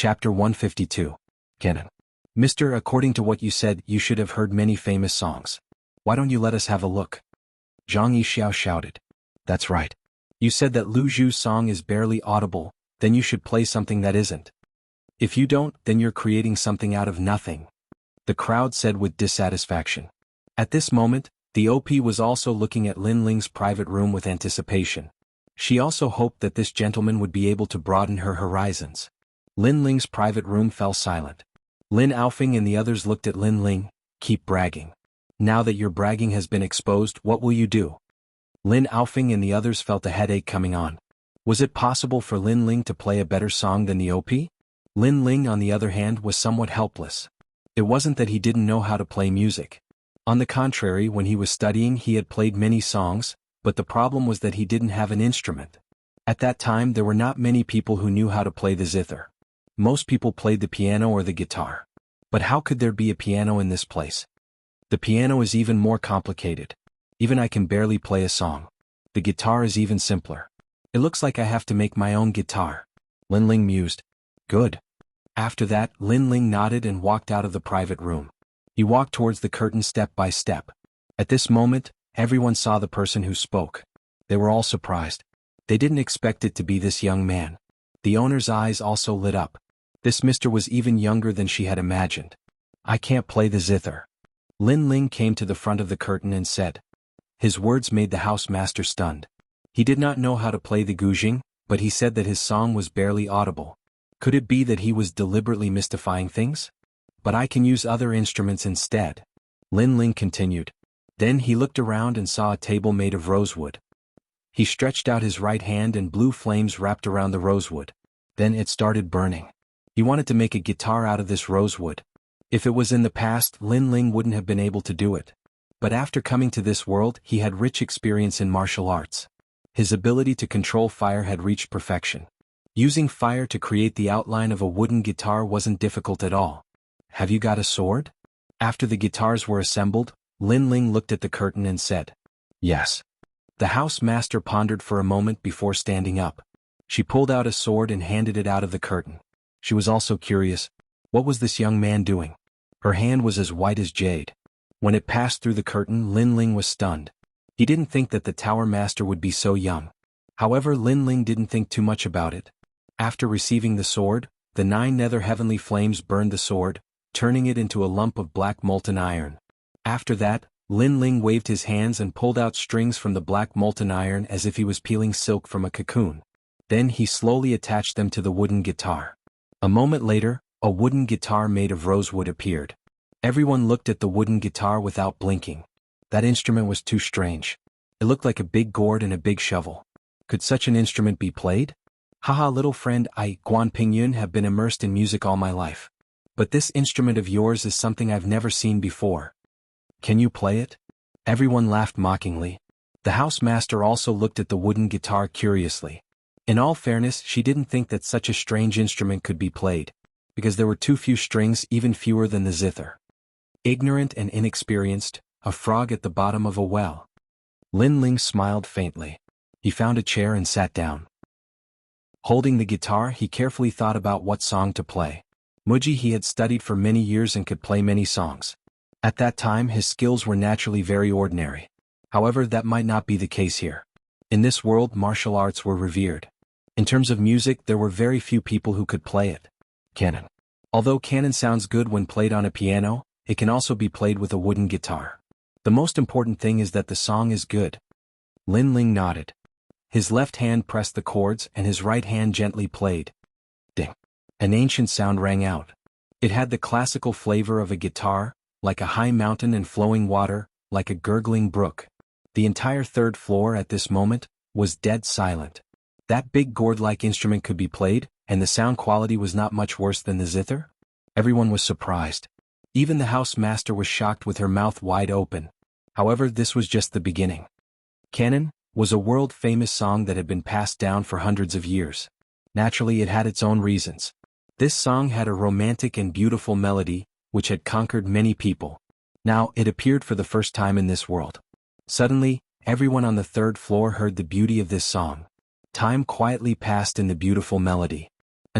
Chapter 152. Canon. Mister, according to what you said, you should have heard many famous songs. Why don't you let us have a look? Zhang Yixiao shouted. That's right. You said that Lu Zhu's song is barely audible, then you should play something that isn't. If you don't, then you're creating something out of nothing. The crowd said with dissatisfaction. At this moment, the OP was also looking at Lin Ling's private room with anticipation. She also hoped that this gentleman would be able to broaden her horizons. Lin Ling's private room fell silent. Lin Aofing and the others looked at Lin Ling. Keep bragging. Now that your bragging has been exposed, what will you do? Lin Aofing and the others felt a headache coming on. Was it possible for Lin Ling to play a better song than the OP? Lin Ling, on the other hand, was somewhat helpless. It wasn't that he didn't know how to play music. On the contrary, when he was studying he had played many songs, but the problem was that he didn't have an instrument. At that time there were not many people who knew how to play the zither. Most people played the piano or the guitar. But how could there be a piano in this place? The piano is even more complicated. Even I can barely play a song. The guitar is even simpler. It looks like I have to make my own guitar. Lin Ling mused. Good. After that, Lin Ling nodded and walked out of the private room. He walked towards the curtain step by step. At this moment, everyone saw the person who spoke. They were all surprised. They didn't expect it to be this young man. The owner's eyes also lit up. This mister was even younger than she had imagined. I can't play the zither. Lin Ling came to the front of the curtain and said. His words made the house master stunned. He did not know how to play the guzheng, but he said that his song was barely audible. Could it be that he was deliberately mystifying things? But I can use other instruments instead. Lin Ling continued. Then he looked around and saw a table made of rosewood. He stretched out his right hand and blue flames wrapped around the rosewood. Then it started burning. He wanted to make a guitar out of this rosewood. If it was in the past, Lin Ling wouldn't have been able to do it. But after coming to this world, he had rich experience in martial arts. His ability to control fire had reached perfection. Using fire to create the outline of a wooden guitar wasn't difficult at all. Have you got a sword? After the guitars were assembled, Lin Ling looked at the curtain and said. Yes. The house master pondered for a moment before standing up. She pulled out a sword and handed it out of the curtain. She was also curious. What was this young man doing? Her hand was as white as jade. When it passed through the curtain, Lin Ling was stunned. He didn't think that the tower master would be so young. However, Lin Ling didn't think too much about it. After receiving the sword, the 9 nether heavenly flames burned the sword, turning it into a lump of black molten iron. After that, Lin Ling waved his hands and pulled out strings from the black molten iron as if he was peeling silk from a cocoon. Then he slowly attached them to the wooden guitar. A moment later, a wooden guitar made of rosewood appeared. Everyone looked at the wooden guitar without blinking. That instrument was too strange. It looked like a big gourd and a big shovel. Could such an instrument be played? Haha, little friend, I, Guan Pingyun, have been immersed in music all my life. But this instrument of yours is something I've never seen before. Can you play it? Everyone laughed mockingly. The house master also looked at the wooden guitar curiously. In all fairness, she didn't think that such a strange instrument could be played, because there were too few strings, even fewer than the zither. Ignorant and inexperienced, a frog at the bottom of a well. Lin Ling smiled faintly. He found a chair and sat down. Holding the guitar, he carefully thought about what song to play. Muji he had studied for many years and could play many songs. At that time his skills were naturally very ordinary. However, that might not be the case here. In this world martial arts were revered. In terms of music there were very few people who could play it. Canon. Although canon sounds good when played on a piano, it can also be played with a wooden guitar. The most important thing is that the song is good. Lin Ling nodded. His left hand pressed the chords and his right hand gently played. Ding. An ancient sound rang out. It had the classical flavor of a guitar, like a high mountain and flowing water, like a gurgling brook. The entire 3rd floor at this moment was dead silent. That big gourd-like instrument could be played, and the sound quality was not much worse than the zither? Everyone was surprised. Even the house master was shocked with her mouth wide open. However, this was just the beginning. Canon was a world-famous song that had been passed down for hundreds of years. Naturally, it had its own reasons. This song had a romantic and beautiful melody, which had conquered many people. Now, it appeared for the first time in this world. Suddenly, everyone on the 3rd floor heard the beauty of this song. Time quietly passed in the beautiful melody.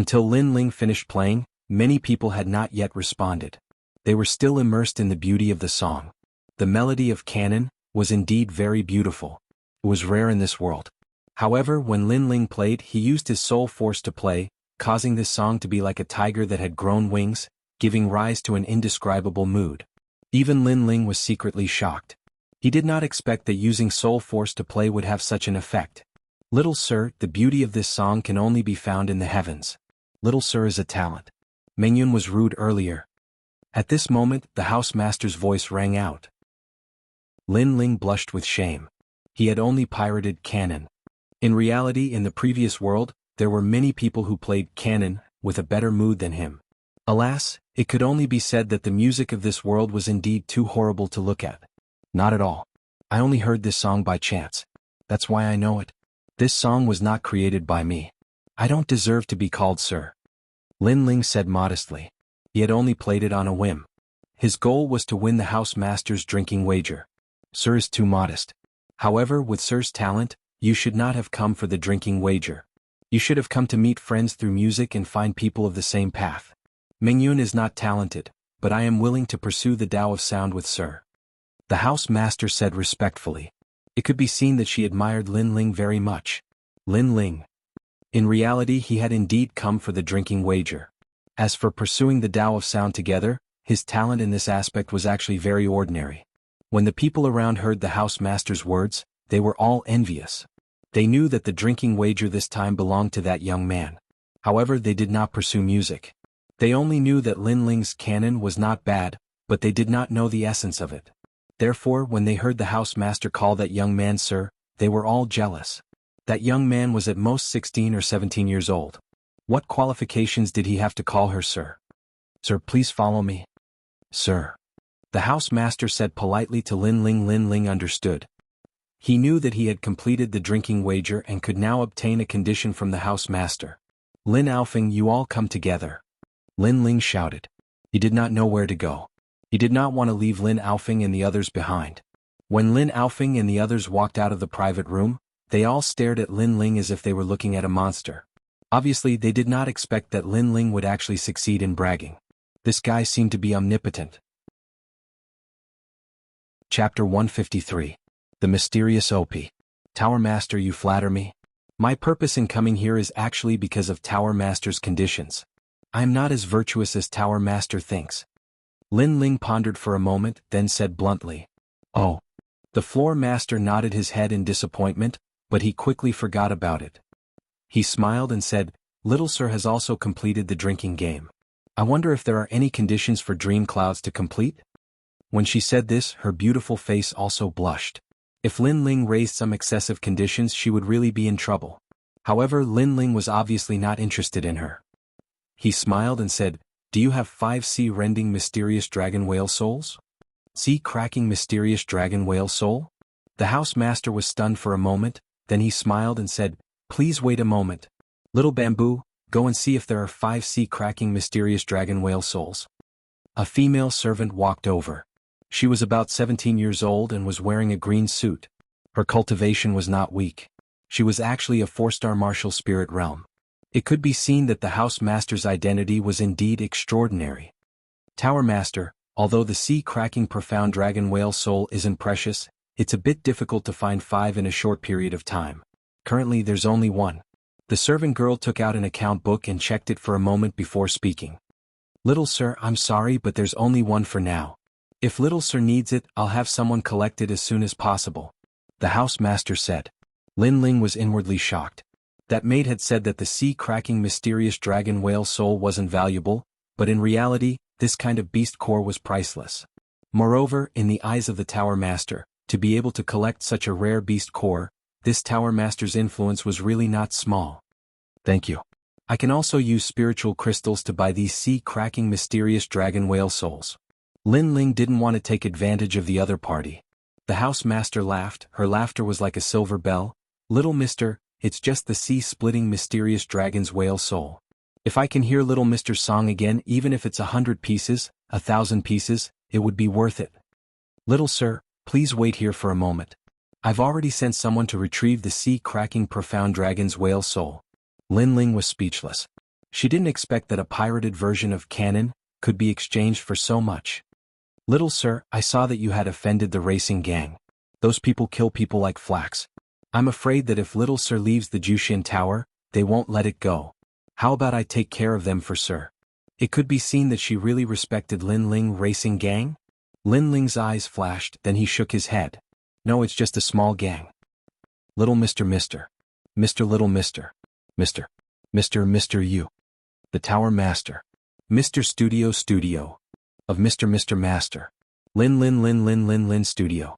Until Lin Ling finished playing, many people had not yet responded. They were still immersed in the beauty of the song. The melody of canon was indeed very beautiful. It was rare in this world. However, when Lin Ling played, he used his soul force to play, causing this song to be like a tiger that had grown wings, giving rise to an indescribable mood. Even Lin Ling was secretly shocked. He did not expect that using soul force to play would have such an effect. Little sir, the beauty of this song can only be found in the heavens. Little sir is a talent. Mengyun was rude earlier. At this moment, the housemaster's voice rang out. Lin Ling blushed with shame. He had only pirated canon. In reality, in the previous world, there were many people who played canon with a better mood than him. Alas, it could only be said that the music of this world was indeed too horrible to look at. Not at all. I only heard this song by chance. That's why I know it. This song was not created by me. I don't deserve to be called sir. Lin Ling said modestly. He had only played it on a whim. His goal was to win the housemaster's drinking wager. Sir is too modest. However, with sir's talent, you should not have come for the drinking wager. You should have come to meet friends through music and find people of the same path. Mengyun is not talented, but I am willing to pursue the Tao of sound with sir. The housemaster said respectfully. It could be seen that she admired Lin Ling very much. Lin Ling. In reality, he had indeed come for the drinking wager. As for pursuing the Tao of sound together, his talent in this aspect was actually very ordinary. When the people around heard the housemaster's words, they were all envious. They knew that the drinking wager this time belonged to that young man. However, they did not pursue music. They only knew that Lin Ling's canon was not bad, but they did not know the essence of it. Therefore, when they heard the housemaster call that young man sir, they were all jealous. That young man was at most 16 or 17 years old. What qualifications did he have to call her sir? Sir, please follow me. Sir. The housemaster said politely to Lin Ling. Lin Ling understood. He knew that he had completed the drinking wager and could now obtain a condition from the housemaster. Lin Aofeng, you all come together. Lin Ling shouted. He did not know where to go. He did not want to leave Lin Aofeng and the others behind. When Lin Aofeng and the others walked out of the private room, they all stared at Lin Ling as if they were looking at a monster. Obviously, they did not expect that Lin Ling would actually succeed in bragging. This guy seemed to be omnipotent. Chapter 153. The Mysterious OP. Tower Master, you flatter me. My purpose in coming here is actually because of Tower Master's conditions. I am not as virtuous as Tower Master thinks. Lin Ling pondered for a moment, then said bluntly. Oh. The floor master nodded his head in disappointment, but he quickly forgot about it. He smiled and said, Little Sir has also completed the drinking game. I wonder if there are any conditions for Dream Clouds to complete? When she said this, her beautiful face also blushed. If Lin Ling raised some excessive conditions, she would really be in trouble. However, Lin Ling was obviously not interested in her. He smiled and said, Do you have 5 sea-rending mysterious dragon whale souls? Sea-cracking mysterious dragon whale soul? The housemaster was stunned for a moment, then he smiled and said, Please wait a moment. Little Bamboo, go and see if there are 5 sea-cracking mysterious dragon whale souls. A female servant walked over. She was about 17 years old and was wearing a green suit. Her cultivation was not weak. She was actually a 4-star martial spirit realm. It could be seen that the housemaster's identity was indeed extraordinary. Tower Master, although the sea-cracking profound dragon whale soul isn't precious, it's a bit difficult to find 5 in a short period of time. Currently there's only 1. The servant girl took out an account book and checked it for a moment before speaking. Little Sir, I'm sorry, but there's only 1 for now. If Little Sir needs it, I'll have someone collect it as soon as possible. The housemaster said. Lin Ling was inwardly shocked. That maid had said that the sea-cracking mysterious dragon whale soul wasn't valuable, but in reality, this kind of beast core was priceless. Moreover, in the eyes of the Tower Master, to be able to collect such a rare beast core, this Tower Master's influence was really not small. Thank you. I can also use spiritual crystals to buy these sea-cracking mysterious dragon whale souls. Lin Ling didn't want to take advantage of the other party. The housemaster laughed. Her laughter was like a silver bell. Little mister, it's just the sea-splitting mysterious dragon's whale soul. If I can hear Little Mister's song again, even if it's 100 pieces, 1,000 pieces, it would be worth it. Little Sir, please wait here for a moment. I've already sent someone to retrieve the sea-cracking profound dragon's whale soul. Lin Ling was speechless. She didn't expect that a pirated version of canon could be exchanged for so much. Little sir, I saw that you had offended the racing gang. Those people kill people like flax. I'm afraid that if little sir leaves the Jushin Tower, they won't let it go. How about I take care of them for sir? It could be seen that she really respected Lin Ling racing gang. Lin Ling's eyes flashed, then he shook his head. No, it's just a small gang. Little Mr. Little Mr. You. The Tower Master. Mr. Studio. Of Mr. Master. Lin Studio.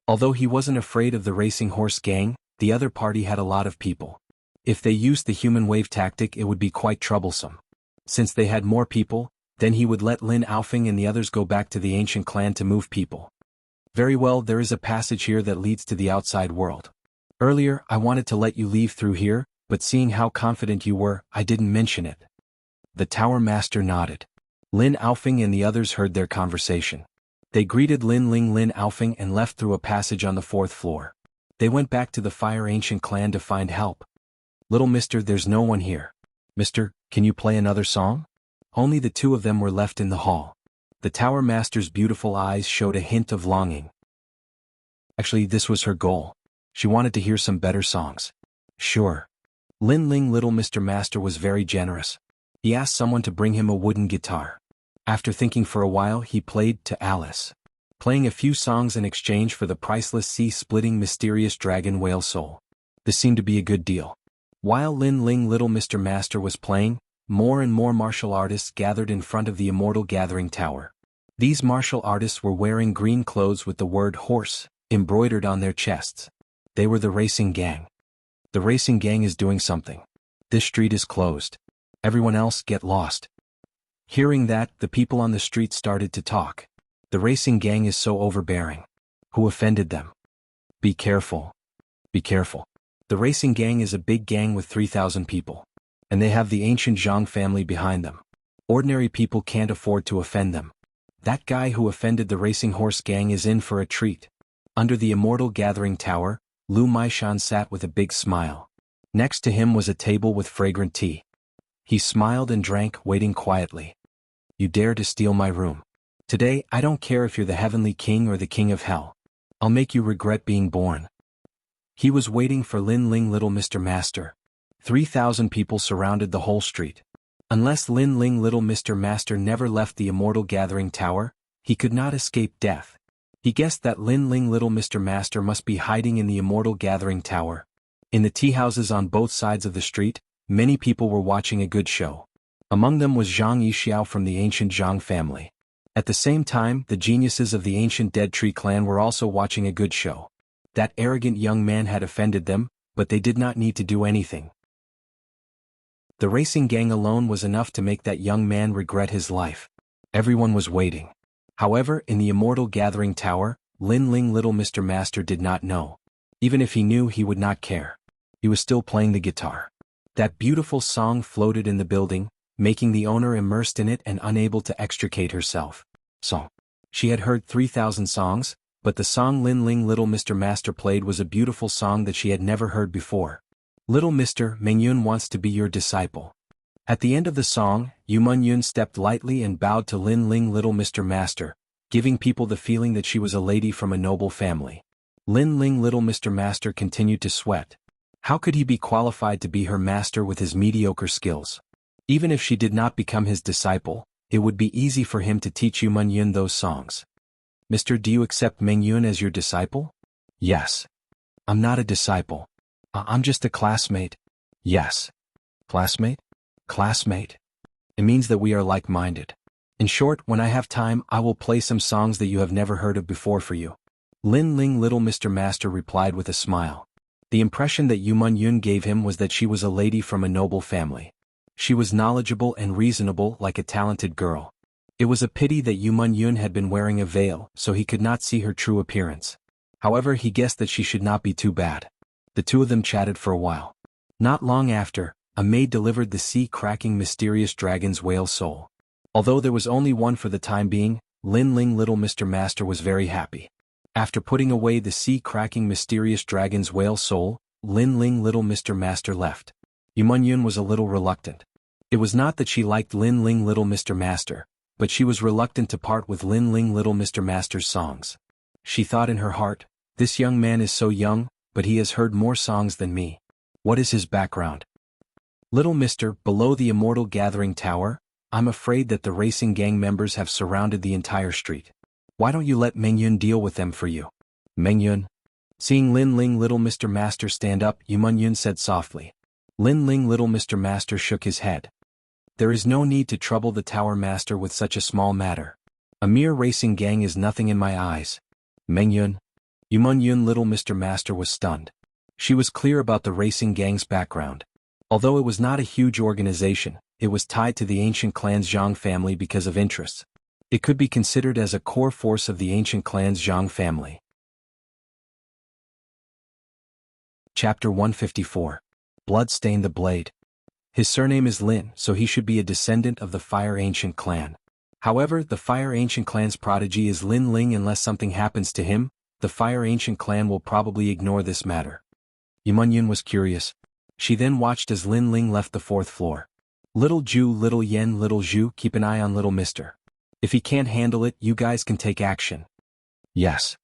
Although he wasn't afraid of the racing horse gang, the other party had a lot of people. If they used the human wave tactic, it would be quite troublesome. Since they had more people, then he would let Lin Aofing and the others go back to the ancient clan to move people. Very well, there is a passage here that leads to the outside world. Earlier, I wanted to let you leave through here, but seeing how confident you were, I didn't mention it. The Tower Master nodded. Lin Aofing and the others heard their conversation. They greeted Lin Aofing and left through a passage on the 4th floor. They went back to the Fire Ancient clan to find help. Little mister, there's no one here. Mister, can you play another song? Only the two of them were left in the hall. The Tower Master's beautiful eyes showed a hint of longing. Actually, this was her goal. She wanted to hear some better songs. Sure. Lin Little Mr. Master was very generous. He asked someone to bring him a wooden guitar. After thinking for a while, he played to Alice, playing a few songs in exchange for the priceless sea-splitting mysterious dragon whale soul. This seemed to be a good deal. While Lin Little Mr. Master was playing, more and more martial artists gathered in front of the Immortal Gathering Tower. These martial artists were wearing green clothes with the word horse embroidered on their chests. They were the racing gang. The racing gang is doing something. This street is closed. Everyone else get lost. Hearing that, the people on the street started to talk. The racing gang is so overbearing. Who offended them? Be careful. Be careful. The racing gang is a big gang with 3,000 people. And they have the ancient Jianghu family behind them. Ordinary people can't afford to offend them. That guy who offended the racing horse gang is in for a treat. Under the Immortal Gathering Tower, Lu Maishan sat with a big smile. Next to him was a table with fragrant tea. He smiled and drank, waiting quietly. You dare to steal my room. Today, I don't care if you're the Heavenly King or the King of Hell. I'll make you regret being born. He was waiting for Lin Little Mr. Master. 3,000 people surrounded the whole street. Unless Lin Little Mr. Master never left the Immortal Gathering Tower, he could not escape death. He guessed that Lin Little Mr. Master must be hiding in the Immortal Gathering Tower. In the tea houses on both sides of the street, many people were watching a good show. Among them was Zhang Yixiao from the ancient Jianghu family. At the same time, the geniuses of the ancient Dead Tree clan were also watching a good show. That arrogant young man had offended them, but they did not need to do anything. The racing gang alone was enough to make that young man regret his life. Everyone was waiting. However, in the Immortal Gathering Tower, Lin Little Mr. Master did not know. Even if he knew, he would not care. He was still playing the guitar. That beautiful song floated in the building, making the owner immersed in it and unable to extricate herself. So, she had heard 3,000 songs, but the song Lin Little Mr. Master played was a beautiful song that she had never heard before. Little Mr. Mengyun wants to be your disciple. At the end of the song, Yu Menyun stepped lightly and bowed to Lin Little Mr. Master, giving people the feeling that she was a lady from a noble family. Lin Little Mr. Master continued to sweat. How could he be qualified to be her master with his mediocre skills? Even if she did not become his disciple, it would be easy for him to teach Yu Menyun those songs. Mister, do you accept Mengyun as your disciple? Yes. I'm not a disciple. I'm just a classmate. Yes. Classmate? Classmate. It means that we are like-minded. In short, when I have time, I will play some songs that you have never heard of before for you. Lin Little Mr. Master replied with a smile. The impression that Yu Menyun gave him was that she was a lady from a noble family. She was knowledgeable and reasonable like a talented girl. It was a pity that Yu Menyun had been wearing a veil, so he could not see her true appearance. However, he guessed that she should not be too bad. The two of them chatted for a while. Not long after, a maid delivered the sea-cracking mysterious dragon's whale soul. Although there was only one for the time being, Lin Little Mr. Master was very happy. After putting away the sea-cracking mysterious dragon's whale soul, Lin Little Mr. Master left. Yu Menyun was a little reluctant. It was not that she liked Lin Ling Little Mr. Master, but she was reluctant to part with Lin Ling Little Mr. Master's songs. She thought in her heart, this young man is so young, but he has heard more songs than me. What is his background? Little Mister, below the Immortal Gathering Tower, I'm afraid that the racing gang members have surrounded the entire street. Why don't you let Mengyun deal with them for you? Mengyun? Seeing Lin Ling Little Mr. Master stand up, Mengyun said softly. Lin Ling Little Mr. Master shook his head. There is no need to trouble the Tower Master with such a small matter. A mere racing gang is nothing in my eyes. Mengyun? Mengyun Little Mr. Master was stunned. She was clear about the racing gang's background. Although it was not a huge organization, it was tied to the ancient clan's Jiang family because of interests. It could be considered as a core force of the ancient clan's Jiang family. Chapter 154. Bloodstain the Blade. His surname is Lin, so he should be a descendant of the Fire Ancient clan. However, the Fire Ancient clan's prodigy is Lin Ling. Unless something happens to him, the Fire Ancient clan will probably ignore this matter. Mengyun was curious. She then watched as Lin Ling left the 4th floor. Little Ju, Little Yen, Little Zhu, keep an eye on Little Mister. If he can't handle it, you guys can take action. Yes.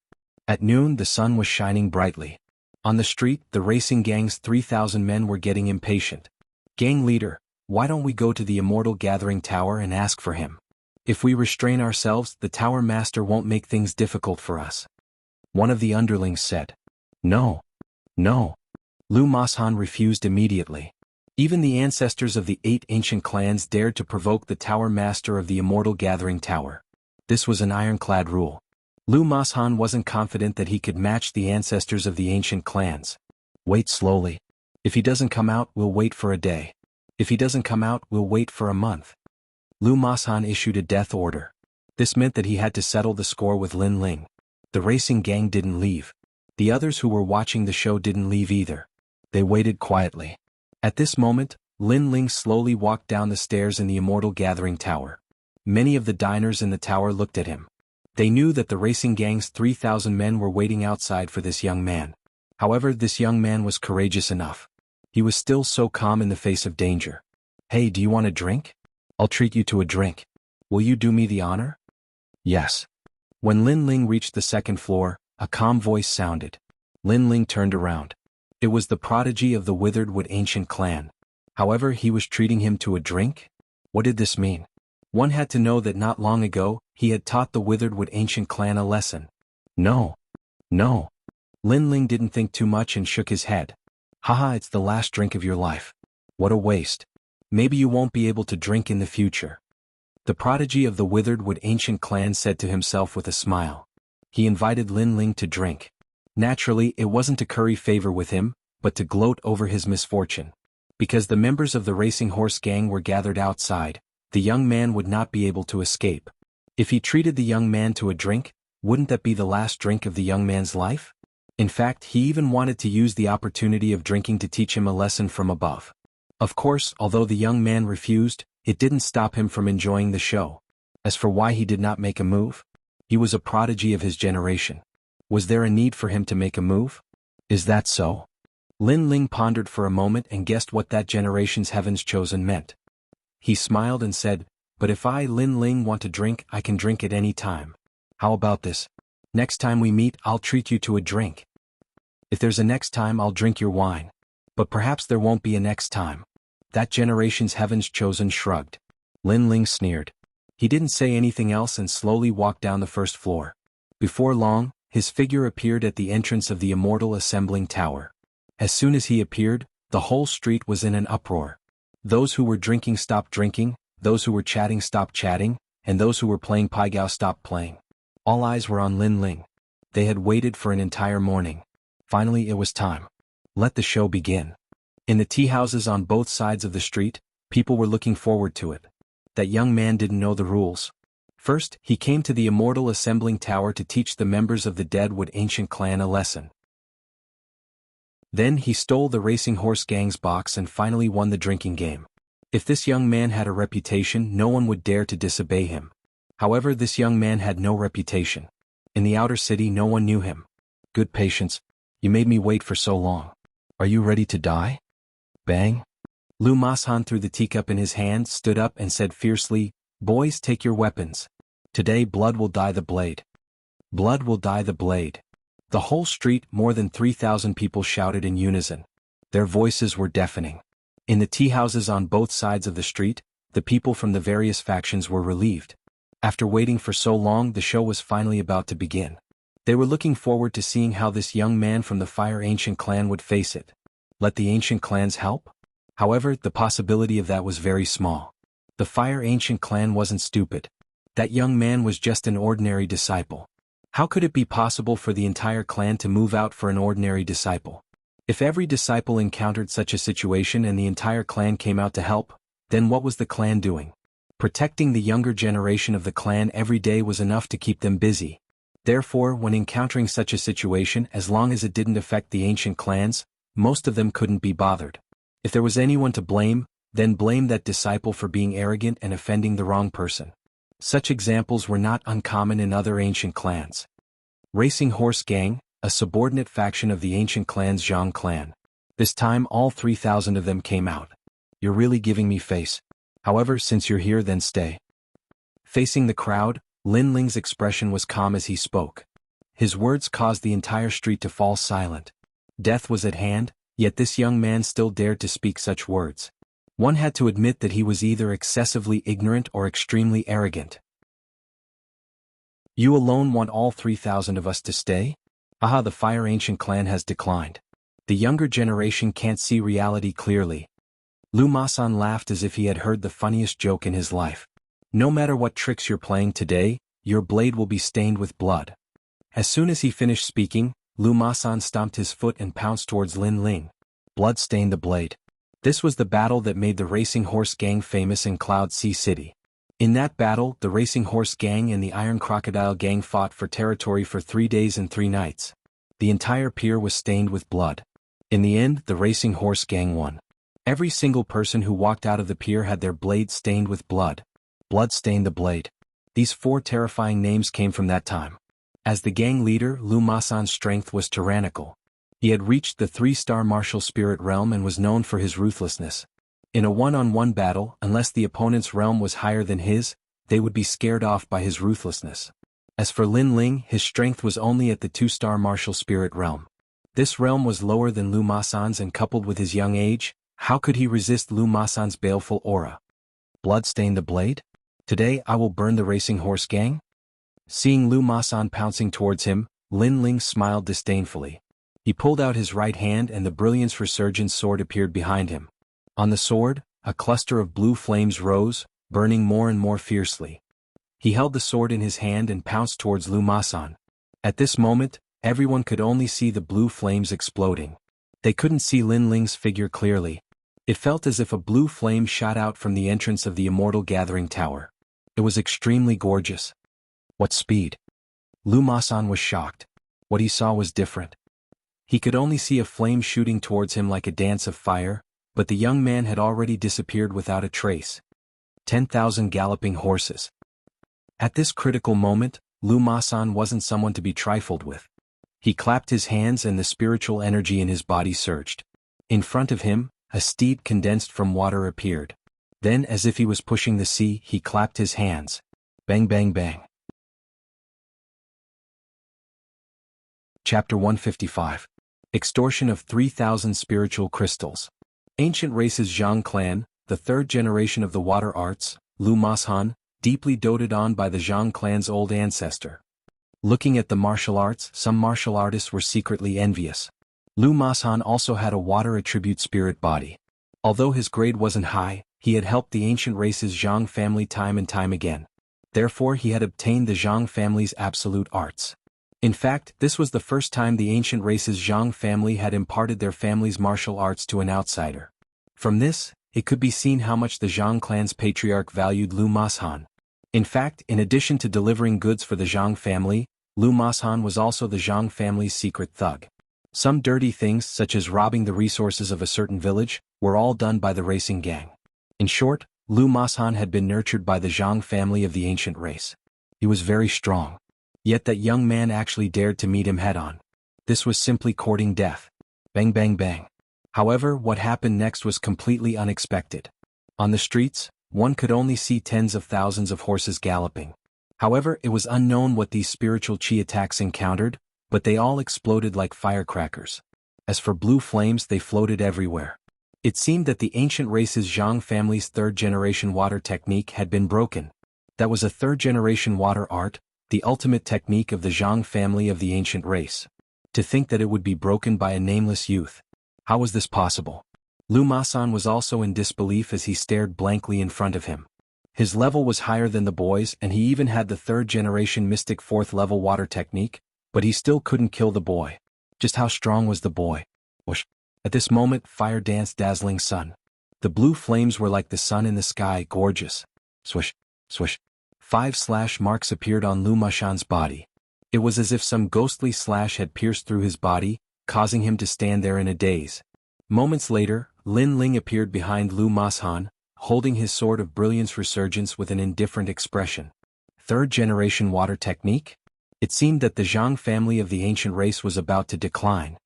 At noon, the sun was shining brightly. On the street, the racing gang's 3,000 men were getting impatient. Gang leader, why don't we go to the Immortal Gathering Tower and ask for him? If we restrain ourselves, the Tower Master won't make things difficult for us. One of the underlings said. No. No. Lu Mashan refused immediately. Even the ancestors of the 8 ancient clans dared to provoke the Tower Master of the Immortal Gathering Tower. This was an ironclad rule. Lu Mashan wasn't confident that he could match the ancestors of the ancient clans. Wait slowly. If he doesn't come out, we'll wait for a day. If he doesn't come out, we'll wait for a month. Lu Mashan issued a death order. This meant that he had to settle the score with Lin Ling. The racing gang didn't leave. The others who were watching the show didn't leave either. They waited quietly. At this moment, Lin Ling slowly walked down the stairs in the Immortal Gathering Tower. Many of the diners in the tower looked at him. They knew that the racing gang's 3,000 men were waiting outside for this young man. However, this young man was courageous enough. He was still so calm in the face of danger. Hey, do you want a drink? I'll treat you to a drink. Will you do me the honor? Yes. When Lin Ling reached the 2nd floor, a calm voice sounded. Lin Ling turned around. It was the prodigy of the Witheredwood Ancient clan. However, he was treating him to a drink? What did this mean? One had to know that not long ago, he had taught the Witheredwood Ancient clan a lesson. No. No. Lin Ling didn't think too much and shook his head. Haha, it's the last drink of your life. What a waste. Maybe you won't be able to drink in the future. The prodigy of the Witheredwood Ancient clan said to himself with a smile. He invited Lin Ling to drink. Naturally, it wasn't to curry favor with him, but to gloat over his misfortune. Because the members of the racing horse gang were gathered outside, the young man would not be able to escape. If he treated the young man to a drink, wouldn't that be the last drink of the young man's life? In fact, he even wanted to use the opportunity of drinking to teach him a lesson from above. Of course, although the young man refused, it didn't stop him from enjoying the show. As for why he did not make a move, he was a prodigy of his generation. Was there a need for him to make a move? Is that so? Lin Ling pondered for a moment and guessed what that generation's heavens chosen meant. He smiled and said, but if I, Lin Ling, want to drink, I can drink at any time. How about this? Next time we meet, I'll treat you to a drink. If there's a next time, I'll drink your wine. But perhaps there won't be a next time. That generation's heavens chosen shrugged. Lin Ling sneered. He didn't say anything else and slowly walked down the 1st floor. Before long, his figure appeared at the entrance of the Immortal Assembling Tower. As soon as he appeared, the whole street was in an uproar. Those who were drinking stopped drinking, those who were chatting stopped chatting, and those who were playing Paigao stopped playing. All eyes were on Lin Ling. They had waited for an entire morning. Finally, it was time. Let the show begin. In the tea houses on both sides of the street, people were looking forward to it. That young man didn't know the rules. First, he came to the Immortal Assembling Tower to teach the members of the Deadwood Ancient clan a lesson. Then he stole the racing horse gang's box and finally won the drinking game. If this young man had a reputation, no one would dare to disobey him. However, this young man had no reputation. In the outer city, no one knew him. Good patience. You made me wait for so long. Are you ready to die? Bang. Lu Masan threw the teacup in his hand, stood up and said fiercely, "Boys, take your weapons. Today blood will dye the blade. Blood will dye the blade." The whole street, more than 3,000 people shouted in unison. Their voices were deafening. In the tea houses on both sides of the street, the people from the various factions were relieved. After waiting for so long, the show was finally about to begin. They were looking forward to seeing how this young man from the Fire Ancient clan would face it. Let the ancient clans help? However, the possibility of that was very small. The Fire Ancient clan wasn't stupid. That young man was just an ordinary disciple. How could it be possible for the entire clan to move out for an ordinary disciple? If every disciple encountered such a situation and the entire clan came out to help, then what was the clan doing? Protecting the younger generation of the clan every day was enough to keep them busy. Therefore, when encountering such a situation, as long as it didn't affect the ancient clans, most of them couldn't be bothered. If there was anyone to blame, then blame that disciple for being arrogant and offending the wrong person. Such examples were not uncommon in other ancient clans. Racing Horse Gang, a subordinate faction of the ancient clan's Jianghu clan. This time all 3,000 of them came out. "You're really giving me face. However, since you're here, then stay." Facing the crowd, Lin Ling's expression was calm as he spoke. His words caused the entire street to fall silent. Death was at hand, yet this young man still dared to speak such words. One had to admit that he was either excessively ignorant or extremely arrogant. "You alone want all 3,000 of us to stay? Aha, the Fire Ancient clan has declined. The younger generation can't see reality clearly." Lu Masan laughed as if he had heard the funniest joke in his life. "No matter what tricks you're playing today, your blade will be stained with blood." As soon as he finished speaking, Lu Masan stomped his foot and pounced towards Lin Ling. Blood stained the blade. This was the battle that made the Racing Horse Gang famous in Cloud Sea City. In that battle, the Racing Horse Gang and the Iron Crocodile Gang fought for territory for 3 days and 3 nights. The entire pier was stained with blood. In the end, the Racing Horse Gang won. Every single person who walked out of the pier had their blade stained with blood. Blood stained the blade. These 4 terrifying names came from that time. As the gang leader, Lu Masan's strength was tyrannical. He had reached the 3-star martial spirit realm and was known for his ruthlessness. In a one-on-one battle, unless the opponent's realm was higher than his, they would be scared off by his ruthlessness. As for Lin Ling, his strength was only at the 2-star martial spirit realm. This realm was lower than Lu Masan's, and coupled with his young age, how could he resist Lu Masan's baleful aura? Blood stained the blade? Today I will burn the Racing Horse Gang? Seeing Lu Masan pouncing towards him, Lin Ling smiled disdainfully. He pulled out his right hand and the Brilliance Resurgence sword appeared behind him. On the sword, a cluster of blue flames rose, burning more and more fiercely. He held the sword in his hand and pounced towards Lu Masan. At this moment, everyone could only see the blue flames exploding. They couldn't see Lin Ling's figure clearly. It felt as if a blue flame shot out from the entrance of the Immortal Gathering Tower. It was extremely gorgeous. What speed! Lu Masan was shocked. What he saw was different. He could only see a flame shooting towards him like a dance of fire, but the young man had already disappeared without a trace. 10,000 galloping horses. At this critical moment, Lu Masan wasn't someone to be trifled with. He clapped his hands and the spiritual energy in his body surged. In front of him, a steed condensed from water appeared. Then, as if he was pushing the sea, he clapped his hands. Bang bang bang. Chapter 155. Extortion of 3,000 Spiritual Crystals. Ancient Races Jianghu clan, the 3rd generation of the water arts, Lu Masan, deeply doted on by the Jianghu clan's old ancestor. Looking at the martial arts, some martial artists were secretly envious. Lu Masan also had a water attribute spirit body. Although his grade wasn't high, he had helped the Ancient Races Jianghu family time and time again. Therefore he had obtained the Jianghu family's absolute arts. In fact, this was the first time the Ancient Races Jianghu family had imparted their family's martial arts to an outsider. From this, it could be seen how much the Jianghu clan's patriarch valued Lu Masan. In fact, in addition to delivering goods for the Jianghu family, Lu Masan was also the Jianghu family's secret thug. Some dirty things, such as robbing the resources of a certain village, were all done by the racing gang. In short, Lu Masan had been nurtured by the Jianghu family of the ancient race. He was very strong. Yet that young man actually dared to meet him head-on. This was simply courting death. Bang bang bang. However, what happened next was completely unexpected. On the streets, one could only see tens of thousands of horses galloping. However, it was unknown what these spiritual chi attacks encountered, but they all exploded like firecrackers. As for blue flames, they floated everywhere. It seemed that the ancient race's Jianghu family's third-generation water technique had been broken. That was a third-generation water art, the ultimate technique of the Jianghu family of the ancient race. To think that it would be broken by a nameless youth. How was this possible? Lu Masan was also in disbelief as he stared blankly in front of him. His level was higher than the boy's, and he even had the third-generation mystic fourth-level water technique, but he still couldn't kill the boy. Just how strong was the boy? Whoosh. At this moment, fire danced dazzling sun. The blue flames were like the sun in the sky, gorgeous. Swish, swish. 5 slash marks appeared on Lu Mashan's body. It was as if some ghostly slash had pierced through his body, causing him to stand there in a daze. Moments later, Lin Ling appeared behind Lu Mashan, holding his sword of brilliance resurgence with an indifferent expression. Third-generation water technique? It seemed that the Jianghu family of the ancient race was about to decline.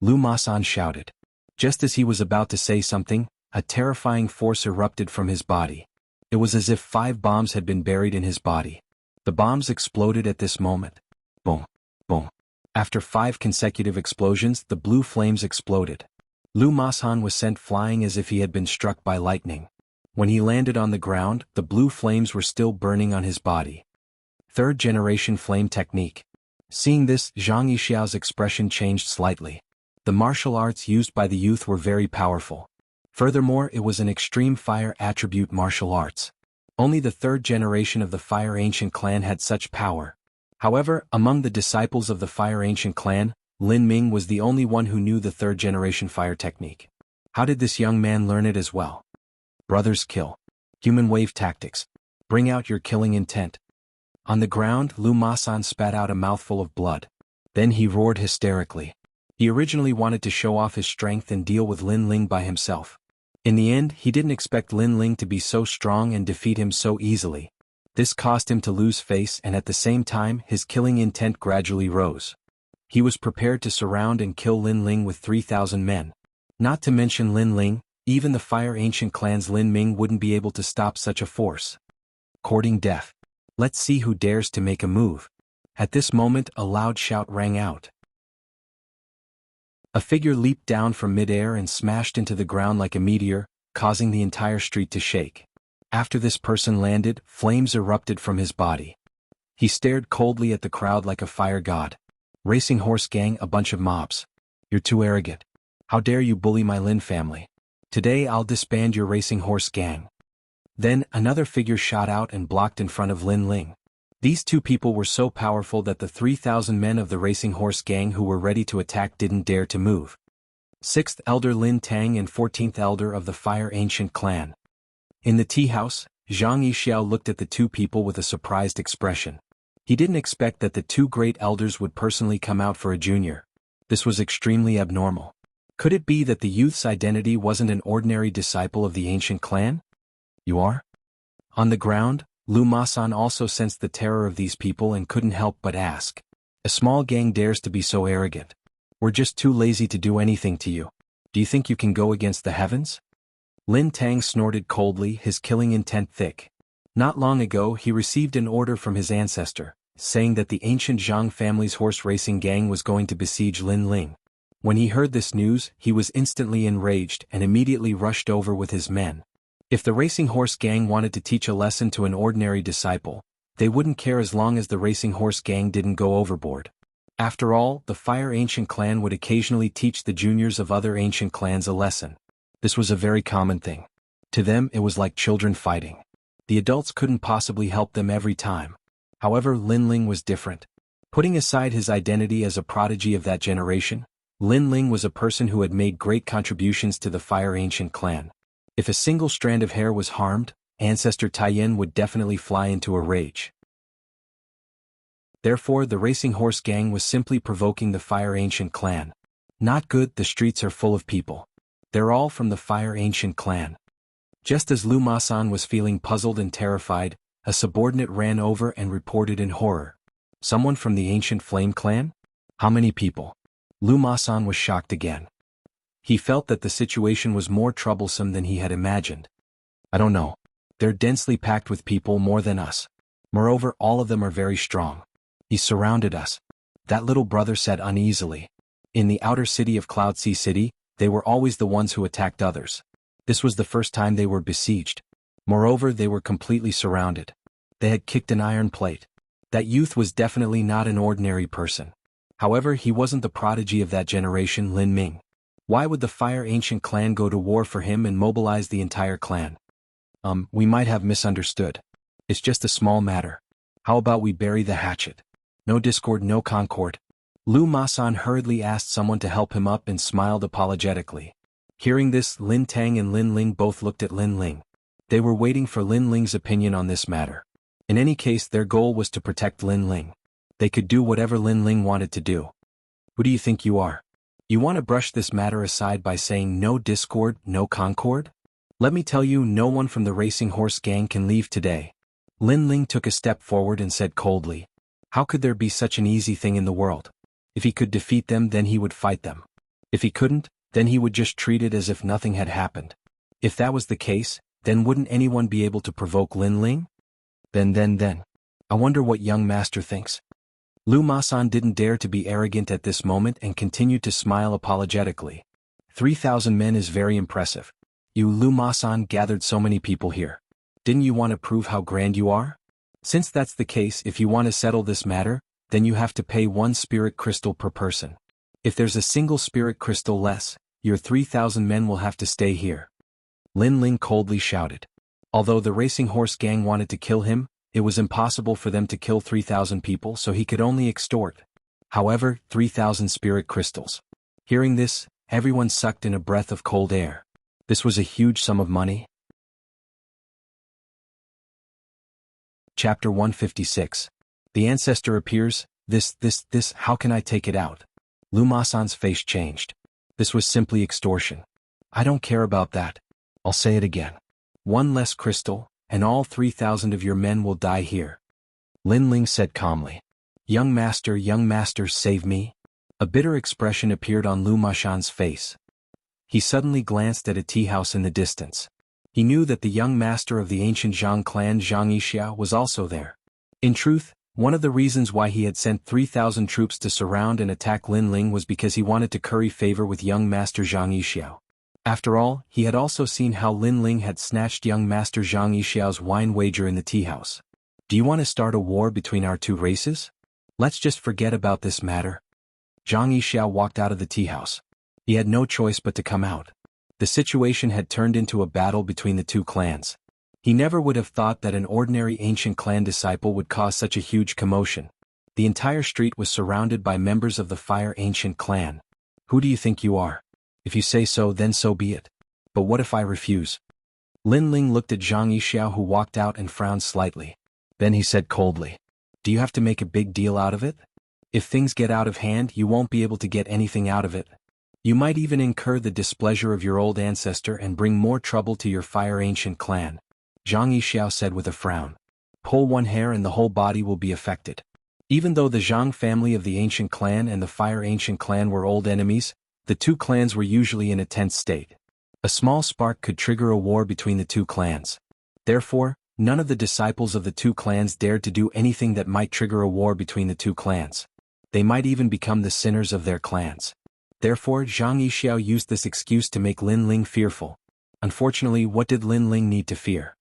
Lu Masan shouted. Just as he was about to say something, a terrifying force erupted from his body. It was as if 5 bombs had been buried in his body. The bombs exploded at this moment. Boom, boom. After 5 consecutive explosions, the blue flames exploded. Lu Masan was sent flying as if he had been struck by lightning. When he landed on the ground, the blue flames were still burning on his body. Third-generation flame technique. Seeing this, Zhang Yixiao's expression changed slightly. The martial arts used by the youth were very powerful. Furthermore, it was an extreme fire attribute martial arts. Only the third generation of the Fire Ancient clan had such power. However, among the disciples of the Fire Ancient clan, Lin Ming was the only one who knew the third generation fire technique. How did this young man learn it as well? Brothers kill. Human wave tactics. Bring out your killing intent. On the ground, Lu Masan spat out a mouthful of blood. Then he roared hysterically. He originally wanted to show off his strength and deal with Lin Ling by himself. In the end, he didn't expect Lin Ling to be so strong and defeat him so easily. This caused him to lose face, and at the same time his killing intent gradually rose. He was prepared to surround and kill Lin Ling with 3,000 men. Not to mention Lin Ling, even the Fire Ancient clan's Lin Ming wouldn't be able to stop such a force. Courting death. Let's see who dares to make a move. At this moment a loud shout rang out. A figure leaped down from mid-air and smashed into the ground like a meteor, causing the entire street to shake. After this person landed, flames erupted from his body. He stared coldly at the crowd like a fire god. Racing horse gang, a bunch of mobs. You're too arrogant. How dare you bully my Lin family? Today I'll disband your racing horse gang. Then, another figure shot out and blocked in front of Lin Ling. These 2 people were so powerful that the 3,000 men of the racing horse gang who were ready to attack didn't dare to move. 6th Elder Lin Tang and 14th Elder of the Fire Ancient clan. In the tea house, Zhang Yixiao looked at the 2 people with a surprised expression. He didn't expect that the 2 great elders would personally come out for a junior. This was extremely abnormal. Could it be that the youth's identity wasn't an ordinary disciple of the ancient clan? You are? On the ground, Lu Masan also sensed the terror of these people and couldn't help but ask. A small gang dares to be so arrogant. We're just too lazy to do anything to you. Do you think you can go against the heavens? Lin Tang snorted coldly, his killing intent thick. Not long ago he received an order from his ancestor, saying that the ancient Jianghu family's horse racing gang was going to besiege Lin Ling. When he heard this news, he was instantly enraged and immediately rushed over with his men. If the racing horse gang wanted to teach a lesson to an ordinary disciple, they wouldn't care as long as the racing horse gang didn't go overboard. After all, the Fire Ancient clan would occasionally teach the juniors of other ancient clans a lesson. This was a very common thing. To them it was like children fighting. The adults couldn't possibly help them every time. However, Lin Ling was different. Putting aside his identity as a prodigy of that generation, Lin Ling was a person who had made great contributions to the Fire Ancient clan. If a single strand of hair was harmed, Ancestor Taiyan would definitely fly into a rage. Therefore, the racing horse gang was simply provoking the Fire Ancient clan. Not good, the streets are full of people. They're all from the Fire Ancient clan. Just as Lu Masan was feeling puzzled and terrified, a subordinate ran over and reported in horror. Someone from the Ancient Flame clan? How many people? Lu Masan was shocked again. He felt that the situation was more troublesome than he had imagined. I don't know. They're densely packed with people more than us. Moreover, all of them are very strong. He surrounded us. That little brother said uneasily. In the outer city of Cloud Sea City, they were always the ones who attacked others. This was the first time they were besieged. Moreover, they were completely surrounded. They had kicked an iron plate. That youth was definitely not an ordinary person. However, he wasn't the prodigy of that generation, Lin Ming. Why would the Fire Ancient clan go to war for him and mobilize the entire clan? We might have misunderstood. It's just a small matter. How about we bury the hatchet? No discord, no concord. Lu Masan hurriedly asked someone to help him up and smiled apologetically. Hearing this, Lin Tang and Lin Ling both looked at Lin Ling. They were waiting for Lin Ling's opinion on this matter. In any case, their goal was to protect Lin Ling. They could do whatever Lin Ling wanted to do. Who do you think you are? You want to brush this matter aside by saying no discord, no concord? Let me tell you, no one from the Racing Horse gang can leave today. Lin Ling took a step forward and said coldly, how could there be such an easy thing in the world? If he could defeat them, then he would fight them. If he couldn't, then he would just treat it as if nothing had happened. If that was the case, then wouldn't anyone be able to provoke Lin Ling? Then. I wonder what young master thinks. Lu Masan didn't dare to be arrogant at this moment and continued to smile apologetically. 3,000 men is very impressive. You, Lu Masan, gathered so many people here. Didn't you want to prove how grand you are? Since that's the case, if you want to settle this matter, then you have to pay 1 spirit crystal per person. If there's a single spirit crystal less, your 3,000 men will have to stay here. Lin Ling coldly shouted. Although the Racing Horse gang wanted to kill him, it was impossible for them to kill 3,000 people, so he could only extort. However, 3,000 spirit crystals. Hearing this, everyone sucked in a breath of cold air. This was a huge sum of money. Chapter 156. The ancestor appears. This, how can I take it out? Lu Masan's face changed. This was simply extortion. I don't care about that. I'll say it again. 1 less crystal, and all 3,000 of your men will die here. Lin Ling said calmly. Young master, save me. A bitter expression appeared on Lu Masan's face. He suddenly glanced at a tea house in the distance. He knew that the young master of the ancient Zhang clan, Zhang Yixia, was also there. In truth, one of the reasons why he had sent 3,000 troops to surround and attack Lin Ling was because he wanted to curry favor with young master Zhang Yixia. After all, he had also seen how Lin Ling had snatched young master Zhang Yixiao's wine wager in the tea house. Do you want to start a war between our two races? Let's just forget about this matter. Zhang Yixia walked out of the tea house. He had no choice but to come out. The situation had turned into a battle between the two clans. He never would have thought that an ordinary ancient clan disciple would cause such a huge commotion. The entire street was surrounded by members of the Fire Ancient clan. Who do you think you are? If you say so, then so be it. But what if I refuse? Lin Ling looked at Zhang Yixia, who walked out, and frowned slightly. Then he said coldly, do you have to make a big deal out of it? If things get out of hand, you won't be able to get anything out of it. You might even incur the displeasure of your old ancestor and bring more trouble to your Fire Ancient clan. Zhang Yixia said with a frown. Pull 1 hair and the whole body will be affected. Even though the Zhang family of the Ancient clan and the Fire Ancient clan were old enemies, the two clans were usually in a tense state. A small spark could trigger a war between the two clans. Therefore, none of the disciples of the two clans dared to do anything that might trigger a war between the two clans. They might even become the sinners of their clans. Therefore, Zhang Yixiao used this excuse to make Lin Ling fearful. Unfortunately, what did Lin Ling need to fear?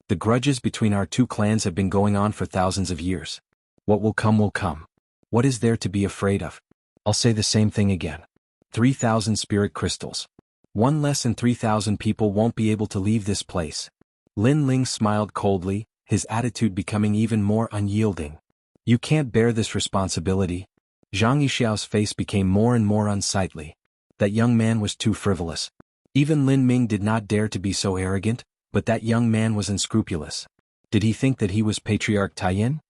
The grudges between our two clans have been going on for thousands of years. What will come will come. What is there to be afraid of? I'll say the same thing again. 3,000 spirit crystals. 1 less and 3,000 people won't be able to leave this place. Lin Ling smiled coldly, his attitude becoming even more unyielding. You can't bear this responsibility. Zhang Yixiao's face became more and more unsightly. That young man was too frivolous. Even Lin Ming did not dare to be so arrogant, but that young man was unscrupulous. Did he think that he was Patriarch Taiyin?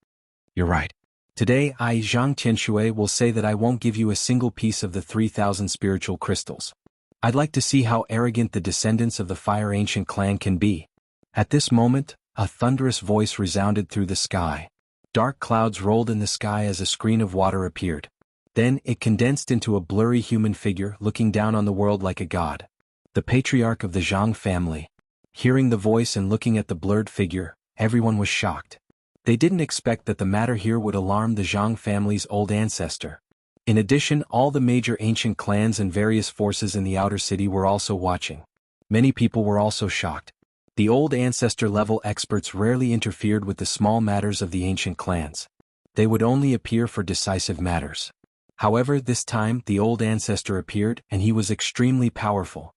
You're right. Today I, Zhang Tianshui, will say that I won't give you a single piece of the 3,000 spiritual crystals. I'd like to see how arrogant the descendants of the Fire Ancient clan can be. At this moment, a thunderous voice resounded through the sky. Dark clouds rolled in the sky as a screen of water appeared. Then it condensed into a blurry human figure looking down on the world like a god. The patriarch of the Jiang family. Hearing the voice and looking at the blurred figure, everyone was shocked. They didn't expect that the matter here would alarm the Jiang family's old ancestor. In addition, all the major ancient clans and various forces in the outer city were also watching. Many people were also shocked. The old ancestor-level experts rarely interfered with the small matters of the ancient clans. They would only appear for decisive matters. However, this time the old ancestor appeared and he was extremely powerful.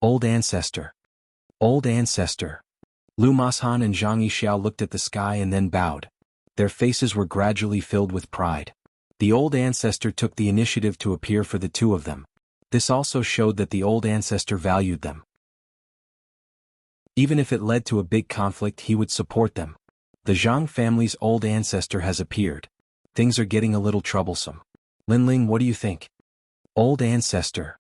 Old ancestor. Old ancestor. Lu Mashan and Zhang Yixiao looked at the sky and then bowed. Their faces were gradually filled with pride. The old ancestor took the initiative to appear for the two of them. This also showed that the old ancestor valued them. Even if it led to a big conflict, he would support them. The Jiang family's old ancestor has appeared. Things are getting a little troublesome. Lin Ling, what do you think? Old ancestor.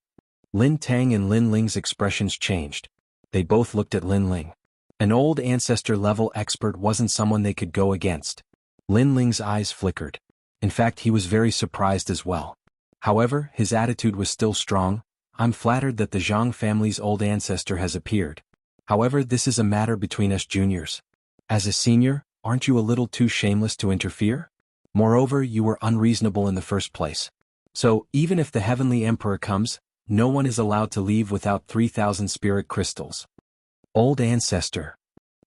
Lin Tang and Lin Ling's expressions changed. They both looked at Lin Ling. An old ancestor-level expert wasn't someone they could go against. Lin Ling's eyes flickered. In fact, he was very surprised as well. However, his attitude was still strong. I'm flattered that the Jiang family's old ancestor has appeared. However, this is a matter between us juniors. As a senior, aren't you a little too shameless to interfere? Moreover, you were unreasonable in the first place. So, even if the Heavenly Emperor comes, no one is allowed to leave without 3,000 spirit crystals. Old ancestor.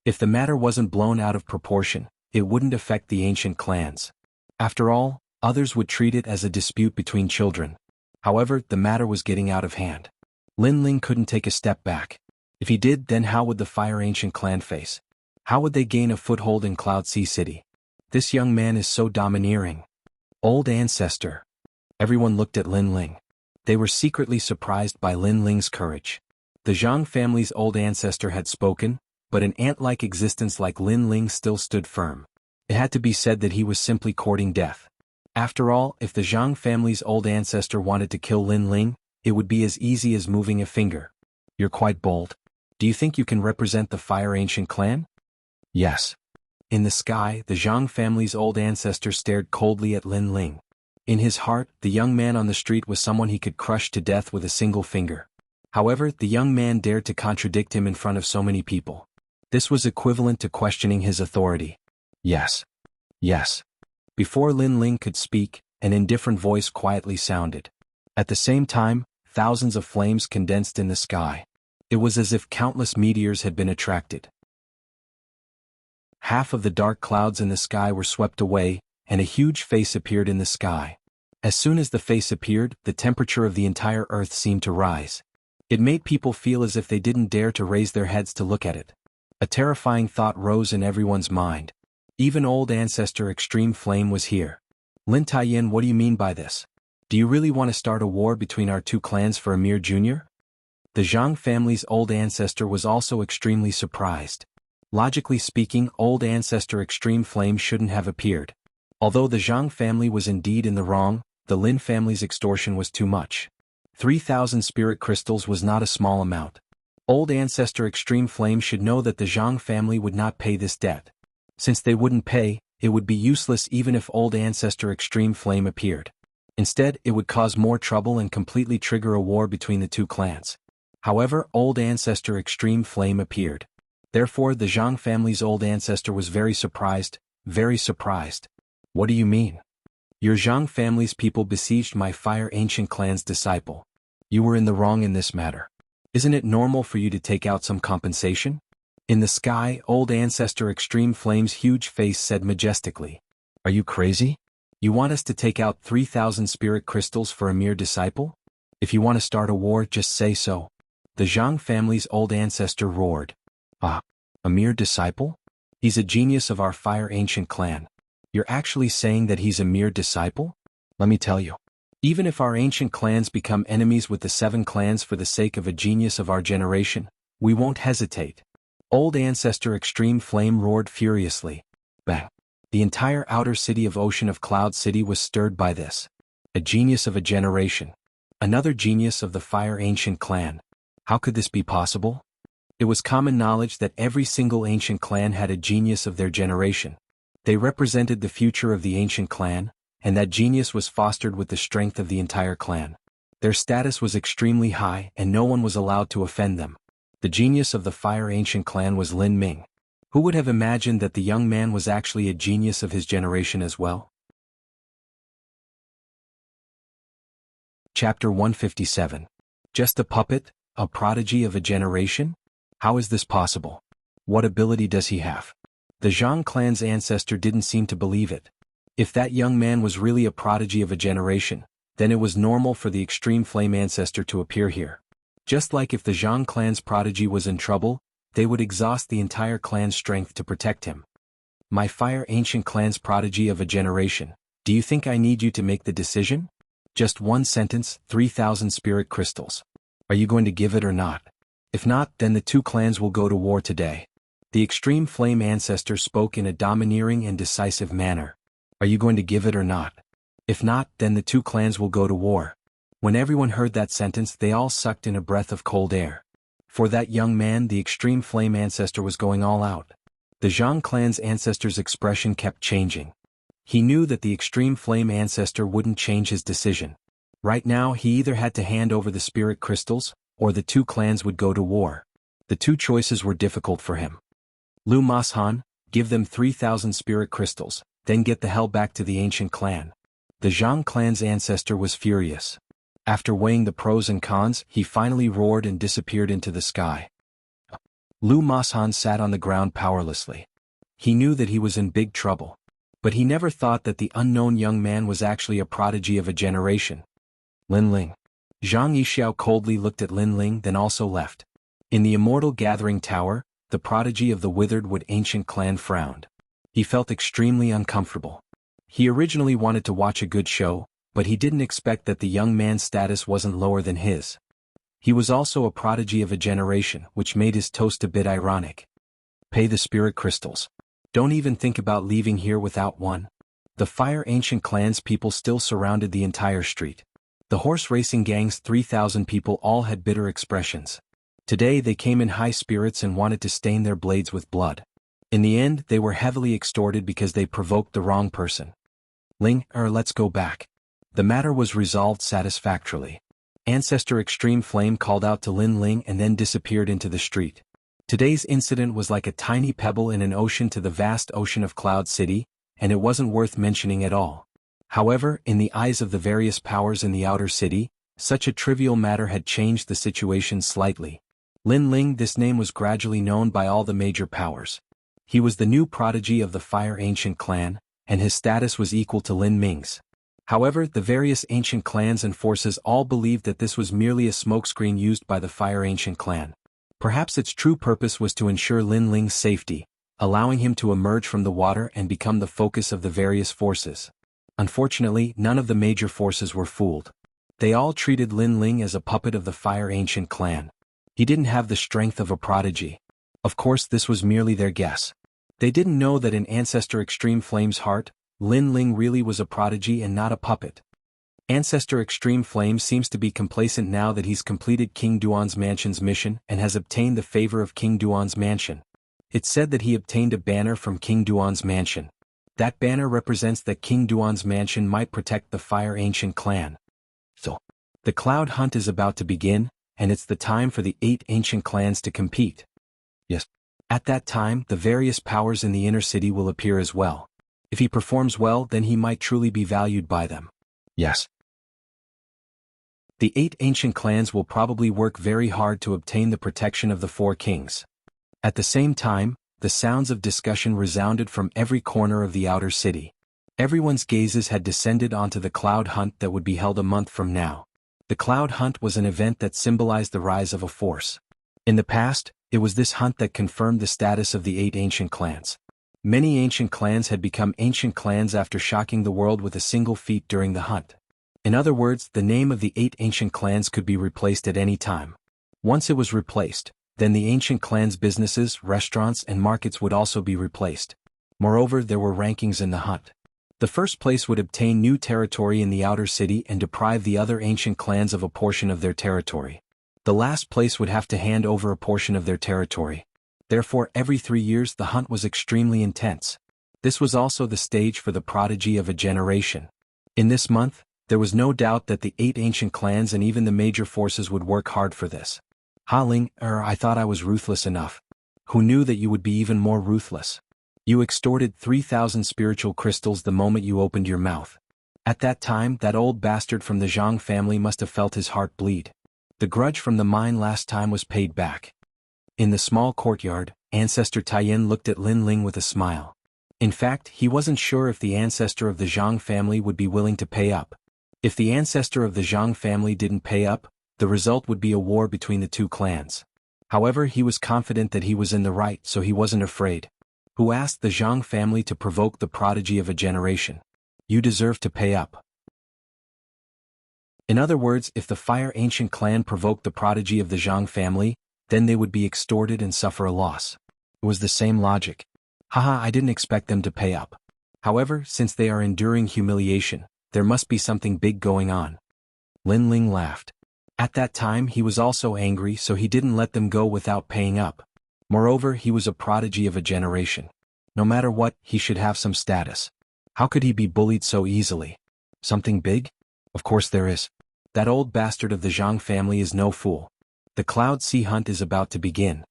If the matter wasn't blown out of proportion, it wouldn't affect the ancient clans. After all, others would treat it as a dispute between children. However, the matter was getting out of hand. Lin Ling couldn't take a step back. If he did, then how would the Fire Ancient clan face? How would they gain a foothold in Cloud Sea City? This young man is so domineering. Old ancestor. Everyone looked at Lin Ling. They were secretly surprised by Lin Ling's courage. The Jiang family's old ancestor had spoken, but an ant-like existence like Lin Ling still stood firm. It had to be said that he was simply courting death. After all, if the Jiang family's old ancestor wanted to kill Lin Ling, it would be as easy as moving a finger. You're quite bold. Do you think you can represent the Fire Ancient clan? Yes. In the sky, the Jiang family's old ancestor stared coldly at Lin Ling. In his heart, the young man on the street was someone he could crush to death with a single finger. However, the young man dared to contradict him in front of so many people. This was equivalent to questioning his authority. Yes. Yes. Before Lin Ling could speak, an indifferent voice quietly sounded. At the same time, thousands of flames condensed in the sky. It was as if countless meteors had been attracted. Half of the dark clouds in the sky were swept away, and a huge face appeared in the sky. As soon as the face appeared, the temperature of the entire earth seemed to rise. It made people feel as if they didn't dare to raise their heads to look at it. A terrifying thought rose in everyone's mind. Even old ancestor Extreme Flame was here. Lin Taiyin, what do you mean by this? Do you really want to start a war between our two clans for a mere junior? The Jiang family's old ancestor was also extremely surprised. Logically speaking, old ancestor Extreme Flame shouldn't have appeared. Although the Jiang family was indeed in the wrong, the Lin family's extortion was too much. 3,000 spirit crystals was not a small amount. Old ancestor Extreme Flame should know that the Jiang family would not pay this debt. Since they wouldn't pay, it would be useless even if old ancestor Extreme Flame appeared. Instead, it would cause more trouble and completely trigger a war between the two clans. However, old ancestor Extreme Flame appeared. Therefore, the Jiang family's old ancestor was very surprised, very surprised. What do you mean? Your Jiang family's people besieged my Fire Ancient clan's disciple. You were in the wrong in this matter. Isn't it normal for you to take out some compensation? In the sky, old ancestor Extreme Flame's huge face said majestically. Are you crazy? You want us to take out 3,000 spirit crystals for a mere disciple? If you want to start a war, just say so. The Jiang family's old ancestor roared. Ah, a mere disciple? He's a genius of our Fire Ancient clan. You're actually saying that he's a mere disciple? Let me tell you. Even if our ancient clans become enemies with the 7 clans for the sake of a genius of our generation, we won't hesitate. Old ancestor Extreme Flame roared furiously. Bang. The entire outer city of Ocean of Cloud City was stirred by this. A genius of a generation. Another genius of the Fire Ancient clan. How could this be possible? It was common knowledge that every single ancient clan had a genius of their generation. They represented the future of the ancient clan, and that genius was fostered with the strength of the entire clan. Their status was extremely high and no one was allowed to offend them. The genius of the Fire Ancient clan was Lin Ming. Who would have imagined that the young man was actually a genius of his generation as well? Chapter 157. Just a puppet, a prodigy of a generation? How is this possible? What ability does he have? The Zhang clan's ancestor didn't seem to believe it. If that young man was really a prodigy of a generation, then it was normal for the Extreme Flame ancestor to appear here. Just like if the Zhang clan's prodigy was in trouble, they would exhaust the entire clan's strength to protect him. My Fire Ancient clan's prodigy of a generation, do you think I need you to make the decision? Just one sentence, 3,000 spirit crystals. Are you going to give it or not? If not, then the two clans will go to war today. The Extreme Flame ancestor spoke in a domineering and decisive manner. Are you going to give it or not? If not, then the two clans will go to war. When everyone heard that sentence, they all sucked in a breath of cold air. For that young man, the Extreme Flame ancestor was going all out. The Zhang clan's ancestor's expression kept changing. He knew that the Extreme Flame ancestor wouldn't change his decision. Right now he either had to hand over the spirit crystals, or the two clans would go to war. The two choices were difficult for him. Lu Mashan, give them 3,000 spirit crystals, then get the hell back to the ancient clan. The Zhang clan's ancestor was furious. After weighing the pros and cons, he finally roared and disappeared into the sky. Lu Mashan sat on the ground powerlessly. He knew that he was in big trouble. But he never thought that the unknown young man was actually a prodigy of a generation. Lin Ling. Zhang Yixiao coldly looked at Lin Ling, then also left. In the Immortal Gathering Tower, the prodigy of the Withered Wood ancient clan frowned. He felt extremely uncomfortable. He originally wanted to watch a good show, but he didn't expect that the young man's status wasn't lower than his. He was also a prodigy of a generation, which made his toast a bit ironic. Pay the spirit crystals. Don't even think about leaving here without one. The Fire Ancient clan's people still surrounded the entire street. The horse racing gang's 3,000 people all had bitter expressions. Today they came in high spirits and wanted to stain their blades with blood. In the end, they were heavily extorted because they provoked the wrong person. Let's go back. The matter was resolved satisfactorily. Ancestor Extreme Flame called out to Lin Ling and then disappeared into the street. Today's incident was like a tiny pebble in an ocean to the vast ocean of Cloud City, and it wasn't worth mentioning at all. However, in the eyes of the various powers in the outer city, such a trivial matter had changed the situation slightly. Lin Ling, this name was gradually known by all the major powers. He was the new prodigy of the Fire Ancient clan, and his status was equal to Lin Ming's. However, the various ancient clans and forces all believed that this was merely a smokescreen used by the Fire Ancient clan. Perhaps its true purpose was to ensure Lin Ling's safety, allowing him to emerge from the water and become the focus of the various forces. Unfortunately, none of the major forces were fooled. They all treated Lin Ling as a puppet of the Fire Ancient clan. He didn't have the strength of a prodigy. Of course, this was merely their guess. They didn't know that in Ancestor Extreme Flame's heart, Lin Ling really was a prodigy and not a puppet. Ancestor Extreme Flame seems to be complacent now that he's completed King Duan's mansion's mission and has obtained the favor of King Duan's mansion. It's said that he obtained a banner from King Duan's mansion. That banner represents that King Duan's mansion might protect the Fire Ancient clan. So, the Cloud Hunt is about to begin, and it's the time for the 8 ancient clans to compete. Yes. At that time, the various powers in the inner city will appear as well. If he performs well, then he might truly be valued by them. Yes. The 8 ancient clans will probably work very hard to obtain the protection of the 4 kings. At the same time, the sounds of discussion resounded from every corner of the outer city. Everyone's gazes had descended onto the Cloud Hunt that would be held a month from now. The Cloud Hunt was an event that symbolized the rise of a force. In the past, it was this hunt that confirmed the status of the 8 ancient clans. Many ancient clans had become ancient clans after shocking the world with a single feat during the hunt. In other words, the name of the 8 ancient clans could be replaced at any time. Once it was replaced, then the ancient clans' businesses, restaurants, and markets would also be replaced. Moreover, there were rankings in the hunt. The first place would obtain new territory in the outer city and deprive the other ancient clans of a portion of their territory. The last place would have to hand over a portion of their territory. Therefore, every 3 years the hunt was extremely intense. This was also the stage for the prodigy of a generation. In this month, there was no doubt that the 8 ancient clans and even the major forces would work hard for this. Ha Ling, I thought I was ruthless enough. Who knew that you would be even more ruthless? You extorted 3,000 spiritual crystals the moment you opened your mouth. At that time, that old bastard from the Jianghu family must have felt his heart bleed. The grudge from the mine last time was paid back. In the small courtyard, Ancestor Taiyan looked at Lin Ling with a smile. In fact, he wasn't sure if the ancestor of the Jianghu family would be willing to pay up. If the ancestor of the Jianghu family didn't pay up, the result would be a war between the two clans. However, he was confident that he was in the right, so he wasn't afraid. Who asked the Jianghu family to provoke the prodigy of a generation? You deserve to pay up. In other words, if the Fire Ancient clan provoked the prodigy of the Jianghu family, then they would be extorted and suffer a loss. It was the same logic. Haha, I didn't expect them to pay up. However, since they are enduring humiliation, there must be something big going on. Lin Ling laughed. At that time he was also angry, so he didn't let them go without paying up. Moreover, he was a prodigy of a generation. No matter what, he should have some status. How could he be bullied so easily? Something big? Of course there is. That old bastard of the Jianghu family is no fool. The Cloud Sea hunt is about to begin.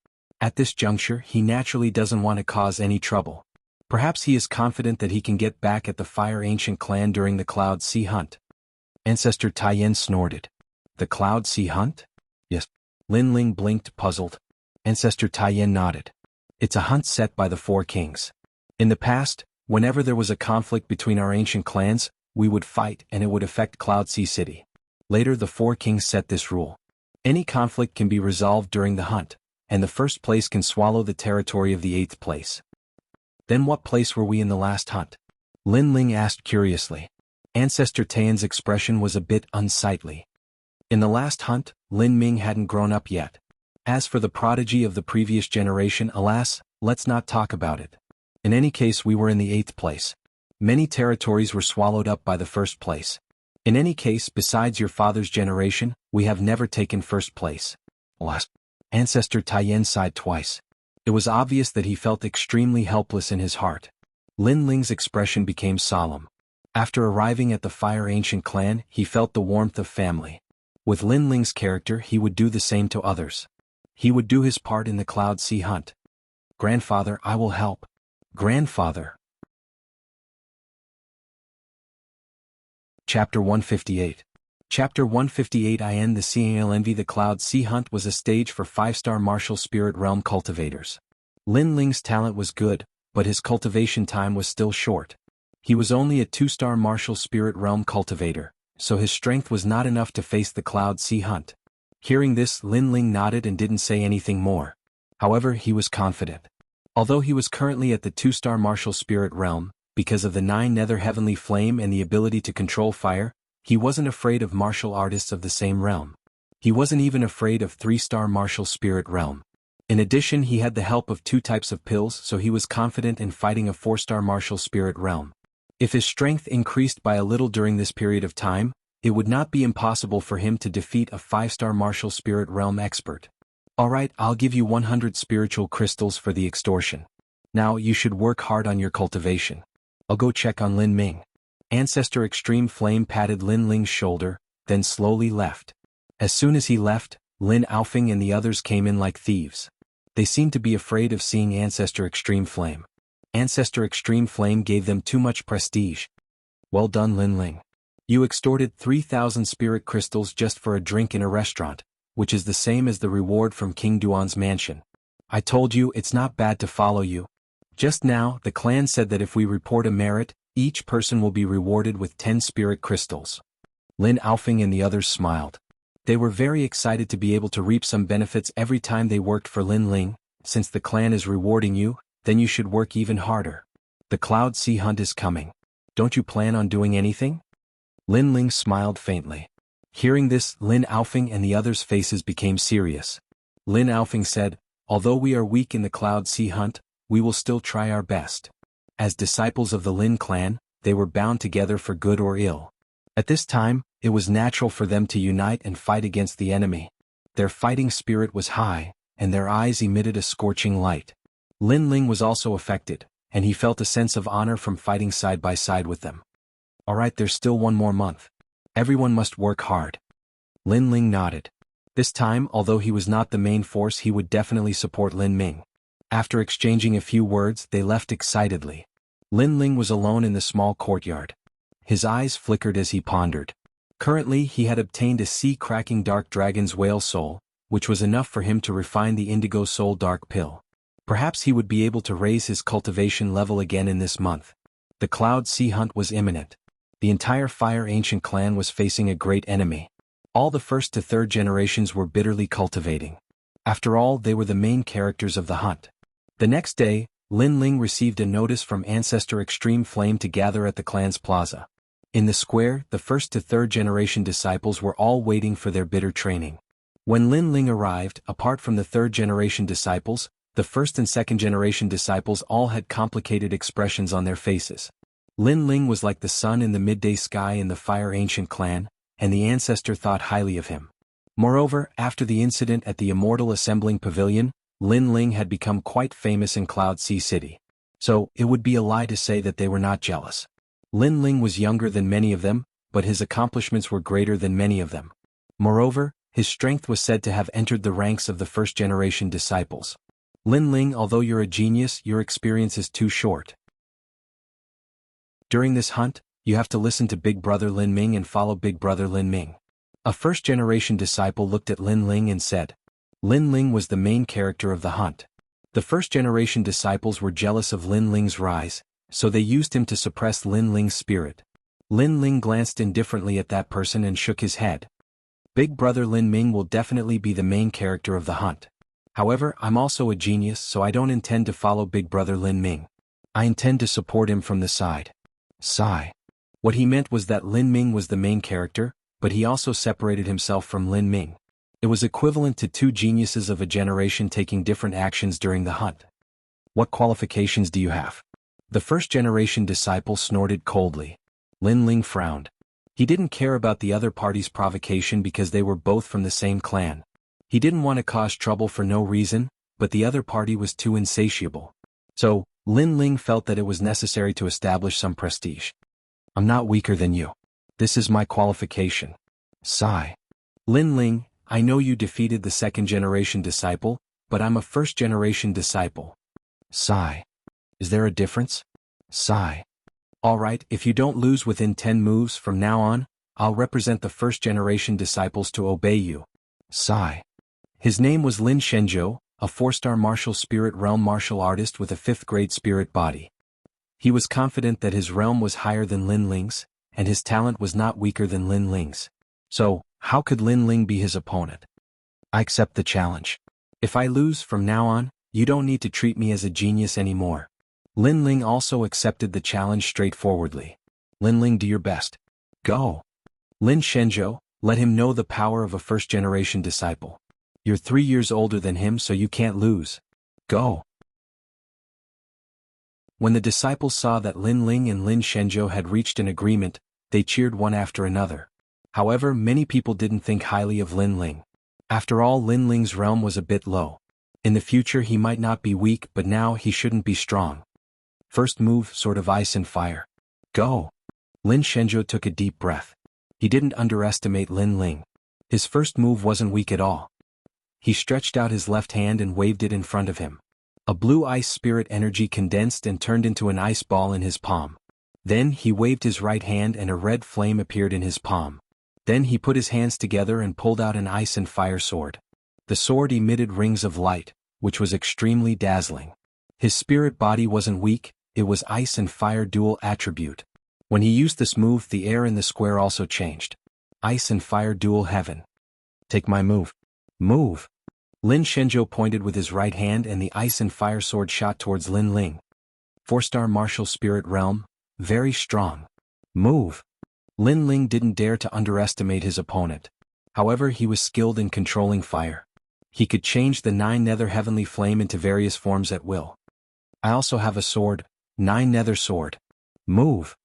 At this juncture, he naturally doesn't want to cause any trouble. Perhaps he is confident that he can get back at the Fire Ancient clan during the Cloud Sea hunt. Ancestor Taiyan snorted. The Cloud Sea hunt? Yes. Lin Ling blinked, puzzled. Ancestor Taiyan nodded. It's a hunt set by the 4 kings. In the past, whenever there was a conflict between our ancient clans, we would fight and it would affect Cloud Sea City. Later the 4 kings set this rule. Any conflict can be resolved during the hunt, and the first place can swallow the territory of the 8th place. Then what place were we in the last hunt? Lin Ling asked curiously. Ancestor Taiyan's expression was a bit unsightly. In the last hunt, Lin Ming hadn't grown up yet. As for the prodigy of the previous generation, alas, let's not talk about it. In any case, we were in the 8th place. Many territories were swallowed up by the 1st place. In any case, besides your father's generation, we have never taken 1st place. Alas. Ancestor Taiyan sighed twice. It was obvious that he felt extremely helpless in his heart. Lin Ling's expression became solemn. After arriving at the Fire Ancient clan, he felt the warmth of family. With Lin Ling's character, he would do the same to others. He would do his part in the Cloud Sea hunt. Grandfather, I will help. Grandfather. Chapter 158. Chapter 158 I End the Seeing Envy. The Cloud Sea hunt was a stage for 5-star martial spirit realm cultivators. Lin Ling's talent was good, but his cultivation time was still short. He was only a 2-star martial spirit realm cultivator, so his strength was not enough to face the Cloud Sea hunt. Hearing this, Lin Ling nodded and didn't say anything more. However, he was confident. Although he was currently at the 2-star martial spirit realm, because of the 9 nether heavenly flame and the ability to control fire, he wasn't afraid of martial artists of the same realm. He wasn't even afraid of 3-star martial spirit realm. In addition, he had the help of 2 types of pills, so he was confident in fighting a 4-star martial spirit realm. If his strength increased by a little during this period of time, it would not be impossible for him to defeat a 5-star martial spirit realm expert. Alright, I'll give you 100 spiritual crystals for the extortion. Now, you should work hard on your cultivation. I'll go check on Lin Ming. Ancestor Extreme Flame patted Lin Ling's shoulder, then slowly left. As soon as he left, Lin Aofing and the others came in like thieves. They seemed to be afraid of seeing Ancestor Extreme Flame. Ancestor Extreme Flame gave them too much prestige. Well done, Lin Ling. You extorted 3,000 spirit crystals just for a drink in a restaurant, which is the same as the reward from King Duan's mansion. I told you it's not bad to follow you. Just now, the clan said that if we report a merit, each person will be rewarded with 10 spirit crystals. Lin Aofing and the others smiled. They were very excited to be able to reap some benefits every time they worked for Lin Ling. Since the clan is rewarding you, then you should work even harder. The Cloud Sea hunt is coming. Don't you plan on doing anything? Lin Ling smiled faintly. Hearing this, Lin Aofing and the others' faces became serious. Lin Aofing said, although we are weak in the Cloud Sea hunt, we will still try our best. As disciples of the Lin clan, they were bound together for good or ill. At this time, it was natural for them to unite and fight against the enemy. Their fighting spirit was high, and their eyes emitted a scorching light. Lin Ling was also affected, and he felt a sense of honor from fighting side by side with them. Alright, there's still one more month. Everyone must work hard. Lin Ling nodded. This time, although he was not the main force, he would definitely support Lin Ming. After exchanging a few words, they left excitedly. Lin Ling was alone in the small courtyard. His eyes flickered as he pondered. Currently, he had obtained a sea-cracking dark dragon's whale soul, which was enough for him to refine the indigo soul dark pill. Perhaps he would be able to raise his cultivation level again in this month. The Cloud Sea hunt was imminent. The entire Fire Ancient clan was facing a great enemy. All the first to third generations were bitterly cultivating. After all, they were the main characters of the hunt. The next day, Lin Ling received a notice from Ancestor Extreme Flame to gather at the clan's plaza. In the square, the first to third generation disciples were all waiting for their bitter training. When Lin Ling arrived, apart from the third generation disciples, the first and second generation disciples all had complicated expressions on their faces. Lin Ling was like the sun in the midday sky in the Fire Ancient clan, and the ancestor thought highly of him. Moreover, after the incident at the Immortal Assembling Pavilion, Lin Ling had become quite famous in Cloud Sea City. So, it would be a lie to say that they were not jealous. Lin Ling was younger than many of them, but his accomplishments were greater than many of them. Moreover, his strength was said to have entered the ranks of the first-generation disciples. Lin Ling, although you're a genius, your experience is too short. During this hunt, you have to listen to Big Brother Lin Ming and follow Big Brother Lin Ming. A first-generation disciple looked at Lin Ling and said. Lin Ling was the main character of the hunt. The first-generation disciples were jealous of Lin Ling's rise, so they used him to suppress Lin Ling's spirit. Lin Ling glanced indifferently at that person and shook his head. Big Brother Lin Ming will definitely be the main character of the hunt. However, I'm also a genius, so I don't intend to follow Big Brother Lin Ming. I intend to support him from the side. Sigh. What he meant was that Lin Ming was the main character, but he also separated himself from Lin Ming. It was equivalent to two geniuses of a generation taking different actions during the hunt. What qualifications do you have? The first-generation disciple snorted coldly. Lin Ling frowned. He didn't care about the other party's provocation because they were both from the same clan. He didn't want to cause trouble for no reason, but the other party was too insatiable. So, Lin Ling felt that it was necessary to establish some prestige. I'm not weaker than you. This is my qualification. Sigh. Lin Ling, I know you defeated the second-generation disciple, but I'm a first-generation disciple. Sigh. Is there a difference? Sigh. Alright, if you don't lose within 10 moves from now on, I'll represent the first-generation disciples to obey you. Sigh. His name was Lin Shenzhou, a 4-star martial spirit realm martial artist with a 5th-grade spirit body. He was confident that his realm was higher than Lin Ling's, and his talent was not weaker than Lin Ling's. So, how could Lin Ling be his opponent? I accept the challenge. If I lose from now on, you don't need to treat me as a genius anymore. Lin Ling also accepted the challenge straightforwardly. Lin Ling, do your best. Go. Lin Shenzhou, let him know the power of a first-generation disciple. You're 3 years older than him, so you can't lose. Go. When the disciples saw that Lin Ling and Lin Shenzhou had reached an agreement, they cheered one after another. However, many people didn't think highly of Lin Ling. After all, Lin Ling's realm was a bit low. In the future he might not be weak, but now he shouldn't be strong. First move, Sword of Ice and Fire. Go. Lin Shenzhou took a deep breath. He didn't underestimate Lin Ling. His first move wasn't weak at all. He stretched out his left hand and waved it in front of him. A blue ice spirit energy condensed and turned into an ice ball in his palm. Then he waved his right hand and a red flame appeared in his palm. Then he put his hands together and pulled out an ice and fire sword. The sword emitted rings of light, which was extremely dazzling. His spirit body wasn't weak, it was ice and fire dual attribute. When he used this move, the air in the square also changed. Ice and fire dual heaven. Take my move. Move. Lin Shenzhou pointed with his right hand and the ice and fire sword shot towards Lin Ling. 4-star martial spirit realm, very strong. Move. Lin Ling didn't dare to underestimate his opponent. However, he was skilled in controlling fire. He could change the 9 nether heavenly flame into various forms at will. I also have a sword, 9 nether sword. Move.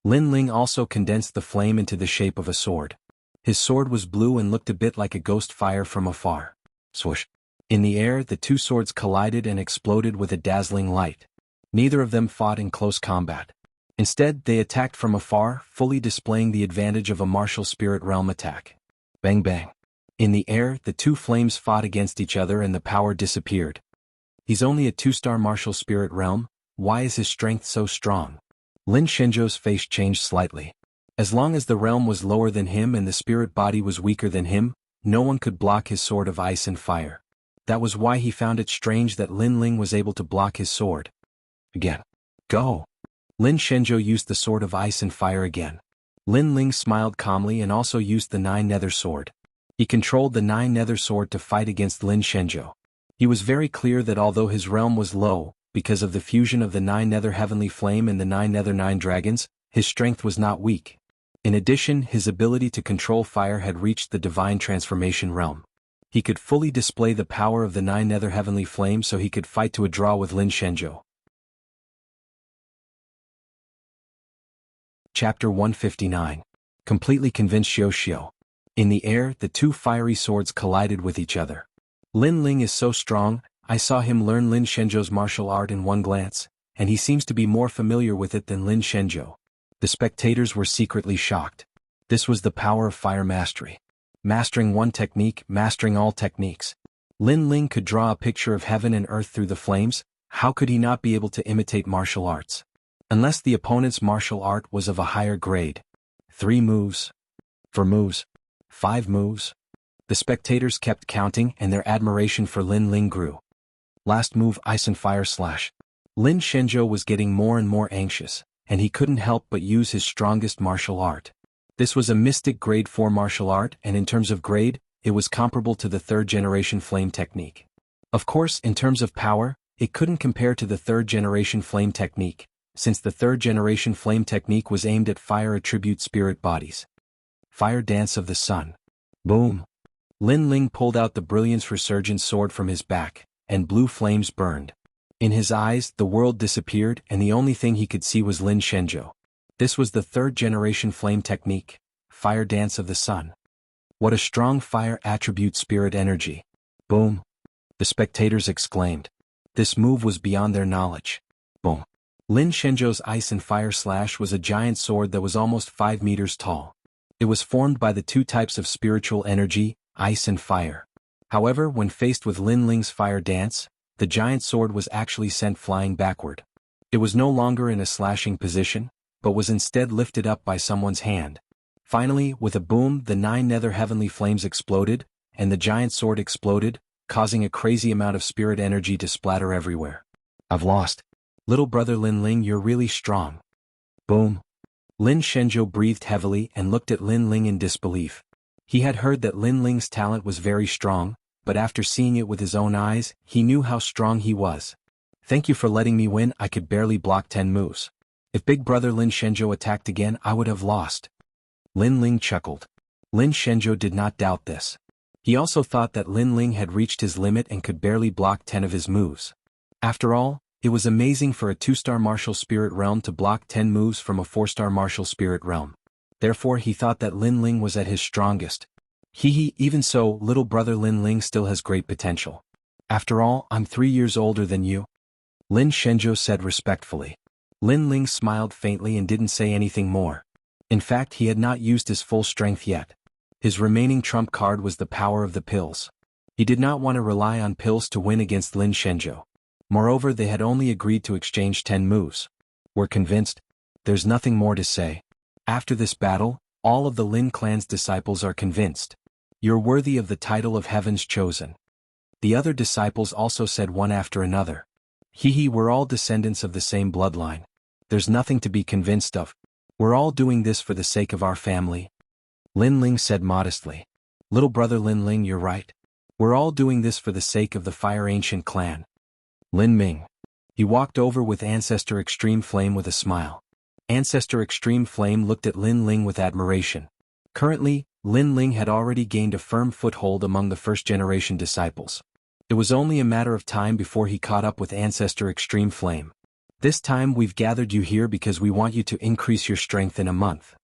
Lin Ling also condensed the flame into the shape of a sword. His sword was blue and looked a bit like a ghost fire from afar. Swoosh. In the air, the two swords collided and exploded with a dazzling light. Neither of them fought in close combat. Instead, they attacked from afar, fully displaying the advantage of a martial spirit realm attack. Bang bang. In the air, the two flames fought against each other and the power disappeared. He's only a 2-star martial spirit realm, why is his strength so strong? Lin Shenzhou's face changed slightly. As long as the realm was lower than him and the spirit body was weaker than him, no one could block his sword of ice and fire. That was why he found it strange that Lin Ling was able to block his sword. Again. Go! Lin Shenzhou used the sword of ice and fire again. Lin Ling smiled calmly and also used the 9 nether sword. He controlled the 9 nether sword to fight against Lin Shenzhou. He was very clear that although his realm was low, because of the fusion of the 9 nether heavenly flame and the 9 nether 9 dragons, his strength was not weak. In addition, his ability to control fire had reached the divine transformation realm. He could fully display the power of the 9 nether heavenly flame so he could fight to a draw with Lin Shenzhou. Chapter 159. Completely convinced Xiao Xiao. In the air, the two fiery swords collided with each other. Lin Ling is so strong, I saw him learn Lin Shenzhou's martial art in one glance, and he seems to be more familiar with it than Lin Shenzhou. The spectators were secretly shocked. This was the power of fire mastery. Mastering one technique, mastering all techniques. Lin Ling could draw a picture of heaven and earth through the flames, how could he not be able to imitate martial arts? Unless the opponent's martial art was of a higher grade. 3 moves. 4 moves. 5 moves. The spectators kept counting and their admiration for Lin Ling grew. Last move, ice and fire slash. Lin Shenzhou was getting more and more anxious, and he couldn't help but use his strongest martial art. This was a mystic grade 4 martial art, and in terms of grade, it was comparable to the 3rd generation flame technique. Of course, in terms of power, it couldn't compare to the 3rd generation flame technique, since the 3rd generation flame technique was aimed at fire attribute spirit bodies. Fire Dance of the Sun. Boom! Lin Ling pulled out the Brilliance Resurgent sword from his back, and blue flames burned. In his eyes, the world disappeared and the only thing he could see was Lin Shenzhou. This was the 3rd generation flame technique, Fire Dance of the Sun. What a strong fire attribute spirit energy. Boom! The spectators exclaimed. This move was beyond their knowledge. Boom! Lin Shenzhou's ice and fire slash was a giant sword that was almost 5 meters tall. It was formed by the 2 types of spiritual energy, ice and fire. However, when faced with Lin Ling's fire dance, the giant sword was actually sent flying backward. It was no longer in a slashing position, but was instead lifted up by someone's hand. Finally, with a boom, the 9 nether heavenly flames exploded, and the giant sword exploded, causing a crazy amount of spirit energy to splatter everywhere. I've lost. Little brother Lin Ling, you're really strong. Boom. Lin Shenzhou breathed heavily and looked at Lin Ling in disbelief. He had heard that Lin Ling's talent was very strong, but after seeing it with his own eyes, he knew how strong he was. Thank you for letting me win, I could barely block 10 moves. If big brother Lin Shenzhou attacked again, I would have lost. Lin Ling chuckled. Lin Shenzhou did not doubt this. He also thought that Lin Ling had reached his limit and could barely block 10 of his moves. After all, it was amazing for a 2-star martial spirit realm to block 10 moves from a 4-star martial spirit realm. Therefore he thought that Lin Ling was at his strongest. Even so, little brother Lin Ling still has great potential. After all, I'm 3 years older than you. Lin Shenzhou said respectfully. Lin Ling smiled faintly and didn't say anything more. In fact, he had not used his full strength yet. His remaining trump card was the power of the pills. He did not want to rely on pills to win against Lin Shenzhou. Moreover, they had only agreed to exchange 10 moves. We're convinced. There's nothing more to say. After this battle, all of the Lin clan's disciples are convinced. You're worthy of the title of Heaven's Chosen. The other disciples also said one after another. We're all descendants of the same bloodline. There's nothing to be convinced of. We're all doing this for the sake of our family. Lin Ling said modestly. Little brother Lin Ling, you're right. We're all doing this for the sake of the Fire Ancient clan. Lin Ming. He walked over with Ancestor Extreme Flame with a smile. Ancestor Extreme Flame looked at Lin Ling with admiration. Currently, Lin Ling had already gained a firm foothold among the first-generation disciples. It was only a matter of time before he caught up with Ancestor Extreme Flame. This time we've gathered you here because we want you to increase your strength in a month.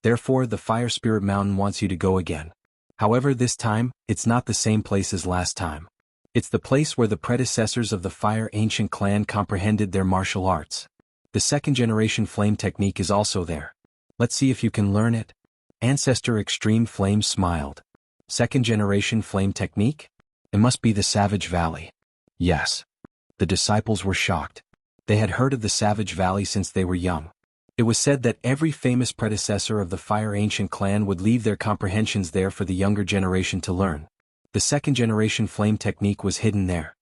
Therefore, the Fire Spirit Mountain wants you to go again. However, this time, it's not the same place as last time. It's the place where the predecessors of the Fire Ancient clan comprehended their martial arts. The second generation flame technique is also there. Let's see if you can learn it. Ancestor Extreme Flame smiled. Second generation flame technique? It must be the Savage Valley. Yes. The disciples were shocked. They had heard of the Savage Valley since they were young. It was said that every famous predecessor of the Fire Ancient clan would leave their comprehensions there for the younger generation to learn. The second generation flame technique was hidden there.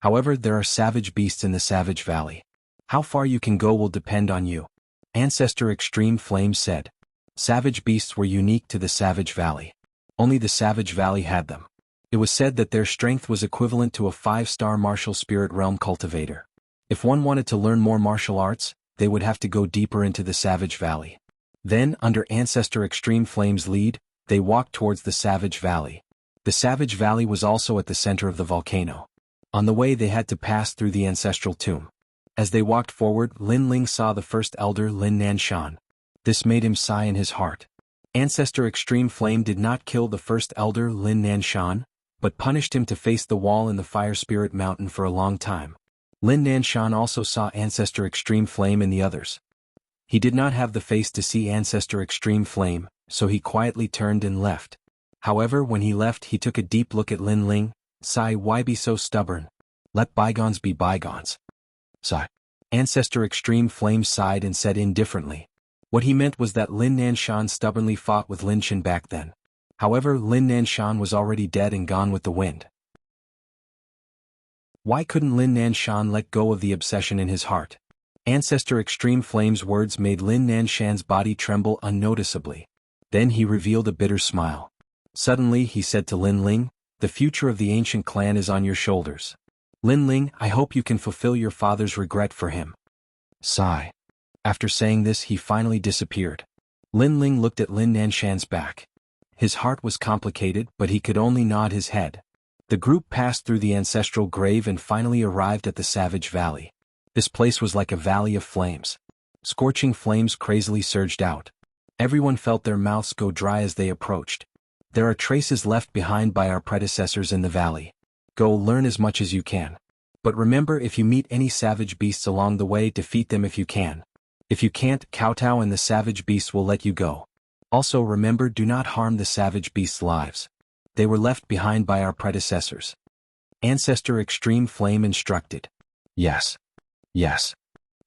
However, there are savage beasts in the Savage Valley. How far you can go will depend on you. Ancestor Extreme Flame said. Savage beasts were unique to the Savage Valley. Only the Savage Valley had them. It was said that their strength was equivalent to a 5-star martial spirit realm cultivator. If one wanted to learn more martial arts, they would have to go deeper into the Savage Valley. Then, under Ancestor Extreme Flame's lead, they walked towards the Savage Valley. The Savage Valley was also at the center of the volcano. On the way they had to pass through the ancestral tomb. As they walked forward, Lin Ling saw the first elder Lin Nanshan. This made him sigh in his heart. Ancestor Extreme Flame did not kill the first elder Lin Nanshan, but punished him to face the wall in the Fire Spirit Mountain for a long time. Lin Nanshan also saw Ancestor Extreme Flame and the others. He did not have the face to see Ancestor Extreme Flame, so he quietly turned and left. However, when he left he took a deep look at Lin Ling. Sigh, why be so stubborn? Let bygones be bygones. Sigh. Ancestor Extreme Flame sighed and said indifferently. What he meant was that Lin Nanshan stubbornly fought with Lin Chen back then. However, Lin Nanshan was already dead and gone with the wind. Why couldn't Lin Nanshan let go of the obsession in his heart? Ancestor Extreme Flame's words made Lin Nanshan's body tremble unnoticeably. Then he revealed a bitter smile. Suddenly he said to Lin Ling, the future of the ancient clan is on your shoulders. Lin Ling, I hope you can fulfill your father's regret for him. Sigh. After saying this he finally disappeared. Lin Ling looked at Lin Nanshan's back. His heart was complicated but he could only nod his head. The group passed through the ancestral grave and finally arrived at the Savage Valley. This place was like a valley of flames. Scorching flames crazily surged out. Everyone felt their mouths go dry as they approached. There are traces left behind by our predecessors in the valley. Go learn as much as you can. But remember, if you meet any savage beasts along the way, defeat them if you can. If you can't, kowtow and the savage beasts will let you go. Also remember, do not harm the savage beasts' lives. They were left behind by our predecessors. Ancestor Extreme Flame instructed. Yes. Yes.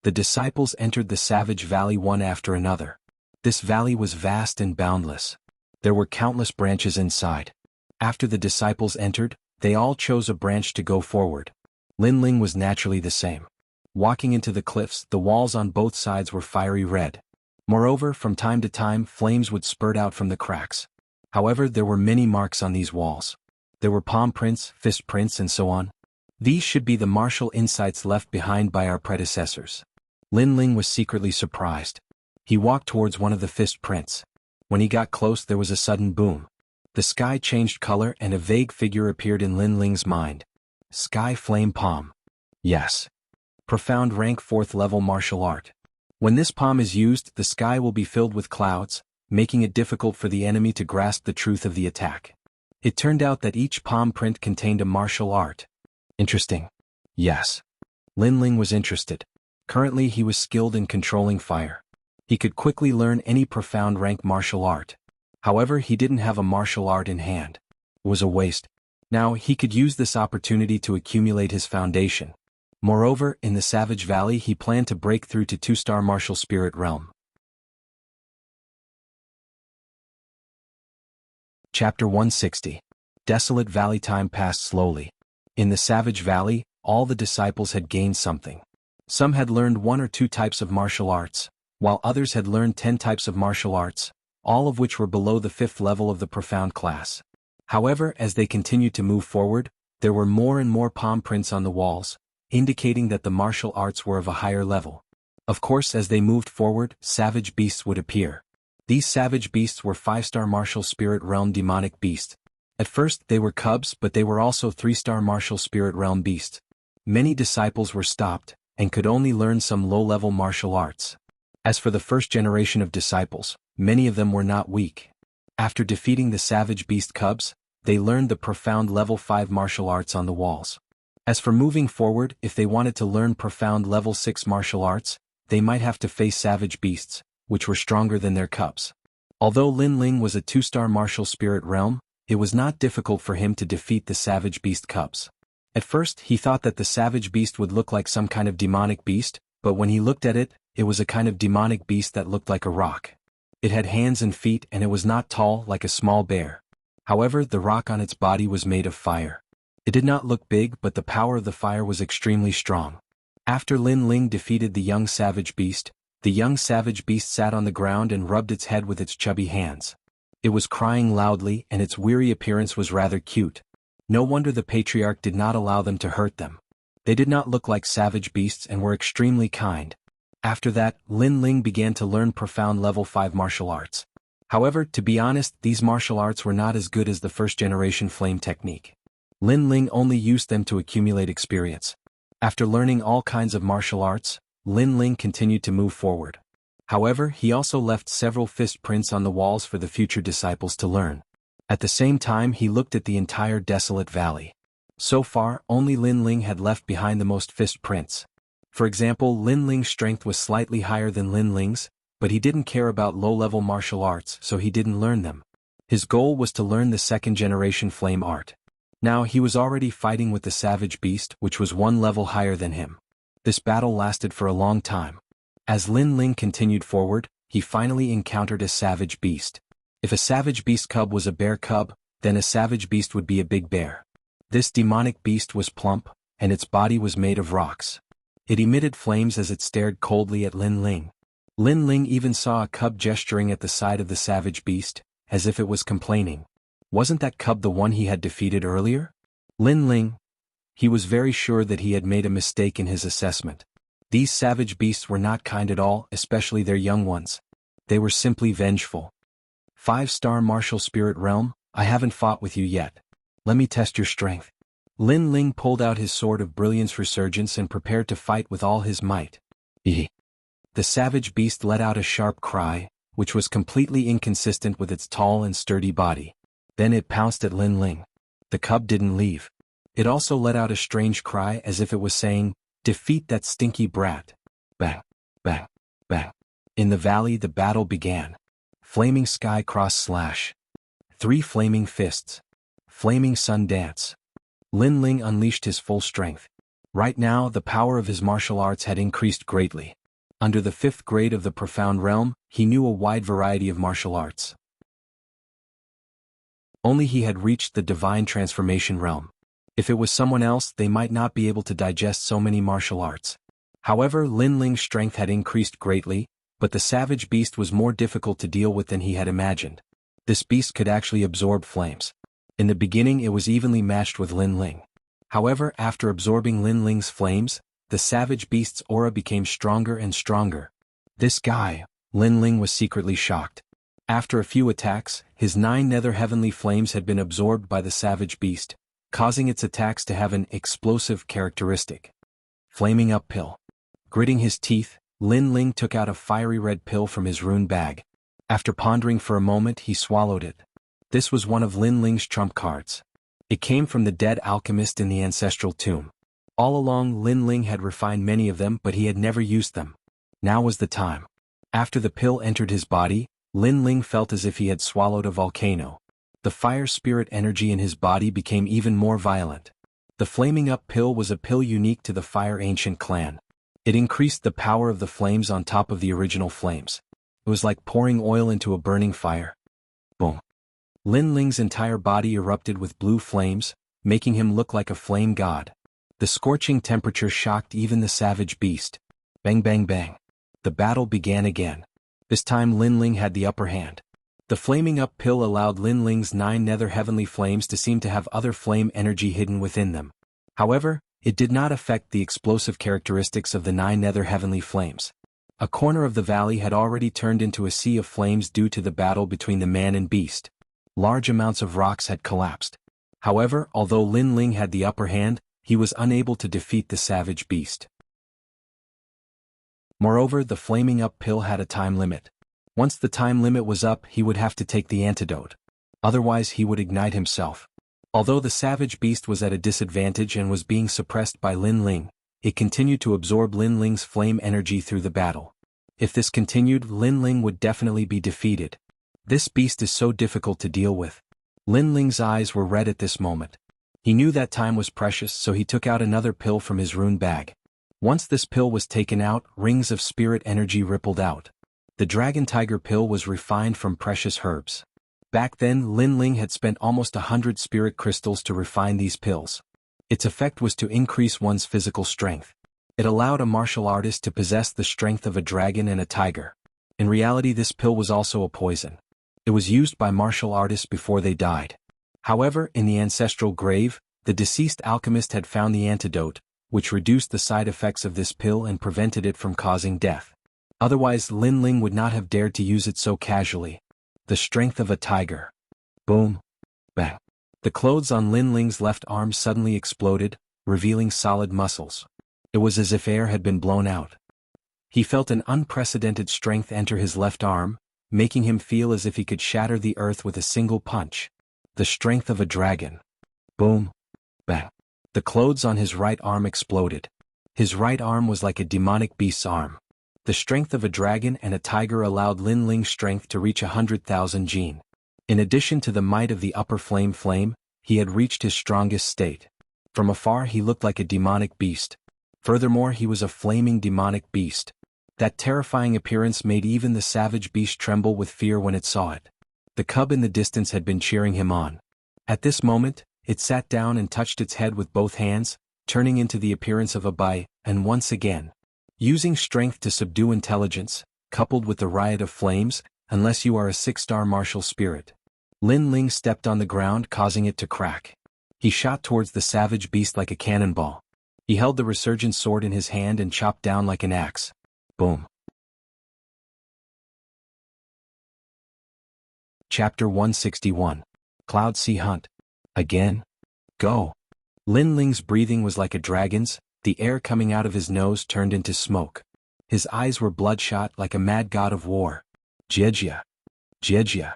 The disciples entered the Savage Valley one after another. This valley was vast and boundless. There were countless branches inside. After the disciples entered, they all chose a branch to go forward. Lin Ling was naturally the same. Walking into the cliffs, the walls on both sides were fiery red. Moreover, from time to time, flames would spurt out from the cracks. However, there were many marks on these walls. There were palm prints, fist prints, and so on. These should be the martial insights left behind by our predecessors. Lin Ling was secretly surprised. He walked towards one of the fist prints. When he got close, there was a sudden boom. The sky changed color and a vague figure appeared in Lin Ling's mind. Sky Flame Palm. Yes. Profound rank 4th level martial art. When this palm is used, the sky will be filled with clouds, making it difficult for the enemy to grasp the truth of the attack. It turned out that each palm print contained a martial art. Interesting. Yes. Lin Ling was interested. Currently he was skilled in controlling fire. He could quickly learn any profound rank martial art. However, he didn't have a martial art in hand. It was a waste. Now he could use this opportunity to accumulate his foundation. Moreover, in the Savage Valley he planned to break through to 2-star martial spirit realm. Chapter 160. Desolate Valley. Time passed slowly. In the Savage Valley, all the disciples had gained something. Some had learned 1 or 2 types of martial arts, while others had learned 10 types of martial arts, all of which were below the 5th level of the profound class. However, as they continued to move forward, there were more and more palm prints on the walls, indicating that the martial arts were of a higher level. Of course, as they moved forward, savage beasts would appear. These savage beasts were 5-star martial spirit realm demonic beasts. At first they were cubs, but they were also 3-star martial spirit realm beasts. Many disciples were stopped, and could only learn some low-level martial arts. As for the first generation of disciples, many of them were not weak. After defeating the savage beast cubs, they learned the profound level 5 martial arts on the walls. As for moving forward, if they wanted to learn profound level 6 martial arts, they might have to face savage beasts, which were stronger than their cubs. Although Lin Ling was a 2-star martial spirit realm, it was not difficult for him to defeat the savage beast cubs. At first, he thought that the savage beast would look like some kind of demonic beast, but when he looked at it, it was a kind of demonic beast that looked like a rock. It had hands and feet and it was not tall like a small bear. However, the rock on its body was made of fire. It did not look big, but the power of the fire was extremely strong. After Lin Ling defeated the young savage beast sat on the ground and rubbed its head with its chubby hands. It was crying loudly and its weary appearance was rather cute. No wonder the patriarch did not allow them to hurt them. They did not look like savage beasts and were extremely kind. After that, Lin Ling began to learn profound level 5 martial arts. However, to be honest, these martial arts were not as good as the first-generation flame technique. Lin Ling only used them to accumulate experience. After learning all kinds of martial arts, Lin Ling continued to move forward. However, he also left several fist prints on the walls for the future disciples to learn. At the same time, he looked at the entire desolate valley. So far, only Lin Ling had left behind the most fist prints. For example, Lin Ling's strength was slightly higher than Lin Ling's, but he didn't care about low-level martial arts, so he didn't learn them. His goal was to learn the second-generation flame art. Now he was already fighting with the savage beast, which was 1 level higher than him. This battle lasted for a long time. As Lin Ling continued forward, he finally encountered a savage beast. If a savage beast cub was a bear cub, then a savage beast would be a big bear. This demonic beast was plump, and its body was made of rocks. It emitted flames as it stared coldly at Lin Ling. Lin Ling even saw a cub gesturing at the side of the savage beast, as if it was complaining. Wasn't that cub the one he had defeated earlier? Lin Ling. He was very sure that he had made a mistake in his assessment. These savage beasts were not kind at all, especially their young ones. They were simply vengeful. 5-star martial spirit realm, I haven't fought with you yet. Let me test your strength. Lin Ling pulled out his sword of brilliance resurgence and prepared to fight with all his might. The savage beast let out a sharp cry, which was completely inconsistent with its tall and sturdy body. Then it pounced at Lin Ling. The cub didn't leave. It also let out a strange cry as if it was saying, "Defeat that stinky brat." Bang, bang, bang. In the valley the battle began. Flaming sky cross slash. 3 flaming fists. Flaming sun dance. Lin Ling unleashed his full strength. Right now the power of his martial arts had increased greatly. Under the 5th grade of the profound realm, he knew a wide variety of martial arts. Only he had reached the divine transformation realm. If it was someone else, they might not be able to digest so many martial arts. However, Lin Ling's strength had increased greatly, but the savage beast was more difficult to deal with than he had imagined. This beast could actually absorb flames. In the beginning it was evenly matched with Lin Ling. However, after absorbing Lin Ling's flames, the savage beast's aura became stronger and stronger. This guy, Lin Ling was secretly shocked. After a few attacks, his 9 nether heavenly flames had been absorbed by the savage beast, causing its attacks to have an explosive characteristic. Flaming up pill. Gritting his teeth, Lin Ling took out a fiery red pill from his rune bag. After pondering for a moment, he swallowed it. This was one of Lin Ling's trump cards. It came from the dead alchemist in the ancestral tomb. All along Lin Ling had refined many of them, but he had never used them. Now was the time. After the pill entered his body, Lin Ling felt as if he had swallowed a volcano. The fire spirit energy in his body became even more violent. The flaming up pill was a pill unique to the Fire Ancient clan. It increased the power of the flames on top of the original flames. It was like pouring oil into a burning fire. Boom. Lin Ling's entire body erupted with blue flames, making him look like a flame god. The scorching temperature shocked even the savage beast. Bang bang bang. The battle began again. This time Lin Ling had the upper hand. The flaming up pill allowed Lin Ling's 9 nether heavenly flames to seem to have other flame energy hidden within them. However, it did not affect the explosive characteristics of the 9 nether heavenly flames. A corner of the valley had already turned into a sea of flames due to the battle between the man and beast. Large amounts of rocks had collapsed. However, although Lin Ling had the upper hand, he was unable to defeat the savage beast. Moreover, the flaming up pill had a time limit. Once the time limit was up, he would have to take the antidote. Otherwise he would ignite himself. Although the savage beast was at a disadvantage and was being suppressed by Lin Ling, it continued to absorb Lin Ling's flame energy through the battle. If this continued, Lin Ling would definitely be defeated. This beast is so difficult to deal with. Lin Ling's eyes were red at this moment. He knew that time was precious, so he took out another pill from his rune bag. Once this pill was taken out, rings of spirit energy rippled out. The Dragon Tiger pill was refined from precious herbs. Back then, Lin Ling had spent almost 100 spirit crystals to refine these pills. Its effect was to increase one's physical strength. It allowed a martial artist to possess the strength of a dragon and a tiger. In reality, this pill was also a poison. It was used by martial artists before they died. However, in the ancestral grave, the deceased alchemist had found the antidote, which reduced the side effects of this pill and prevented it from causing death. Otherwise, Lin Ling would not have dared to use it so casually. The strength of a tiger. Boom. Bang. The clothes on Lin Ling's left arm suddenly exploded, revealing solid muscles. It was as if air had been blown out. He felt an unprecedented strength enter his left arm, making him feel as if he could shatter the earth with a single punch. The strength of a dragon. Boom. Bang. The clothes on his right arm exploded. His right arm was like a demonic beast's arm. The strength of a dragon and a tiger allowed Lin Ling's strength to reach 100,000 jin. In addition to the might of the upper flame, he had reached his strongest state. From afar he looked like a demonic beast. Furthermore, he was a flaming demonic beast. That terrifying appearance made even the savage beast tremble with fear when it saw it. The cub in the distance had been cheering him on. At this moment, it sat down and touched its head with both hands, turning into the appearance of a bai, and once again, using strength to subdue intelligence, coupled with the riot of flames, unless you are a 6-star martial spirit. Lin Ling stepped on the ground, causing it to crack. He shot towards the savage beast like a cannonball. He held the resurgent sword in his hand and chopped down like an axe. Boom. Chapter 161. Cloud Sea Hunt. Again? Go. Lin Ling's breathing was like a dragon's, the air coming out of his nose turned into smoke. His eyes were bloodshot like a mad god of war. Jiejia. Jiejia.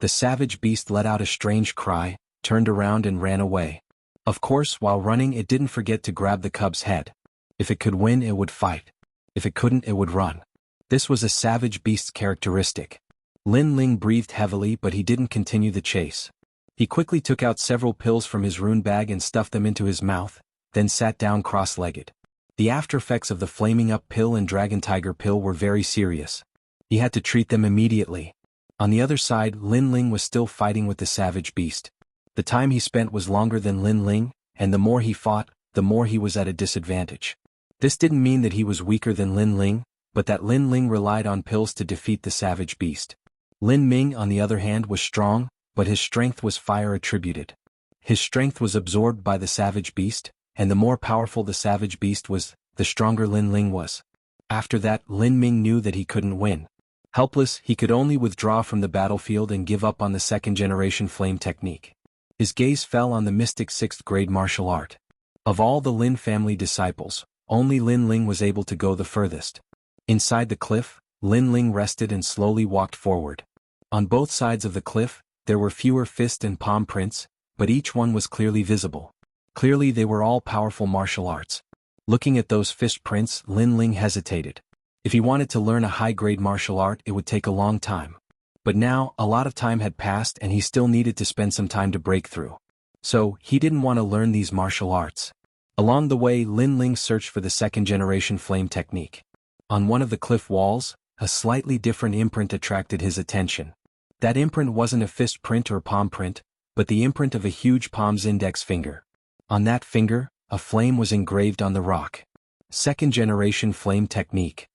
The savage beast let out a strange cry, turned around and ran away. Of course, while running it didn't forget to grab the cub's head. If it could win, it would fight. If it couldn't, it would run. This was a savage beast's characteristic. Lin Ling breathed heavily, but he didn't continue the chase. He quickly took out several pills from his rune bag and stuffed them into his mouth, then sat down cross-legged. The after-effects of the Flaming Up pill and Dragon Tiger pill were very serious. He had to treat them immediately. On the other side, Lin Ling was still fighting with the savage beast. The time he spent was longer than Lin Ling, and the more he fought, the more he was at a disadvantage. This didn't mean that he was weaker than Lin Ling, but that Lin Ling relied on pills to defeat the savage beast. Lin Ming, on the other hand, was strong, but his strength was fire attributed. His strength was absorbed by the savage beast, and the more powerful the savage beast was, the stronger Lin Ling was. After that, Lin Ming knew that he couldn't win. Helpless, he could only withdraw from the battlefield and give up on the second-generation flame technique. His gaze fell on the mystic 6th-grade martial art. Of all the Lin family disciples, only Lin Ling was able to go the furthest. Inside the cliff, Lin Ling rested and slowly walked forward. On both sides of the cliff, there were fewer fist and palm prints, but each one was clearly visible. Clearly they were all powerful martial arts. Looking at those fist prints, Lin Ling hesitated. If he wanted to learn a high-grade martial art, it would take a long time. But now, a lot of time had passed and he still needed to spend some time to break through. So, he didn't want to learn these martial arts. Along the way, Lin Ling searched for the second-generation flame technique. On one of the cliff walls, a slightly different imprint attracted his attention. That imprint wasn't a fist print or palm print, but the imprint of a huge palm's index finger. On that finger, a flame was engraved on the rock. Second-generation flame technique.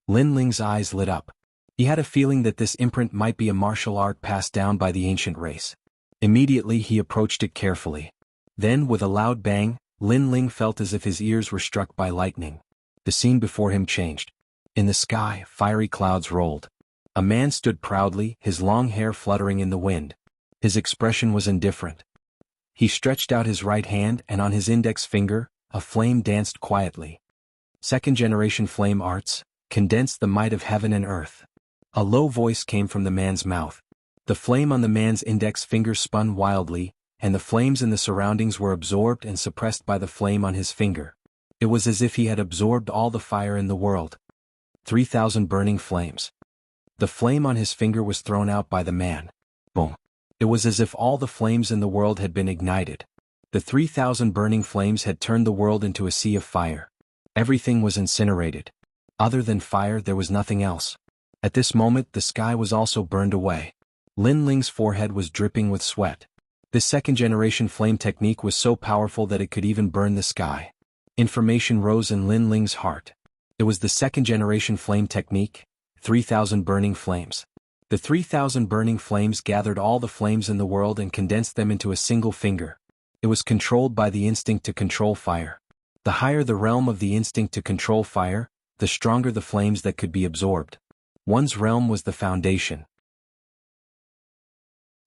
Lin Ling's eyes lit up. He had a feeling that this imprint might be a martial art passed down by the ancient race. Immediately he approached it carefully. Then, with a loud bang, Lin Ling felt as if his ears were struck by lightning. The scene before him changed. In the sky, fiery clouds rolled. A man stood proudly, his long hair fluttering in the wind. His expression was indifferent. He stretched out his right hand and on his index finger, a flame danced quietly. Second-generation flame arts, condensed the might of heaven and earth. A low voice came from the man's mouth. The flame on the man's index finger spun wildly, and the flames in the surroundings were absorbed and suppressed by the flame on his finger. It was as if he had absorbed all the fire in the world. 3,000 burning flames. The flame on his finger was thrown out by the man. Boom. It was as if all the flames in the world had been ignited. The 3,000 burning flames had turned the world into a sea of fire. Everything was incinerated. Other than fire, there was nothing else. At this moment, the sky was also burned away. Lin Ling's forehead was dripping with sweat. This second-generation flame technique was so powerful that it could even burn the sky. Information rose in Lin Ling's heart. It was the second-generation flame technique, 3,000 burning flames. The 3,000 burning flames gathered all the flames in the world and condensed them into a single finger. It was controlled by the instinct to control fire. The higher the realm of the instinct to control fire, the stronger the flames that could be absorbed. One's realm was the foundation.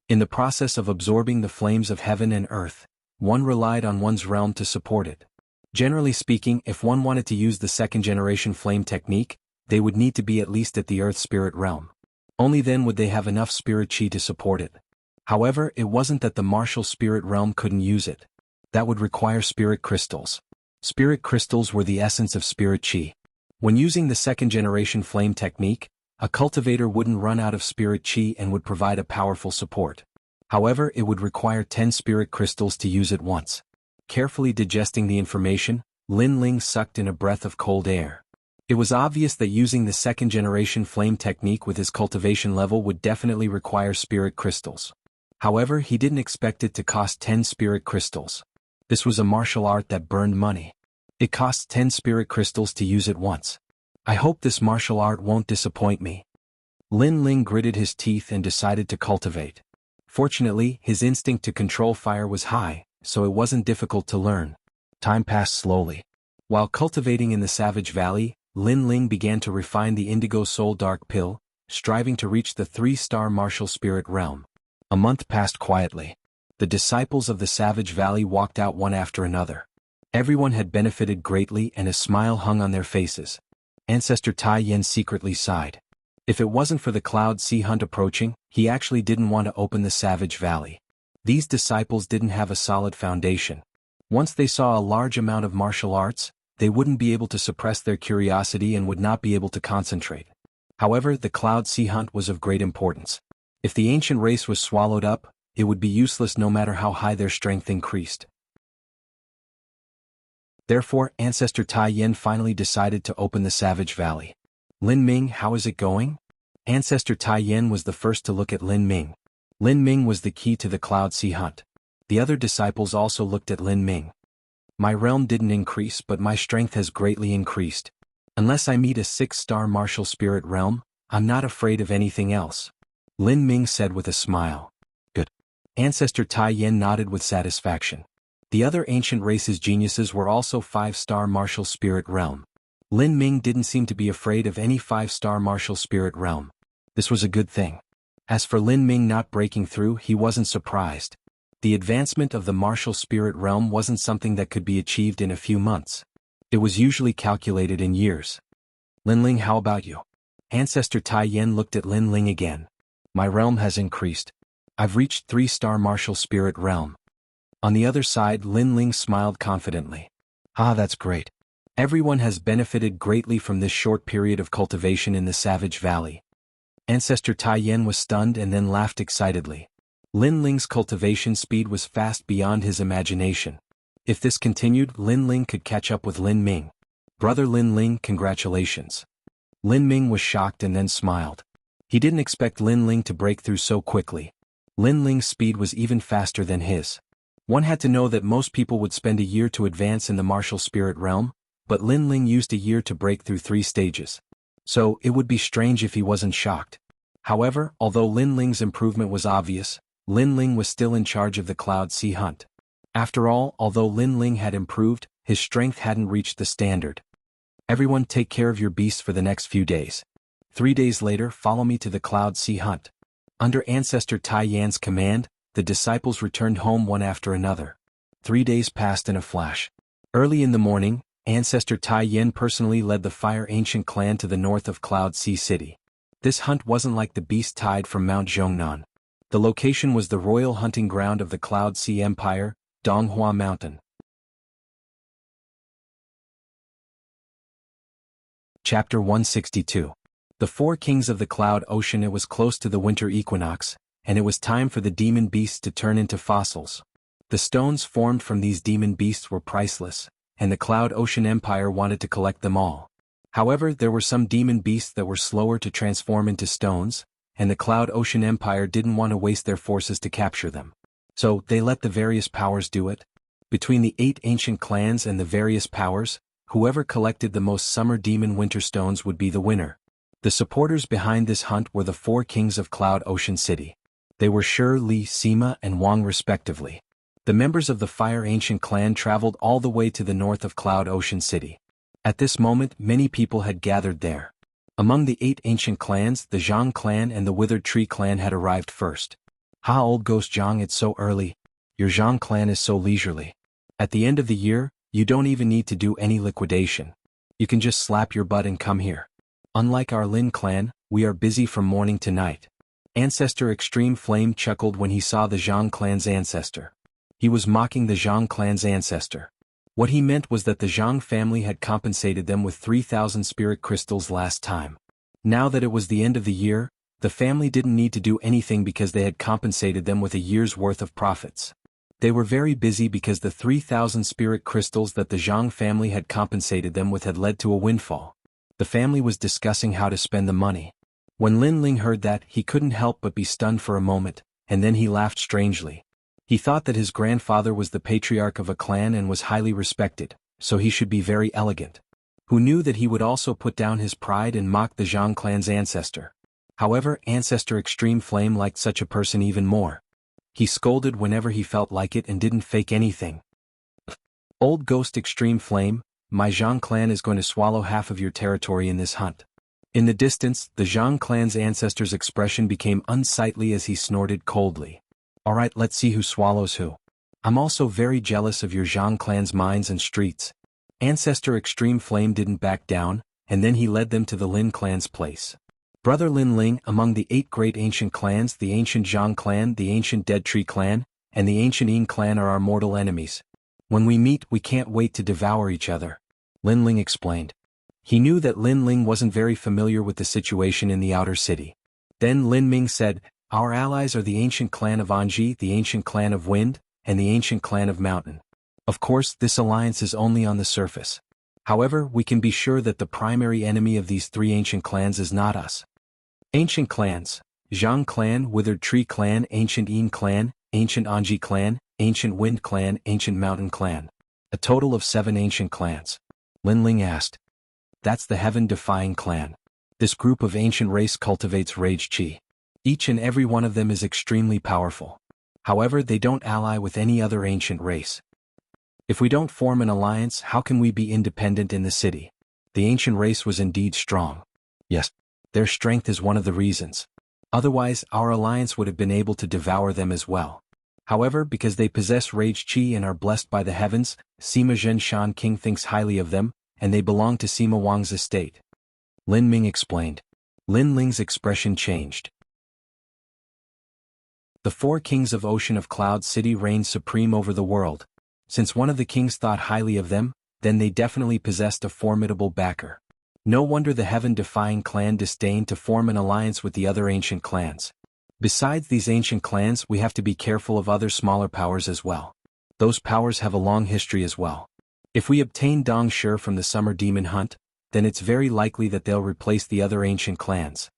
In the process of absorbing the flames of heaven and earth, one relied on one's realm to support it. Generally speaking, if one wanted to use the second-generation flame technique, they would need to be at least at the earth spirit realm. Only then would they have enough spirit chi to support it. However, it wasn't that the martial spirit realm couldn't use it. That would require spirit crystals. Spirit crystals were the essence of spirit chi. When using the second-generation flame technique, a cultivator wouldn't run out of spirit chi and would provide a powerful support. However, it would require 10 spirit crystals to use it once. Carefully digesting the information, Lin Ling sucked in a breath of cold air. It was obvious that using the second-generation flame technique with his cultivation level would definitely require spirit crystals. However, he didn't expect it to cost 10 spirit crystals. This was a martial art that burned money. It costs 10 spirit crystals to use it once. I hope this martial art won't disappoint me. Lin Ling gritted his teeth and decided to cultivate. Fortunately, his instinct to control fire was high, so it wasn't difficult to learn. Time passed slowly. While cultivating in the Savage Valley, Lin Ling began to refine the Indigo Soul Dark Pill, striving to reach the 3-star martial spirit realm. A month passed quietly. The disciples of the Savage Valley walked out one after another. Everyone had benefited greatly and a smile hung on their faces. Ancestor Tai Yen secretly sighed. If it wasn't for the Cloud Sea Hunt approaching, he actually didn't want to open the Savage Valley. These disciples didn't have a solid foundation. Once they saw a large amount of martial arts, they wouldn't be able to suppress their curiosity and would not be able to concentrate. However, the Cloud Sea Hunt was of great importance. If the ancient race was swallowed up, it would be useless no matter how high their strength increased. Therefore, Ancestor Tai Yen finally decided to open the Savage Valley. Lin Ming, how is it going? Ancestor Tai Yen was the first to look at Lin Ming. Lin Ming was the key to the Cloud Sea Hunt. The other disciples also looked at Lin Ming. My realm didn't increase, but my strength has greatly increased. Unless I meet a 6-star martial spirit realm, I'm not afraid of anything else. Lin Ming said with a smile. Good. Ancestor Tai Yen nodded with satisfaction. The other ancient race's geniuses were also 5-star martial spirit realm. Lin Ming didn't seem to be afraid of any 5-star martial spirit realm. This was a good thing. As for Lin Ming not breaking through, he wasn't surprised. The advancement of the martial spirit realm wasn't something that could be achieved in a few months. It was usually calculated in years. Lin Ling, how about you? Ancestor Tai Yen looked at Lin Ling again. My realm has increased. I've reached 3-star martial spirit realm. On the other side, Lin Ling smiled confidently. Ah, that's great. Everyone has benefited greatly from this short period of cultivation in the Savage Valley. Ancestor Tai Yen was stunned and then laughed excitedly. Lin Ling's cultivation speed was fast beyond his imagination. If this continued, Lin Ling could catch up with Lin Ming. Brother Lin Ling, congratulations. Lin Ming was shocked and then smiled. He didn't expect Lin Ling to break through so quickly. Lin Ling's speed was even faster than his. One had to know that most people would spend a year to advance in the martial spirit realm, but Lin Ling used a year to break through 3 stages. So, it would be strange if he wasn't shocked. However, although Lin Ling's improvement was obvious, Lin Ling was still in charge of the Cloud Sea Hunt. After all, although Lin Ling had improved, his strength hadn't reached the standard. Everyone take care of your beasts for the next few days. 3 days later, follow me to the Cloud Sea Hunt. Under Ancestor Tai Yan's command, the disciples returned home one after another. 3 days passed in a flash. Early in the morning, Ancestor Tai Yen personally led the Fire Ancient clan to the north of Cloud Sea City. This hunt wasn't like the beast tied from Mount Zhongnan. The location was the royal hunting ground of the Cloud Sea Empire, Donghua Mountain. Chapter 162. The four kings of the cloud ocean. It was close to the winter equinox, and it was time for the demon beasts to turn into fossils. The stones formed from these demon beasts were priceless, and the Cloud Ocean Empire wanted to collect them all. However, there were some demon beasts that were slower to transform into stones, and the Cloud Ocean Empire didn't want to waste their forces to capture them. So, they let the various powers do it. Between the 8 ancient clans and the various powers, whoever collected the most summer demon winter stones would be the winner. The supporters behind this hunt were the 4 kings of Cloud Ocean City. They were Shi, Li, Sima, and Wang respectively. The members of the Fire Ancient Clan traveled all the way to the north of Cloud Ocean City. At this moment, many people had gathered there. Among the 8 ancient clans, the Jiang clan and the Withered Tree clan had arrived first. "Ha, old ghost Jiang, it's so early. Your Jiang clan is so leisurely. At the end of the year, you don't even need to do any liquidation. You can just slap your butt and come here. Unlike our Lin clan, we are busy from morning to night." Ancestor Extreme Flame chuckled when he saw the Jiang clan's ancestor. He was mocking the Jiang clan's ancestor. What he meant was that the Jiang family had compensated them with 3,000 spirit crystals last time. Now that it was the end of the year, the family didn't need to do anything because they had compensated them with a year's worth of profits. They were very busy because the 3,000 spirit crystals that the Jiang family had compensated them with had led to a windfall. The family was discussing how to spend the money. When Lin Ling heard that, he couldn't help but be stunned for a moment, and then he laughed strangely. He thought that his grandfather was the patriarch of a clan and was highly respected, so he should be very elegant. Who knew that he would also put down his pride and mock the Jiang clan's ancestor? However, Ancestor Extreme Flame liked such a person even more. He scolded whenever he felt like it and didn't fake anything. "Old ghost Extreme Flame, my Jiang clan is going to swallow half of your territory in this hunt." In the distance, the Jiang clan's ancestor's expression became unsightly as he snorted coldly. "Alright, let's see who swallows who. I'm also very jealous of your Jiang clan's mines and streets." Ancestor Extreme Flame didn't back down, and then he led them to the Lin clan's place. Brother Lin Ling, among the 8 great ancient clans, the ancient Jiang clan, the ancient Dead Tree clan, and the ancient Ying clan are our mortal enemies. When we meet, we can't wait to devour each other, Lin Ling explained. He knew that Lin Ling wasn't very familiar with the situation in the outer city. Then Lin Ming said, "Our allies are the ancient clan of Anji, the ancient clan of Wind, and the ancient clan of Mountain. Of course, this alliance is only on the surface. However, we can be sure that the primary enemy of these 3 ancient clans is not us." Ancient clans: Jiang clan, Withered Tree clan, ancient Yin clan, ancient Anji clan, ancient Wind clan, ancient Mountain clan. A total of 7 ancient clans. Lin Ling asked. "That's the heaven-defying clan. This group of ancient race cultivates rage chi. Each and every one of them is extremely powerful. However, they don't ally with any other ancient race. If we don't form an alliance, how can we be independent in the city?" The ancient race was indeed strong. Yes, their strength is one of the reasons. Otherwise, our alliance would have been able to devour them as well. However, because they possess rage chi and are blessed by the heavens, Sima Zhenshan King thinks highly of them, and they belong to Sima Wang's estate. Lin Ming explained. Lin Ling's expression changed. The 4 kings of Ocean of Cloud City reigned supreme over the world. Since one of the kings thought highly of them, then they definitely possessed a formidable backer. No wonder the heaven-defying clan disdained to form an alliance with the other ancient clans. Besides these ancient clans, we have to be careful of other smaller powers as well. Those powers have a long history as well. If we obtain Dong Shi from the summer demon hunt, then it's very likely that they'll replace the other ancient clans.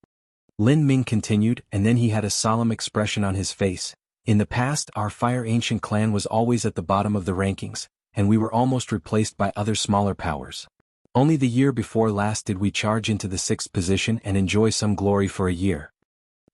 Lin Ming continued, and then he had a solemn expression on his face. "In the past, our Fire Ancient clan was always at the bottom of the rankings, and we were almost replaced by other smaller powers. Only the year before last did we charge into the 6th position and enjoy some glory for a year."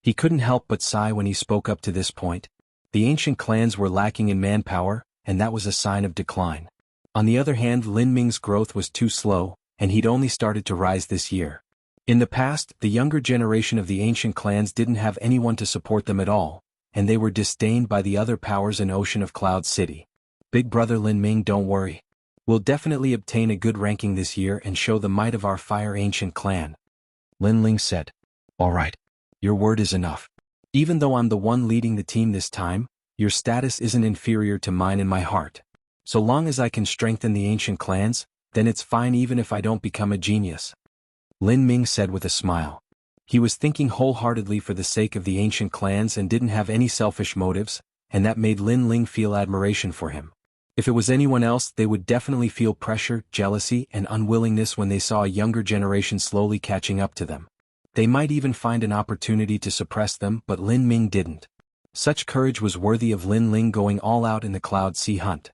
He couldn't help but sigh when he spoke up to this point. The ancient clans were lacking in manpower, and that was a sign of decline. On the other hand, Lin Ming's growth was too slow, and he'd only started to rise this year. In the past, the younger generation of the ancient clans didn't have anyone to support them at all, and they were disdained by the other powers in Ocean of Cloud City. "Big brother Lin Ming, don't worry. We'll definitely obtain a good ranking this year and show the might of our Fire Ancient clan," Lin Ling said. "Alright. Your word is enough. Even though I'm the one leading the team this time, your status isn't inferior to mine in my heart. So long as I can strengthen the ancient clans, then it's fine even if I don't become a genius." Lin Ming said with a smile. He was thinking wholeheartedly for the sake of the ancient clans and didn't have any selfish motives, and that made Lin Ling feel admiration for him. If it was anyone else, they would definitely feel pressure, jealousy, and unwillingness when they saw a younger generation slowly catching up to them. They might even find an opportunity to suppress them, but Lin Ming didn't. Such courage was worthy of Lin Ling going all out in the Cloud Sea hunt.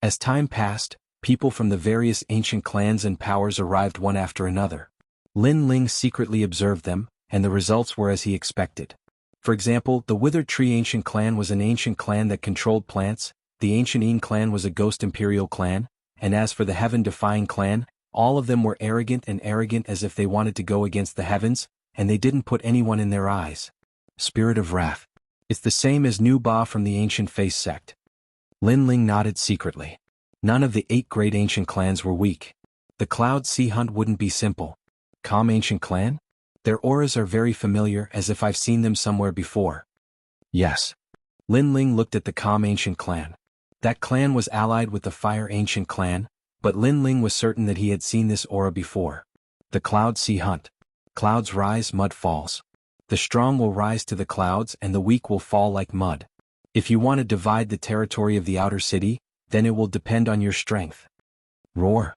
As time passed, people from the various ancient clans and powers arrived one after another. Lin Ling secretly observed them, and the results were as he expected. For example, the Withered Tree Ancient Clan was an ancient clan that controlled plants, the Ancient Yin Clan was a Ghost Imperial clan, and as for the Heaven-Defying Clan, all of them were arrogant as if they wanted to go against the heavens, and they didn't put anyone in their eyes. Spirit of Wrath. It's the same as Nu Ba from the Ancient Face sect. Lin Ling nodded secretly. None of the 8 great ancient clans were weak. The Cloud Sea hunt wouldn't be simple. Calm Ancient Clan? Their auras are very familiar, as if I've seen them somewhere before. Yes. Lin Ling looked at the Calm Ancient Clan. That clan was allied with the Fire Ancient Clan, but Lin Ling was certain that he had seen this aura before. The Cloud Sea hunt. Clouds rise, mud falls. The strong will rise to the clouds and the weak will fall like mud. If you want to divide the territory of the outer city, then it will depend on your strength. Roar.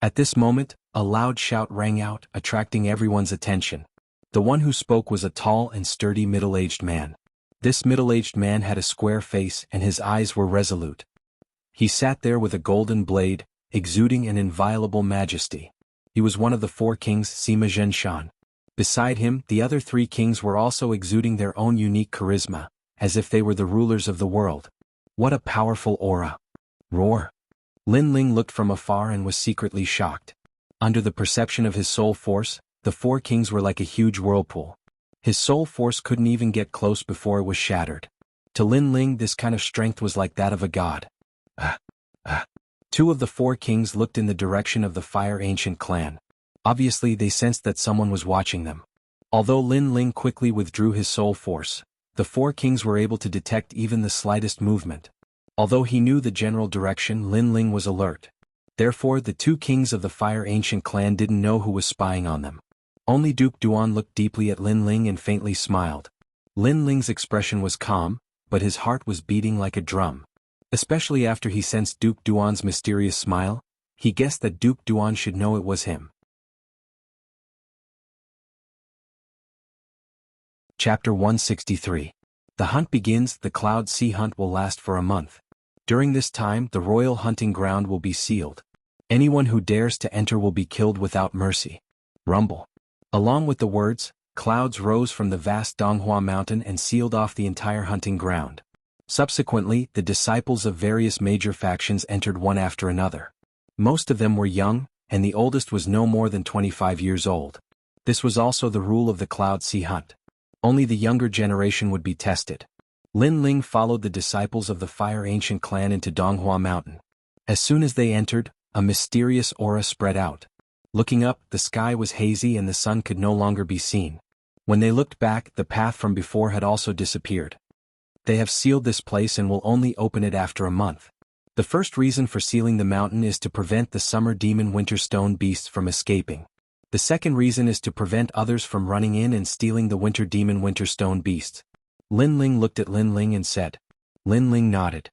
At this moment, a loud shout rang out, attracting everyone's attention. The one who spoke was a tall and sturdy middle-aged man. This middle-aged man had a square face and his eyes were resolute. He sat there with a golden blade, exuding an inviolable majesty. He was one of the 4 kings, Sima Zhenshan. Beside him, the other 3 kings were also exuding their own unique charisma, as if they were the rulers of the world. What a powerful aura. Roar. Lin Ling looked from afar and was secretly shocked. Under the perception of his soul force, the 4 kings were like a huge whirlpool. His soul force couldn't even get close before it was shattered. To Lin Ling, this kind of strength was like that of a god. 2 of the 4 kings looked in the direction of the Fire Ancient Clan. Obviously, they sensed that someone was watching them. Although Lin Ling quickly withdrew his soul force, the 4 kings were able to detect even the slightest movement. Although he knew the general direction, Lin Ling was alert. Therefore, the 2 kings of the Fire Ancient Clan didn't know who was spying on them. Only Duke Duan looked deeply at Lin Ling and faintly smiled. Lin Ling's expression was calm, but his heart was beating like a drum. Especially after he sensed Duke Duan's mysterious smile, he guessed that Duke Duan should know it was him. Chapter 163. The hunt begins. The Cloud Sea hunt will last for a month. During this time, the royal hunting ground will be sealed. Anyone who dares to enter will be killed without mercy. Rumble. Along with the words, clouds rose from the vast Donghua mountain and sealed off the entire hunting ground. Subsequently, the disciples of various major factions entered one after another. Most of them were young, and the oldest was no more than 25 years old. This was also the rule of the Cloud Sea hunt. Only the younger generation would be tested. Lin Ling followed the disciples of the Fire Ancient Clan into Donghua Mountain. As soon as they entered, a mysterious aura spread out. Looking up, the sky was hazy and the sun could no longer be seen. When they looked back, the path from before had also disappeared. They have sealed this place and will only open it after a month. The first reason for sealing the mountain is to prevent the summer demon winter stone beasts from escaping. The second reason is to prevent others from running in and stealing the winter demon winter stone beasts. Lin Ling looked at Lin Ling and said. Lin Ling nodded.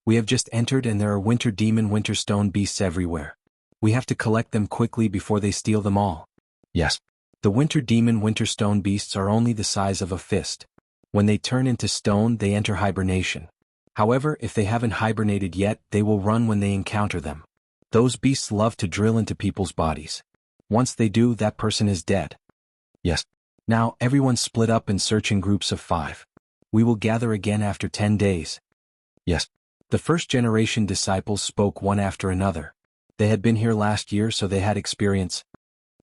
We have just entered and there are winter demon winter stone beasts everywhere. We have to collect them quickly before they steal them all. Yes. The winter demon winter stone beasts are only the size of a fist. When they turn into stone, they enter hibernation. However, if they haven't hibernated yet, they will run when they encounter them. Those beasts love to drill into people's bodies. Once they do, that person is dead. Yes. Now, everyone split up and search in groups of 5. We will gather again after 10 days. Yes. The first generation disciples spoke one after another. They had been here last year, so they had experience.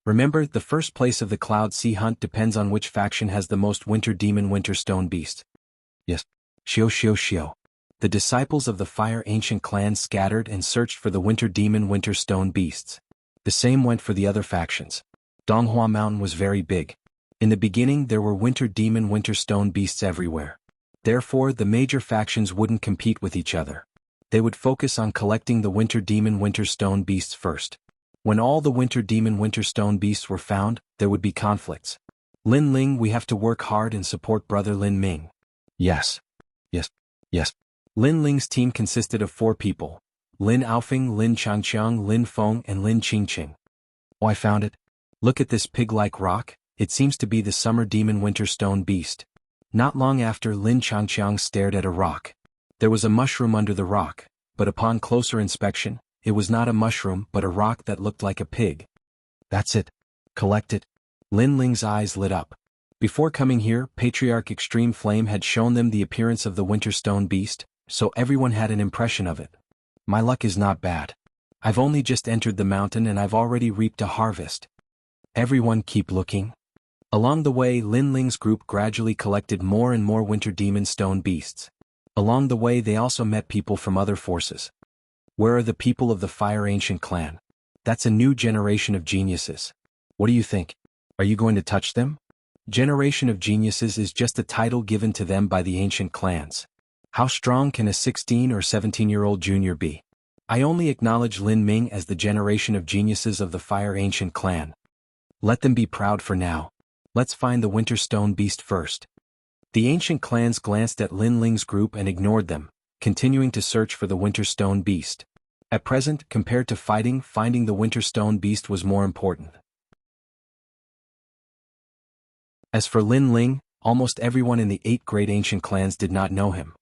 Remember, the first place of the Cloud Sea hunt depends on which faction has the most winter demon winter stone beast. Yes. Shio. The disciples of the Fire Ancient Clan scattered and searched for the winter demon winter stone beasts. The same went for the other factions. Donghua Mountain was very big. In the beginning, there were winter demon winter stone beasts everywhere. Therefore, the major factions wouldn't compete with each other. They would focus on collecting the winter demon winter stone beasts first. When all the winter demon winter stone beasts were found, there would be conflicts. Lin Ling, we have to work hard and support brother Lin Ming. Yes. Yes. Yes. Lin Ling's team consisted of 4 people. Lin Aofeng, Lin Changqiang, Lin Feng, and Lin Qingqing. Oh, I found it. Look at this pig-like rock, it seems to be the summer demon winter stone beast. Not long after, Lin Changqiang stared at a rock. There was a mushroom under the rock, but upon closer inspection, it was not a mushroom but a rock that looked like a pig. That's it. Collect it. Lin Ling's eyes lit up. Before coming here, Patriarch Extreme Flame had shown them the appearance of the winter stone beast, so everyone had an impression of it. My luck is not bad. I've only just entered the mountain and I've already reaped a harvest. Everyone keep looking. Along the way, Lin Ling's group gradually collected more and more winter demon stone beasts. Along the way they also met people from other forces. Where are the people of the Fire Ancient clan? That's a new generation of geniuses. What do you think? Are you going to touch them? Generation of Geniuses is just a title given to them by the ancient clans. How strong can a 16 or 17-year-old junior be? I only acknowledge Lin Ming as the generation of geniuses of the Fire Ancient clan. Let them be proud for now. Let's find the Winter Stone Beast first. The ancient clans glanced at Lin Ling's group and ignored them, continuing to search for the Winter Stone Beast. At present, compared to fighting, finding the Winter Stone Beast was more important. As for Lin Ling, almost everyone in the 8 great ancient clans did not know him.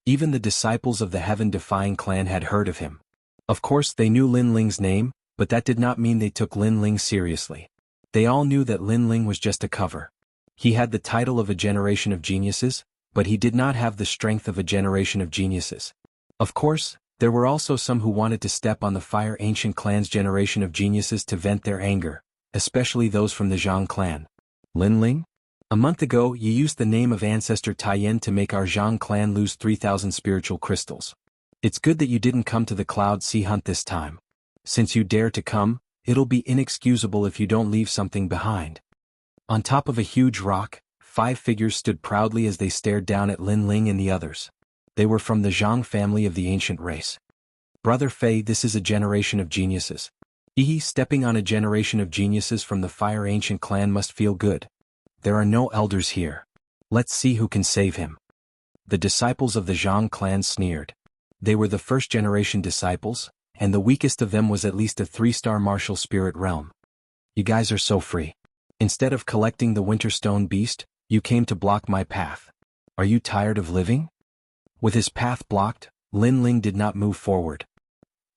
Even the disciples of the Heaven-Defying clan had heard of him. Of course they knew Lin Ling's name, but that did not mean they took Lin Ling seriously. They all knew that Lin Ling was just a cover. He had the title of a generation of geniuses, but he did not have the strength of a generation of geniuses. Of course, there were also some who wanted to step on the Fire Ancient clan's generation of geniuses to vent their anger, especially those from the Zhang clan. Lin Ling? A month ago you used the name of Ancestor Taiyan to make our Zhang clan lose 3,000 spiritual crystals. It's good that you didn't come to the Cloud Sea hunt this time. Since you dare to come, it'll be inexcusable if you don't leave something behind. On top of a huge rock, 5 figures stood proudly as they stared down at Lin Ling and the others. They were from the Zhang family of the ancient race. Brother Fei, this is a generation of geniuses. Stepping on a generation of geniuses from the Fire Ancient clan must feel good. There are no elders here. Let's see who can save him. The disciples of the Zhang clan sneered. They were the first generation disciples, and the weakest of them was at least a 3-star martial spirit realm. You guys are so free. Instead of collecting the Winter Stone Beast, you came to block my path. Are you tired of living? With his path blocked, Lin Ling did not move forward.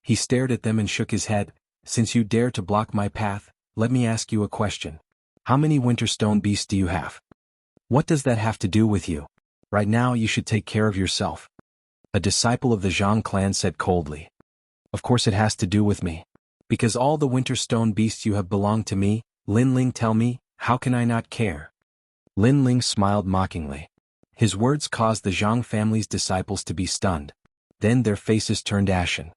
He stared at them and shook his head. Since you dare to block my path, let me ask you a question. How many Winter Stone Beasts do you have? What does that have to do with you? Right now you should take care of yourself. A disciple of the Zhang clan said coldly. Of course it has to do with me. Because all the Winter Stone Beasts you have belong to me, Lin Ling, tell me, how can I not care? Lin Ling smiled mockingly. His words caused the Zhang family's disciples to be stunned. Then their faces turned ashen.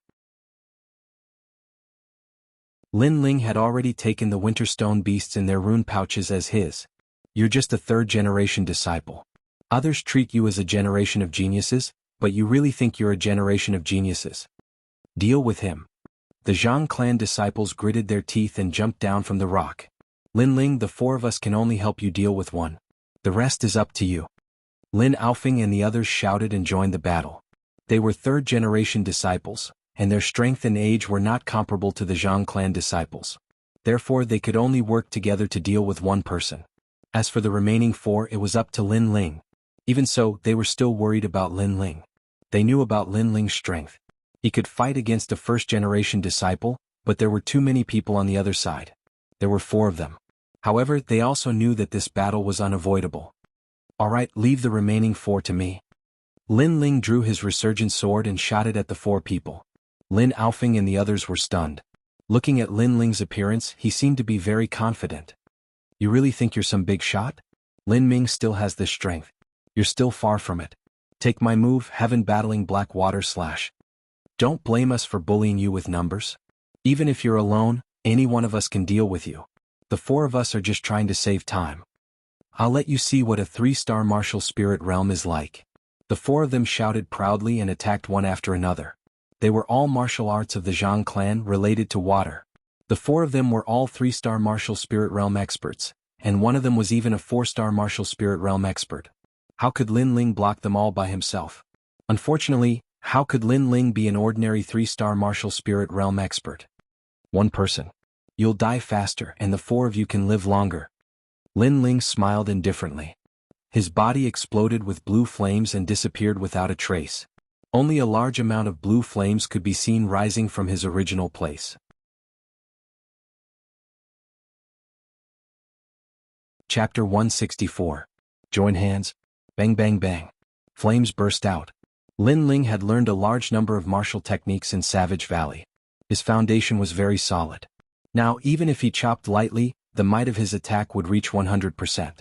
Lin Ling had already taken the Winter Stone Beasts in their rune pouches as his. You're just a 3rd-generation disciple. Others treat you as a generation of geniuses, but you really think you're a generation of geniuses. Deal with him. The Zhang clan disciples gritted their teeth and jumped down from the rock. Lin Ling, the 4 of us can only help you deal with one. The rest is up to you. Lin Aofeng and the others shouted and joined the battle. They were 3rd-generation disciples, and their strength and age were not comparable to the Zhang clan disciples. Therefore they could only work together to deal with one person. As for the remaining 4, it was up to Lin Ling. Even so, they were still worried about Lin Ling. They knew about Lin Ling's strength. He could fight against a 1st-generation disciple, but there were too many people on the other side. There were 4 of them. However, they also knew that this battle was unavoidable. Alright, leave the remaining 4 to me. Lin Ling drew his resurgent sword and shot it at the 4 people. Lin Aofeng and the others were stunned. Looking at Lin Ling's appearance, he seemed to be very confident. You really think you're some big shot? Lin Ming still has this strength. You're still far from it. Take my move, Heaven Battling Black Water Slash. Don't blame us for bullying you with numbers. Even if you're alone, any one of us can deal with you. The 4 of us are just trying to save time. I'll let you see what a 3-star martial spirit realm is like. The 4 of them shouted proudly and attacked one after another. They were all martial arts of the Zhang clan related to water. The 4 of them were all 3-star martial spirit realm experts, and one of them was even a 4-star martial spirit realm expert. How could Lin Ling block them all by himself? Unfortunately, how could Lin Ling be an ordinary 3-star martial spirit realm expert? One person. You'll die faster and the 4 of you can live longer. Lin Ling smiled indifferently. His body exploded with blue flames and disappeared without a trace. Only a large amount of blue flames could be seen rising from his original place. Chapter 164. Join hands. Bang bang bang. Flames burst out. Lin Ling had learned a large number of martial techniques in Savage Valley. His foundation was very solid. Now, even if he chopped lightly, the might of his attack would reach 100%.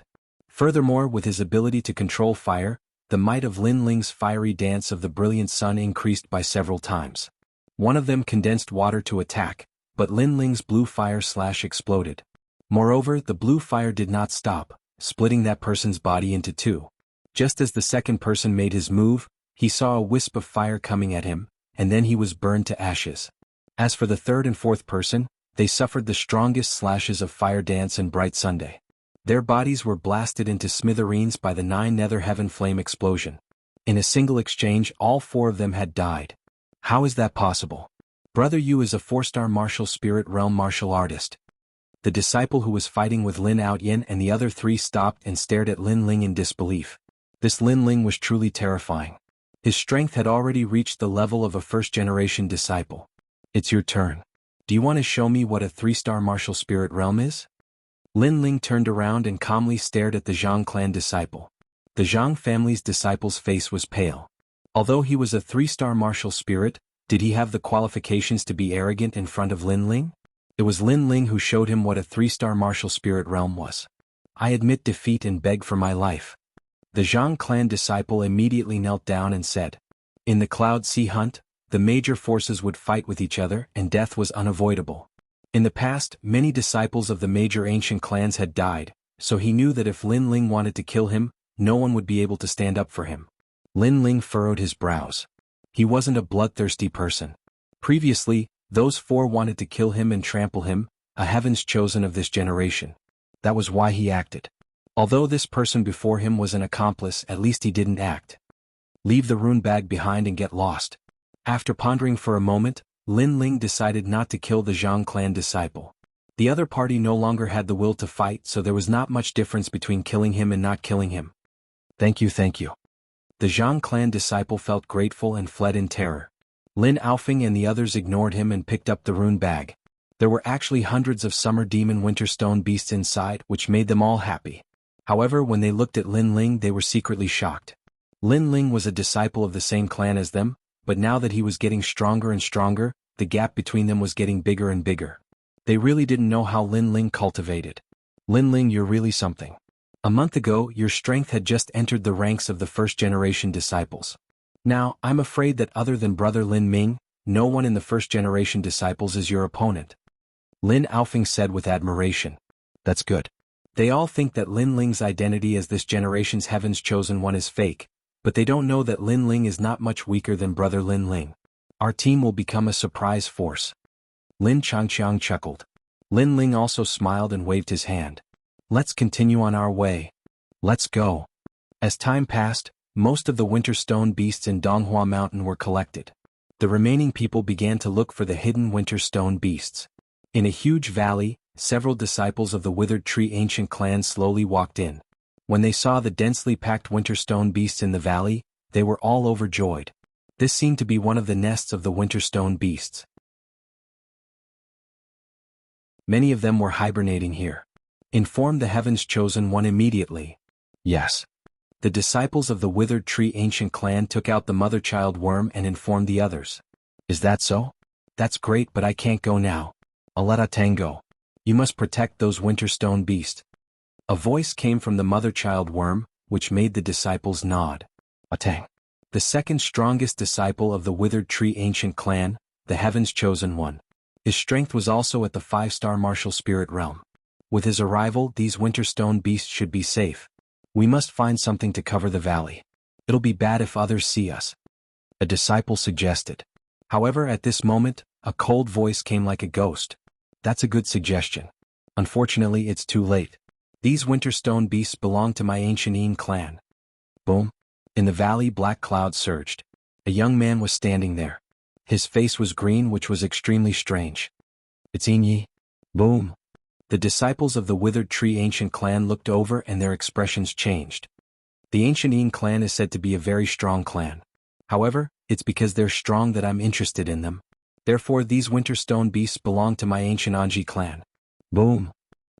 Furthermore, with his ability to control fire, the might of Lin Ling's fiery dance of the brilliant sun increased by several times. One of them condensed water to attack, but Lin Ling's blue fire slash exploded. Moreover, the blue fire did not stop, splitting that person's body into 2. Just as the second person made his move, he saw a wisp of fire coming at him, and then he was burned to ashes. As for the third and fourth person, they suffered the strongest slashes of fire dance and bright Sunday. Their bodies were blasted into smithereens by the 9 nether heaven flame explosion. In a single exchange, all 4 of them had died. How is that possible? Brother Yu is a 4-star martial spirit realm martial artist. The disciple who was fighting with Lin Outyin and the other 3 stopped and stared at Lin Ling in disbelief. This Lin Ling was truly terrifying. His strength had already reached the level of a first-generation disciple. It's your turn. Do you want to show me what a 3-star martial spirit realm is? Lin Ling turned around and calmly stared at the Zhang clan disciple. The Zhang family's disciple's face was pale. Although he was a 3-star martial spirit, did he have the qualifications to be arrogant in front of Lin Ling? It was Lin Ling who showed him what a 3-star martial spirit realm was. I admit defeat and beg for my life. The Zhang clan disciple immediately knelt down and said, in the Cloud Sea Hunt, the major forces would fight with each other and death was unavoidable. In the past, many disciples of the major ancient clans had died, so he knew that if Lin Ling wanted to kill him, no one would be able to stand up for him. Lin Ling furrowed his brows. He wasn't a bloodthirsty person. Previously, those 4 wanted to kill him and trample him, a heaven's chosen of this generation. That was why he acted. Although this person before him was an accomplice, at least he didn't act. Leave the rune bag behind and get lost. After pondering for a moment, Lin Ling decided not to kill the Zhang clan disciple. The other party no longer had the will to fight, so there was not much difference between killing him and not killing him. Thank you, thank you. The Zhang clan disciple felt grateful and fled in terror. Lin Aofing and the others ignored him and picked up the rune bag. There were actually hundreds of summer demon winter stone beasts inside, which made them all happy. However, when they looked at Lin Ling, they were secretly shocked. Lin Ling was a disciple of the same clan as them, but now that he was getting stronger and stronger, the gap between them was getting bigger and bigger. They really didn't know how Lin Ling cultivated. Lin Ling, you're really something. A month ago, your strength had just entered the ranks of the first-generation disciples. Now, I'm afraid that other than Brother Lin Ming, no one in the first-generation disciples is your opponent. Lin Aofing said with admiration. That's good. They all think that Lin Ling's identity as this generation's heaven's chosen one is fake, but they don't know that Lin Ling is not much weaker than Brother Lin Ling. Our team will become a surprise force. Lin Changqiang chuckled. Lin Ling also smiled and waved his hand. Let's continue on our way. Let's go. As time passed, most of the winter stone beasts in Donghua Mountain were collected. The remaining people began to look for the hidden winter stone beasts. In a huge valley, several disciples of the Withered Tree ancient clan slowly walked in. When they saw the densely packed winter stone beasts in the valley, they were all overjoyed. This seemed to be one of the nests of the winter stone beasts. Many of them were hibernating here. Inform the heaven's chosen one immediately. Yes. The disciples of the Withered Tree ancient clan took out the mother-child worm and informed the others. Is that so? That's great, but I can't go now. I'll let Atang go. You must protect those winter stone beasts. A voice came from the mother-child worm, which made the disciples nod. Atang. The second strongest disciple of the Withered Tree ancient clan, the heaven's chosen one. His strength was also at the 5-star martial spirit realm. With his arrival, these winter stone beasts should be safe. We must find something to cover the valley. It'll be bad if others see us. A disciple suggested. However, at this moment, a cold voice came like a ghost. That's a good suggestion. Unfortunately, it's too late. These winter stone beasts belong to my ancient Yin clan. Boom. In the valley, black clouds surged. A young man was standing there. His face was green, which was extremely strange. It's Yin Yi. Boom. The disciples of the withered tree ancient clan looked over and their expressions changed. The ancient Yin clan is said to be a very strong clan. However, it's because they're strong that I'm interested in them. Therefore, these winter stone beasts belong to my ancient Anji clan. Boom.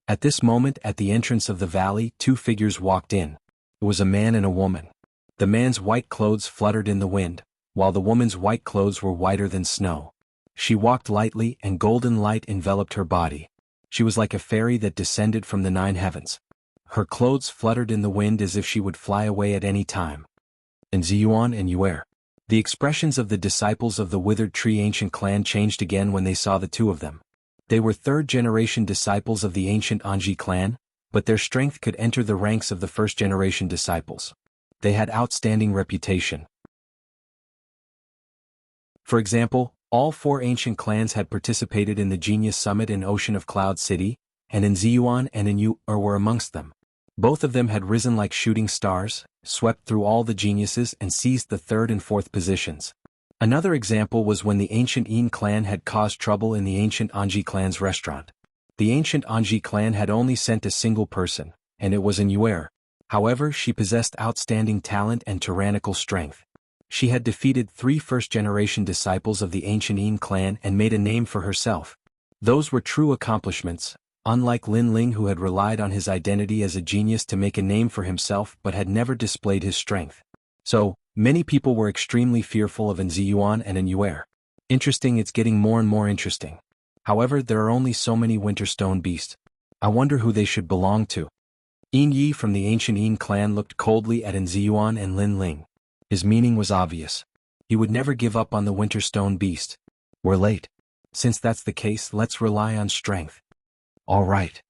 At this moment, at the entrance of the valley, two figures walked in. It was a man and a woman. The man's white clothes fluttered in the wind, while the woman's white clothes were whiter than snow. She walked lightly and golden light enveloped her body. She was like a fairy that descended from the 9 heavens. Her clothes fluttered in the wind as if she would fly away at any time. And Ziyuan and Yuer. The expressions of the disciples of the withered tree ancient clan changed again when they saw the two of them. They were third-generation disciples of the ancient Anji clan, but their strength could enter the ranks of the first-generation disciples. They had outstanding reputation. For example, all 4 ancient clans had participated in the Genius Summit in Ocean of Cloud City, and in Ziyuan and in Yuer were amongst them. Both of them had risen like shooting stars, swept through all the geniuses and seized the 3rd and 4th positions. Another example was when the ancient Yin clan had caused trouble in the ancient Anji clan's restaurant. The ancient Anji clan had only sent a single person, and it was in Yuer. However, she possessed outstanding talent and tyrannical strength. She had defeated 3 first-generation disciples of the ancient Yin clan and made a name for herself. Those were true accomplishments, unlike Lin Ling, who had relied on his identity as a genius to make a name for himself but had never displayed his strength. So, many people were extremely fearful of Ziyuan and Yuer. Interesting, it's getting more and more interesting. However, there are only so many winter stone beasts. I wonder who they should belong to. Yin Yi from the ancient Yin clan looked coldly at Ziyuan and Lin Ling. His meaning was obvious. He would never give up on the winter stone beast. We're late. Since that's the case, let's rely on strength. All right.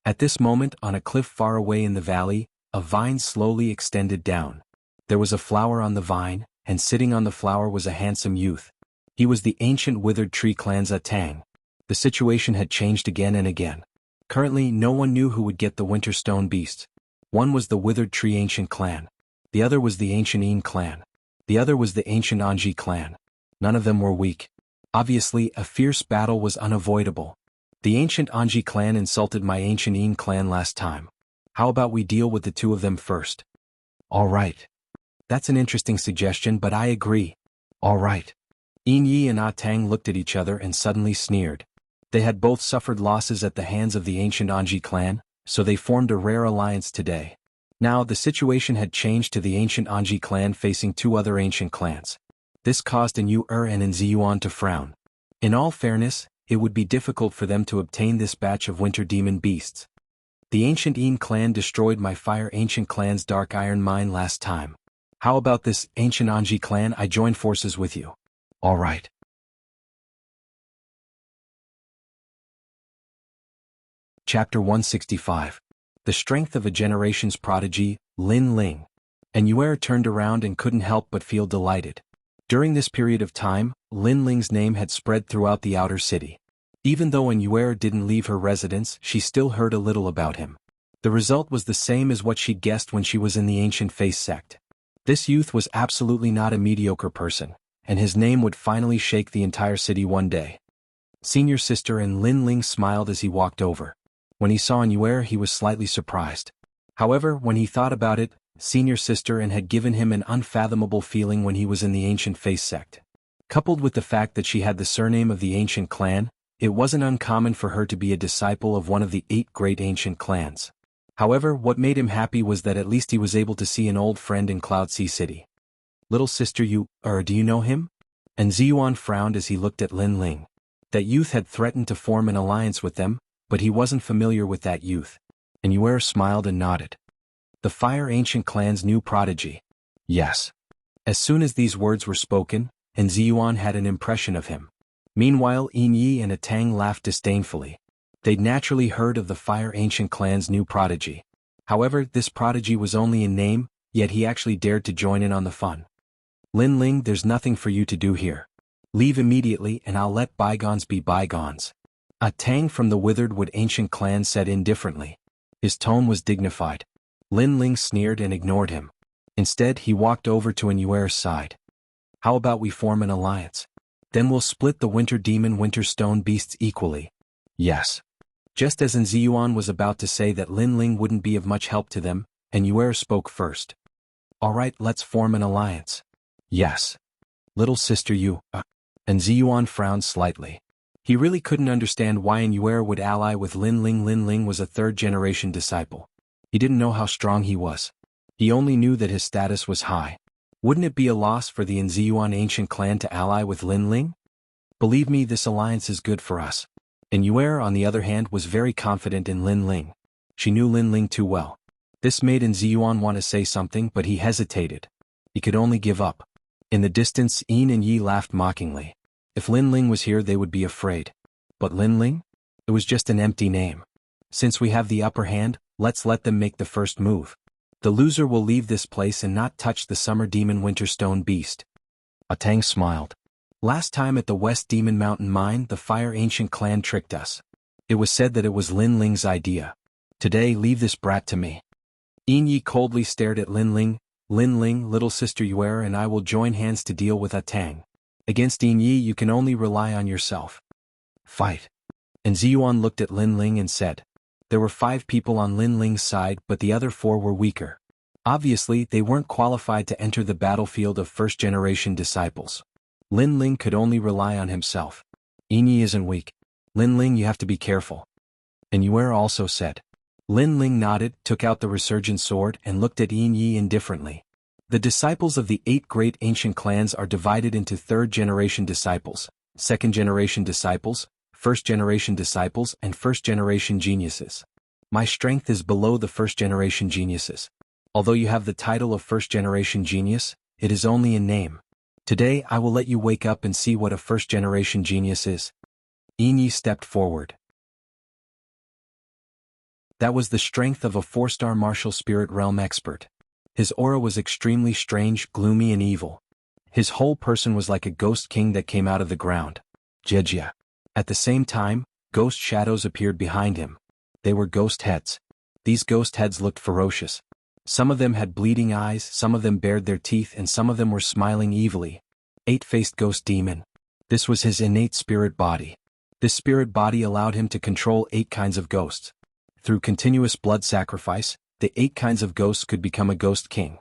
At this moment, on a cliff far away in the valley, a vine slowly extended down. There was a flower on the vine, and sitting on the flower was a handsome youth. He was the ancient withered tree clan's Tang. The situation had changed again and again. Currently, no one knew who would get the winter stone beast. One was the withered tree ancient clan. The other was the ancient Yin clan. The other was the ancient Anji clan. None of them were weak. Obviously, a fierce battle was unavoidable. The ancient Anji clan insulted my ancient Yin clan last time. How about we deal with the two of them first? All right. That's an interesting suggestion, but I agree. All right. Yin Yi and Tang looked at each other and suddenly sneered. They had both suffered losses at the hands of the ancient Anji clan, so they formed a rare alliance today. Now the situation had changed to the ancient Anji clan facing 2 other ancient clans. This caused Yuer and Ziyuan to frown. In all fairness, it would be difficult for them to obtain this batch of winter demon beasts. The ancient Yin clan destroyed my fire ancient clan's dark iron mine last time. How about this, ancient Anji clan? I join forces with you. All right. Chapter 165. The Strength of a Generation's Prodigy, Lin Ling. And Yuer turned around and couldn't help but feel delighted. During this period of time, Lin Ling's name had spread throughout the outer city. Even though Yuer didn't leave her residence, she still heard a little about him. The result was the same as what she'd guessed when she was in the ancient face sect. This youth was absolutely not a mediocre person, and his name would finally shake the entire city one day. Senior sister and Lin Ling smiled as he walked over. When he saw Yuer, he was slightly surprised. However, when he thought about it, senior sister and had given him an unfathomable feeling when he was in the ancient face sect. Coupled with the fact that she had the surname of the ancient clan, it wasn't uncommon for her to be a disciple of one of the 8 great ancient clans. However, what made him happy was that at least he was able to see an old friend in Cloud Sea City. Little sister, do you know him? And Ziyuan frowned as he looked at Lin Ling. That youth had threatened to form an alliance with them, but he wasn't familiar with that youth. And Yuer smiled and nodded. The Fire Ancient Clan's new prodigy. Yes. As soon as these words were spoken, and Ziyuan had an impression of him. Meanwhile, Yin Yi and Tang laughed disdainfully. They'd naturally heard of the Fire Ancient Clan's new prodigy. However, this prodigy was only in name, yet he actually dared to join in on the fun. Lin Ling, there's nothing for you to do here. Leave immediately and I'll let bygones be bygones. A Tang from the Withered Wood ancient clan said indifferently. His tone was dignified. Lin Ling sneered and ignored him. Instead, he walked over to Yuer's side. How about we form an alliance? Then we'll split the Winter Demon Winter Stone beasts equally. Yes. Just as Ziyuan was about to say that Lin Ling wouldn't be of much help to them, Yuer spoke first. Alright, let's form an alliance. Yes. Little sister and Ziyuan frowned slightly. He really couldn't understand why Yuer would ally with Lin Ling. Lin Ling was a third-generation disciple. He didn't know how strong he was. He only knew that his status was high. Wouldn't it be a loss for the Ziyuan ancient clan to ally with Lin Ling? Believe me, this alliance is good for us. Yuer, on the other hand, was very confident in Lin Ling. She knew Lin Ling too well. This made Ziyuan want to say something, but he hesitated. He could only give up. In the distance, Yin and Yi laughed mockingly. If Lin Ling was here, they would be afraid. But Lin Ling? It was just an empty name. Since we have the upper hand, let's let them make the first move. The loser will leave this place and not touch the Summer Demon Winter Stone beast. A Tang smiled. Last time at the West Demon Mountain Mine, the Fire Ancient clan tricked us. It was said that it was Lin Ling's idea. Today, leave this brat to me. Yin Yi coldly stared at Lin Ling. Lin Ling, little sister Yuer and I will join hands to deal with A Tang. Against Yin Yi you can only rely on yourself. Fight. And Ziyuan looked at Lin Ling and said. There were 5 people on Lin Ling's side, but the other 4 were weaker. Obviously, they weren't qualified to enter the battlefield of first-generation disciples. Lin Ling could only rely on himself. Yin Yi isn't weak. Lin Ling, you have to be careful. And Yuer also said. Lin Ling nodded, took out the resurgent sword, and looked at Yin Yi indifferently. The disciples of the 8 great ancient clans are divided into third-generation disciples, second-generation disciples, first-generation disciples, and first-generation geniuses. My strength is below the first-generation geniuses. Although you have the title of first-generation genius, it is only in name. Today I will let you wake up and see what a first-generation genius is. Yin Yi stepped forward. That was the strength of a 4-star martial spirit realm expert. His aura was extremely strange, gloomy and evil. His whole person was like a ghost king that came out of the ground. Jejia. At the same time, ghost shadows appeared behind him. They were ghost heads. These ghost heads looked ferocious. Some of them had bleeding eyes, some of them bared their teeth, and some of them were smiling evilly. 8-faced ghost demon. This was his innate spirit body. This spirit body allowed him to control 8 kinds of ghosts. Through continuous blood sacrifice, the 8 kinds of ghosts could become a ghost king.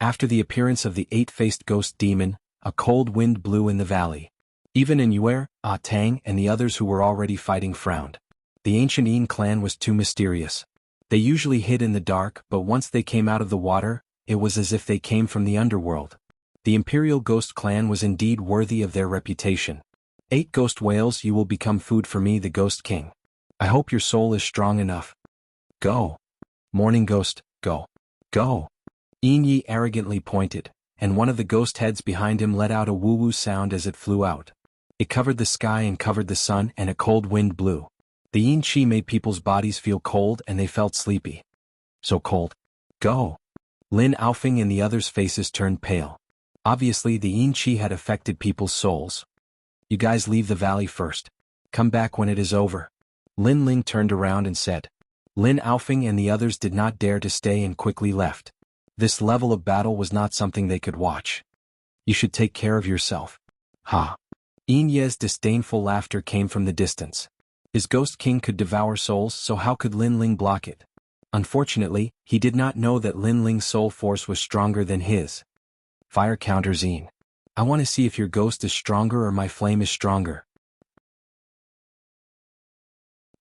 After the appearance of the 8-faced ghost demon, a cold wind blew in the valley. Even Yuer, A Tang, and the others who were already fighting frowned. The ancient Yin clan was too mysterious. They usually hid in the dark, but once they came out of the water, it was as if they came from the underworld. The Imperial Ghost clan was indeed worthy of their reputation. 8 ghost whales, you will become food for me, the Ghost King. I hope your soul is strong enough. Go. Morning Ghost, go. Go. Yin Yi arrogantly pointed, and one of the ghost heads behind him let out a woo-woo sound as it flew out. It covered the sky and covered the sun, and a cold wind blew. The Yin Qi made people's bodies feel cold and they felt sleepy. So cold. Go. Lin Aofing and the others' faces turned pale. Obviously the Yin Qi had affected people's souls. You guys leave the valley first. Come back when it is over. Lin Ling turned around and said. Lin Aofing and the others did not dare to stay and quickly left. This level of battle was not something they could watch. You should take care of yourself. Ha. Yin Ye's disdainful laughter came from the distance. His Ghost King could devour souls, so how could Lin Ling block it? Unfortunately, he did not know that Lin Ling's soul force was stronger than his. Fire counter Yin. I want to see if your ghost is stronger or my flame is stronger.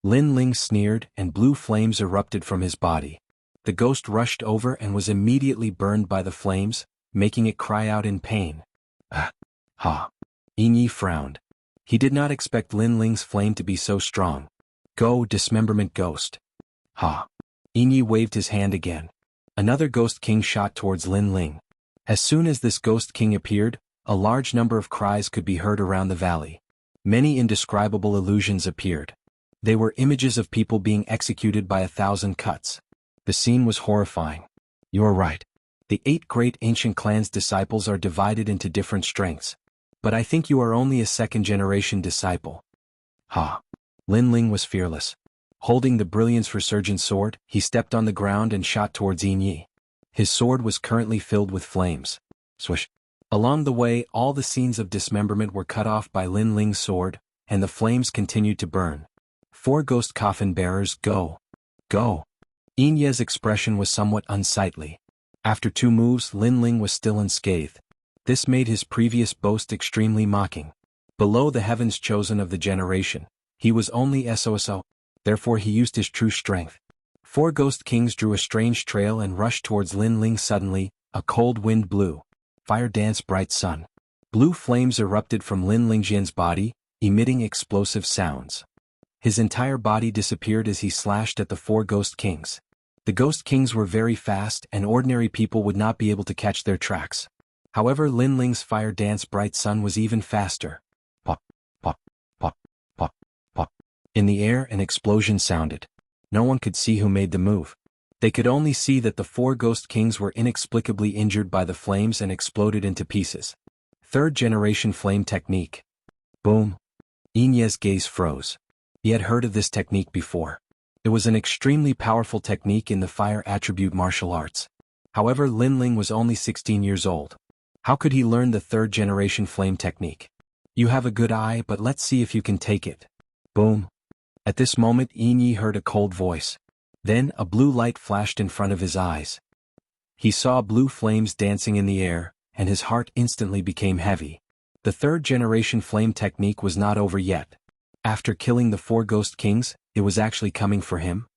Lin Ling sneered, and blue flames erupted from his body. The ghost rushed over and was immediately burned by the flames, making it cry out in pain. Ha. Yin Yi frowned. He did not expect Lin Ling's flame to be so strong. Go, dismemberment ghost. Ha. Yin Yi waved his hand again. Another Ghost King shot towards Lin Ling. As soon as this Ghost King appeared, a large number of cries could be heard around the valley. Many indescribable illusions appeared. They were images of people being executed by 1,000 cuts. The scene was horrifying. You're right. The 8 great ancient clans' disciples are divided into different strengths. But I think you are only a second-generation disciple. Ha. Lin Ling was fearless. Holding the brilliance resurgent sword, he stepped on the ground and shot towards Yin Yi. His sword was currently filled with flames. Swish. Along the way, all the scenes of dismemberment were cut off by Lin Ling's sword, and the flames continued to burn. 4 ghost coffin bearers, go. Go. Yin Ye's expression was somewhat unsightly. After 2 moves, Lin Ling was still unscathed. This made his previous boast extremely mocking. Below the heavens chosen of the generation, he was only SOSO, therefore he used his true strength. 4 ghost kings drew a strange trail and rushed towards Lin Ling suddenly. A cold wind blew. Fire danced bright sun. Blue flames erupted from Lin Lingjian's body, emitting explosive sounds. His entire body disappeared as he slashed at the 4 ghost kings. The ghost kings were very fast and ordinary people would not be able to catch their tracks. However, Lin Ling's fire dance bright sun was even faster. Pop, pop, pop, pop, pop. In the air an explosion sounded. No one could see who made the move. They could only see that the 4 ghost kings were inexplicably injured by the flames and exploded into pieces. 3rd generation flame technique. Boom. Yin Ye's gaze froze. He had heard of this technique before. It was an extremely powerful technique in the fire attribute martial arts. However, Lin Ling was only 16 years old. How could he learn the 3rd generation flame technique? You have a good eye, but let's see if you can take it. Boom. At this moment, Yin Yi heard a cold voice. Then, a blue light flashed in front of his eyes. He saw blue flames dancing in the air, and his heart instantly became heavy. The 3rd generation flame technique was not over yet. After killing the 4 ghost kings, it was actually coming for him.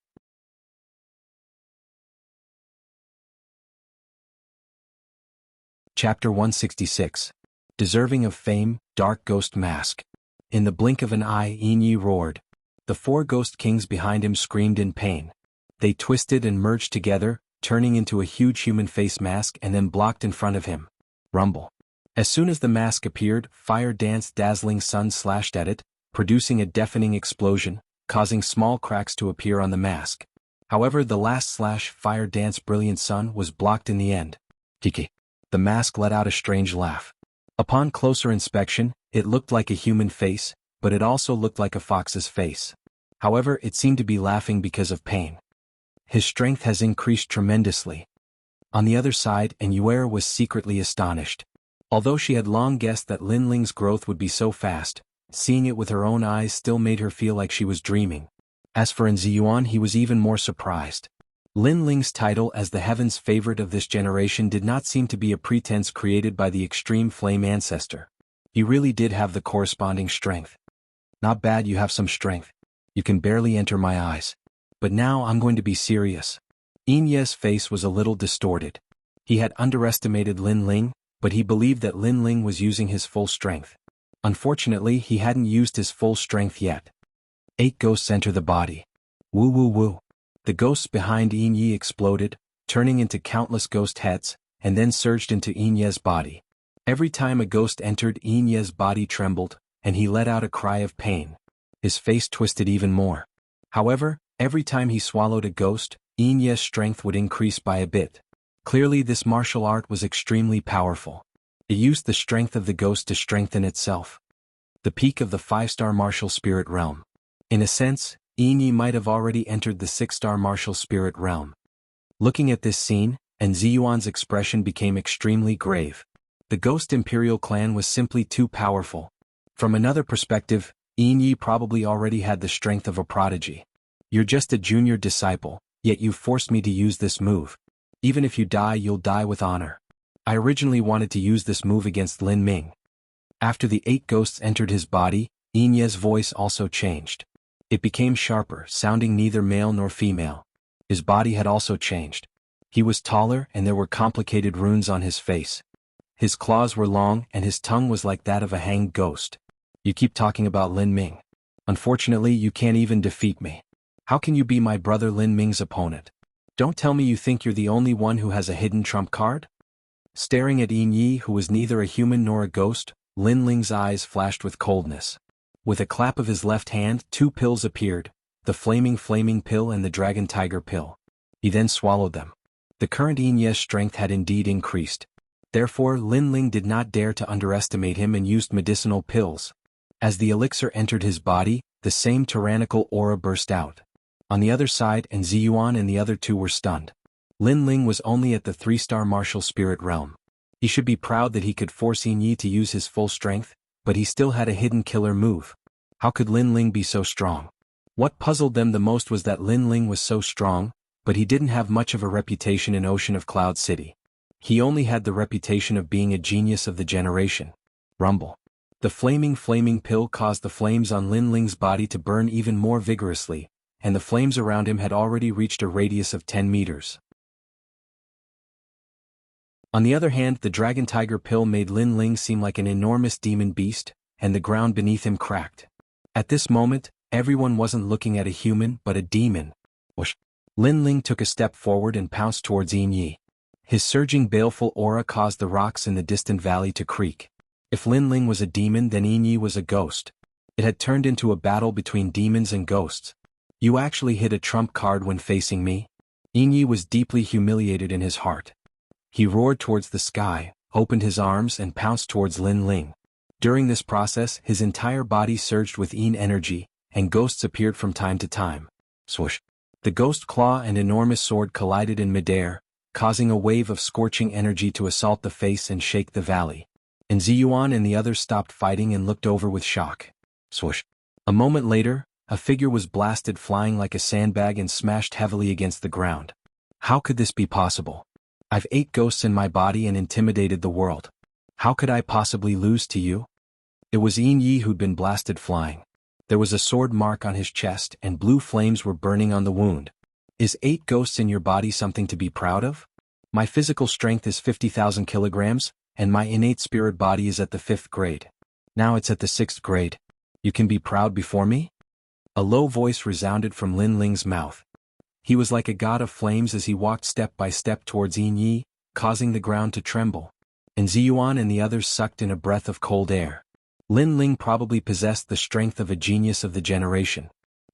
Chapter 166. Deserving of Fame, Dark Ghost Mask. In the blink of an eye, Yin Yi roared. The 4 ghost kings behind him screamed in pain. They twisted and merged together, turning into a huge human face mask and then blocked in front of him. Rumble. As soon as the mask appeared, fire danced dazzling sun slashed at it, producing a deafening explosion, causing small cracks to appear on the mask. However, the last slash fire dance brilliant sun was blocked in the end. Kiki. The mask let out a strange laugh. Upon closer inspection, it looked like a human face, but it also looked like a fox's face. However, it seemed to be laughing because of pain. His strength has increased tremendously. On the other side, Yuera was secretly astonished. Although she had long guessed that Lin Ling's growth would be so fast, seeing it with her own eyes still made her feel like she was dreaming. As for Ziyuan, he was even more surprised. Lin Ling's title as the heaven's favorite of this generation did not seem to be a pretense created by the extreme flame ancestor. He really did have the corresponding strength. Not bad, you have some strength. You can barely enter my eyes. But now I'm going to be serious. Yin Ye's face was a little distorted. He had underestimated Lin Ling, but he believed that Lin Ling was using his full strength. Unfortunately, he hadn't used his full strength yet. 8 ghosts enter the body. Woo woo woo. The ghosts behind Yin Yi exploded, turning into countless ghost heads, and then surged into Yin Ye's body. Every time a ghost entered, Yin Ye's body trembled, and he let out a cry of pain. His face twisted even more. However, every time he swallowed a ghost, Yin Ye's strength would increase by a bit. Clearly, this martial art was extremely powerful. It used the strength of the ghost to strengthen itself. The peak of the 5-star martial spirit realm. In a sense, Yin Yi might have already entered the 6-star martial spirit realm. Looking at this scene, Ziyuan's expression became extremely grave. The Ghost Imperial clan was simply too powerful. From another perspective, Yin Yi probably already had the strength of a prodigy. You're just a junior disciple, yet you forced me to use this move. Even if you die, you'll die with honor. I originally wanted to use this move against Lin Ming. After the 8 ghosts entered his body, Yin Ye's voice also changed. It became sharper, sounding neither male nor female. His body had also changed. He was taller and there were complicated runes on his face. His claws were long and his tongue was like that of a hanged ghost. You keep talking about Lin Ming. Unfortunately, you can't even defeat me. How can you be my brother Lin Ming's opponent? Don't tell me you think you're the only one who has a hidden trump card? Staring at Yin Yi, who was neither a human nor a ghost, Lin Ling's eyes flashed with coldness. With a clap of his left hand, 2 pills appeared, the flaming pill and the dragon tiger pill. He then swallowed them. The current Yin Ye's strength had indeed increased. Therefore, Lin Ling did not dare to underestimate him and used medicinal pills. As the elixir entered his body, the same tyrannical aura burst out. On the other side, and Ziyuan and the other two were stunned. Lin Ling was only at the 3-star martial spirit realm. He should be proud that he could force Yin Yi to use his full strength, but he still had a hidden killer move. How could Lin Ling be so strong? What puzzled them the most was that Lin Ling was so strong, but he didn't have much of a reputation in Ocean of Cloud City. He only had the reputation of being a genius of the generation. Rumble. The flaming pill caused the flames on Lin Ling's body to burn even more vigorously, and the flames around him had already reached a radius of 10 meters. On the other hand, the Dragon Tiger pill made Lin Ling seem like an enormous demon beast, and the ground beneath him cracked. At this moment, everyone wasn't looking at a human but a demon. Whoosh! Lin Ling took a step forward and pounced towards Yin Yi. His surging baleful aura caused the rocks in the distant valley to creak. If Lin Ling was a demon, then Yin Yi was a ghost. It had turned into a battle between demons and ghosts. You actually hit a trump card when facing me? Yin Yi was deeply humiliated in his heart. He roared towards the sky, opened his arms and pounced towards Lin Ling. During this process, his entire body surged with Yin energy, and ghosts appeared from time to time. Swoosh! The ghost claw and enormous sword collided in midair, causing a wave of scorching energy to assault the face and shake the valley. And Ziyuan and the others stopped fighting and looked over with shock. Swoosh! A moment later, a figure was blasted flying like a sandbag and smashed heavily against the ground. How could this be possible? I've 8 ghosts in my body and intimidated the world. How could I possibly lose to you? It was Yin Yi who'd been blasted flying. There was a sword mark on his chest and blue flames were burning on the wound. Is 8 ghosts in your body something to be proud of? My physical strength is 50,000 kilograms, and my innate spirit body is at the 5th grade. Now it's at the 6th grade. You can be proud before me? A low voice resounded from Lin Ling's mouth. He was like a god of flames as he walked step by step towards Yin Yi, causing the ground to tremble. And Ziyuan and the others sucked in a breath of cold air. Lin Ling probably possessed the strength of a genius of the generation.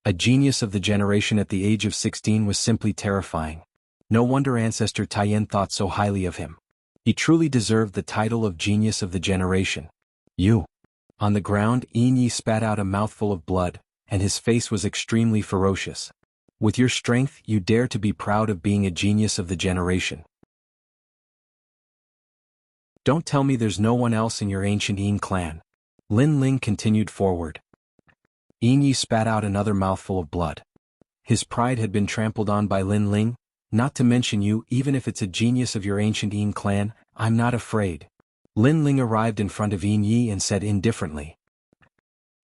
A genius of the generation at the age of 16 was simply terrifying. No wonder Ancestor Taiyan thought so highly of him. He truly deserved the title of genius of the generation. You. On the ground, Yin Yi spat out a mouthful of blood, and his face was extremely ferocious. With your strength, you dare to be proud of being a genius of the generation. Don't tell me there's no one else in your ancient Yin clan. Lin Ling continued forward. Yin Yi spat out another mouthful of blood. His pride had been trampled on by Lin Ling, not to mention you. Even if it's a genius of your ancient Yin clan, I'm not afraid. Lin Ling arrived in front of Yin Yi and said indifferently.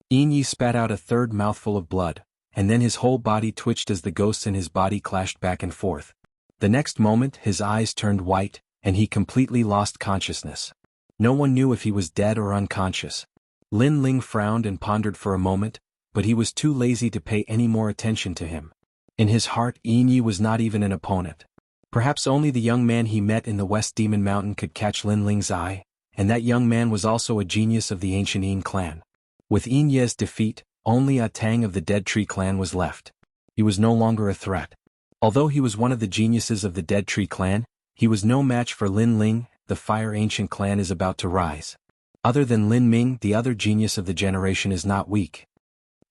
Yin Yi spat out a third mouthful of blood, and then his whole body twitched as the ghosts in his body clashed back and forth. The next moment his eyes turned white, and he completely lost consciousness. No one knew if he was dead or unconscious. Lin Ling frowned and pondered for a moment, but he was too lazy to pay any more attention to him. In his heart, Yin Yi was not even an opponent. Perhaps only the young man he met in the West Demon Mountain could catch Lin Ling's eye, and that young man was also a genius of the ancient Yin clan. With Yin Ye's defeat, only A Tang of the Dead Tree clan was left. He was no longer a threat. Although he was one of the geniuses of the Dead Tree clan, he was no match for Lin Ling. The Fire Ancient clan is about to rise. Other than Lin Ming, the other genius of the generation is not weak.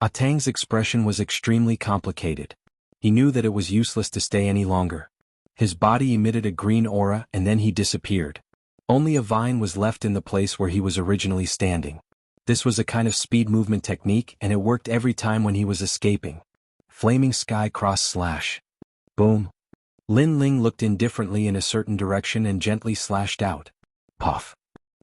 A Tang's expression was extremely complicated. He knew that it was useless to stay any longer. His body emitted a green aura and then he disappeared. Only a vine was left in the place where he was originally standing. This was a kind of speed movement technique and it worked every time when he was escaping. Flaming sky cross slash. Boom. Lin Ling looked indifferently in a certain direction and gently slashed out. Puff.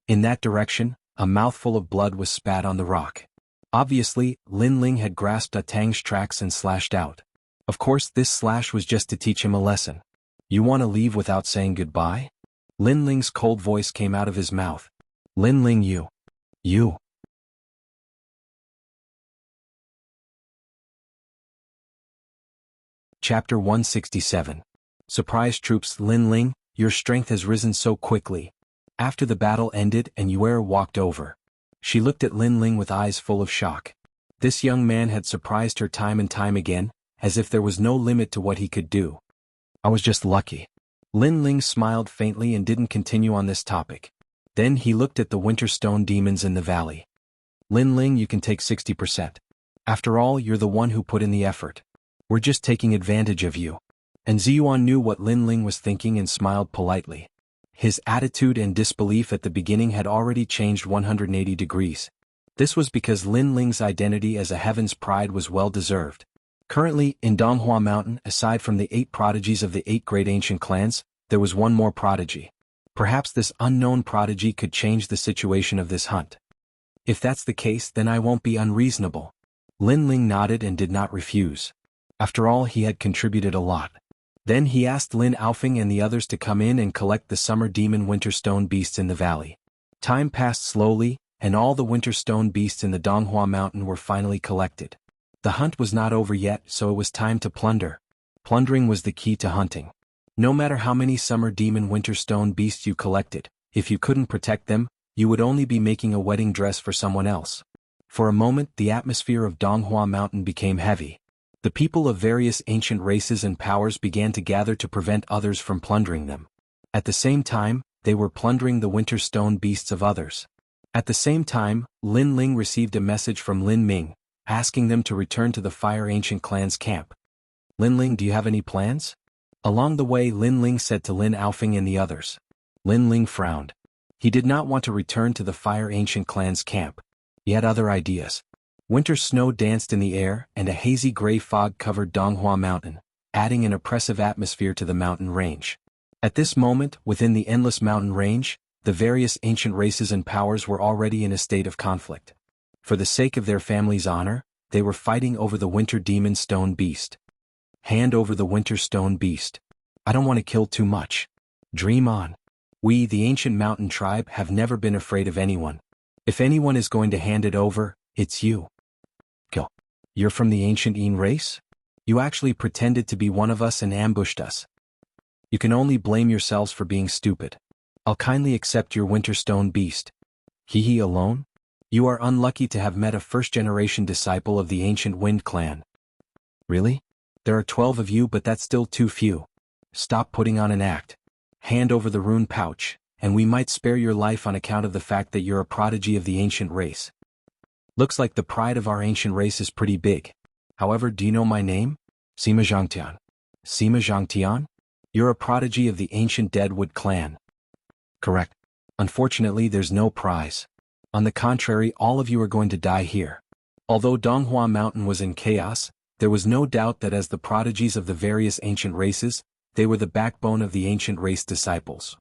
In that direction, a mouthful of blood was spat on the rock. Obviously, Lin Ling had grasped A Tang's tracks and slashed out. Of course, this slash was just to teach him a lesson. You want to leave without saying goodbye? Lin Ling's cold voice came out of his mouth. Lin Ling, you. Chapter 167. Surprise troops. Lin Ling, your strength has risen so quickly. After the battle ended and Yue walked over. She looked at Lin Ling with eyes full of shock. This young man had surprised her time and time again, as if there was no limit to what he could do. I was just lucky. Lin Ling smiled faintly and didn't continue on this topic. Then he looked at the Winterstone demons in the valley. Lin Ling, you can take 60%. After all, you're the one who put in the effort. We're just taking advantage of you. And Ziyuan knew what Lin Ling was thinking and smiled politely. His attitude and disbelief at the beginning had already changed 180 degrees. This was because Lin Ling's identity as a heaven's pride was well-deserved. Currently, in Donghua Mountain, aside from the 8 prodigies of the 8 great ancient clans, there was one more prodigy. Perhaps this unknown prodigy could change the situation of this hunt. If that's the case, then I won't be unreasonable. Lin Ling nodded and did not refuse. After all, he had contributed a lot. Then he asked Lin Aofing and the others to come in and collect the summer demon winter stone beasts in the valley. Time passed slowly, and all the winter stone beasts in the Donghua Mountain were finally collected. The hunt was not over yet, so it was time to plunder. Plundering was the key to hunting. No matter how many summer demon winter stone beasts you collected, if you couldn't protect them, you would only be making a wedding dress for someone else. For a moment, the atmosphere of Donghua Mountain became heavy. The people of various ancient races and powers began to gather to prevent others from plundering them. At the same time, they were plundering the winter stone beasts of others. At the same time, Lin Ling received a message from Lin Ming, asking them to return to the Fire Ancient Clan's camp. Lin Ling, do you have any plans? Along the way, Lin Ling said to Lin Aofing and the others. Lin Ling frowned. He did not want to return to the Fire Ancient Clan's camp. He had other ideas. Winter snow danced in the air, and a hazy gray fog covered Donghua Mountain, adding an oppressive atmosphere to the mountain range. At this moment, within the endless mountain range, the various ancient races and powers were already in a state of conflict. For the sake of their family's honor, they were fighting over the winter demon stone beast. Hand over the winter stone beast. I don't want to kill too much. Dream on. We, the ancient mountain tribe, have never been afraid of anyone. If anyone is going to hand it over, it's you. Go. You're from the ancient Yin race? You actually pretended to be one of us and ambushed us. You can only blame yourselves for being stupid. I'll kindly accept your winter stone beast. He alone? You are unlucky to have met a first-generation disciple of the ancient Wind clan. Really? There are 12 of you, but that's still too few. Stop putting on an act. Hand over the rune pouch, and we might spare your life on account of the fact that you're a prodigy of the ancient race. Looks like the pride of our ancient race is pretty big. However, do you know my name? Sima Zhangtian. Sima Zhangtian? You're a prodigy of the ancient Deadwood clan. Correct. Unfortunately, there's no prize. On the contrary, all of you are going to die here. Although Donghua Mountain was in chaos, there was no doubt that as the prodigies of the various ancient races, they were the backbone of the ancient race disciples.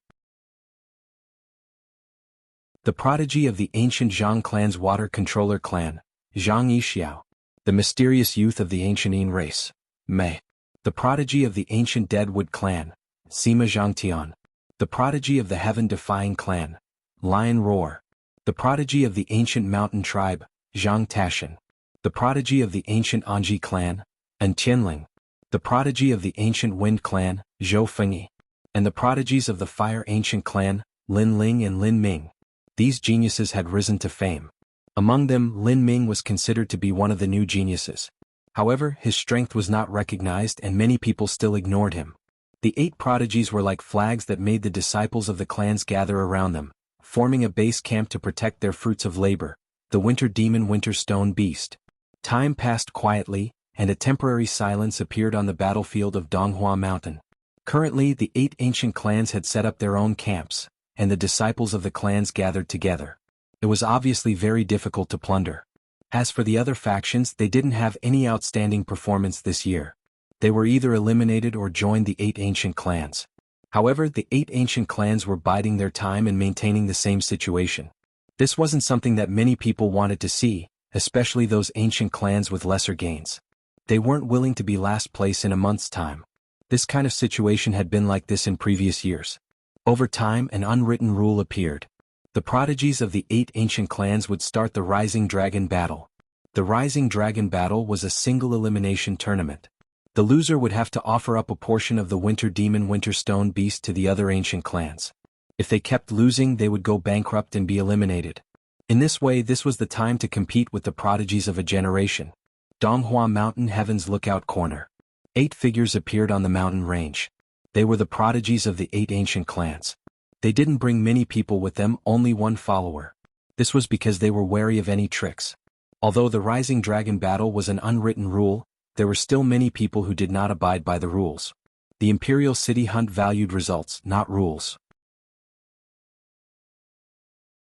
The prodigy of the ancient Zhang clan's water controller clan, Zhang Yixiao. The mysterious youth of the ancient Yin race, Mei. The prodigy of the ancient Deadwood clan, Sima Zhangtian. The prodigy of the heaven-defying clan, Lion Roar. The prodigy of the ancient mountain tribe, Zhang Tashin. The prodigy of the ancient Anji clan, An Tianling. The prodigy of the ancient Wind clan, Zhou Fengyi. And the prodigies of the Fire Ancient clan, Lin Ling and Lin Ming. These geniuses had risen to fame. Among them, Lin Ming was considered to be one of the new geniuses. However, his strength was not recognized and many people still ignored him. The 8 prodigies were like flags that made the disciples of the clans gather around them, forming a base camp to protect their fruits of labor, the winter demon winter stone beast. Time passed quietly, and a temporary silence appeared on the battlefield of Donghua Mountain. Currently, the 8 ancient clans had set up their own camps, and the disciples of the clans gathered together. It was obviously very difficult to plunder. As for the other factions, they didn't have any outstanding performance this year. They were either eliminated or joined the 8 ancient clans. However, the 8 ancient clans were biding their time and maintaining the same situation. This wasn't something that many people wanted to see, especially those ancient clans with lesser gains. They weren't willing to be last place in a month's time. This kind of situation had been like this in previous years. Over time, an unwritten rule appeared. The prodigies of the 8 ancient clans would start the Rising Dragon Battle. The Rising Dragon Battle was a single elimination tournament. The loser would have to offer up a portion of the Winter Demon Winter Stone Beast to the other ancient clans. If they kept losing, they would go bankrupt and be eliminated. In this way, this was the time to compete with the prodigies of a generation. Donghua Mountain Heaven's Lookout Corner. 8 figures appeared on the mountain range. They were the prodigies of the 8 ancient clans. They didn't bring many people with them, only one follower. This was because they were wary of any tricks. Although the Rising Dragon battle was an unwritten rule, there were still many people who did not abide by the rules. The Imperial City Hunt valued results, not rules.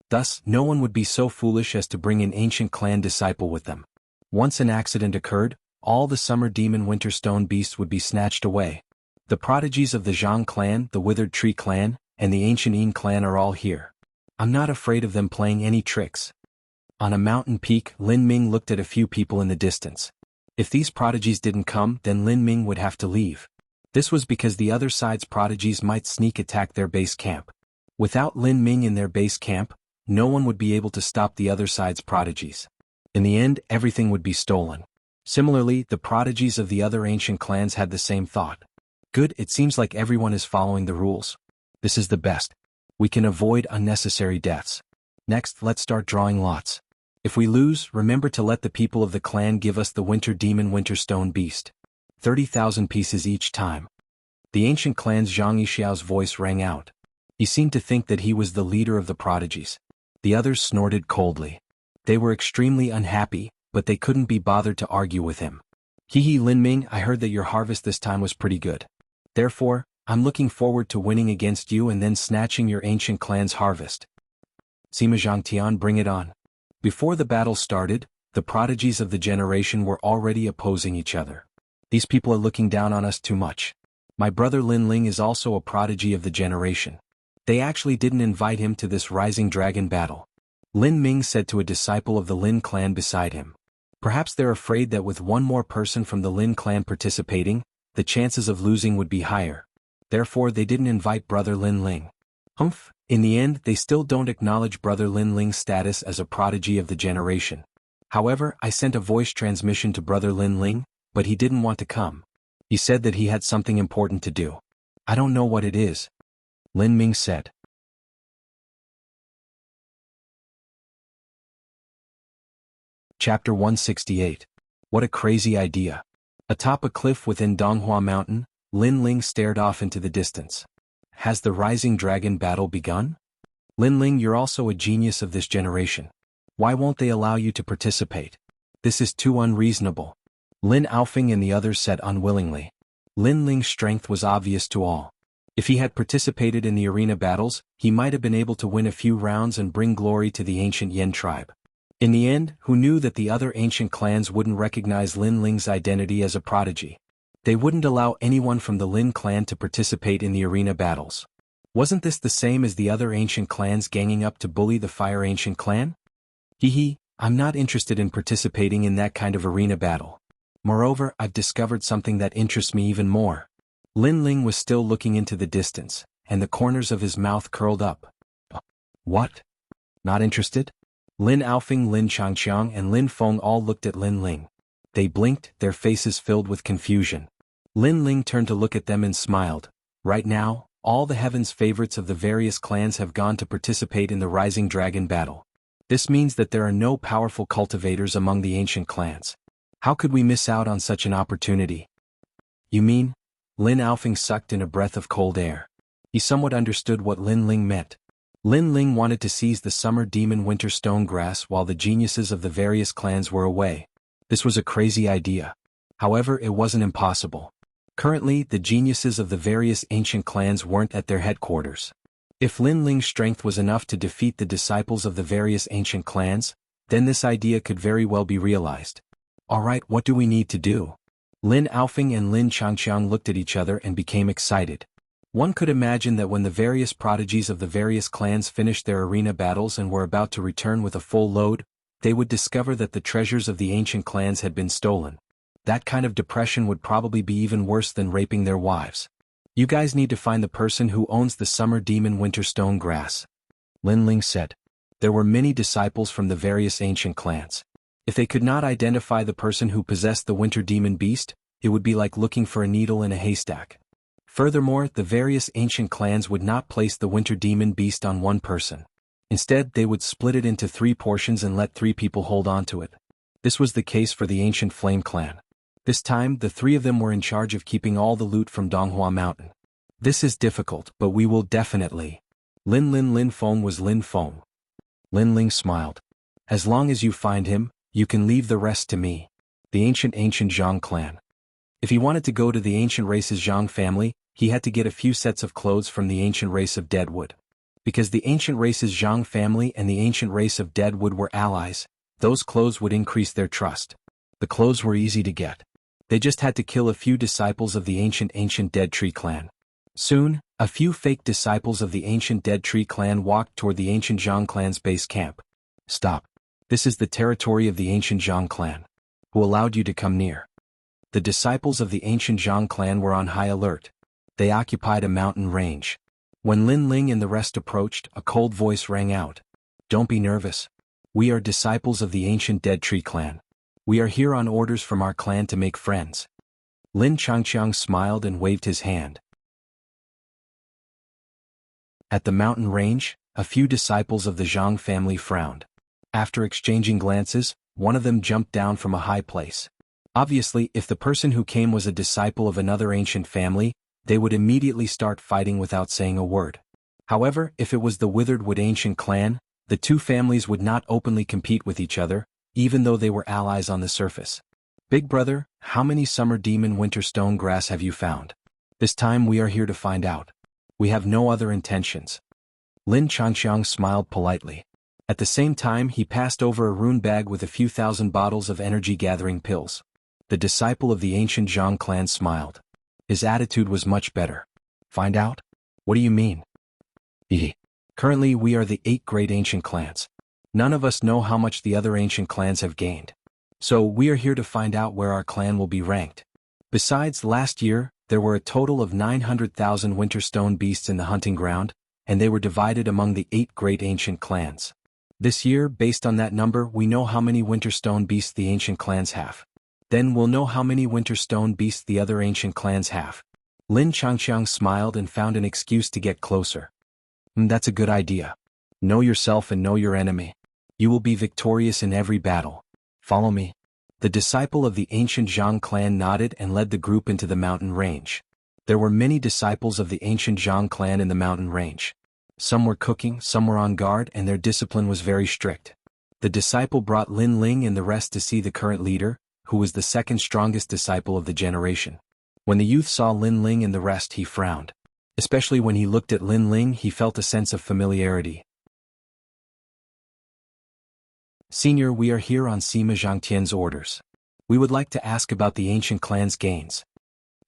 Thus, no one would be so foolish as to bring an ancient clan disciple with them. Once an accident occurred, all the Summer Demon Winterstone beasts would be snatched away. The prodigies of the Jiang clan, the Withered Tree clan, and the Ancient Yin clan are all here. I'm not afraid of them playing any tricks. On a mountain peak, Lin Ming looked at a few people in the distance. If these prodigies didn't come, then Lin Ming would have to leave. This was because the other side's prodigies might sneak attack their base camp. Without Lin Ming in their base camp, no one would be able to stop the other side's prodigies. In the end, everything would be stolen. Similarly, the prodigies of the other ancient clans had the same thought. Good, it seems like everyone is following the rules. This is the best. We can avoid unnecessary deaths. Next, let's start drawing lots. If we lose, remember to let the people of the clan give us the Winter Demon Winterstone Beast. 30,000 pieces each time. The ancient clan's Zhang Yixiao's voice rang out. He seemed to think that he was the leader of the prodigies. The others snorted coldly. They were extremely unhappy, but they couldn't be bothered to argue with him. Hehe, Lin Ming, I heard that your harvest this time was pretty good. Therefore, I'm looking forward to winning against you and then snatching your ancient clan's harvest. Sima Zhangtian, bring it on. Before the battle started, the prodigies of the generation were already opposing each other. These people are looking down on us too much. My brother Lin Ling is also a prodigy of the generation. They actually didn't invite him to this Rising Dragon battle. Lin Ming said to a disciple of the Lin clan beside him. Perhaps they're afraid that with one more person from the Lin clan participating, the chances of losing would be higher. Therefore they didn't invite brother Lin Ling. Humph, in the end they still don't acknowledge brother Lin Ling's status as a prodigy of the generation. However, I sent a voice transmission to brother Lin Ling, but he didn't want to come. He said that he had something important to do. I don't know what it is. Lin Ming said. Chapter 168. What a crazy idea. Atop a cliff within Donghua Mountain, Lin Ling stared off into the distance. Has the Rising Dragon battle begun? Lin Ling, you're also a genius of this generation. Why won't they allow you to participate? This is too unreasonable. Lin Aofing and the others said unwillingly. Lin Ling's strength was obvious to all. If he had participated in the arena battles, he might have been able to win a few rounds and bring glory to the ancient Yen tribe. In the end, who knew that the other ancient clans wouldn't recognize Lin Ling's identity as a prodigy? They wouldn't allow anyone from the Lin clan to participate in the arena battles. Wasn't this the same as the other ancient clans ganging up to bully the Fire Ancient clan? Hehe, I'm not interested in participating in that kind of arena battle. Moreover, I've discovered something that interests me even more. Lin Ling was still looking into the distance, and the corners of his mouth curled up. What? Not interested? Lin Aofing, Lin Changqiang and Lin Feng all looked at Lin Ling. They blinked, their faces filled with confusion. Lin Ling turned to look at them and smiled. Right now, all the heaven's favorites of the various clans have gone to participate in the Rising Dragon battle. This means that there are no powerful cultivators among the ancient clans. How could we miss out on such an opportunity? You mean? Lin Aofing sucked in a breath of cold air. He somewhat understood what Lin Ling meant. Lin Ling wanted to seize the Summer Demon Winterstone grass while the geniuses of the various clans were away. This was a crazy idea. However, it wasn't impossible. Currently, the geniuses of the various ancient clans weren't at their headquarters. If Lin Ling's strength was enough to defeat the disciples of the various ancient clans, then this idea could very well be realized. Alright, what do we need to do? Lin Aofing and Lin Changqiang looked at each other and became excited. One could imagine that when the various prodigies of the various clans finished their arena battles and were about to return with a full load, they would discover that the treasures of the ancient clans had been stolen. That kind of depression would probably be even worse than raping their wives. You guys need to find the person who owns the Summer Demon Winterstone grass. Lin Ling said. There were many disciples from the various ancient clans. If they could not identify the person who possessed the Winter Demon Beast, it would be like looking for a needle in a haystack. Furthermore, the various ancient clans would not place the Winter Demon Beast on one person. Instead, they would split it into 3 portions and let 3 people hold on to it. This was the case for the ancient Flame clan. This time, the 3 of them were in charge of keeping all the loot from Donghua Mountain. This is difficult, but we will definitely. Lin Feng was Lin Feng. Lin Ling smiled. As long as you find him, You can leave the rest to me. The ancient Zhang clan. If he wanted to go to the ancient race's Jiang family, he had to get a few sets of clothes from the ancient race of Deadwood. Because the ancient race's Jiang family and the ancient race of Deadwood were allies, those clothes would increase their trust. The clothes were easy to get. They just had to kill a few disciples of the ancient Dead Tree clan. Soon, a few fake disciples of the ancient Dead Tree clan walked toward the ancient Jiang clan's base camp. Stop. This is the territory of the ancient Jiang clan. Who allowed you to come near? The disciples of the ancient Jiang clan were on high alert. They occupied a mountain range. When Lin Ling and the rest approached, a cold voice rang out. Don't be nervous. We are disciples of the ancient Dead Tree clan. We are here on orders from our clan to make friends. Lin Changqiang smiled and waved his hand. At the mountain range, a few disciples of the Zhang family frowned. After exchanging glances, one of them jumped down from a high place. Obviously, if the person who came was a disciple of another ancient family, they would immediately start fighting without saying a word. However, if it was the Withered Wood ancient clan, the two families would not openly compete with each other, even though they were allies on the surface. Big brother, how many summer demon winter stone grass have you found? This time we are here to find out. We have no other intentions. Lin Changqiang smiled politely. At the same time he passed over a rune bag with a few thousand bottles of energy-gathering pills. The disciple of the ancient Zhang clan smiled. His attitude was much better. Find out? What do you mean? Currently we are the 8 great ancient clans. None of us know how much the other ancient clans have gained. So we are here to find out where our clan will be ranked. Besides, last year, there were a total of 900,000 winter stone beasts in the hunting ground, and they were divided among the 8 great ancient clans. This year, based on that number, we know how many winter stone beasts the ancient clans have. Then we'll know how many winter stone beasts the other ancient clans have. Lin Changqiang smiled and found an excuse to get closer. That's a good idea. Know yourself and know your enemy. You will be victorious in every battle. Follow me. The disciple of the ancient Zhang clan nodded and led the group into the mountain range. There were many disciples of the ancient Zhang clan in the mountain range. Some were cooking, some were on guard, and their discipline was very strict. The disciple brought Lin Ling and the rest to see the current leader, who was the second strongest disciple of the generation. When the youth saw Lin Ling and the rest, he frowned. Especially when he looked at Lin Ling, he felt a sense of familiarity. Senior, we are here on Sima Zhangtian's orders. We would like to ask about the ancient clan's gains.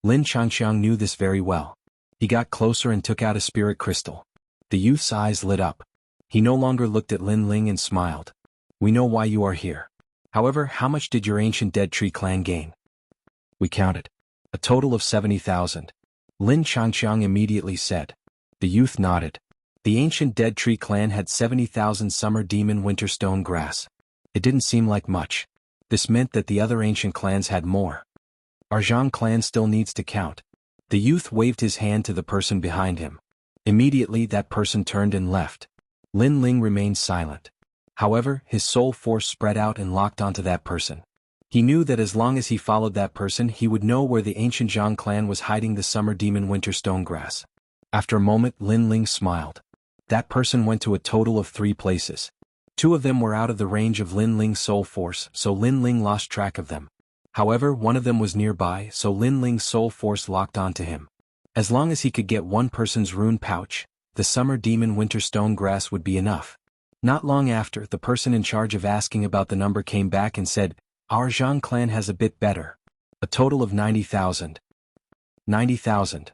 Lin Changqiang knew this very well. He got closer and took out a spirit crystal. The youth's eyes lit up. He no longer looked at Lin Ling and smiled. We know why you are here. However, how much did your ancient Dead Tree clan gain? We counted. A total of 70,000. Lin Changqiang immediately said. The youth nodded. The ancient Dead Tree clan had 70,000 summer demon winter stone grass. It didn't seem like much. This meant that the other ancient clans had more. Our Zhang clan still needs to count. The youth waved his hand to the person behind him. Immediately that person turned and left. Lin Ling remained silent. However, his soul force spread out and locked onto that person. He knew that as long as he followed that person, he would know where the ancient Zhang clan was hiding the summer demon winter stone grass. After a moment, Lin Ling smiled. That person went to a total of 3 places. 2 of them were out of the range of Lin Ling's soul force, so Lin Ling lost track of them. However, one of them was nearby, so Lin Ling's soul force locked onto him. As long as he could get one person's rune pouch, the summer demon winter stone grass would be enough. Not long after, the person in charge of asking about the number came back and said, Our Zhang clan has a bit better. A total of 90,000. 90,000.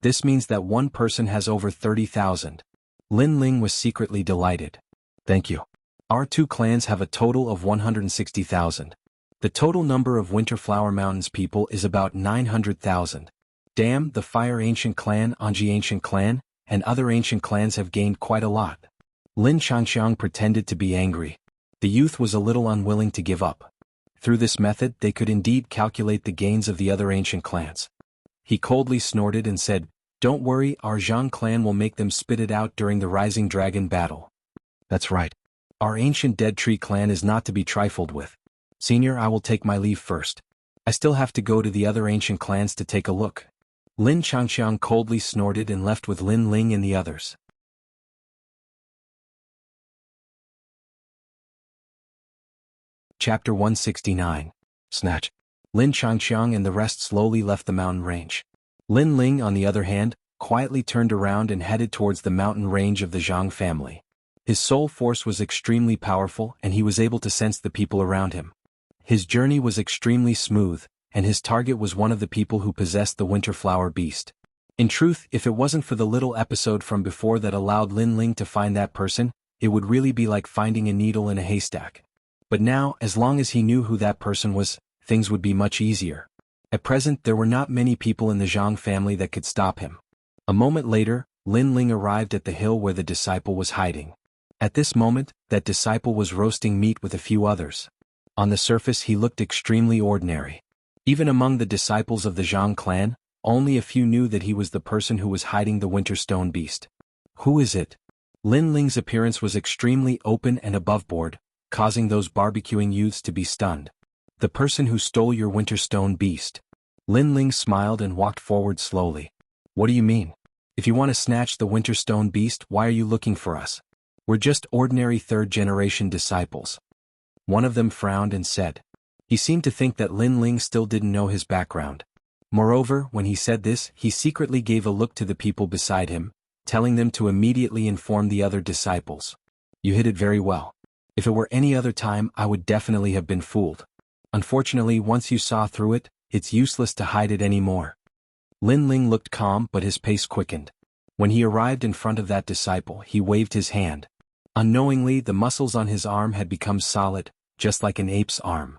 This means that one person has over 30,000. Lin Ling was secretly delighted. Thank you. Our 2 clans have a total of 160,000. The total number of Winter Flower Mountains people is about 900,000. Damn, the Fire Ancient Clan, Anji Ancient Clan, and other ancient clans have gained quite a lot. Lin Changqiang pretended to be angry. The youth was a little unwilling to give up. Through this method, they could indeed calculate the gains of the other ancient clans. He coldly snorted and said, Don't worry, our Zhang clan will make them spit it out during the Rising Dragon battle. That's right. Our ancient Dead Tree clan is not to be trifled with. Senior, I will take my leave first. I still have to go to the other ancient clans to take a look. Lin Changqiang coldly snorted and left with Lin Ling and the others. Chapter 169. Snatch. Lin Changqiang and the rest slowly left the mountain range. Lin Ling, on the other hand, quietly turned around and headed towards the mountain range of the Jiang family. His soul force was extremely powerful and he was able to sense the people around him. His journey was extremely smooth, and his target was one of the people who possessed the winter flower beast. In truth, if it wasn't for the little episode from before that allowed Lin Ling to find that person, it would really be like finding a needle in a haystack. But now, as long as he knew who that person was, things would be much easier. At present, there were not many people in the Jiang family that could stop him. A moment later, Lin Ling arrived at the hill where the disciple was hiding. At this moment, that disciple was roasting meat with a few others. On the surface he looked extremely ordinary. Even among the disciples of the Jiang clan, only a few knew that he was the person who was hiding the winter stone beast. Who is it? Lin Ling's appearance was extremely open and aboveboard, causing those barbecuing youths to be stunned. The person who stole your winter stone beast. Lin Ling smiled and walked forward slowly. What do you mean? If you want to snatch the winter stone beast, why are you looking for us? We're just ordinary third-generation disciples. One of them frowned and said. He seemed to think that Lin Ling still didn't know his background. Moreover, when he said this, he secretly gave a look to the people beside him, telling them to immediately inform the other disciples. You hid it very well. If it were any other time, I would definitely have been fooled. Unfortunately, once you saw through it, it's useless to hide it anymore. Lin Ling looked calm, but his pace quickened. When he arrived in front of that disciple, he waved his hand. Unknowingly, the muscles on his arm had become solid, just like an ape's arm.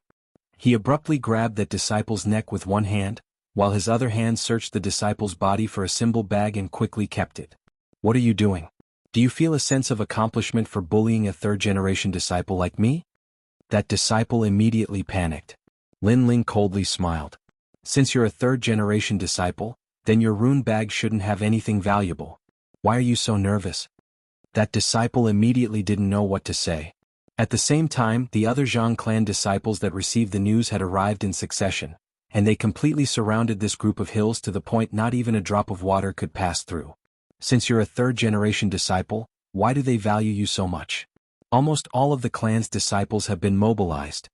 He abruptly grabbed that disciple's neck with one hand, while his other hand searched the disciple's body for a symbol bag and quickly kept it. What are you doing? Do you feel a sense of accomplishment for bullying a third-generation disciple like me? That disciple immediately panicked. Lin Ling coldly smiled. Since you're a third-generation disciple, then your rune bag shouldn't have anything valuable. Why are you so nervous? That disciple immediately didn't know what to say. At the same time, the other Jiang clan disciples that received the news had arrived in succession, and they completely surrounded this group of hills to the point not even a drop of water could pass through. Since you're a third-generation disciple, why do they value you so much? Almost all of the clan's disciples have been mobilized.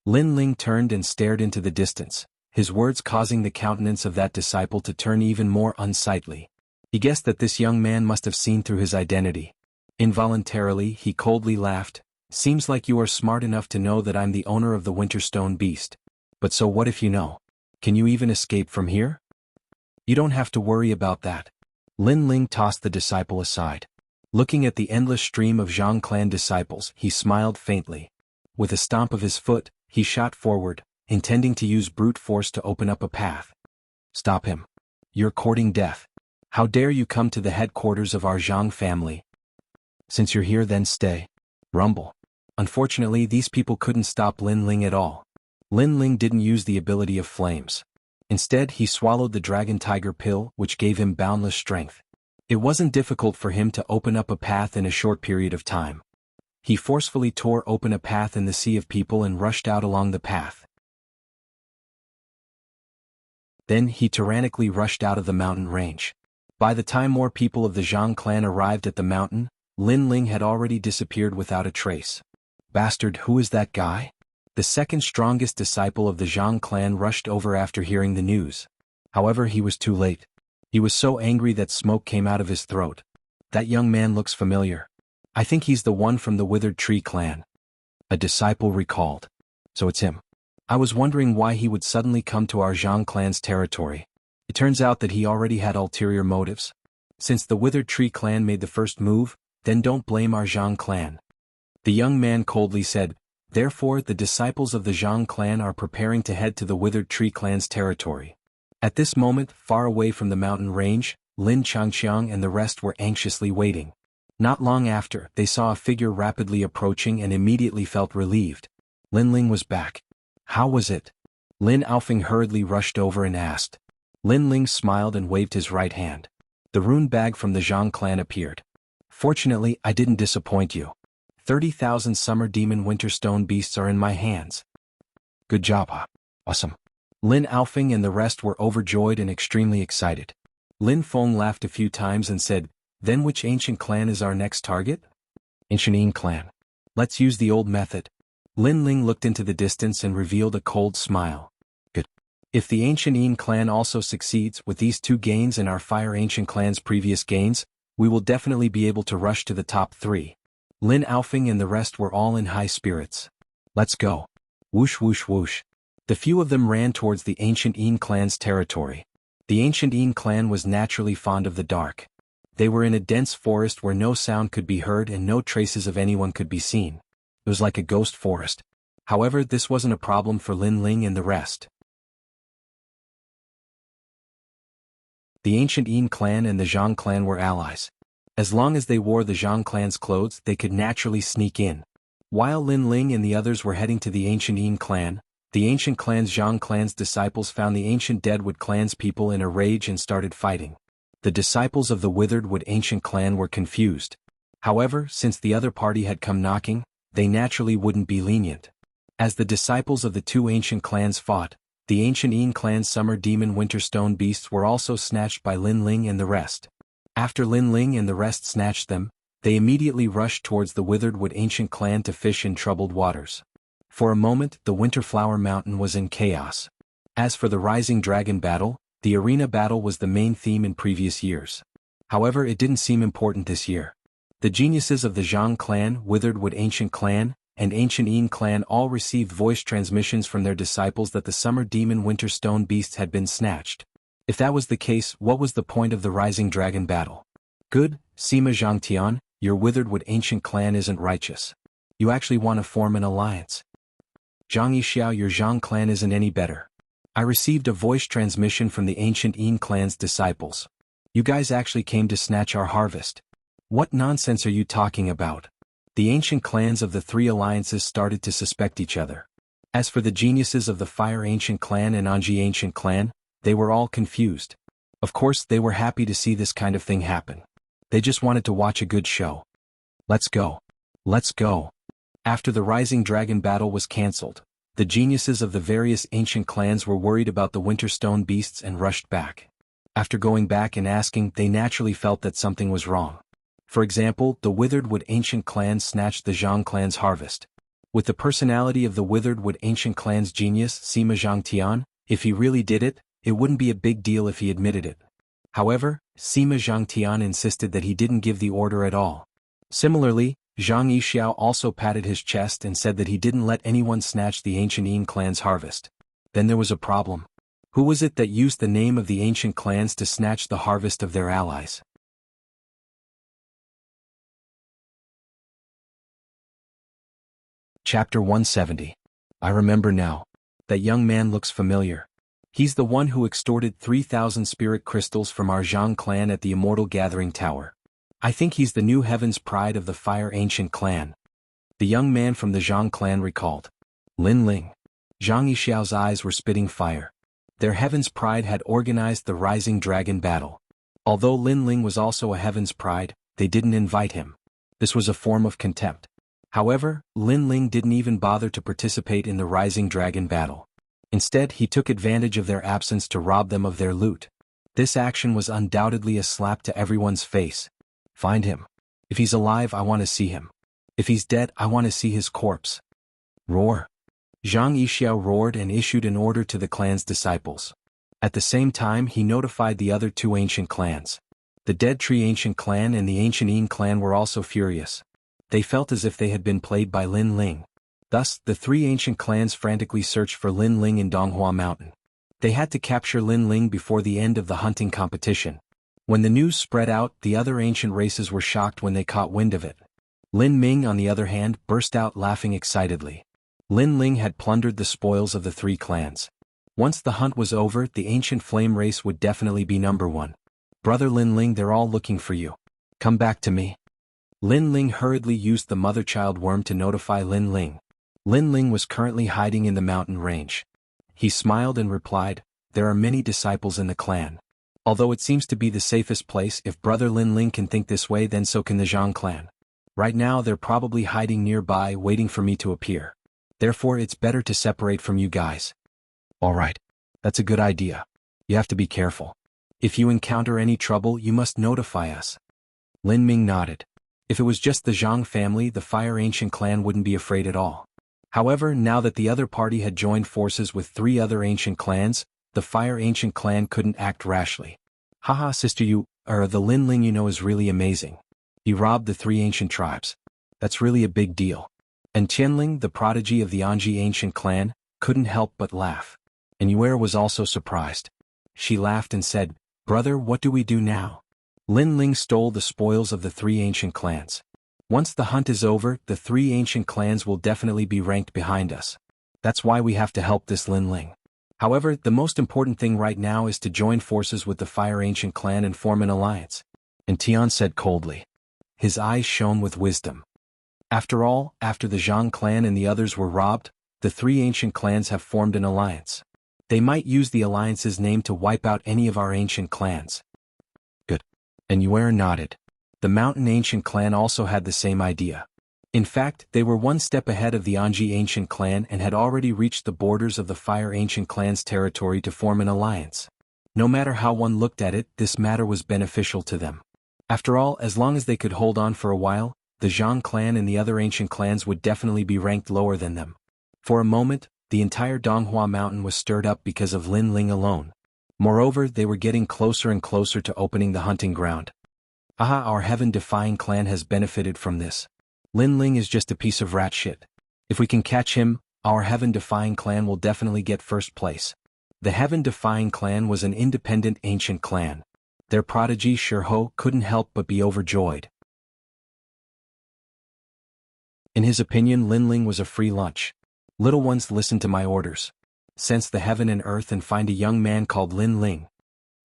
Lin Ling turned and stared into the distance, his words causing the countenance of that disciple to turn even more unsightly. He guessed that this young man must have seen through his identity. Involuntarily, he coldly laughed. Seems like you are smart enough to know that I'm the owner of the winter stone beast. But so what if you know? Can you even escape from here? You don't have to worry about that. Lin Ling tossed the disciple aside. Looking at the endless stream of Jiang clan disciples, he smiled faintly. With a stomp of his foot, he shot forward, intending to use brute force to open up a path. Stop him. You're courting death. How dare you come to the headquarters of our Jiang family? Since you're here, then stay. Rumble. Unfortunately, these people couldn't stop Lin Ling at all. Lin Ling didn't use the ability of flames. Instead, he swallowed the dragon tiger pill, which gave him boundless strength. It wasn't difficult for him to open up a path in a short period of time. He forcefully tore open a path in the sea of people and rushed out along the path. Then he tyrannically rushed out of the mountain range. By the time more people of the Jiang clan arrived at the mountain, Lin Ling had already disappeared without a trace. Bastard, who is that guy? The second strongest disciple of the Jiang clan rushed over after hearing the news. However, he was too late. He was so angry that smoke came out of his throat. That young man looks familiar. I think he's the one from the Withered Tree clan. A disciple recalled. So it's him. I was wondering why he would suddenly come to our Jiang clan's territory. It turns out that he already had ulterior motives. Since the Withered Tree clan made the first move, then don't blame our Jiang clan. The young man coldly said, therefore the disciples of the Jiang clan are preparing to head to the Withered Tree clan's territory. At this moment, far away from the mountain range, Lin Changqiang and the rest were anxiously waiting. Not long after, they saw a figure rapidly approaching and immediately felt relieved. Lin Ling was back. How was it? Lin Aofing hurriedly rushed over and asked. Lin Ling smiled and waved his right hand. The rune bag from the Jiang clan appeared. Fortunately, I didn't disappoint you. 30,000 summer demon winter stone beasts are in my hands. Good job, huh? Awesome. Lin Aofing and the rest were overjoyed and extremely excited. Lin Feng laughed a few times and said, then which ancient clan is our next target? Ancient Yin clan. Let's use the old method. Lin Ling looked into the distance and revealed a cold smile. Good. If the Ancient Yin clan also succeeds with these 2 gains and our Fire Ancient clan's previous gains, we will definitely be able to rush to the top 3. Lin Aofing and the rest were all in high spirits. Let's go. Whoosh whoosh whoosh. The few of them ran towards the Ancient Yin clan's territory. The Ancient Yin clan was naturally fond of the dark. They were in a dense forest where no sound could be heard and no traces of anyone could be seen. It was like a ghost forest. However, this wasn't a problem for Lin Ling and the rest. The Ancient Yin clan and the Zhang clan were allies. As long as they wore the Zhang clan's clothes, they could naturally sneak in. While Lin Ling and the others were heading to the Ancient Yin clan, the Ancient clan's Zhang clan's disciples found the Ancient Deadwood clan's people in a rage and started fighting. The disciples of the Witheredwood Ancient clan were confused. However, since the other party had come knocking, they naturally wouldn't be lenient. As the disciples of the 2 ancient clans fought, the Ancient Yin clan's summer demon Winterstone beasts were also snatched by Lin Ling and the rest. After Lin Ling and the rest snatched them, they immediately rushed towards the Witheredwood Ancient clan to fish in troubled waters. For a moment, the Winterflower Mountain was in chaos. As for the Rising Dragon battle, the arena battle was the main theme in previous years. However, it didn't seem important this year. The geniuses of the Zhang clan, Witheredwood Ancient clan, and Ancient Yin clan all received voice transmissions from their disciples that the summer demon Winterstone beasts had been snatched. If that was the case, what was the point of the Rising Dragon battle? Good, Sima Zhangtian, your Witheredwood Ancient clan isn't righteous. You actually want to form an alliance. Zhang Yixiao, your Zhang clan isn't any better. I received a voice transmission from the Ancient Yin clan's disciples. You guys actually came to snatch our harvest. What nonsense are you talking about? The ancient clans of the 3 alliances started to suspect each other. As for the geniuses of the Fire Ancient clan and Anji Ancient clan, they were all confused. Of course, they were happy to see this kind of thing happen. They just wanted to watch a good show. Let's go. Let's go. After the Rising Dragon battle was cancelled, the geniuses of the various ancient clans were worried about the Winterstone beasts and rushed back. After going back and asking, they naturally felt that something was wrong. For example, the Witheredwood Ancient clan snatched the Zhang clan's harvest. With the personality of the Witheredwood Ancient clan's genius, Sima Zhangtian, if he really did it, it wouldn't be a big deal if he admitted it. However, Sima Zhangtian insisted that he didn't give the order at all. Similarly, Zhang Yixiao also patted his chest and said that he didn't let anyone snatch the Ancient Yin clan's harvest. Then there was a problem. Who was it that used the name of the ancient clans to snatch the harvest of their allies? Chapter 170. I remember now. That young man looks familiar. He's the one who extorted 3,000 spirit crystals from our Zhang clan at the Immortal Gathering Tower. I think he's the new Heaven's Pride of the Fire Ancient clan. The young man from the Zhang clan recalled. Lin Ling. Zhang Yixiao's eyes were spitting fire. Their Heaven's Pride had organized the Rising Dragon battle. Although Lin Ling was also a Heaven's Pride, they didn't invite him. This was a form of contempt. However, Lin Ling didn't even bother to participate in the Rising Dragon battle. Instead, he took advantage of their absence to rob them of their loot. This action was undoubtedly a slap to everyone's face. Find him. If he's alive, I want to see him. If he's dead, I want to see his corpse. Roar. Zhang Yixiao roared and issued an order to the clan's disciples. At the same time, he notified the other 2 ancient clans. The Dead Tree Ancient clan and the Ancient Yin clan were also furious. They felt as if they had been played by Lin Ling. Thus, the 3 ancient clans frantically searched for Lin Ling in Donghua Mountain. They had to capture Lin Ling before the end of the hunting competition. When the news spread out, the other ancient races were shocked when they caught wind of it. Lin Ming, on the other hand, burst out laughing excitedly. Lin Ling had plundered the spoils of the 3 clans. Once the hunt was over, the ancient flame race would definitely be number 1. Brother Lin Ling, they're all looking for you. Come back to me. Lin Ling hurriedly used the mother-child worm to notify Lin Ling. Lin Ling was currently hiding in the mountain range. He smiled and replied, there are many disciples in the clan. Although it seems to be the safest place, if Brother Lin Ling can think this way, then so can the Zhang clan. Right now they're probably hiding nearby waiting for me to appear. Therefore it's better to separate from you guys. Alright. That's a good idea. You have to be careful. If you encounter any trouble, you must notify us. Lin Ming nodded. If it was just the Zhang family, the Fire Ancient clan wouldn't be afraid at all. However, now that the other party had joined forces with 3 other ancient clans, the Fire Ancient clan couldn't act rashly. Haha, sister, the Lin Ling you know is really amazing. He robbed the 3 ancient tribes. That's really a big deal. And Qianling, the prodigy of the Anji ancient clan, couldn't help but laugh. And Yuer was also surprised. She laughed and said, "Brother, what do we do now?" Lin Ling stole the spoils of the 3 ancient clans. Once the hunt is over, the 3 ancient clans will definitely be ranked behind us. That's why we have to help this Lin Ling. However, the most important thing right now is to join forces with the Fire Ancient clan and form an alliance. And Tian said coldly. His eyes shone with wisdom. After all, after the Zhang clan and the others were robbed, the 3 ancient clans have formed an alliance. They might use the alliance's name to wipe out any of our ancient clans. Good. And Yuer nodded. The Mountain Ancient clan also had the same idea. In fact, they were one step ahead of the Anji Ancient clan and had already reached the borders of the Fire Ancient clan's territory to form an alliance. No matter how one looked at it, this matter was beneficial to them. After all, as long as they could hold on for a while, the Zhang clan and the other ancient clans would definitely be ranked lower than them. For a moment, the entire Donghua mountain was stirred up because of Lin Ling alone. Moreover, they were getting closer and closer to opening the hunting ground. Aha, our heaven-defying clan has benefited from this. Lin Ling is just a piece of rat shit. If we can catch him, our heaven-defying clan will definitely get first place. The heaven-defying clan was an independent ancient clan. Their prodigy Shirho couldn't help but be overjoyed. In his opinion, Lin Ling was a free lunch. Little ones, listen to my orders. Sense the heaven and earth and find a young man called Lin Ling.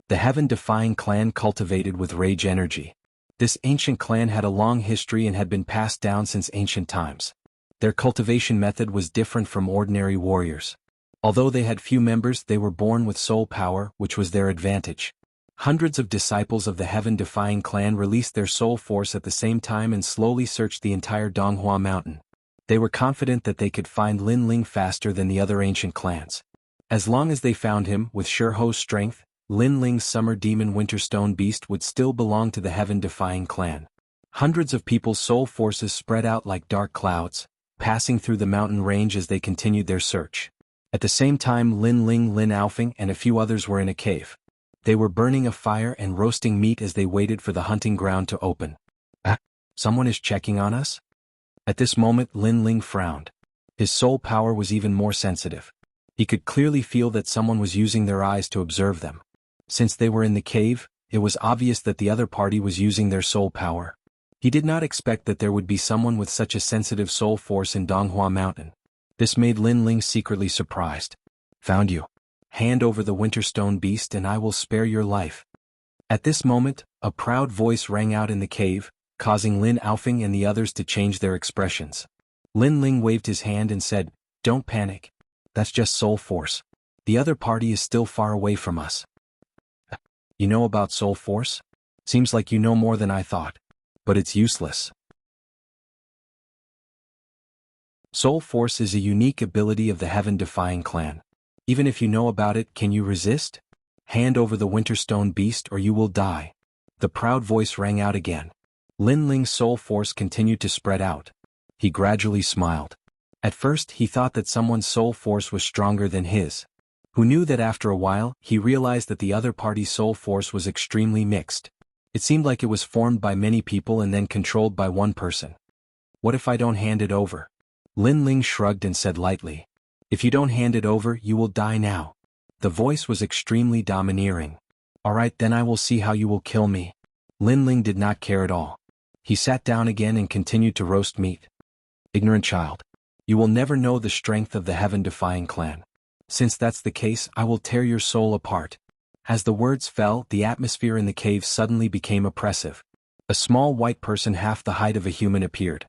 The heaven-defying clan cultivated with rage energy. This ancient clan had a long history and had been passed down since ancient times. Their cultivation method was different from ordinary warriors. Although they had few members, they were born with soul power, which was their advantage. Hundreds of disciples of the heaven-defying clan released their soul force at the same time and slowly searched the entire Donghua mountain. They were confident that they could find Lin Ling faster than the other ancient clans. As long as they found him, with Shirho's strength, Lin Ling's summer demon Winterstone beast would still belong to the heaven-defying clan. Hundreds of people's soul forces spread out like dark clouds, passing through the mountain range as they continued their search. At the same time, Lin Ling, Lin Aofing, and a few others were in a cave. They were burning a fire and roasting meat as they waited for the hunting ground to open. Someone is checking on us? At this moment, Lin Ling frowned. His soul power was even more sensitive. He could clearly feel that someone was using their eyes to observe them. Since they were in the cave, it was obvious that the other party was using their soul power. He did not expect that there would be someone with such a sensitive soul force in Donghua Mountain. This made Lin Ling secretly surprised. Found you. Hand over the Winterstone beast and I will spare your life. At this moment, a proud voice rang out in the cave, causing Lin Aofing and the others to change their expressions. Lin Ling waved his hand and said, "Don't panic. That's just soul force. The other party is still far away from us." You know about soul force? Seems like you know more than I thought. But it's useless. Soul force is a unique ability of the heaven-defying clan. Even if you know about it, can you resist? Hand over the Winterstone beast or you will die. The proud voice rang out again. Lin Ling's soul force continued to spread out. He gradually smiled. At first, he thought that someone's soul force was stronger than his. Who knew that after a while, he realized that the other party's soul force was extremely mixed. It seemed like it was formed by many people and then controlled by one person. What if I don't hand it over? Lin Ling shrugged and said lightly. If you don't hand it over, you will die now. The voice was extremely domineering. Alright, then I will see how you will kill me. Lin Ling did not care at all. He sat down again and continued to roast meat. Ignorant child. You will never know the strength of the heaven-defying clan. Since that's the case, I will tear your soul apart. As the words fell, the atmosphere in the cave suddenly became oppressive. A small white person half the height of a human appeared.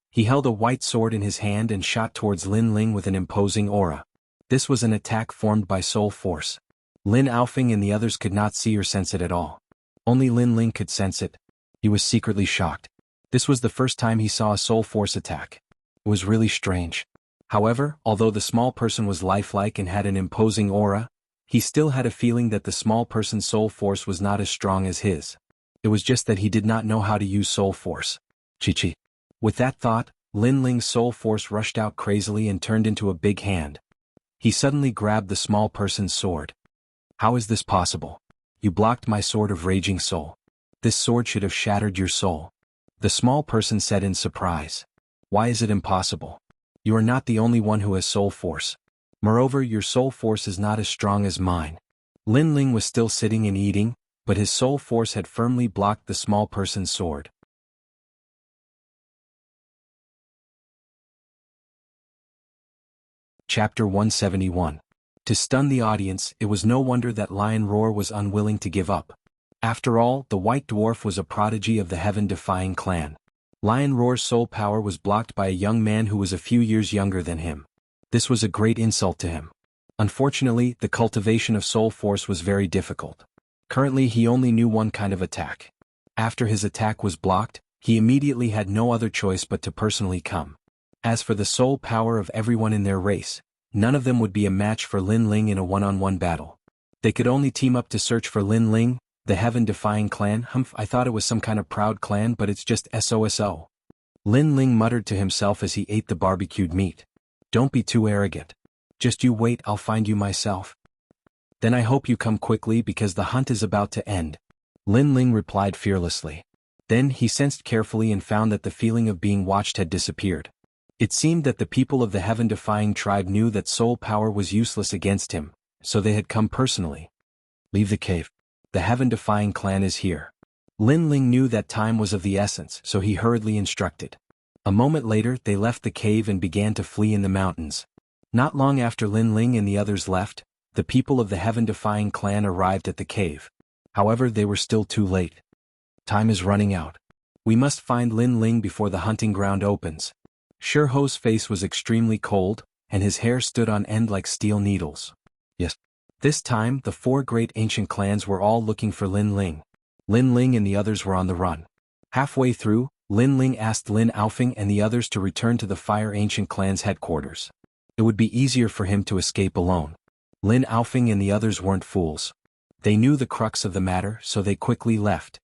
He held a white sword in his hand and shot towards Lin Ling with an imposing aura. This was an attack formed by soul force. Lin Aofing and the others could not see or sense it at all. Only Lin Ling could sense it. He was secretly shocked. This was the first time he saw a soul force attack. It was really strange. However, although the small person was lifelike and had an imposing aura, he still had a feeling that the small person's soul force was not as strong as his. It was just that he did not know how to use soul force. Chi-chi. With that thought, Lin Ling's soul force rushed out crazily and turned into a big hand. He suddenly grabbed the small person's sword. How is this possible? You blocked my sword of raging soul. This sword should have shattered your soul. The small person said in surprise. Why is it impossible? You are not the only one who has soul force. Moreover, your soul force is not as strong as mine. Lin Ling was still sitting and eating, but his soul force had firmly blocked the small person's sword. Chapter 171. To stun the audience, it was no wonder that Lion Roar was unwilling to give up. After all, the White Dwarf was a prodigy of the heaven-defying clan. Lion Roar's soul power was blocked by a young man who was a few years younger than him. This was a great insult to him. Unfortunately, the cultivation of soul force was very difficult. Currently he only knew one kind of attack. After his attack was blocked, he immediately had no other choice but to personally come. As for the soul power of everyone in their race, none of them would be a match for Lin Ling in a one-on-one battle. They could only team up to search for Lin Ling, the heaven-defying clan. I thought it was some kind of proud clan, but it's just SOSO. Lin Ling muttered to himself as he ate the barbecued meat. Don't be too arrogant. Just you wait, I'll find you myself. Then I hope you come quickly because the hunt is about to end. Lin Ling replied fearlessly. Then he sensed carefully and found that the feeling of being watched had disappeared. It seemed that the people of the heaven-defying tribe knew that soul power was useless against him, so they had come personally. Leave the cave. The heaven-defying clan is here. Lin Ling knew that time was of the essence, so he hurriedly instructed. A moment later they left the cave and began to flee in the mountains. Not long after Lin Ling and the others left, the people of the heaven-defying clan arrived at the cave. However, they were still too late. Time is running out. We must find Lin Ling before the hunting ground opens. Shirho's face was extremely cold, and his hair stood on end like steel needles. Yes. This time, the four great ancient clans were all looking for Lin Ling. Lin Ling and the others were on the run. Halfway through, Lin Ling asked Lin Aofing and the others to return to the Fire Ancient Clan's headquarters. It would be easier for him to escape alone. Lin Aofing and the others weren't fools. They knew the crux of the matter, so they quickly left.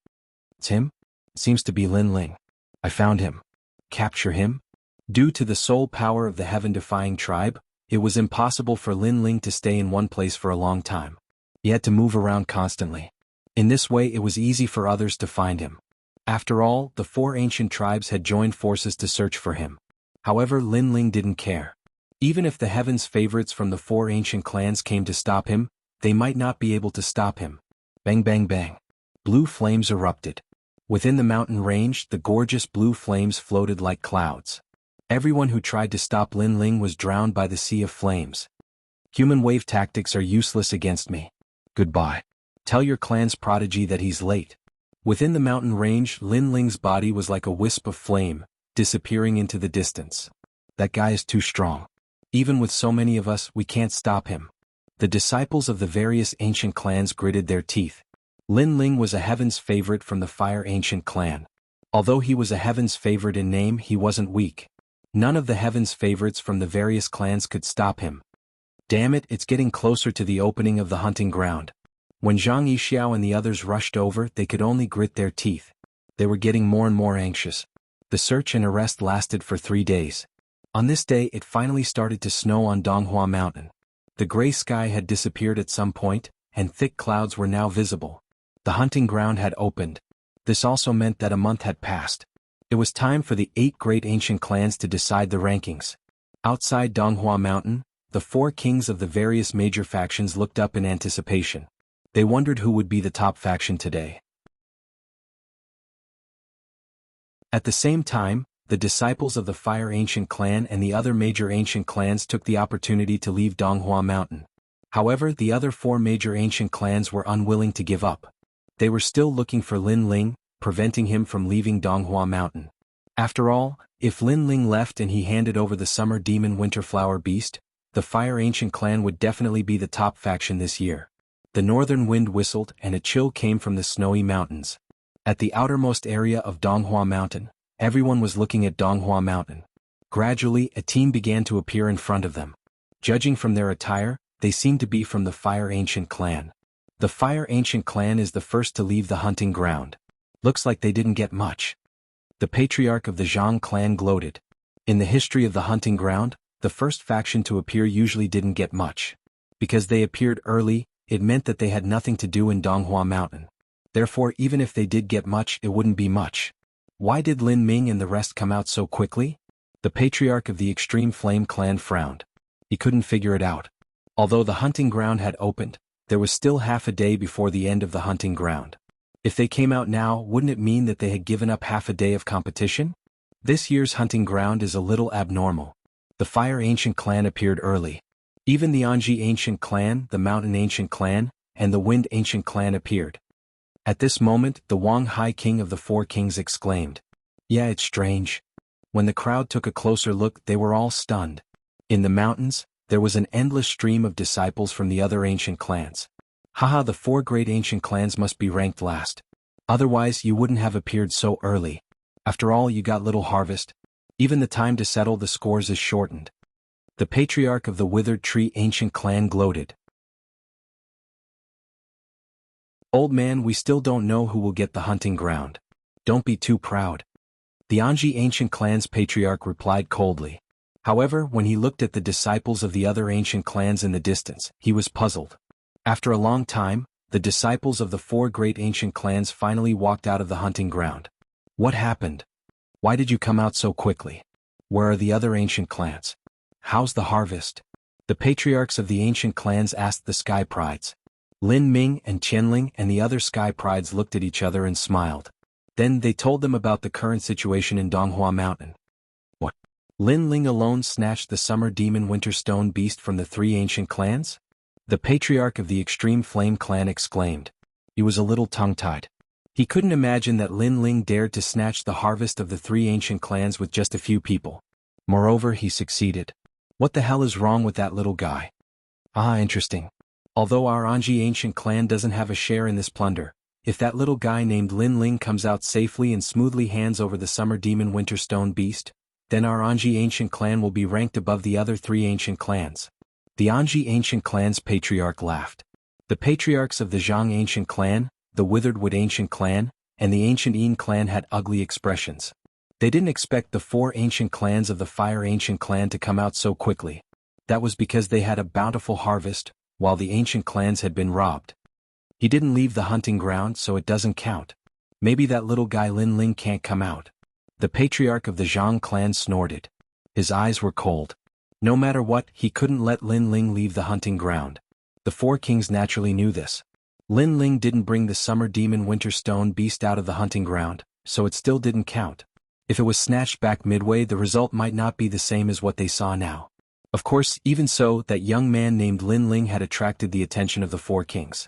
It's him? It seems to be Lin Ling. I found him. Capture him? Due to the soul power of the heaven-defying tribe, it was impossible for Lin Ling to stay in one place for a long time. He had to move around constantly. In this way it was easy for others to find him. After all, the four ancient tribes had joined forces to search for him. However, Lin Ling didn't care. Even if the heaven's favorites from the four ancient clans came to stop him, they might not be able to stop him. Bang bang bang. Blue flames erupted. Within the mountain range, the gorgeous blue flames floated like clouds. Everyone who tried to stop Lin Ling was drowned by the sea of flames. Human wave tactics are useless against me. Goodbye. Tell your clan's prodigy that he's late. Within the mountain range, Lin Ling's body was like a wisp of flame, disappearing into the distance. That guy is too strong. Even with so many of us, we can't stop him. The disciples of the various ancient clans gritted their teeth. Lin Ling was a heaven's favorite from the Fire Ancient Clan. Although he was a heaven's favorite in name, he wasn't weak. None of the heaven's favorites from the various clans could stop him. Damn it, it's getting closer to the opening of the hunting ground. When Zhang Yixiao and the others rushed over, they could only grit their teeth. They were getting more and more anxious. The search and arrest lasted for 3 days. On this day it finally started to snow on Donghua Mountain. The gray sky had disappeared at some point, and thick clouds were now visible. The hunting ground had opened. This also meant that a month had passed. It was time for the 8 great ancient clans to decide the rankings. Outside Donghua Mountain, the 4 kings of the various major factions looked up in anticipation. They wondered who would be the top faction today. At the same time, the disciples of the Fire Ancient Clan and the other major ancient clans took the opportunity to leave Donghua Mountain. However, the other 4 major ancient clans were unwilling to give up. They were still looking for Lin Ling, preventing him from leaving Donghua Mountain. After all, if Lin Ling left and he handed over the Summer Demon Winterflower Beast, the Fire Ancient Clan would definitely be the top faction this year. The northern wind whistled and a chill came from the snowy mountains. At the outermost area of Donghua Mountain, everyone was looking at Donghua Mountain. Gradually, a team began to appear in front of them. Judging from their attire, they seemed to be from the Fire Ancient Clan. The Fire Ancient Clan is the first to leave the hunting ground. Looks like they didn't get much. The patriarch of the Zhang clan gloated. In the history of the hunting ground, the first faction to appear usually didn't get much. Because they appeared early, it meant that they had nothing to do in Donghua Mountain. Therefore, even if they did get much, it wouldn't be much. Why did Lin Ming and the rest come out so quickly? The patriarch of the Extreme Flame clan frowned. He couldn't figure it out. Although the hunting ground had opened, there was still half a day before the end of the hunting ground. If they came out now, wouldn't it mean that they had given up half a day of competition? This year's hunting ground is a little abnormal. The Fire Ancient Clan appeared early. Even the Anji Ancient Clan, the Mountain Ancient Clan, and the Wind Ancient Clan appeared. At this moment, the Wang Hai King of the Four Kings exclaimed. Yeah, it's strange. When the crowd took a closer look, they were all stunned. In the mountains, there was an endless stream of disciples from the other ancient clans. Haha, the four great ancient clans must be ranked last. Otherwise, you wouldn't have appeared so early. After all, you got little harvest. Even the time to settle the scores is shortened. The patriarch of the Withered Tree Ancient Clan gloated. Old man, we still don't know who will get the hunting ground. Don't be too proud. The Anji Ancient Clan's patriarch replied coldly. However, when he looked at the disciples of the other ancient clans in the distance, he was puzzled. After a long time, the disciples of the four great ancient clans finally walked out of the hunting ground. What happened? Why did you come out so quickly? Where are the other ancient clans? How's the harvest? The patriarchs of the ancient clans asked the Sky Prides. Lin Ming and Qianling and the other Sky Prides looked at each other and smiled. Then they told them about the current situation in Donghua Mountain. What? Lin Ling alone snatched the Summer Demon Winterstone Beast from the three ancient clans? The patriarch of the Extreme Flame clan exclaimed. He was a little tongue-tied. He couldn't imagine that Lin Ling dared to snatch the harvest of the three ancient clans with just a few people. Moreover, he succeeded. What the hell is wrong with that little guy? Ah, interesting. Although our Anji ancient clan doesn't have a share in this plunder, if that little guy named Lin Ling comes out safely and smoothly hands over the Summer Demon Winterstone Beast, then our Anji ancient clan will be ranked above the other three ancient clans. The Anji ancient clan's patriarch laughed. The patriarchs of the Zhang ancient clan, the Withered Wood ancient clan, and the ancient Yin clan had ugly expressions. They didn't expect the four ancient clans of the Fire ancient clan to come out so quickly. That was because they had a bountiful harvest, while the ancient clans had been robbed. He didn't leave the hunting ground, so it doesn't count. Maybe that little guy Lin Ling can't come out. The patriarch of the Zhang clan snorted. His eyes were cold. No matter what, he couldn't let Lin Ling leave the hunting ground. The four kings naturally knew this. Lin Ling didn't bring the Summer Demon Winterstone Beast out of the hunting ground, so it still didn't count. If it was snatched back midway, the result might not be the same as what they saw now. Of course, even so, that young man named Lin Ling had attracted the attention of the four kings.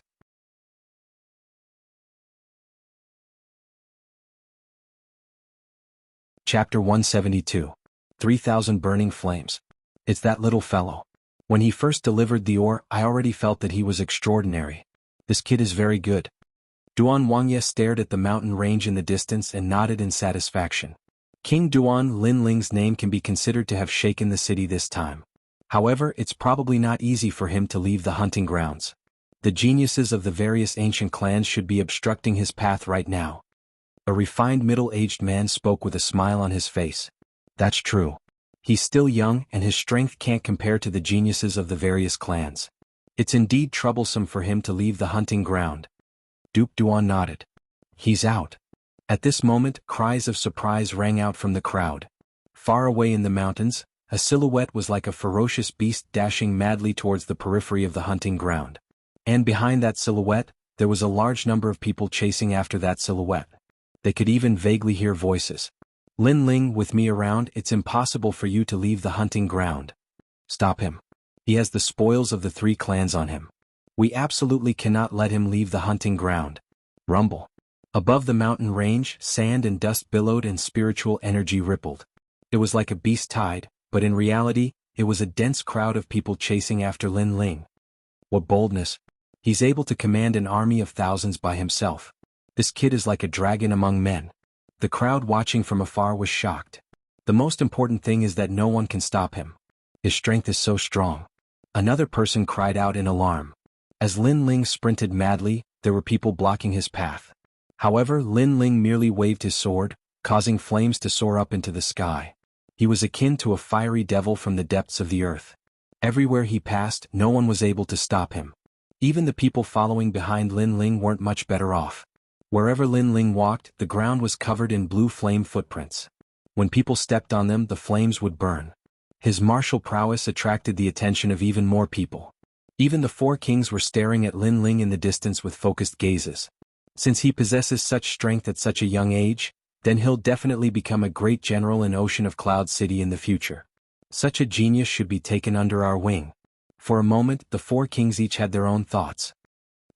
Chapter 172. 3,000 Burning Flames. It's that little fellow. When he first delivered the ore, I already felt that he was extraordinary. This kid is very good. Duan Wangye stared at the mountain range in the distance and nodded in satisfaction. King Duan Lin Ling's name can be considered to have shaken the city this time. However, it's probably not easy for him to leave the hunting grounds. The geniuses of the various ancient clans should be obstructing his path right now. A refined middle-aged man spoke with a smile on his face. That's true. He's still young and his strength can't compare to the geniuses of the various clans. It's indeed troublesome for him to leave the hunting ground. Duke Duan nodded. He's out. At this moment, cries of surprise rang out from the crowd. Far away in the mountains, a silhouette was like a ferocious beast dashing madly towards the periphery of the hunting ground. And behind that silhouette, there was a large number of people chasing after that silhouette. They could even vaguely hear voices. Lin Ling, with me around, it's impossible for you to leave the hunting ground. Stop him. He has the spoils of the three clans on him. We absolutely cannot let him leave the hunting ground. Rumble. Above the mountain range, sand and dust billowed and spiritual energy rippled. It was like a beast tide, but in reality, it was a dense crowd of people chasing after Lin Ling. What boldness. He's able to command an army of thousands by himself. This kid is like a dragon among men. The crowd watching from afar was shocked. The most important thing is that no one can stop him. His strength is so strong. Another person cried out in alarm. As Lin Ling sprinted madly, there were people blocking his path. However, Lin Ling merely waved his sword, causing flames to soar up into the sky. He was akin to a fiery devil from the depths of the earth. Everywhere he passed, no one was able to stop him. Even the people following behind Lin Ling weren't much better off. Wherever Lin Ling walked, the ground was covered in blue flame footprints. When people stepped on them, the flames would burn. His martial prowess attracted the attention of even more people. Even the four kings were staring at Lin Ling in the distance with focused gazes. Since he possesses such strength at such a young age, then he'll definitely become a great general in Ocean of Cloud City in the future. Such a genius should be taken under our wing. For a moment, the four kings each had their own thoughts.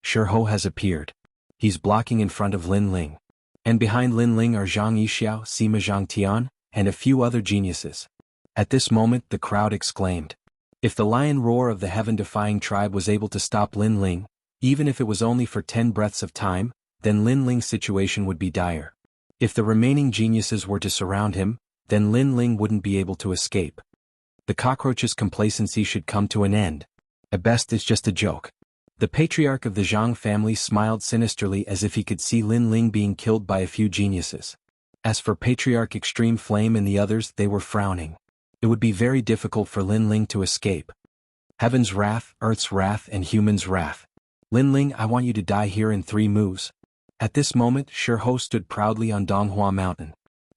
Shiho has appeared. He's blocking in front of Lin Ling. And behind Lin Ling are Zhang Yixiao, Sima Zhangtian, and a few other geniuses. At this moment, the crowd exclaimed. If the lion roar of the heaven-defying tribe was able to stop Lin Ling, even if it was only for 10 breaths of time, then Lin Ling's situation would be dire. If the remaining geniuses were to surround him, then Lin Ling wouldn't be able to escape. The cockroach's complacency should come to an end. At best it's just a joke. The patriarch of the Zhang family smiled sinisterly as if he could see Lin Ling being killed by a few geniuses. As for Patriarch Extreme Flame and the others, they were frowning. It would be very difficult for Lin Ling to escape. Heaven's wrath, Earth's wrath, and human's wrath. Lin Ling, I want you to die here in 3 moves. At this moment, Shiho stood proudly on Donghua Mountain.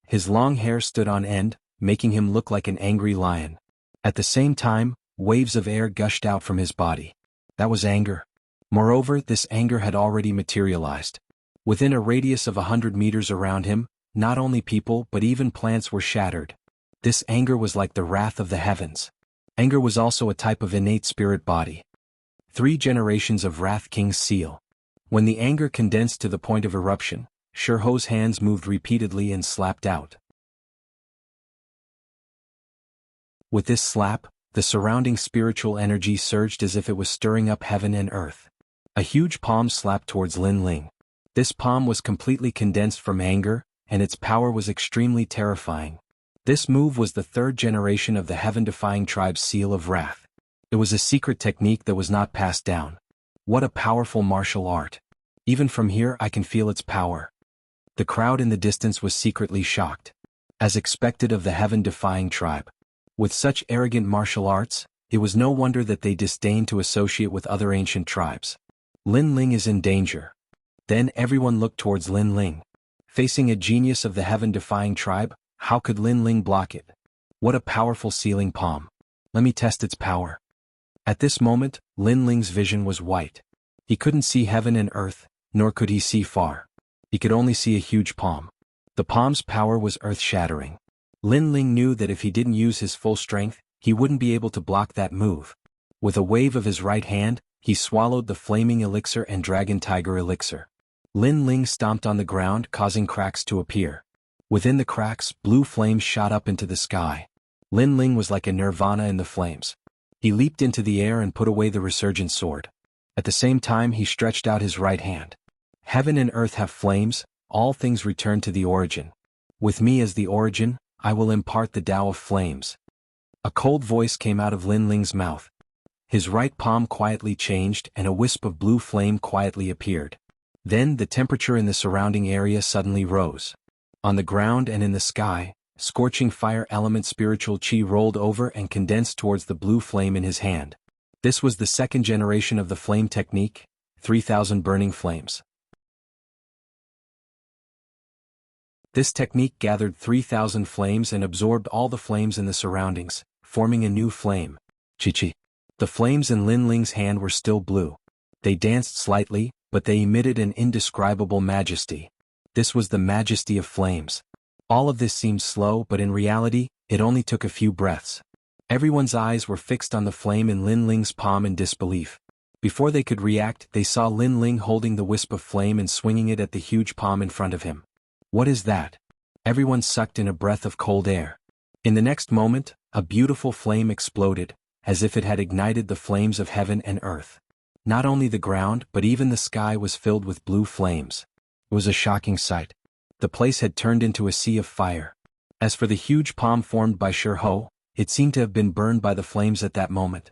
His long hair stood on end, making him look like an angry lion. At the same time, waves of air gushed out from his body. That was anger. Moreover, this anger had already materialized. Within a radius of 100 meters around him, not only people but even plants were shattered. This anger was like the wrath of the heavens. Anger was also a type of innate spirit body. 3 generations of Wrath King's seal. When the anger condensed to the point of eruption, Shiho's hands moved repeatedly and slapped out. With this slap, the surrounding spiritual energy surged as if it was stirring up heaven and earth. A huge palm slapped towards Lin Ling. This palm was completely condensed from anger, and its power was extremely terrifying. This move was the 3rd generation of the heaven-defying tribe's seal of wrath. It was a secret technique that was not passed down. What a powerful martial art. Even from here I can feel its power. The crowd in the distance was secretly shocked. As expected of the heaven-defying tribe. With such arrogant martial arts, it was no wonder that they disdained to associate with other ancient tribes. Lin Ling is in danger. Then everyone looked towards Lin Ling. Facing a genius of the heaven-defying tribe, how could Lin Ling block it? What a powerful sealing palm. Let me test its power. At this moment, Lin Ling's vision was white. He couldn't see heaven and earth, nor could he see far. He could only see a huge palm. The palm's power was earth-shattering. Lin Ling knew that if he didn't use his full strength, he wouldn't be able to block that move. With a wave of his right hand, he swallowed the flaming elixir and dragon tiger elixir. Lin Ling stomped on the ground, causing cracks to appear. Within the cracks, blue flames shot up into the sky. Lin Ling was like a nirvana in the flames. He leaped into the air and put away the resurgent sword. At the same time he stretched out his right hand. Heaven and earth have flames, all things return to the origin. With me as the origin, I will impart the Tao of flames. A cold voice came out of Lin Ling's mouth. His right palm quietly changed and a wisp of blue flame quietly appeared. Then the temperature in the surrounding area suddenly rose. On the ground and in the sky, scorching fire element spiritual chi rolled over and condensed towards the blue flame in his hand. This was the 2nd generation of the flame technique, 3,000 burning flames. This technique gathered 3,000 flames and absorbed all the flames in the surroundings, forming a new flame. Chi-chi. The flames in Lin Ling's hand were still blue. They danced slightly, but they emitted an indescribable majesty. This was the majesty of flames. All of this seemed slow, but in reality, it only took a few breaths. Everyone's eyes were fixed on the flame in Lin Ling's palm in disbelief. Before they could react, they saw Lin Ling holding the wisp of flame and swinging it at the huge palm in front of him. What is that? Everyone sucked in a breath of cold air. In the next moment, a beautiful flame exploded, as if it had ignited the flames of heaven and earth. Not only the ground but even the sky was filled with blue flames. It was a shocking sight. The place had turned into a sea of fire. As for the huge palm formed by Shiho, it seemed to have been burned by the flames at that moment.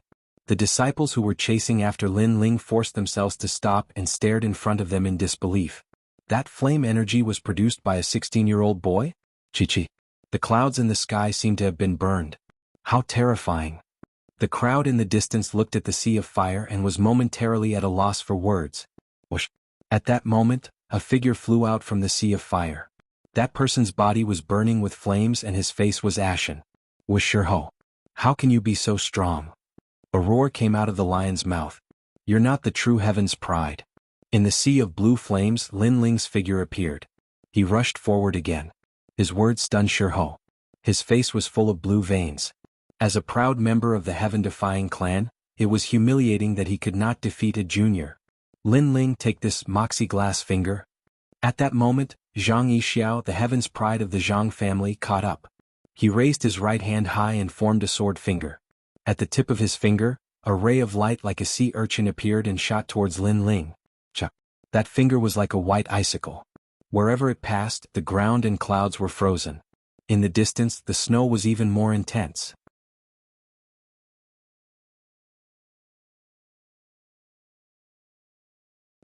The disciples who were chasing after Lin Ling forced themselves to stop and stared in front of them in disbelief. That flame energy was produced by a 16-year-old boy? Chi-chi. The clouds in the sky seemed to have been burned. How terrifying. The crowd in the distance looked at the sea of fire and was momentarily at a loss for words. Whoosh. At that moment, a figure flew out from the sea of fire. That person's body was burning with flames and his face was ashen. Was Shirho. How can you be so strong? A roar came out of the lion's mouth. You're not the true heaven's pride. In the sea of blue flames, Lin Ling's figure appeared. He rushed forward again. His words stunned Shirho. His face was full of blue veins. As a proud member of the heaven-defying clan, it was humiliating that he could not defeat a junior. Lin Ling, take this moxie glass finger. At that moment, Zhang Yixiao, the heaven's pride of the Zhang family, caught up. He raised his right hand high and formed a sword finger. At the tip of his finger, a ray of light like a sea urchin appeared and shot towards Lin Ling. That finger was like a white icicle. Wherever it passed, the ground and clouds were frozen. In the distance, the snow was even more intense.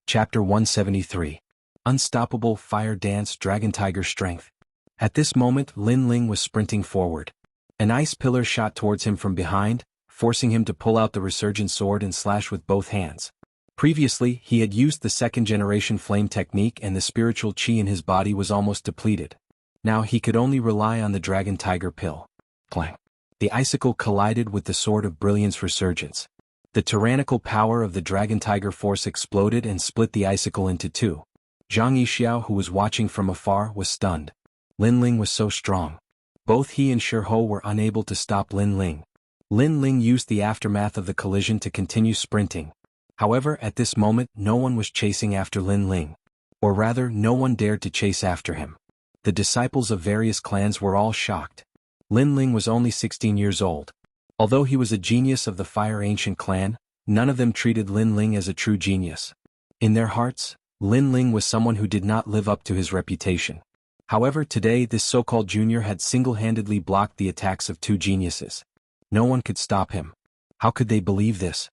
Chapter 173. Unstoppable Fire Dance Dragon Tiger Strength. At this moment, Lin Ling was sprinting forward. An ice pillar shot towards him from behind, forcing him to pull out the resurgent sword and slash with both hands. Previously, he had used the second-generation flame technique and the spiritual chi in his body was almost depleted. Now he could only rely on the Dragon Tiger pill. Clang. The icicle collided with the Sword of Brilliance resurgence. The tyrannical power of the Dragon Tiger force exploded and split the icicle into two. Zhang Yixiao, who was watching from afar, was stunned. Lin Ling was so strong. Both he and Shirho were unable to stop Lin Ling. Lin Ling used the aftermath of the collision to continue sprinting. However, at this moment, no one was chasing after Lin Ling. Or rather, no one dared to chase after him. The disciples of various clans were all shocked. Lin Ling was only 16 years old. Although he was a genius of the Fire Ancient clan, none of them treated Lin Ling as a true genius. In their hearts, Lin Ling was someone who did not live up to his reputation. However, today this so-called junior had single-handedly blocked the attacks of two geniuses. No one could stop him. How could they believe this?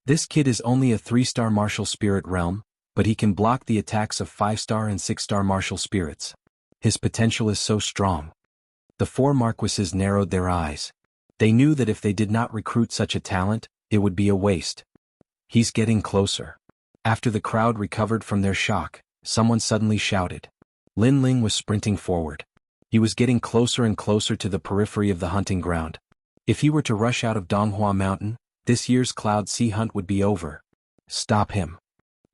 This kid is only a 3-star martial spirit realm, but he can block the attacks of 5-star and 6-star martial spirits. His potential is so strong. The four marquises narrowed their eyes. They knew that if they did not recruit such a talent, it would be a waste. He's getting closer. After the crowd recovered from their shock, someone suddenly shouted. Lin Ling was sprinting forward. He was getting closer and closer to the periphery of the hunting ground. If he were to rush out of Donghua Mountain, this year's Cloud Sea hunt would be over. Stop him.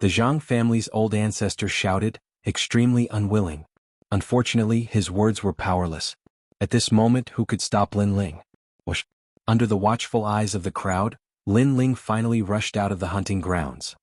The Zhang family's old ancestor shouted, extremely unwilling. Unfortunately, his words were powerless. At this moment, who could stop Lin Ling? Whoosh. Under the watchful eyes of the crowd, Lin Ling finally rushed out of the hunting grounds.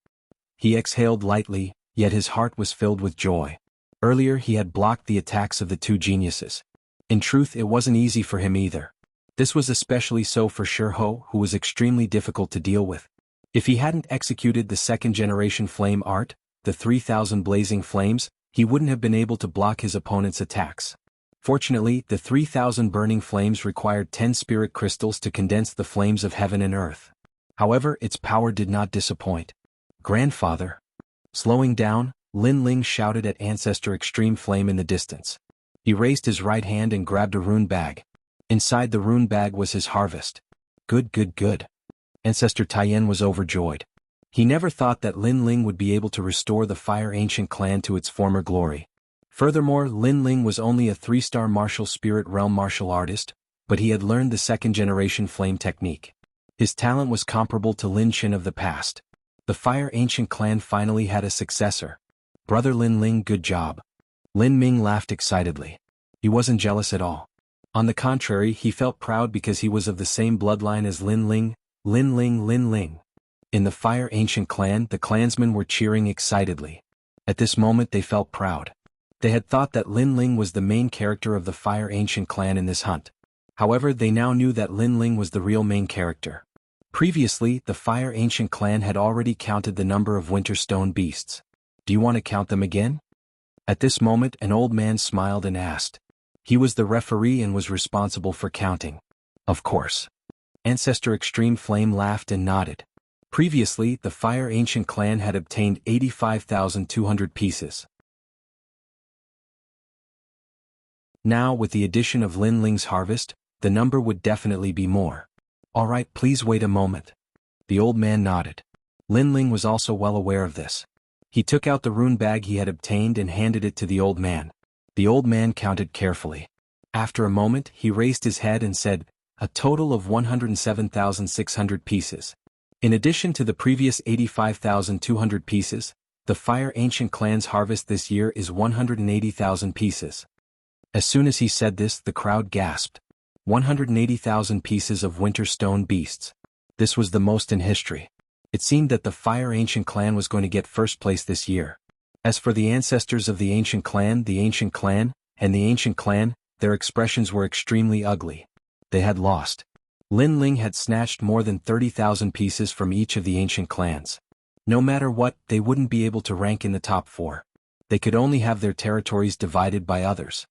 He exhaled lightly, yet his heart was filled with joy. Earlier he had blocked the attacks of the two geniuses. In truth, it wasn't easy for him either. This was especially so for Shirho, who was extremely difficult to deal with. If he hadn't executed the second-generation flame art, the 3,000 blazing flames, he wouldn't have been able to block his opponent's attacks. Fortunately, the 3,000 burning flames required 10 spirit crystals to condense the flames of heaven and earth. However, its power did not disappoint. Grandfather. Slowing down, Lin Ling shouted at Ancestor Extreme Flame in the distance. He raised his right hand and grabbed a rune bag. Inside the rune bag was his harvest. Good, good, good. Ancestor Taiyan was overjoyed. He never thought that Lin Ling would be able to restore the Fire Ancient clan to its former glory. Furthermore, Lin Ling was only a 3-star martial spirit realm martial artist, but he had learned the second-generation flame technique. His talent was comparable to Lin Qin of the past. The Fire Ancient clan finally had a successor. Brother Lin Ling, good job. Lin Ming laughed excitedly. He wasn't jealous at all. On the contrary, he felt proud because he was of the same bloodline as Lin Ling, Lin Ling, Lin Ling. In the Fire Ancient clan, the clansmen were cheering excitedly. At this moment they felt proud. They had thought that Lin Ling was the main character of the Fire Ancient clan in this hunt. However, they now knew that Lin Ling was the real main character. Previously, the Fire Ancient clan had already counted the number of winter stone beasts. Do you want to count them again? At this moment, an old man smiled and asked. He was the referee and was responsible for counting. Of course. Ancestor Extreme Flame laughed and nodded. Previously, the Fire Ancient clan had obtained 85,200 pieces. Now, with the addition of Lin Ling's harvest, the number would definitely be more. All right, please wait a moment. The old man nodded. Lin Ling was also well aware of this. He took out the rune bag he had obtained and handed it to the old man. The old man counted carefully. After a moment, he raised his head and said, "A total of 107,600 pieces. In addition to the previous 85,200 pieces, the Fire Ancient Clan's harvest this year is 180,000 pieces." As soon as he said this, the crowd gasped. 180,000 pieces of winter stone beasts. This was the most in history. It seemed that the Fire Ancient Clan was going to get first place this year. As for the ancestors of the Ancient Clan, and the Ancient Clan, their expressions were extremely ugly. They had lost. Lin Ling had snatched more than 30,000 pieces from each of the ancient clans. No matter what, they wouldn't be able to rank in the top 4. They could only have their territories divided by others.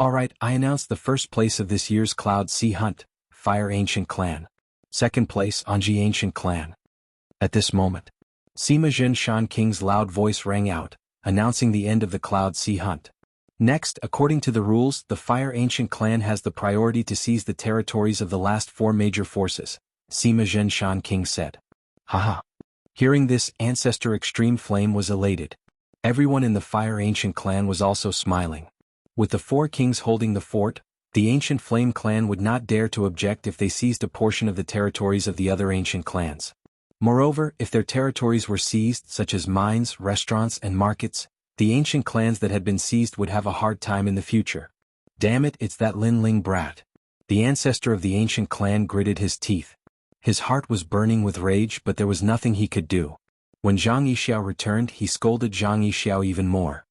Alright, I announce the first place of this year's Cloud Sea Hunt, Fire Ancient Clan. Second place, Anji Ancient Clan. At this moment, Sima Jin Shan King's loud voice rang out, announcing the end of the Cloud Sea Hunt. Next, according to the rules, the Fire Ancient Clan has the priority to seize the territories of the last 4 major forces, Sima Jin Shan King said. Haha. Hearing this, Ancestor Extreme Flame was elated. Everyone in the Fire Ancient Clan was also smiling. With the 4 kings holding the fort, the Ancient Flame Clan would not dare to object if they seized a portion of the territories of the other ancient clans. Moreover, if their territories were seized, such as mines, restaurants, and markets, the ancient clans that had been seized would have a hard time in the future. Damn it, it's that Lin Ling brat. The ancestor of the ancient clan gritted his teeth. His heart was burning with rage, but there was nothing he could do. When Zhang Yixiao returned, he scolded Zhang Yixiao even more.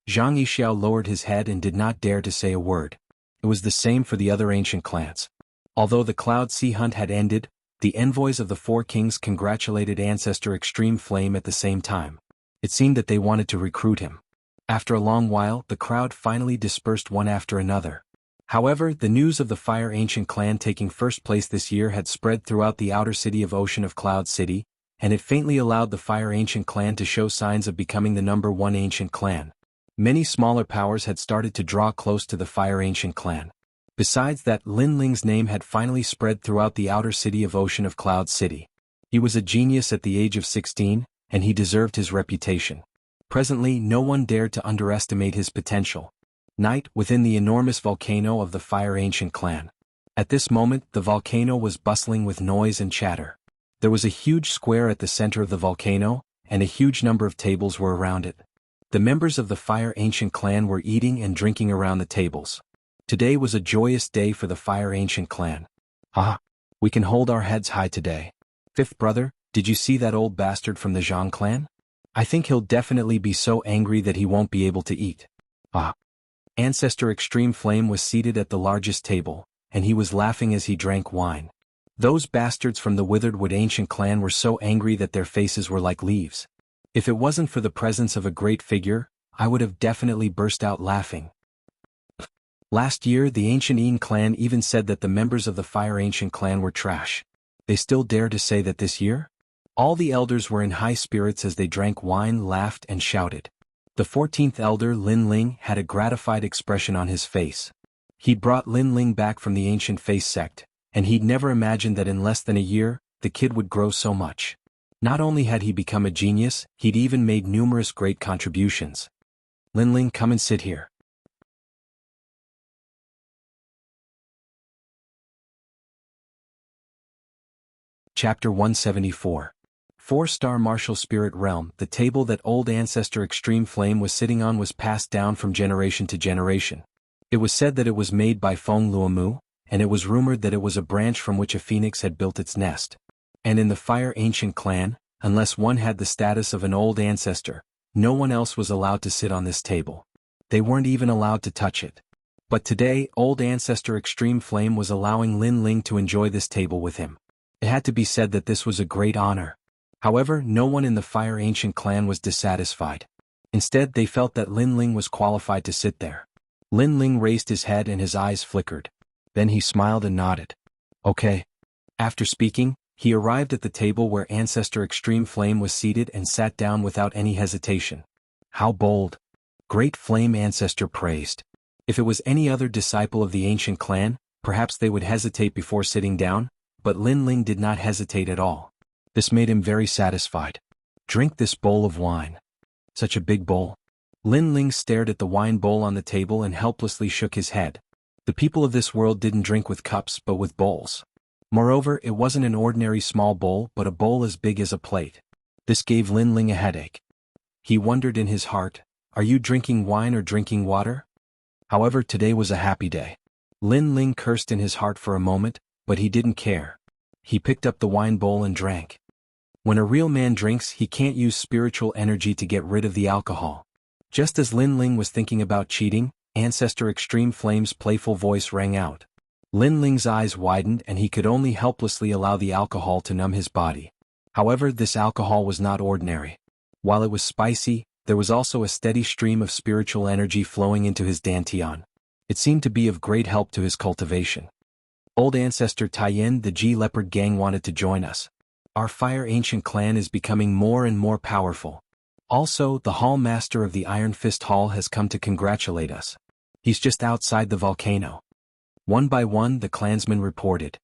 Zhang Yixiao lowered his head and did not dare to say a word. It was the same for the other ancient clans. Although the Cloud Sea Hunt had ended, the envoys of the 4 kings congratulated Ancestor Extreme Flame at the same time. It seemed that they wanted to recruit him. After a long while, the crowd finally dispersed one after another. However, the news of the Fire Ancient Clan taking first place this year had spread throughout the outer city of Ocean of Cloud City, and it faintly allowed the Fire Ancient Clan to show signs of becoming the number 1 ancient clan. Many smaller powers had started to draw close to the Fire Ancient Clan. Besides that, Lin Ling's name had finally spread throughout the outer city of Ocean of Cloud City. He was a genius at the age of 16, and he deserved his reputation. Presently, no one dared to underestimate his potential. Night within the enormous volcano of the Fire Ancient Clan. At this moment, the volcano was bustling with noise and chatter. There was a huge square at the center of the volcano, and a huge number of tables were around it. The members of the Fire Ancient Clan were eating and drinking around the tables. Today was a joyous day for the Fire Ancient Clan. Ah, we can hold our heads high today. Fifth brother, did you see that old bastard from the Zhang clan? I think he'll definitely be so angry that he won't be able to eat. Ah. Ancestor Extreme Flame was seated at the largest table, and he was laughing as he drank wine. Those bastards from the Withered Wood Ancient Clan were so angry that their faces were like leaves. If it wasn't for the presence of a great figure, I would have definitely burst out laughing. Last year, the Ancient Yin Clan even said that the members of the Fire Ancient Clan were trash. They still dare to say that this year? All the elders were in high spirits as they drank wine, laughed, and shouted. The 14th elder, Lin Ling, had a gratified expression on his face. He'd brought Lin Ling back from the Ancient Face sect, and he'd never imagined that in less than a year, the kid would grow so much. Not only had he become a genius, he'd even made numerous great contributions. Lin Ling, come and sit here. Chapter 174. 4-star Martial Spirit Realm. The table that old Ancestor Extreme Flame was sitting on was passed down from generation to generation. It was said that it was made by Feng Luomu, and it was rumored that it was a branch from which a phoenix had built its nest. And in the Fire Ancient Clan, unless one had the status of an old ancestor, no one else was allowed to sit on this table. They weren't even allowed to touch it. But today, old Ancestor Extreme Flame was allowing Lin Ling to enjoy this table with him. It had to be said that this was a great honor. However, no one in the Fire Ancient Clan was dissatisfied. Instead, they felt that Lin Ling was qualified to sit there. Lin Ling raised his head and his eyes flickered. Then he smiled and nodded. Okay. After speaking, he arrived at the table where Ancestor Extreme Flame was seated and sat down without any hesitation. How bold. Great Flame Ancestor praised. If it was any other disciple of the ancient clan, perhaps they would hesitate before sitting down, but Lin Ling did not hesitate at all. This made him very satisfied. Drink this bowl of wine. Such a big bowl. Lin Ling stared at the wine bowl on the table and helplessly shook his head. The people of this world didn't drink with cups but with bowls. Moreover, it wasn't an ordinary small bowl but a bowl as big as a plate. This gave Lin Ling a headache. He wondered in his heart, are you drinking wine or drinking water? However, today was a happy day. Lin Ling cursed in his heart for a moment, but he didn't care. He picked up the wine bowl and drank. When a real man drinks, he can't use spiritual energy to get rid of the alcohol. Just as Lin Ling was thinking about cheating, Ancestor Extreme Flame's playful voice rang out. Lin Ling's eyes widened and he could only helplessly allow the alcohol to numb his body. However, this alcohol was not ordinary. While it was spicy, there was also a steady stream of spiritual energy flowing into his dantian. It seemed to be of great help to his cultivation. Old Ancestor Taiyin, the G Leopard Gang wanted to join us. Our Fire Ancient clan is becoming more and more powerful. Also, the Hall Master of the Iron Fist Hall has come to congratulate us. He's just outside the volcano. One by one, the clansmen reported.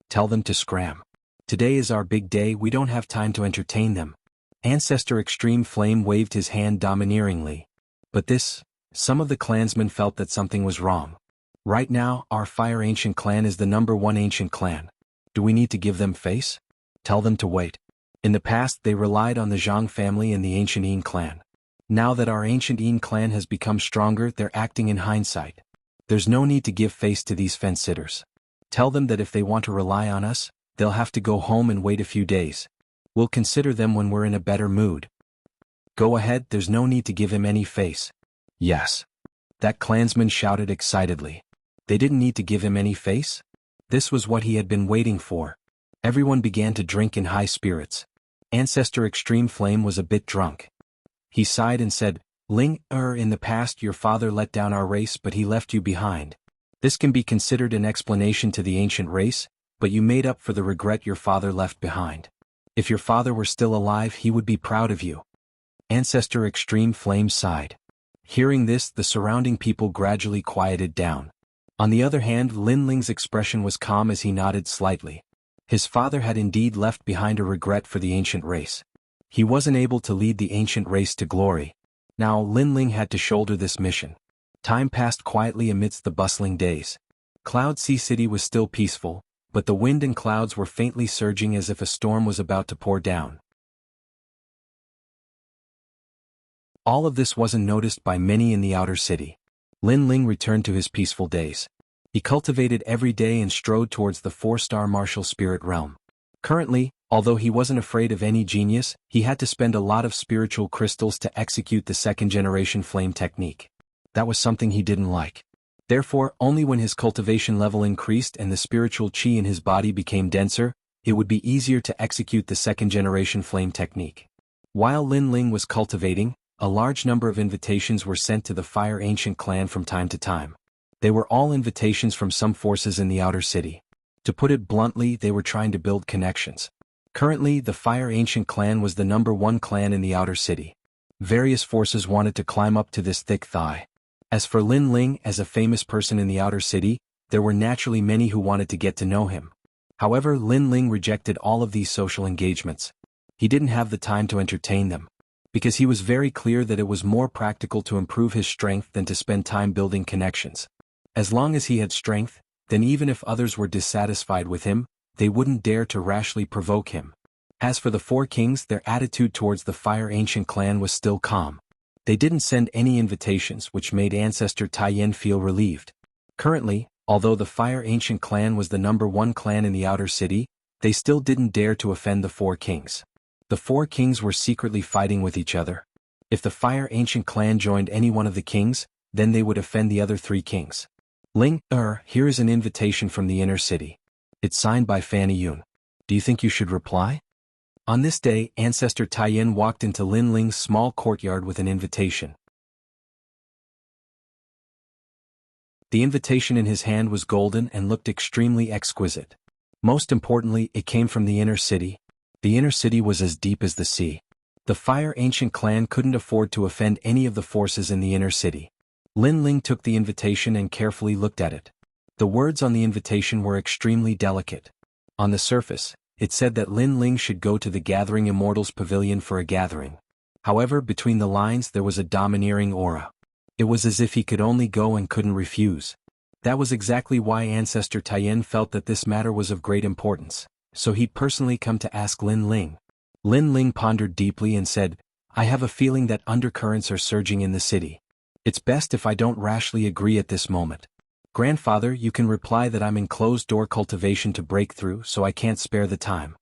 Tell them to scram. Today is our big day, we don't have time to entertain them. Ancestor Extreme Flame waved his hand domineeringly. But some of the clansmen felt that something was wrong. Right now, our Fire Ancient clan is the #1 ancient clan. Do we need to give them face? Tell them to wait. In the past, they relied on the Jianghu family and the ancient Yin clan. Now that our ancient Yin clan has become stronger, they're acting in hindsight. There's no need to give face to these fence-sitters. Tell them that if they want to rely on us, they'll have to go home and wait a few days. We'll consider them when we're in a better mood. Go ahead, there's no need to give him any face. Yes. That clansman shouted excitedly. They didn't need to give him any face? This was what he had been waiting for. Everyone began to drink in high spirits. Ancestor Extreme Flame was a bit drunk. He sighed and said, Ling, in the past your father let down our race but he left you behind. This can be considered an explanation to the ancient race, but you made up for the regret your father left behind. If your father were still alive he would be proud of you. Ancestor Extreme Flame sighed. Hearing this, the surrounding people gradually quieted down. On the other hand, Lin Ling's expression was calm as he nodded slightly. His father had indeed left behind a regret for the ancient race. He wasn't able to lead the ancient race to glory. Now Lin Ling had to shoulder this mission. Time passed quietly amidst the bustling days. Cloud Sea City was still peaceful, but the wind and clouds were faintly surging as if a storm was about to pour down. All of this wasn't noticed by many in the outer city. Lin Ling returned to his peaceful days. He cultivated every day and strode towards the 4-star martial spirit realm. Currently, although he wasn't afraid of any genius, he had to spend a lot of spiritual crystals to execute the 2nd-generation flame technique. That was something he didn't like. Therefore, only when his cultivation level increased and the spiritual chi in his body became denser, it would be easier to execute the 2nd-generation flame technique. While Lin Ling was cultivating, a large number of invitations were sent to the Fire Ancient clan from time to time. They were all invitations from some forces in the outer city. To put it bluntly, they were trying to build connections. Currently, the Fire Ancient clan was the #1 clan in the outer city. Various forces wanted to climb up to this thick thigh. As for Lin Ling, as a famous person in the outer city, there were naturally many who wanted to get to know him. However, Lin Ling rejected all of these social engagements. He didn't have the time to entertain them, because he was very clear that it was more practical to improve his strength than to spend time building connections. As long as he had strength, then even if others were dissatisfied with him, they wouldn't dare to rashly provoke him. As for the 4 kings, their attitude towards the Fire Ancient clan was still calm. They didn't send any invitations, which made Ancestor Taiyin feel relieved. Currently, although the Fire Ancient clan was the #1 clan in the outer city, they still didn't dare to offend the 4 kings. The 4 kings were secretly fighting with each other. If the Fire Ancient clan joined any one of the kings, then they would offend the other 3 kings. Ling, here is an invitation from the inner city. It's signed by Fanny Yun. Do you think you should reply? On this day, Ancestor Taiyin walked into Lin Ling's small courtyard with an invitation. The invitation in his hand was golden and looked extremely exquisite. Most importantly, it came from the inner city. The inner city was as deep as the sea. The Fire Ancient clan couldn't afford to offend any of the forces in the inner city. Lin Ling took the invitation and carefully looked at it. The words on the invitation were extremely delicate. On the surface, it said that Lin Ling should go to the Gathering Immortals Pavilion for a gathering. However, between the lines there was a domineering aura. It was as if he could only go and couldn't refuse. That was exactly why Ancestor Tien felt that this matter was of great importance, so he'd personally come to ask Lin Ling. Lin Ling pondered deeply and said, "I have a feeling that undercurrents are surging in the city. It's best if I don't rashly agree at this moment. Grandfather, you can reply that I'm in closed-door cultivation to break through, so I can't spare the time."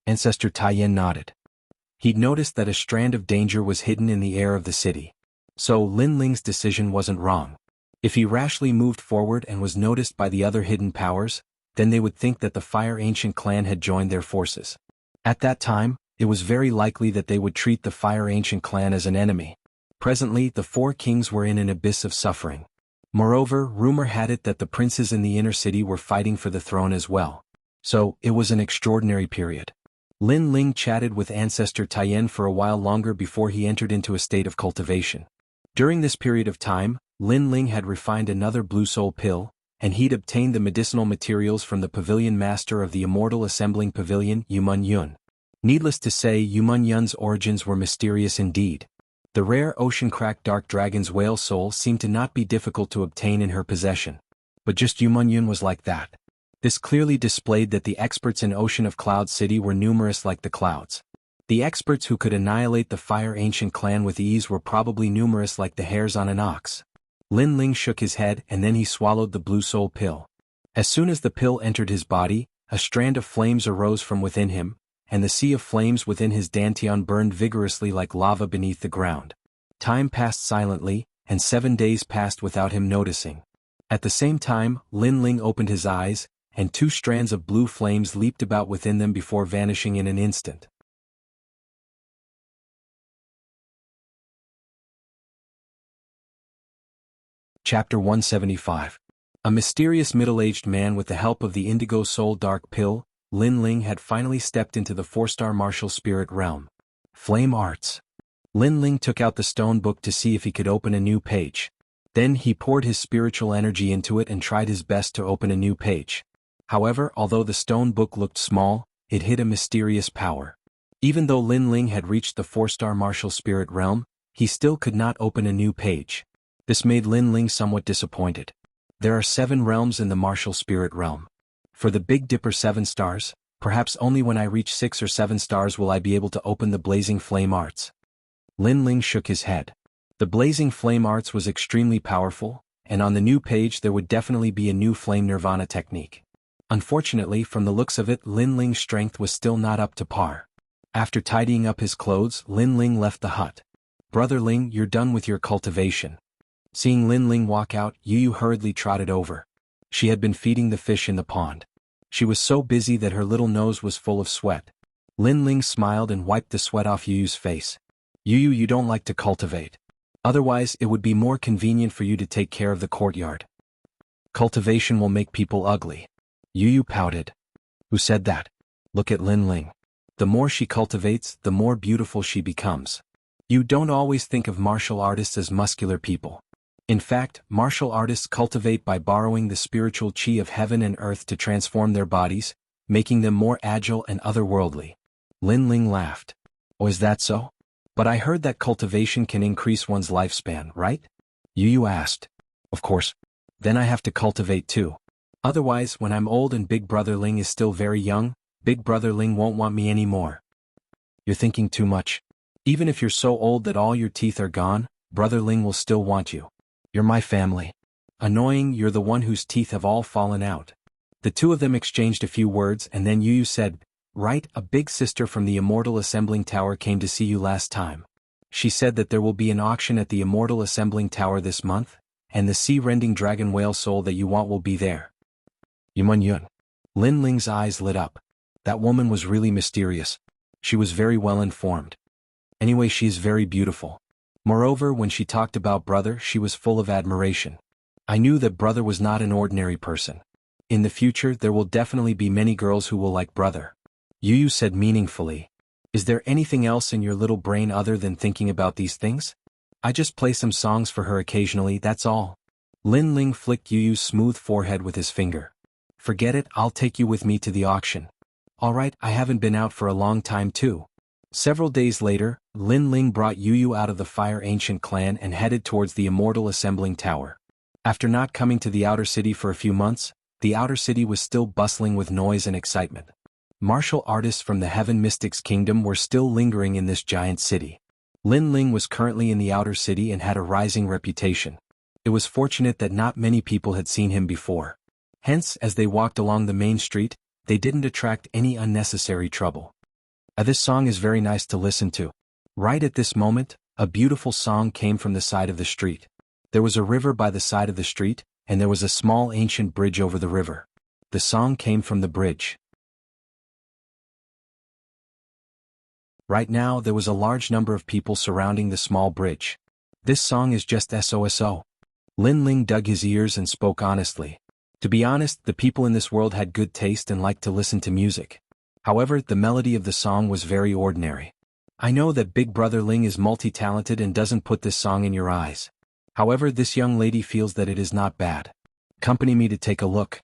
Ancestor Tien nodded. He'd noticed that a strand of danger was hidden in the air of the city. So Lin Ling's decision wasn't wrong. If he rashly moved forward and was noticed by the other hidden powers, then they would think that the Fire Ancient clan had joined their forces. At that time, it was very likely that they would treat the Fire Ancient clan as an enemy. Presently, the four kings were in an abyss of suffering. Moreover, rumor had it that the princes in the inner city were fighting for the throne as well. So, it was an extraordinary period. Lin Ling chatted with Ancestor Tien for a while longer before he entered into a state of cultivation. During this period of time, Lin Ling had refined another blue soul pill, and he'd obtained the medicinal materials from the pavilion master of the Immortal Assembling Pavilion, Yumun Yun. Needless to say, Yumun Yun's origins were mysterious indeed. The rare ocean-cracked dark dragon's whale soul seemed to not be difficult to obtain in her possession. But just Yumun Yun was like that. This clearly displayed that the experts in Ocean of Cloud City were numerous like the clouds. The experts who could annihilate the Fire Ancient clan with ease were probably numerous like the hairs on an ox. Lin Ling shook his head and then he swallowed the blue soul pill. As soon as the pill entered his body, a strand of flames arose from within him, and the sea of flames within his dantian burned vigorously like lava beneath the ground. Time passed silently, and 7 days passed without him noticing. At the same time, Lin Ling opened his eyes, and 2 strands of blue flames leaped about within them before vanishing in an instant. Chapter 175. A mysterious middle-aged man with the help of the Indigo Soul Dark Pill, Lin Ling had finally stepped into the 4-star martial spirit realm. Flame Arts. Lin Ling took out the stone book to see if he could open a new page. Then he poured his spiritual energy into it and tried his best to open a new page. However, although the stone book looked small, it hid a mysterious power. Even though Lin Ling had reached the 4-star martial spirit realm, he still could not open a new page. This made Lin Ling somewhat disappointed. There are 7 realms in the martial spirit realm. For the Big Dipper 7 stars, perhaps only when I reach 6 or 7 stars will I be able to open the Blazing Flame Arts. Lin Ling shook his head. The Blazing Flame Arts was extremely powerful, and on the new page there would definitely be a new Flame Nirvana technique. Unfortunately, from the looks of it, Lin Ling's strength was still not up to par. After tidying up his clothes, Lin Ling left the hut. "Brother Ling, you're done with your cultivation." Seeing Lin Ling walk out, Yu hurriedly trotted over. She had been feeding the fish in the pond. She was so busy that her little nose was full of sweat. Lin Ling smiled and wiped the sweat off Yu's face. You don't like to cultivate. Otherwise, it would be more convenient for you to take care of the courtyard. Cultivation will make people ugly. Yu pouted. Who said that? Look at Lin Ling. The more she cultivates, the more beautiful she becomes. You don't always think of martial artists as muscular people. In fact, martial artists cultivate by borrowing the spiritual chi of heaven and earth to transform their bodies, making them more agile and otherworldly. Lin Ling laughed. Oh, is that so? But I heard that cultivation can increase one's lifespan, right? Yu asked. Of course. Then I have to cultivate too. Otherwise, when I'm old and Big Brother Ling is still very young, Big Brother Ling won't want me anymore. You're thinking too much. Even if you're so old that all your teeth are gone, Brother Ling will still want you. You're my family. Annoying, you're the one whose teeth have all fallen out. The two of them exchanged a few words and then Yu said, Right, a big sister from the Immortal Assembling Tower came to see you last time. She said that there will be an auction at the Immortal Assembling Tower this month, and the sea-rending dragon whale soul that you want will be there. Yumun Yun. Lin Ling's eyes lit up. That woman was really mysterious. She was very well informed. Anyway, she is very beautiful. Moreover, when she talked about Brother, she was full of admiration. I knew that Brother was not an ordinary person. In the future, there will definitely be many girls who will like Brother. Yu said meaningfully. Is there anything else in your little brain other than thinking about these things? I just play some songs for her occasionally, that's all. Lin Ling flicked Yu Yu's smooth forehead with his finger. Forget it, I'll take you with me to the auction. Alright, I haven't been out for a long time too. Several days later, Lin Ling brought Yu Yu out of the Fire Ancient clan and headed towards the Immortal Assembling Tower. After not coming to the outer city for a few months, the outer city was still bustling with noise and excitement. Martial artists from the Heaven Mystics Kingdom were still lingering in this giant city. Lin Ling was currently in the outer city and had a rising reputation. It was fortunate that not many people had seen him before. Hence, as they walked along the main street, they didn't attract any unnecessary trouble. This song is very nice to listen to. Right at this moment, a beautiful song came from the side of the street. There was a river by the side of the street, and there was a small ancient bridge over the river. The song came from the bridge. Right now there was a large number of people surrounding the small bridge. This song is just SOSO. Lin Ling dug his ears and spoke honestly. To be honest, the people in this world had good taste and liked to listen to music. However, the melody of the song was very ordinary. I know that Big Brother Ling is multi-talented and doesn't put this song in your eyes. However, this young lady feels that it is not bad. Accompany me to take a look.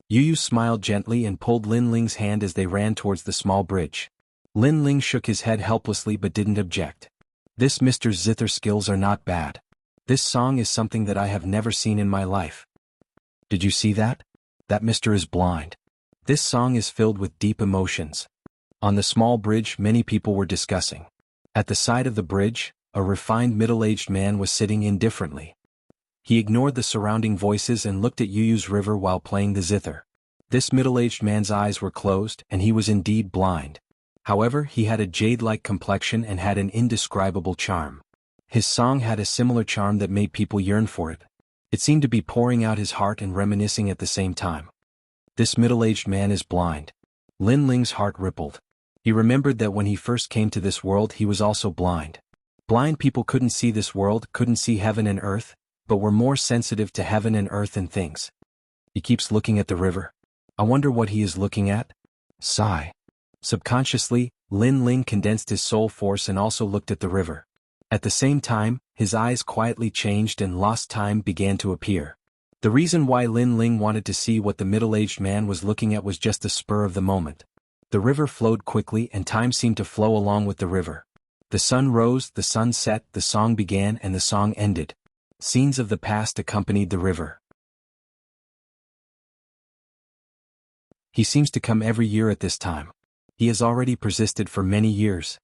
Yu Yu smiled gently and pulled Lin Ling's hand as they ran towards the small bridge. Lin Ling shook his head helplessly but didn't object. This Mr. Zither skills are not bad. This song is something that I have never seen in my life. Did you see that? That Mr. is blind. This song is filled with deep emotions. On the small bridge many people were discussing. At the side of the bridge, a refined middle-aged man was sitting indifferently. He ignored the surrounding voices and looked at Yu Yu's river while playing the zither. This middle-aged man's eyes were closed and he was indeed blind. However, he had a jade-like complexion and had an indescribable charm. His song had a similar charm that made people yearn for it. It seemed to be pouring out his heart and reminiscing at the same time. This middle-aged man is blind. Lin Ling's heart rippled. He remembered that when he first came to this world he was also blind. Blind people couldn't see this world, couldn't see heaven and earth, but were more sensitive to heaven and earth and things. He keeps looking at the river. I wonder what he is looking at? Sigh. Subconsciously, Lin Ling condensed his soul force and also looked at the river. At the same time, his eyes quietly changed and lost time began to appear. The reason why Lin Ling wanted to see what the middle-aged man was looking at was just a spur of the moment. The river flowed quickly and time seemed to flow along with the river. The sun rose, the sun set, the song began and the song ended. Scenes of the past accompanied the river. He seems to come every year at this time. He has already persisted for many years.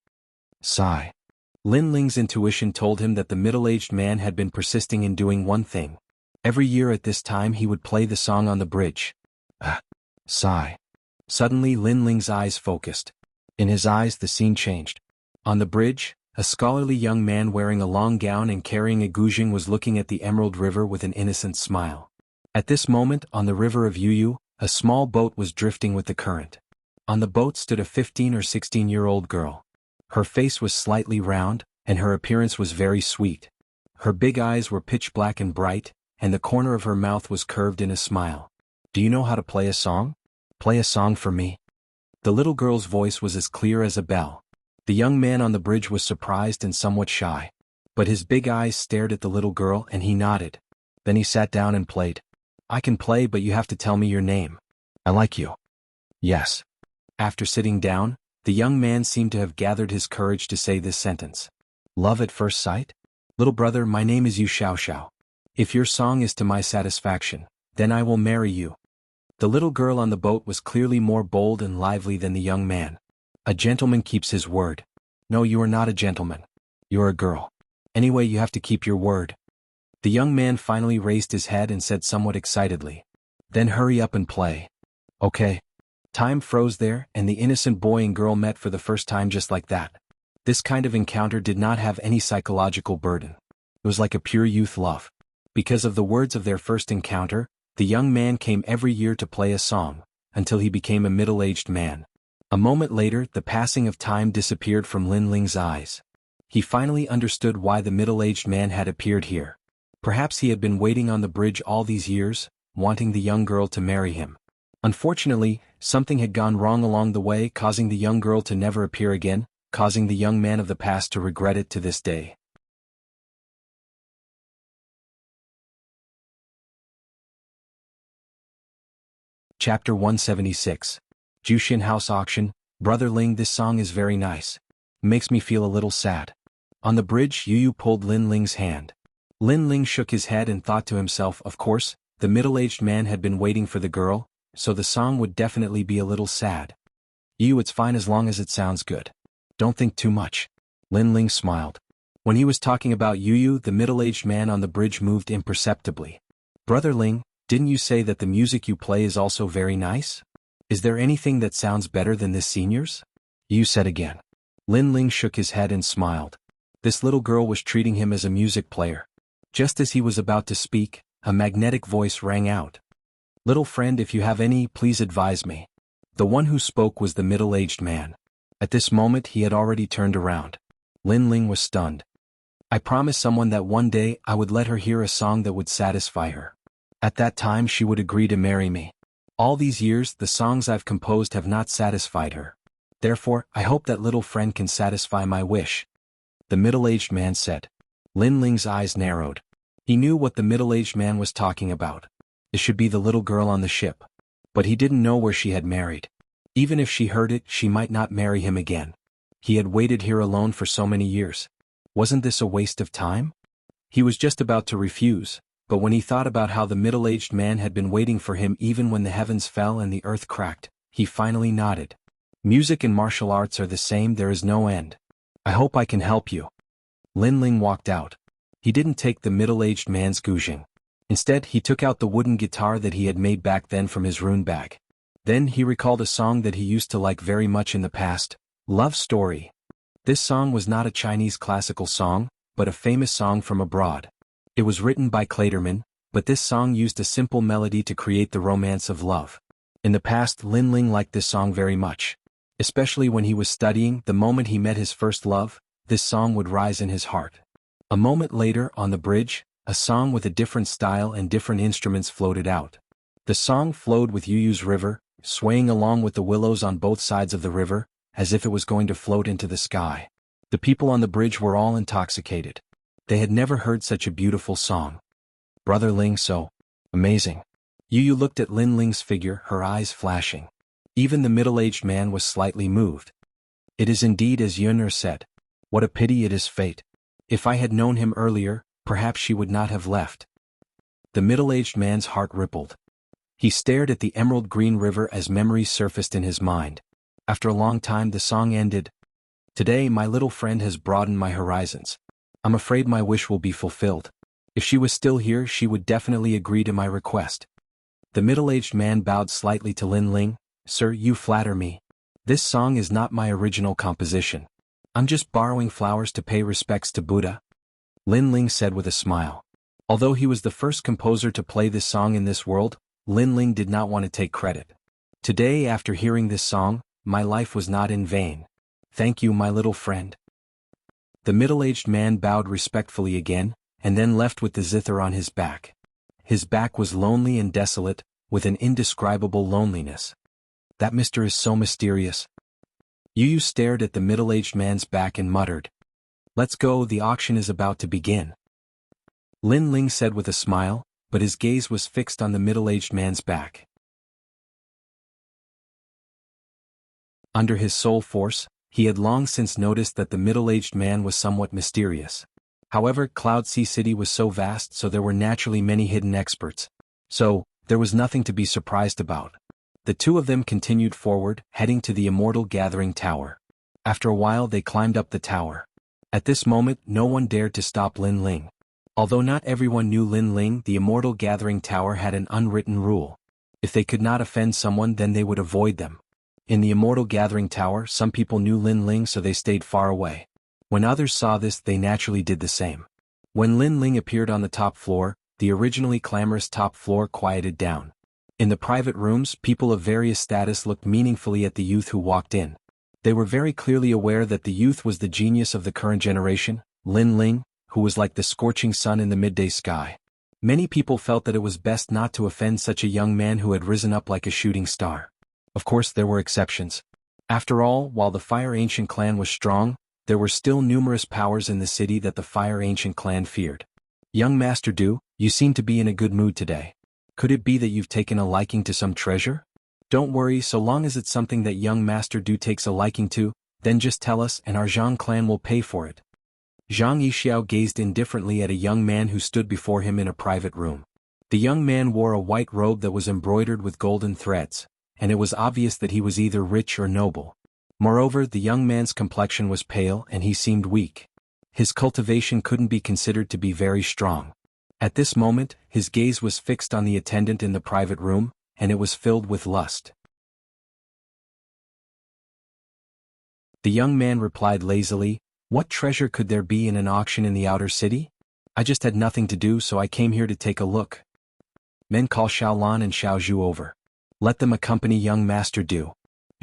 Sigh. Lin Ling's intuition told him that the middle-aged man had been persisting in doing one thing. Every year at this time he would play the song on the bridge. Sigh. Suddenly Lin Ling's eyes focused. In his eyes the scene changed. On the bridge, a scholarly young man wearing a long gown and carrying a guzheng was looking at the emerald river with an innocent smile. At this moment, on the river of Yu Yu, a small boat was drifting with the current. On the boat stood a 15 or 16-year-old girl. Her face was slightly round, and her appearance was very sweet. Her big eyes were pitch black and bright, and the corner of her mouth was curved in a smile. Do you know how to play a song? Play a song for me. The little girl's voice was as clear as a bell. The young man on the bridge was surprised and somewhat shy. But his big eyes stared at the little girl and he nodded. Then he sat down and played. I can play, but you have to tell me your name. I like you. Yes. After sitting down, the young man seemed to have gathered his courage to say this sentence. Love at first sight? Little brother, my name is Yu Xiao. If your song is to my satisfaction, then I will marry you. The little girl on the boat was clearly more bold and lively than the young man. A gentleman keeps his word. No, you are not a gentleman. You're a girl. Anyway, you have to keep your word. The young man finally raised his head and said somewhat excitedly. Then hurry up and play. Okay. Time froze there, and the innocent boy and girl met for the first time just like that. This kind of encounter did not have any psychological burden. It was like a pure youth love. Because of the words of their first encounter, the young man came every year to play a song, until he became a middle-aged man. A moment later, the passing of time disappeared from Lin Ling's eyes. He finally understood why the middle-aged man had appeared here. Perhaps he had been waiting on the bridge all these years, wanting the young girl to marry him. Unfortunately, something had gone wrong along the way, causing the young girl to never appear again, causing the young man of the past to regret it to this day. Chapter 176. Jushin House Auction. Brother Ling, this song is very nice. Makes me feel a little sad. On the bridge, Yu pulled Lin Ling's hand. Lin Ling shook his head and thought to himself, of course, the middle-aged man had been waiting for the girl, so the song would definitely be a little sad. Yu, it's fine as long as it sounds good. Don't think too much. Lin Ling smiled. When he was talking about Yu, the middle-aged man on the bridge moved imperceptibly. Brother Ling, didn't you say that the music you play is also very nice? Is there anything that sounds better than this, seniors? Yu said again. Lin Ling shook his head and smiled. This little girl was treating him as a music player. Just as he was about to speak, a magnetic voice rang out. Little friend, if you have any, please advise me. The one who spoke was the middle-aged man. At this moment he had already turned around. Lin Ling was stunned. I promised someone that one day I would let her hear a song that would satisfy her. At that time she would agree to marry me. All these years the songs I've composed have not satisfied her. Therefore, I hope that little friend can satisfy my wish. The middle-aged man said. Lin Ling's eyes narrowed. He knew what the middle-aged man was talking about. It should be the little girl on the ship. But he didn't know where she had married. Even if she heard it, she might not marry him again. He had waited here alone for so many years. Wasn't this a waste of time? He was just about to refuse, but when he thought about how the middle-aged man had been waiting for him even when the heavens fell and the earth cracked, he finally nodded. Music and martial arts are the same, there is no end. I hope I can help you. Lin Ling walked out. He didn't take the middle-aged man's guzheng. Instead, he took out the wooden guitar that he had made back then from his rune bag. Then he recalled a song that he used to like very much in the past, Love Story. This song was not a Chinese classical song, but a famous song from abroad. It was written by Clayderman, but this song used a simple melody to create the romance of love. In the past, Lin Ling liked this song very much. Especially when he was studying, the moment he met his first love, this song would rise in his heart. A moment later, on the bridge, a song with a different style and different instruments floated out. The song flowed with Yuyu's river, swaying along with the willows on both sides of the river, as if it was going to float into the sky. The people on the bridge were all intoxicated. They had never heard such a beautiful song. Brother Ling, so amazing. Yu looked at Lin Ling's figure, her eyes flashing. Even the middle-aged man was slightly moved. It is indeed as Yun'er said. What a pity it is fate. If I had known him earlier, perhaps she would not have left. The middle-aged man's heart rippled. He stared at the emerald green river as memories surfaced in his mind. After a long time the song ended. Today my little friend has broadened my horizons. I'm afraid my wish will be fulfilled. If she was still here she would definitely agree to my request. The middle-aged man bowed slightly to Lin Ling. Sir, you flatter me. This song is not my original composition. I'm just borrowing flowers to pay respects to Buddha. Lin Ling said with a smile. Although he was the first composer to play this song in this world, Lin Ling did not want to take credit. Today, after hearing this song, my life was not in vain. Thank you, my little friend. The middle-aged man bowed respectfully again, and then left with the zither on his back. His back was lonely and desolate, with an indescribable loneliness. That mister is so mysterious. Yu stared at the middle-aged man's back and muttered. Let's go, the auction is about to begin. Lin Ling said with a smile, but his gaze was fixed on the middle-aged man's back. Under his soul force, he had long since noticed that the middle-aged man was somewhat mysterious. However, Cloud Sea City was so vast, so there were naturally many hidden experts. So, there was nothing to be surprised about. The two of them continued forward, heading to the Immortal Gathering Tower. After a while they climbed up the tower. At this moment no one dared to stop Lin Ling. Although not everyone knew Lin Ling, the Immortal Gathering Tower had an unwritten rule. If they could not offend someone, then they would avoid them. In the Immortal Gathering Tower, some people knew Lin Ling, so they stayed far away. When others saw this, they naturally did the same. When Lin Ling appeared on the top floor, the originally clamorous top floor quieted down. In the private rooms, people of various status looked meaningfully at the youth who walked in. They were very clearly aware that the youth was the genius of the current generation, Lin Ling, who was like the scorching sun in the midday sky. Many people felt that it was best not to offend such a young man who had risen up like a shooting star. Of course there were exceptions. After all, while the Fire Ancient clan was strong, there were still numerous powers in the city that the Fire Ancient clan feared. Young Master Du, you seem to be in a good mood today. Could it be that you've taken a liking to some treasure? Don't worry, so long as it's something that young Master Du takes a liking to, then just tell us and our Zhang clan will pay for it. Zhang Yixiao gazed indifferently at a young man who stood before him in a private room. The young man wore a white robe that was embroidered with golden threads, and it was obvious that he was either rich or noble. Moreover, the young man's complexion was pale and he seemed weak. His cultivation couldn't be considered to be very strong. At this moment, his gaze was fixed on the attendant in the private room, and it was filled with lust. The young man replied lazily, "What treasure could there be in an auction in the outer city? I just had nothing to do, so I came here to take a look." Men call Xiaolan and Xiaozhu over. Let them accompany young Master Du.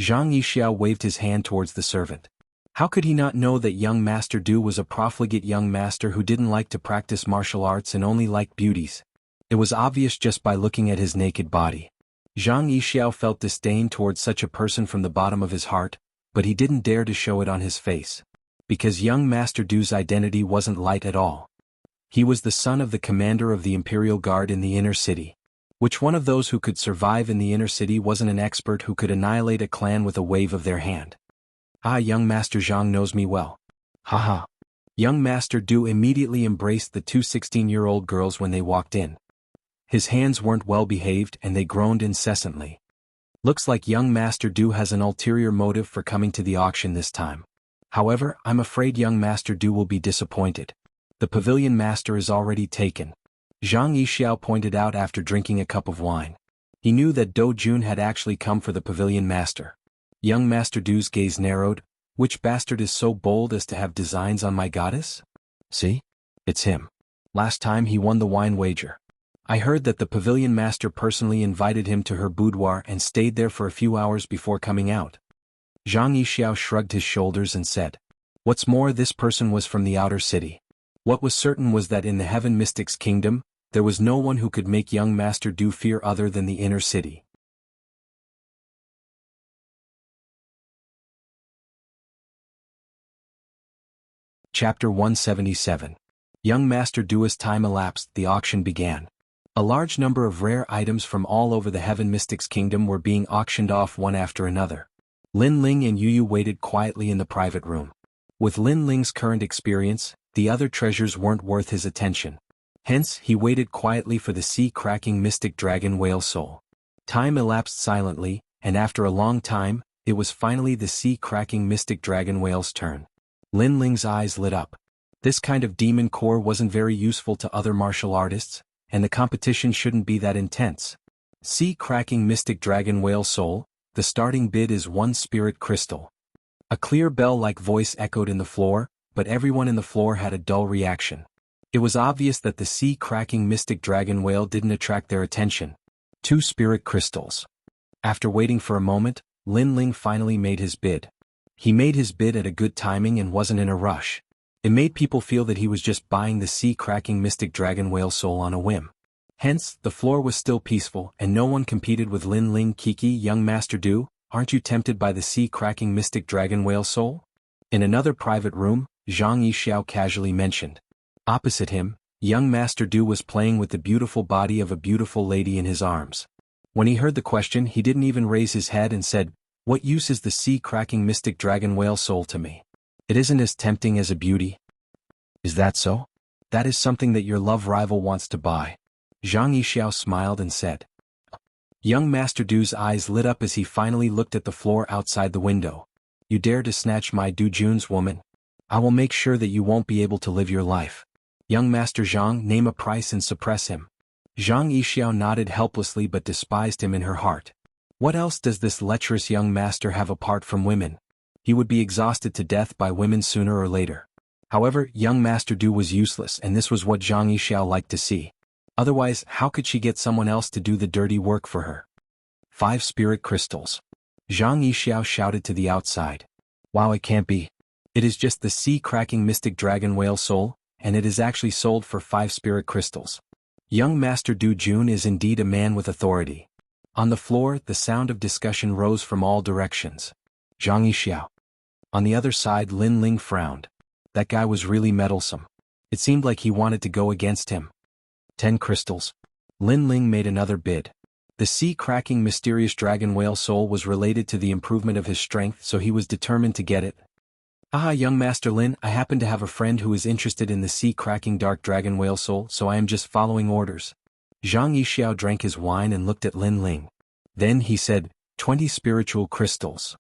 Zhang Yixiao waved his hand towards the servant. How could he not know that young Master Du was a profligate young master who didn't like to practice martial arts and only liked beauties? It was obvious just by looking at his naked body. Zhang Yixiao felt disdain towards such a person from the bottom of his heart, but he didn't dare to show it on his face. Because young Master Du's identity wasn't light at all. He was the son of the commander of the Imperial Guard in the inner city. Which one of those who could survive in the inner city wasn't an expert who could annihilate a clan with a wave of their hand? Ah, young Master Zhang knows me well. Haha. Young Master Du immediately embraced the two 16-year-old girls when they walked in. His hands weren't well behaved and they groaned incessantly. Looks like young Master Du has an ulterior motive for coming to the auction this time. However, I'm afraid young Master Du will be disappointed. The pavilion master is already taken. Zhang Yixiao pointed out after drinking a cup of wine. He knew that Do Jun had actually come for the pavilion master. Young Master Du's gaze narrowed. Which bastard is so bold as to have designs on my goddess? See? It's him. Last time he won the wine wager. I heard that the pavilion master personally invited him to her boudoir and stayed there for a few hours before coming out. Zhang Yixiao shrugged his shoulders and said, "What's more, this person was from the outer city. What was certain was that in the Heaven Mystics Kingdom, there was no one who could make young Master Du fear other than the inner city." Chapter 177. Young Master Du. As time elapsed, the auction began. A large number of rare items from all over the Heaven Mystics Kingdom were being auctioned off one after another. Lin Ling and Yu Yu waited quietly in the private room. With Lin Ling's current experience, the other treasures weren't worth his attention. Hence, he waited quietly for the sea-cracking mystic dragon whale soul. Time elapsed silently, and after a long time, it was finally the sea-cracking mystic dragon whale's turn. Lin Ling's eyes lit up. This kind of demon core wasn't very useful to other martial artists, and the competition shouldn't be that intense. Sea-cracking mystic dragon whale soul, the starting bid is 1 spirit crystal. A clear bell-like voice echoed in the floor, but everyone in the floor had a dull reaction. It was obvious that the sea-cracking mystic dragon whale didn't attract their attention. 2 spirit crystals. After waiting for a moment, Lin Ling finally made his bid. He made his bid at a good timing and wasn't in a rush. It made people feel that he was just buying the sea-cracking mystic dragon whale soul on a whim. Hence, the floor was still peaceful and no one competed with Lin Ling. "Kiki, young Master Du, aren't you tempted by the sea-cracking mystic dragon whale soul?" In another private room, Zhang Yixiao casually mentioned. Opposite him, young Master Du was playing with the beautiful body of a beautiful lady in his arms. When he heard the question, he didn't even raise his head and said, "What use is the sea-cracking mystic dragon whale soul to me? It isn't as tempting as a beauty." "Is that so? That is something that your love rival wants to buy." Zhang Yixiao smiled and said. Young Master Du's eyes lit up as he finally looked at the floor outside the window. "You dare to snatch my Du Jun's woman? I will make sure that you won't be able to live your life. Young Master Zhang, name a price and suppress him." Zhang Yixiao nodded helplessly but despised him in her heart. What else does this lecherous young master have apart from women? He would be exhausted to death by women sooner or later. However, young Master Du was useless and this was what Zhang Yixiao liked to see. Otherwise, how could she get someone else to do the dirty work for her? 5 spirit crystals. Zhang Yixiao shouted to the outside. "Wow, it can't be. It is just the sea-cracking mystic dragon whale soul, and it is actually sold for 5 spirit crystals." Young Master Du Jun is indeed a man with authority. On the floor, the sound of discussion rose from all directions. Zhang Yixiao. On the other side, Lin Ling frowned. That guy was really meddlesome. It seemed like he wanted to go against him. 10 crystals. Lin Ling made another bid. The sea-cracking mysterious dragon whale soul was related to the improvement of his strength, so he was determined to get it. "Ah, young Master Lin, I happen to have a friend who is interested in the sea-cracking dark dragon whale soul, so I am just following orders." Zhang Yixiao drank his wine and looked at Lin Ling. Then he said, 20 spiritual crystals.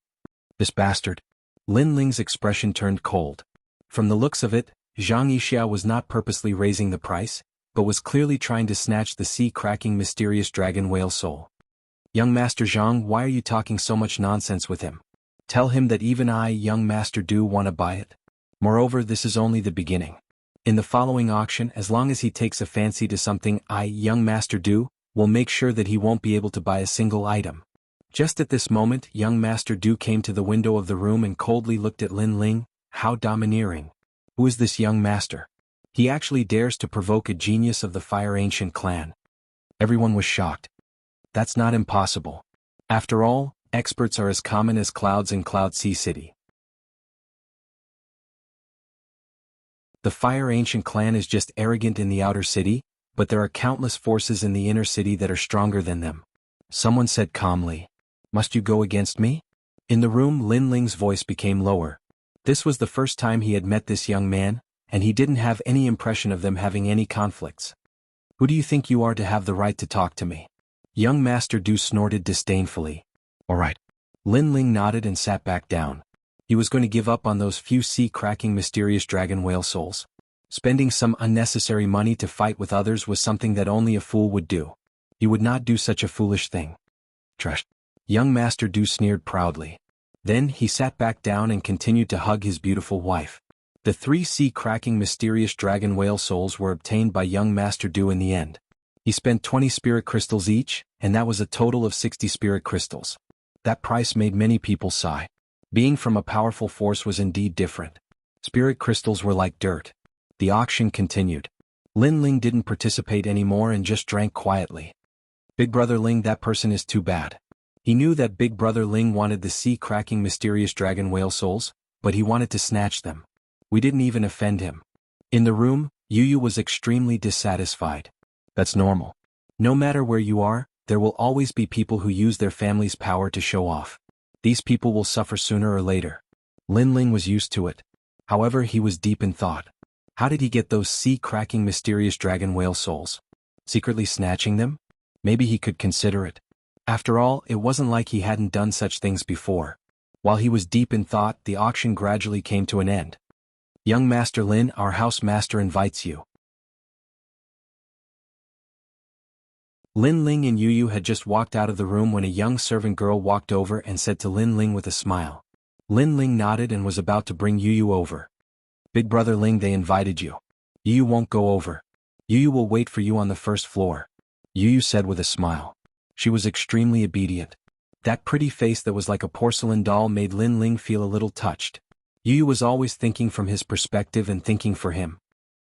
This bastard. Lin Ling's expression turned cold. From the looks of it, Zhang Yixiao was not purposely raising the price, but was clearly trying to snatch the sea-cracking mysterious dragon whale soul. "Young Master Zhang, why are you talking so much nonsense with him? Tell him that even I, young Master Du, want to buy it. Moreover, this is only the beginning. In the following auction, as long as he takes a fancy to something, I, young Master Du, will make sure that he won't be able to buy a single item." Just at this moment, young Master Du came to the window of the room and coldly looked at Lin Ling. How domineering. Who is this young master? He actually dares to provoke a genius of the Fire Ancient clan. Everyone was shocked. That's not impossible. After all, experts are as common as clouds in Cloud Sea City. The Fire Ancient clan is just arrogant in the outer city, but there are countless forces in the inner city that are stronger than them. Someone said calmly, "Must you go against me?" In the room, Lin Ling's voice became lower. This was the first time he had met this young man, and he didn't have any impression of them having any conflicts. "Who do you think you are to have the right to talk to me?" Young Master Du snorted disdainfully. "All right." Lin Ling nodded and sat back down. He was going to give up on those few sea-cracking mysterious dragon whale souls. Spending some unnecessary money to fight with others was something that only a fool would do. He would not do such a foolish thing. Trash. Young Master Du sneered proudly. Then he sat back down and continued to hug his beautiful wife. The 3 sea-cracking mysterious dragon whale souls were obtained by young Master Du in the end. He spent 20 spirit crystals each, and that was a total of 60 spirit crystals. That price made many people sigh. Being from a powerful force was indeed different. Spirit crystals were like dirt. The auction continued. Lin Ling didn't participate anymore and just drank quietly. "Big Brother Ling, that person is too bad." He knew that Big Brother Ling wanted the sea-cracking mysterious dragon whale souls, but he wanted to snatch them. We didn't even offend him. In the room, Yu was extremely dissatisfied. That's normal. No matter where you are, there will always be people who use their family's power to show off. These people will suffer sooner or later. Lin Ling was used to it. However, he was deep in thought. How did he get those sea-cracking mysterious dragon whale souls? Secretly snatching them? Maybe he could consider it. After all, it wasn't like he hadn't done such things before. While he was deep in thought, the auction gradually came to an end. "Young Master Lin, our house master invites you." Lin Ling and Yu had just walked out of the room when a young servant girl walked over and said to Lin Ling with a smile. Lin Ling nodded and was about to bring Yu over. "Big Brother Ling, they invited you." "Yu won't go over. Yu will wait for you on the first floor," Yu said with a smile. She was extremely obedient. That pretty face that was like a porcelain doll made Lin Ling feel a little touched. Yu was always thinking from his perspective and thinking for him.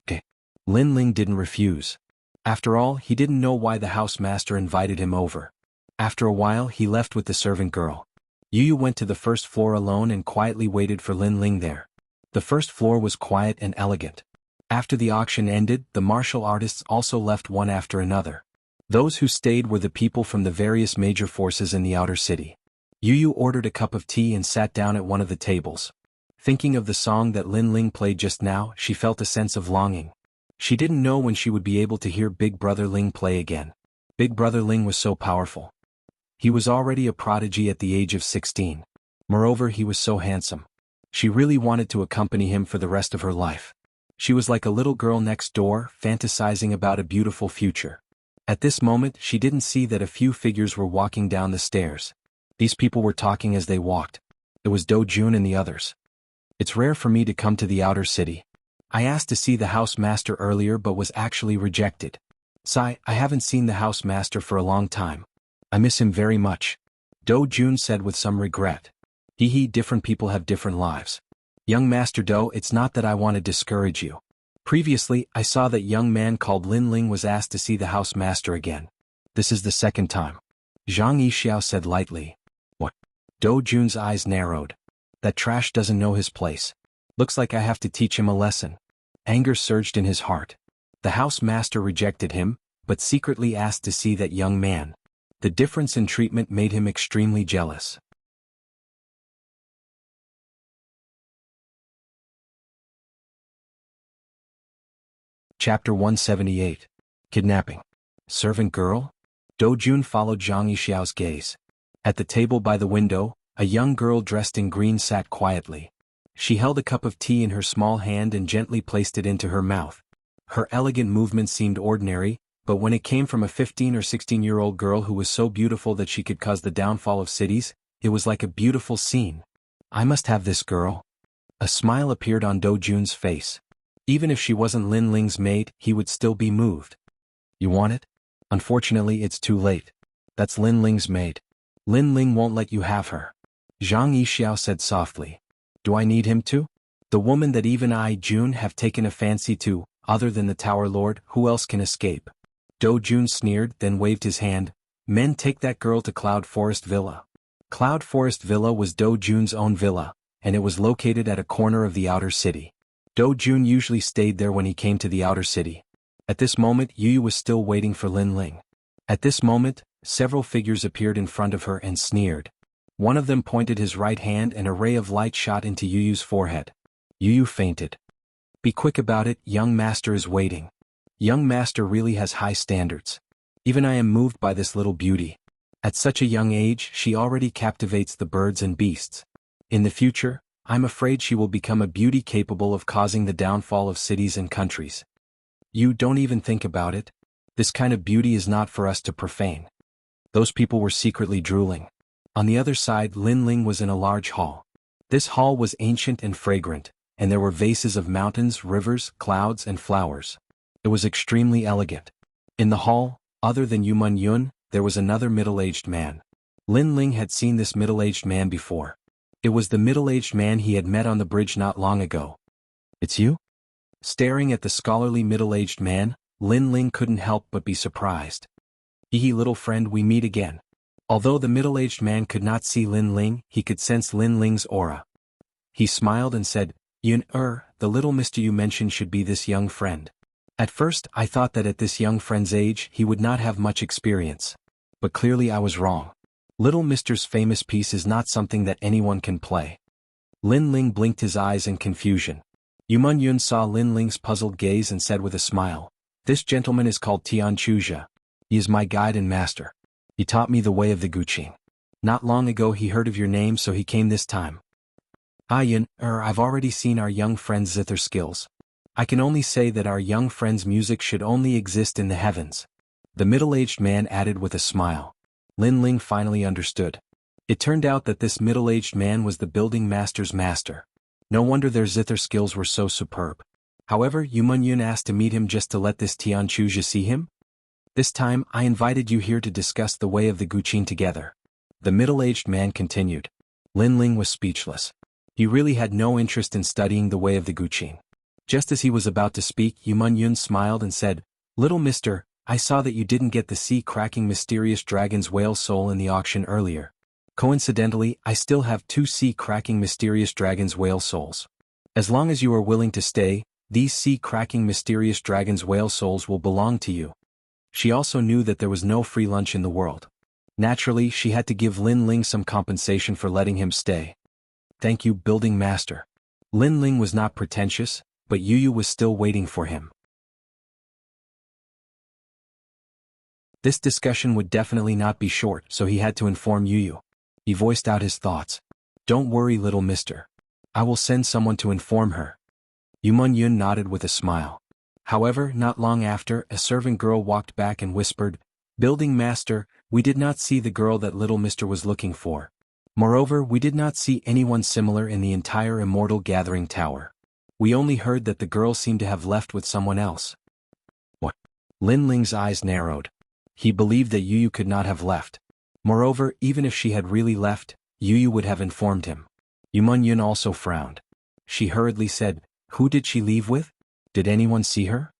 Okay. Lin Ling didn't refuse. After all, he didn't know why the house master invited him over. After a while, he left with the servant girl. Yu went to the first floor alone and quietly waited for Lin Ling there. The first floor was quiet and elegant. After the auction ended, the martial artists also left one after another. Those who stayed were the people from the various major forces in the outer city. Yu ordered a cup of tea and sat down at one of the tables. Thinking of the song that Lin Ling played just now, she felt a sense of longing. She didn't know when she would be able to hear Big Brother Ling play again. Big Brother Ling was so powerful. He was already a prodigy at the age of 16. Moreover, he was so handsome. She really wanted to accompany him for the rest of her life. She was like a little girl next door, fantasizing about a beautiful future. At this moment, she didn't see that a few figures were walking down the stairs. These people were talking as they walked. It was Do Jun and the others. "It's rare for me to come to the outer city. I asked to see the house master earlier but was actually rejected. Sigh, I haven't seen the house master for a long time. I miss him very much," Do Jun said with some regret. Different people have different lives. "Young Master Do, it's not that I want to discourage you. Previously, I saw that young man called Lin Ling was asked to see the house master again. This is the second time." Zhang Yixiao said lightly. "What?" Do Jun's eyes narrowed. That trash doesn't know his place. Looks like I have to teach him a lesson. Anger surged in his heart. The house master rejected him, but secretly asked to see that young man. The difference in treatment made him extremely jealous. Chapter 178. Kidnapping. Servant girl? Do Jun followed Zhang Yixiao's gaze. At the table by the window, a young girl dressed in green sat quietly. She held a cup of tea in her small hand and gently placed it into her mouth. Her elegant movements seemed ordinary, but when it came from a 15 or 16-year-old girl who was so beautiful that she could cause the downfall of cities, it was like a beautiful scene. I must have this girl. A smile appeared on Do Jun's face. Even if she wasn't Lin Ling's maid, he would still be moved. You want it? Unfortunately, it's too late. That's Lin Ling's maid. Lin Ling won't let you have her. Zhang Yixiao said softly. Do I need him to? The woman that even I, Jun, have taken a fancy to, other than the Tower Lord, who else can escape? Do Jun sneered, then waved his hand. Men, take that girl to Cloud Forest Villa. Cloud Forest Villa was Do Jun's own villa, and it was located at a corner of the outer city. Do Jun usually stayed there when he came to the outer city. At this moment, Yu was still waiting for Lin Ling. At this moment, several figures appeared in front of her and sneered. One of them pointed his right hand and a ray of light shot into Yu's forehead. Yu fainted. Be quick about it, young master is waiting. Young master really has high standards. Even I am moved by this little beauty. At such a young age, she already captivates the birds and beasts. In the future, I'm afraid she will become a beauty capable of causing the downfall of cities and countries. You don't even think about it. This kind of beauty is not for us to profane. Those people were secretly drooling. On the other side, Lin Ling was in a large hall. This hall was ancient and fragrant, and there were vases of mountains, rivers, clouds, and flowers. It was extremely elegant. In the hall, other than Yu Yun, there was another middle-aged man. Lin Ling had seen this middle-aged man before. It was the middle-aged man he had met on the bridge not long ago. It's you? Staring at the scholarly middle-aged man, Lin Ling couldn't help but be surprised. Hee little friend, we meet again. Although the middle-aged man could not see Lin Ling, he could sense Lin Ling's aura. He smiled and said, Yun, the little mister you mentioned should be this young friend. At first, I thought that at this young friend's age, he would not have much experience. But clearly I was wrong. Little mister's famous piece is not something that anyone can play. Lin Ling blinked his eyes in confusion. Yu Yun saw Lin Ling's puzzled gaze and said with a smile, This gentleman is called Tian Chuzha. He is my guide and master. He taught me the way of the Guqing. Not long ago he heard of your name, so he came this time. Yun, I've already seen our young friend's zither skills. I can only say that our young friend's music should only exist in the heavens. The middle-aged man added with a smile. Lin Ling finally understood. It turned out that this middle-aged man was the building master's master. No wonder their zither skills were so superb. However, Yu Yun asked to meet him just to let this Tian Chuzha see him? This time, I invited you here to discuss the way of the Guqing together. The middle-aged man continued. Lin Ling was speechless. He really had no interest in studying the way of the Guqing. Just as he was about to speak, Yu Yun smiled and said, Little mister, I saw that you didn't get the sea-cracking mysterious dragon's whale soul in the auction earlier. Coincidentally, I still have 2 sea-cracking mysterious dragon's whale souls. As long as you are willing to stay, these sea-cracking mysterious dragon's whale souls will belong to you. She also knew that there was no free lunch in the world. Naturally, she had to give Lin Ling some compensation for letting him stay. Thank you, building master. Lin Ling was not pretentious, but Yu was still waiting for him. This discussion would definitely not be short, so he had to inform Yu. He voiced out his thoughts. Don't worry, little mister. I will send someone to inform her. Yu Yun nodded with a smile. However, not long after, a servant girl walked back and whispered, Building master, we did not see the girl that little mister was looking for. Moreover, we did not see anyone similar in the entire Immortal Gathering Tower. We only heard that the girl seemed to have left with someone else. What? Lin Ling's eyes narrowed. He believed that Yu could not have left. Moreover, even if she had really left, Yu would have informed him. Yu Yun also frowned. She hurriedly said, Who did she leave with? Did anyone see her?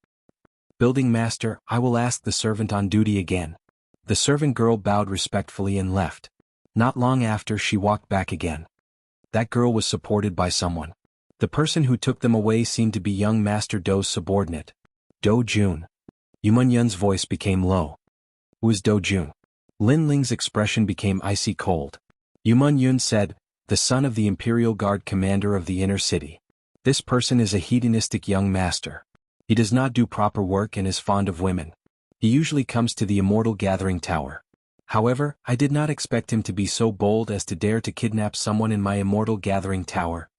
Building master, I will ask the servant on duty again. The servant girl bowed respectfully and left. Not long after, she walked back again. That girl was supported by someone. The person who took them away seemed to be young Master Dou's subordinate, Do Jun. Yuman Yun's voice became low. Who is Do Jun? Lin Ling's expression became icy cold. Yuman Yun said, the son of the Imperial Guard commander of the inner city. This person is a hedonistic young master. He does not do proper work and is fond of women. He usually comes to the Immortal Gathering Tower. However, I did not expect him to be so bold as to dare to kidnap someone in my Immortal Gathering Tower.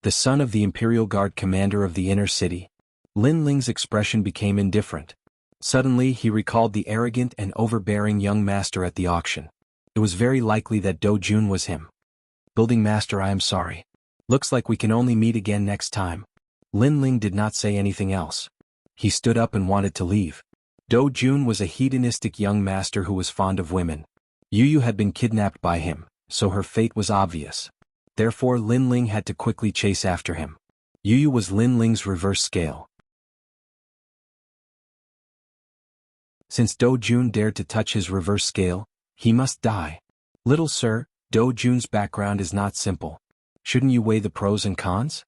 The son of the Imperial Guard commander of the inner city. Lin Ling's expression became indifferent. Suddenly he recalled the arrogant and overbearing young master at the auction. It was very likely that Do Jun was him. Building master, I am sorry. Looks like we can only meet again next time. Lin Ling did not say anything else. He stood up and wanted to leave. Do Jun was a hedonistic young master who was fond of women. Yu Yu had been kidnapped by him, so her fate was obvious. Therefore Lin Ling had to quickly chase after him. Yu Yu was Lin Ling's reverse scale. Since Do Jun dared to touch his reverse scale, he must die. Little sir, Do Jun's background is not simple. Shouldn't you weigh the pros and cons?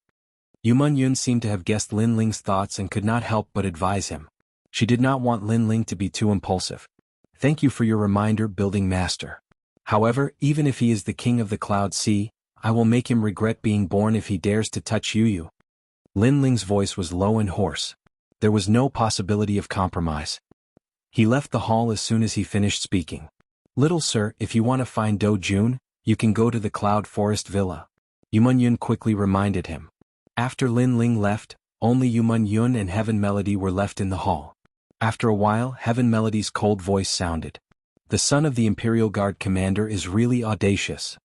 Yuman Yun seemed to have guessed Lin Ling's thoughts and could not help but advise him. She did not want Lin Ling to be too impulsive. Thank you for your reminder, building master. However, even if he is the king of the Cloud Sea, I will make him regret being born if he dares to touch Yu Yu. Lin Ling's voice was low and hoarse. There was no possibility of compromise. He left the hall as soon as he finished speaking. Little sir, if you want to find Do Jun, you can go to the Cloud Forest Villa. Yuman Yun quickly reminded him. After Lin Ling left, only Yuman Yun and Heaven Melody were left in the hall. After a while, Heaven Melody's cold voice sounded. The son of the Imperial Guard commander is really audacious.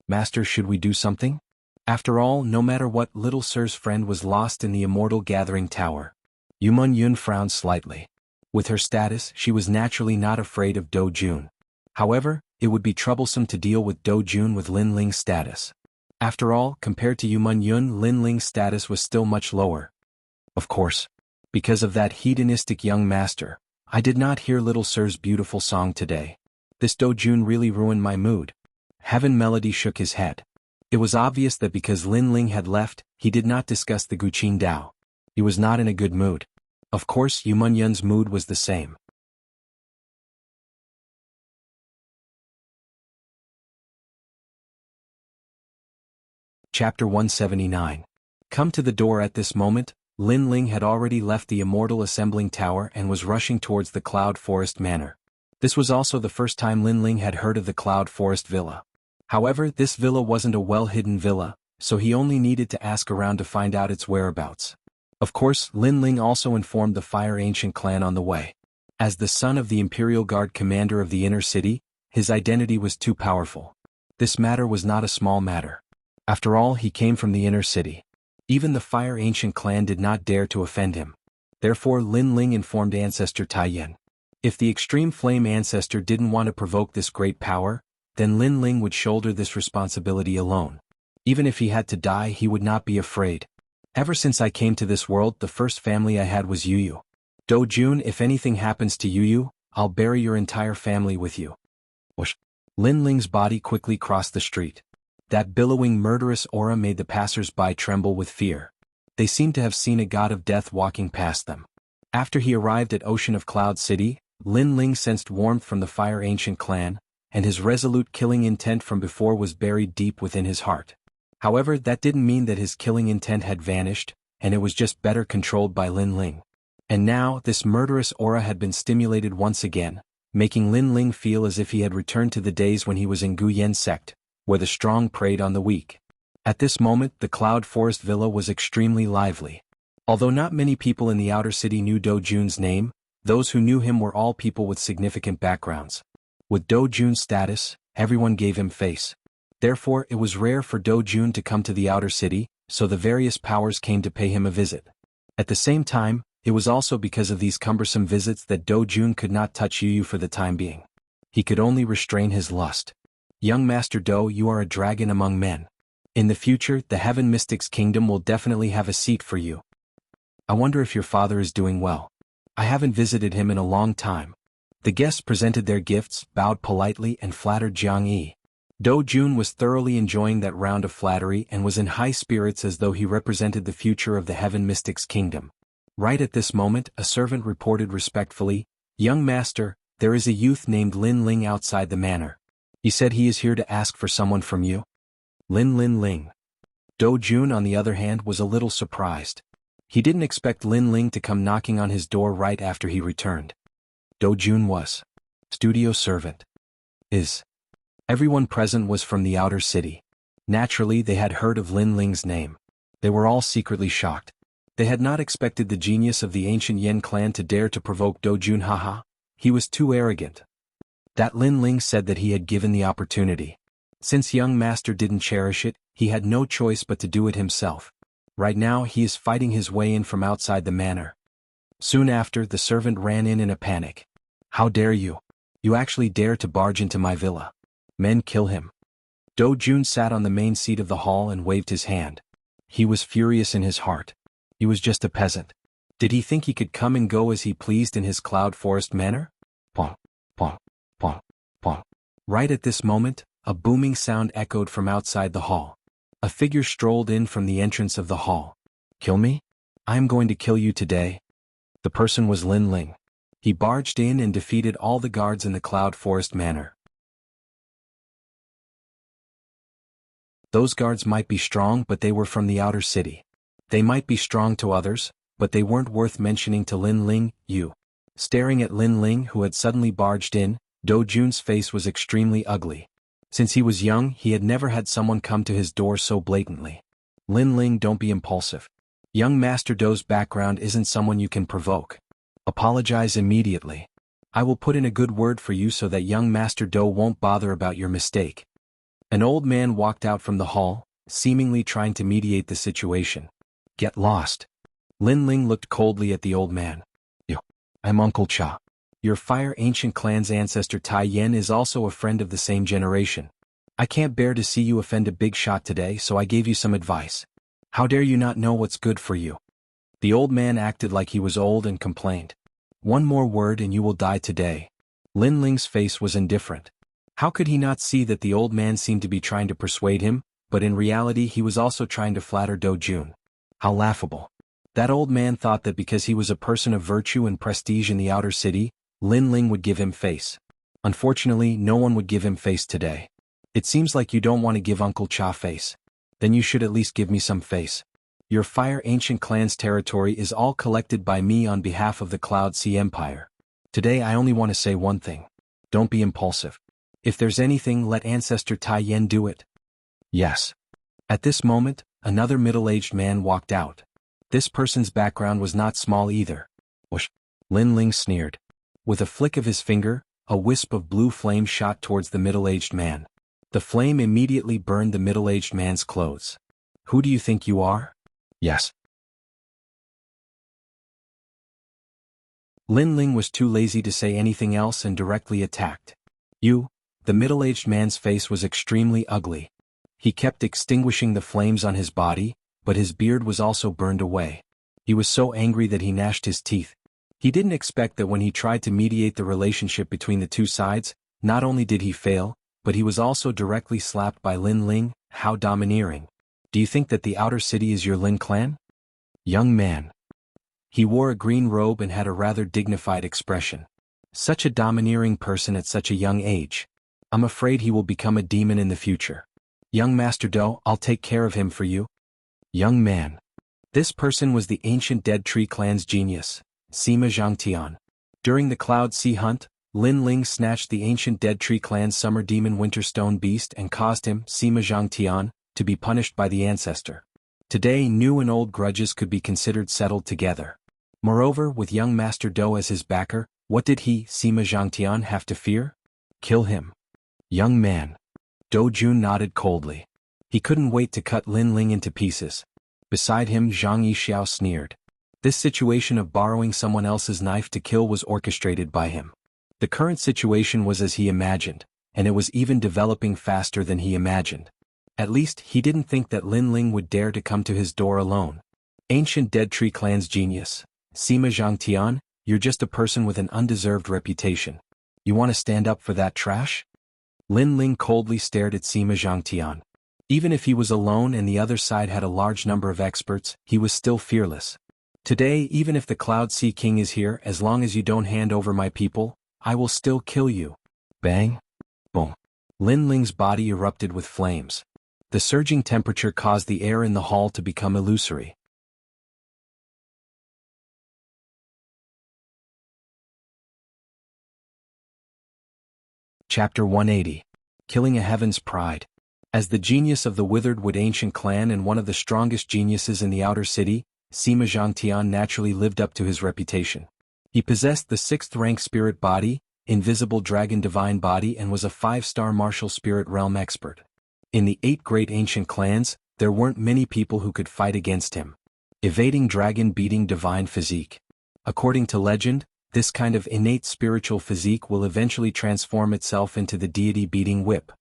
Master, should we do something? After all, no matter what, little sir's friend was lost in the Immortal Gathering Tower. Yuman Yun frowned slightly. With her status, she was naturally not afraid of Do Jun. However, it would be troublesome to deal with Do Jun with Lin Ling's status. After all, compared to Yuman Yun, Lin Ling's status was still much lower. Of course. Because of that hedonistic young master, I did not hear little sir's beautiful song today. This Do Jun really ruined my mood. Heaven Melody shook his head. It was obvious that because Lin Ling had left, he did not discuss the Guqin Dao. He was not in a good mood. Of course, Yuman Yun's mood was the same. Chapter 179. Come to the door. At this moment, Lin Ling had already left the Immortal Assembling Tower and was rushing towards the Cloud Forest Manor. This was also the first time Lin Ling had heard of the Cloud Forest Villa. However, this villa wasn't a well-hidden villa, so he only needed to ask around to find out its whereabouts. Of course, Lin Ling also informed the Fire Ancient clan on the way. As the son of the Imperial Guard commander of the inner city, his identity was too powerful. This matter was not a small matter. After all, he came from the inner city. Even the Fire Ancient clan did not dare to offend him. Therefore Lin Ling informed Ancestor Taiyan. If the Extreme Flame Ancestor didn't want to provoke this great power, then Lin Ling would shoulder this responsibility alone. Even if he had to die, he would not be afraid. Ever since I came to this world, the first family I had was Yu Yu. Do Jun, if anything happens to Yu Yu, I'll bury your entire family with you. Whoosh. Lin Ling's body quickly crossed the street. That billowing murderous aura made the passers-by tremble with fear. They seemed to have seen a god of death walking past them. After he arrived at Ocean of Cloud City, Lin Ling sensed warmth from the Fire Ancient clan, and his resolute killing intent from before was buried deep within his heart. However, that didn't mean that his killing intent had vanished, and it was just better controlled by Lin Ling. And now, this murderous aura had been stimulated once again, making Lin Ling feel as if he had returned to the days when he was in Gu Yen sect, where the strong preyed on the weak. At this moment, the Cloud Forest Villa was extremely lively. Although not many people in the outer city knew Do Jun's name, those who knew him were all people with significant backgrounds. With Do Jun's status, everyone gave him face. Therefore, it was rare for Do Jun to come to the outer city, so the various powers came to pay him a visit. At the same time, it was also because of these cumbersome visits that Do Jun could not touch Yu Yu for the time being. He could only restrain his lust. Young Master Do, you are a dragon among men. In the future, the Heaven Mystics Kingdom will definitely have a seat for you. I wonder if your father is doing well. I haven't visited him in a long time. The guests presented their gifts, bowed politely and flattered Jianghu. Do Jun was thoroughly enjoying that round of flattery and was in high spirits as though he represented the future of the Heaven Mystics' kingdom. Right at this moment, a servant reported respectfully, "Young master, there is a youth named Lin Ling outside the manor. He said he is here to ask for someone from you." Lin Ling. Do Jun, on the other hand, was a little surprised. He didn't expect Lin Ling to come knocking on his door right after he returned. Do Jun was studio servant. Everyone present was from the outer city. Naturally, they had heard of Lin Ling's name. They were all secretly shocked. They had not expected the genius of the ancient Yen clan to dare to provoke Do Jun. Haha, he was too arrogant. That Lin Ling said that he had given the opportunity. Since young master didn't cherish it, he had no choice but to do it himself. Right now he is fighting his way in from outside the manor. Soon after, the servant ran in a panic. "How dare you? You actually dare to barge into my villa. Men, kill him." Do Jun sat on the main seat of the hall and waved his hand. He was furious in his heart. He was just a peasant. Did he think he could come and go as he pleased in his cloud forest manor? Pong, pong, pong, pong. Right at this moment, a booming sound echoed from outside the hall. A figure strolled in from the entrance of the hall. "Kill me? I am going to kill you today." The person was Lin Ling. He barged in and defeated all the guards in the Cloud Forest Manor. Those guards might be strong, but they were from the outer city. They might be strong to others, but they weren't worth mentioning to Lin Ling. Staring at Lin Ling, who had suddenly barged in, Do Jun's face was extremely ugly. Since he was young, he had never had someone come to his door so blatantly. "Lin Ling, don't be impulsive. Young Master Do's background isn't someone you can provoke. Apologize immediately. I will put in a good word for you so that young Master Do won't bother about your mistake." An old man walked out from the hall, seemingly trying to mediate the situation. "Get lost." Lin Ling looked coldly at the old man. "I'm Uncle Cha. Your Fire Ancient Clan's ancestor Tai Yen is also a friend of the same generation. I can't bear to see you offend a big shot today, so I gave you some advice. How dare you not know what's good for you?" The old man acted like he was old and complained. "One more word and you will die today." Lin Ling's face was indifferent. How could he not see that the old man seemed to be trying to persuade him, but in reality he was also trying to flatter Do Jun? How laughable. That old man thought that because he was a person of virtue and prestige in the outer city, Lin Ling would give him face. Unfortunately, no one would give him face today. "It seems like you don't want to give Uncle Cha face. Then you should at least give me some face. Your Fire Ancient Clan's territory is all collected by me on behalf of the Cloud Sea Empire. Today I only want to say one thing. Don't be impulsive. If there's anything, let Ancestor Tai Yen do it." "Yes." At this moment, another middle-aged man walked out. This person's background was not small either. "Whoosh!" Lin Ling sneered. With a flick of his finger, a wisp of blue flame shot towards the middle-aged man. The flame immediately burned the middle-aged man's clothes. "Who do you think you are?" "Yes." Lin Ling was too lazy to say anything else and directly attacked. "You?" The middle-aged man's face was extremely ugly. He kept extinguishing the flames on his body, but his beard was also burned away. He was so angry that he gnashed his teeth. He didn't expect that when he tried to mediate the relationship between the two sides, not only did he fail, but he was also directly slapped by Lin Ling. How domineering. "Do you think that the outer city is your Lin clan?" "Young man." He wore a green robe and had a rather dignified expression. Such a domineering person at such a young age. I'm afraid he will become a demon in the future. "Young Master Do, I'll take care of him for you." "Young man." This person was the ancient Dead Tree clan's genius, Sima Zhangtian. During the Cloud Sea Hunt, Lin Ling snatched the ancient Dead Tree clan's summer demon Winterstone beast and caused him, Sima Zhangtian, to be punished by the ancestor. Today new and old grudges could be considered settled together. Moreover, with young Master Do as his backer, what did he, Sima Zhangtian, have to fear? Kill him. "Young man." Do Jun nodded coldly. He couldn't wait to cut Lin Ling into pieces. Beside him, Zhang Yixiao sneered. This situation of borrowing someone else's knife to kill was orchestrated by him. The current situation was as he imagined, and it was even developing faster than he imagined. At least, he didn't think that Lin Ling would dare to come to his door alone. Ancient Dead Tree clan's genius, Sima Zhangtian, you're just a person with an undeserved reputation. You want to stand up for that trash? Lin Ling coldly stared at Sima Zhangtian. Even if he was alone and the other side had a large number of experts, he was still fearless. Today, even if the Cloud Sea King is here, as long as you don't hand over my people, I will still kill you. Bang! Boom! Lin Ling's body erupted with flames. The surging temperature caused the air in the hall to become illusory. Chapter 180. Killing a Heaven's Pride. As the genius of the Withered Wood ancient clan and one of the strongest geniuses in the outer city, Sima Zhangtian naturally lived up to his reputation. He possessed the 6th-rank spirit body, invisible dragon divine body, and was a 5-star martial spirit realm expert. In the 8 great ancient clans, there weren't many people who could fight against him. Evading dragon-beating divine physique. According to legend, this kind of innate spiritual physique will eventually transform itself into the deity-beating whip.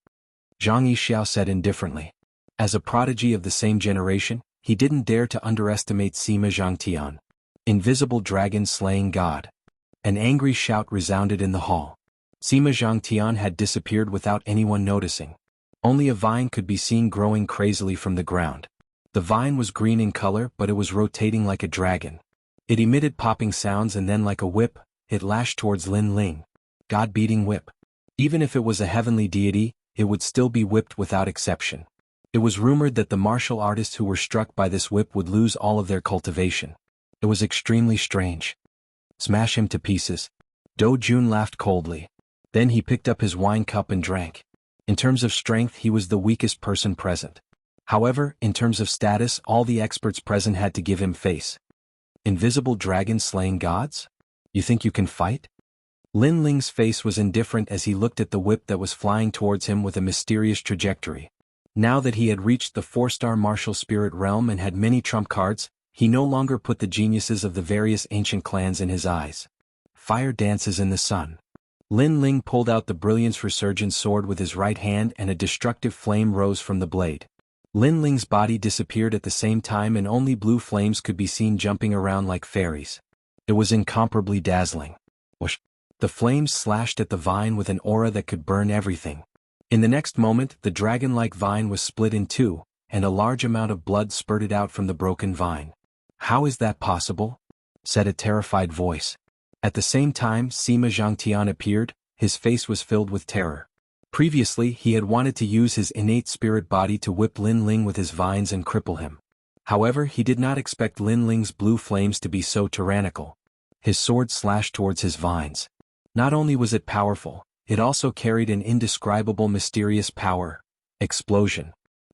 Zhang Yixiao said indifferently. As a prodigy of the same generation, he didn't dare to underestimate Sima Zhangtian. Invisible dragon slaying god. An angry shout resounded in the hall. Sima Zhangtian had disappeared without anyone noticing. Only a vine could be seen growing crazily from the ground. The vine was green in color, but it was rotating like a dragon. It emitted popping sounds, and then like a whip, it lashed towards Lin Ling. God-beating whip. Even if it was a heavenly deity, it would still be whipped without exception. It was rumored that the martial artists who were struck by this whip would lose all of their cultivation. It was extremely strange. Smash him to pieces. Do Jun laughed coldly. Then he picked up his wine cup and drank. In terms of strength, he was the weakest person present. However, in terms of status, all the experts present had to give him face. Invisible dragon slaying gods? You think you can fight? Lin Ling's face was indifferent as he looked at the whip that was flying towards him with a mysterious trajectory. Now that he had reached the 4-star martial spirit realm and had many trump cards, he no longer put the geniuses of the various ancient clans in his eyes. Fire dances in the sun. Lin Ling pulled out the brilliance resurgent sword with his right hand, and a destructive flame rose from the blade. Lin Ling's body disappeared at the same time, and only blue flames could be seen jumping around like fairies. It was incomparably dazzling. Whoosh! The flames slashed at the vine with an aura that could burn everything. In the next moment, the dragon-like vine was split in two, and a large amount of blood spurted out from the broken vine. "How is that possible?" said a terrified voice. At the same time, Sima Zhangtian appeared. His face was filled with terror. Previously, he had wanted to use his innate spirit body to whip Lin Ling with his vines and cripple him. However, he did not expect Lin Ling's blue flames to be so tyrannical. His sword slashed towards his vines. Not only was it powerful, it also carried an indescribable mysterious power. Explosion.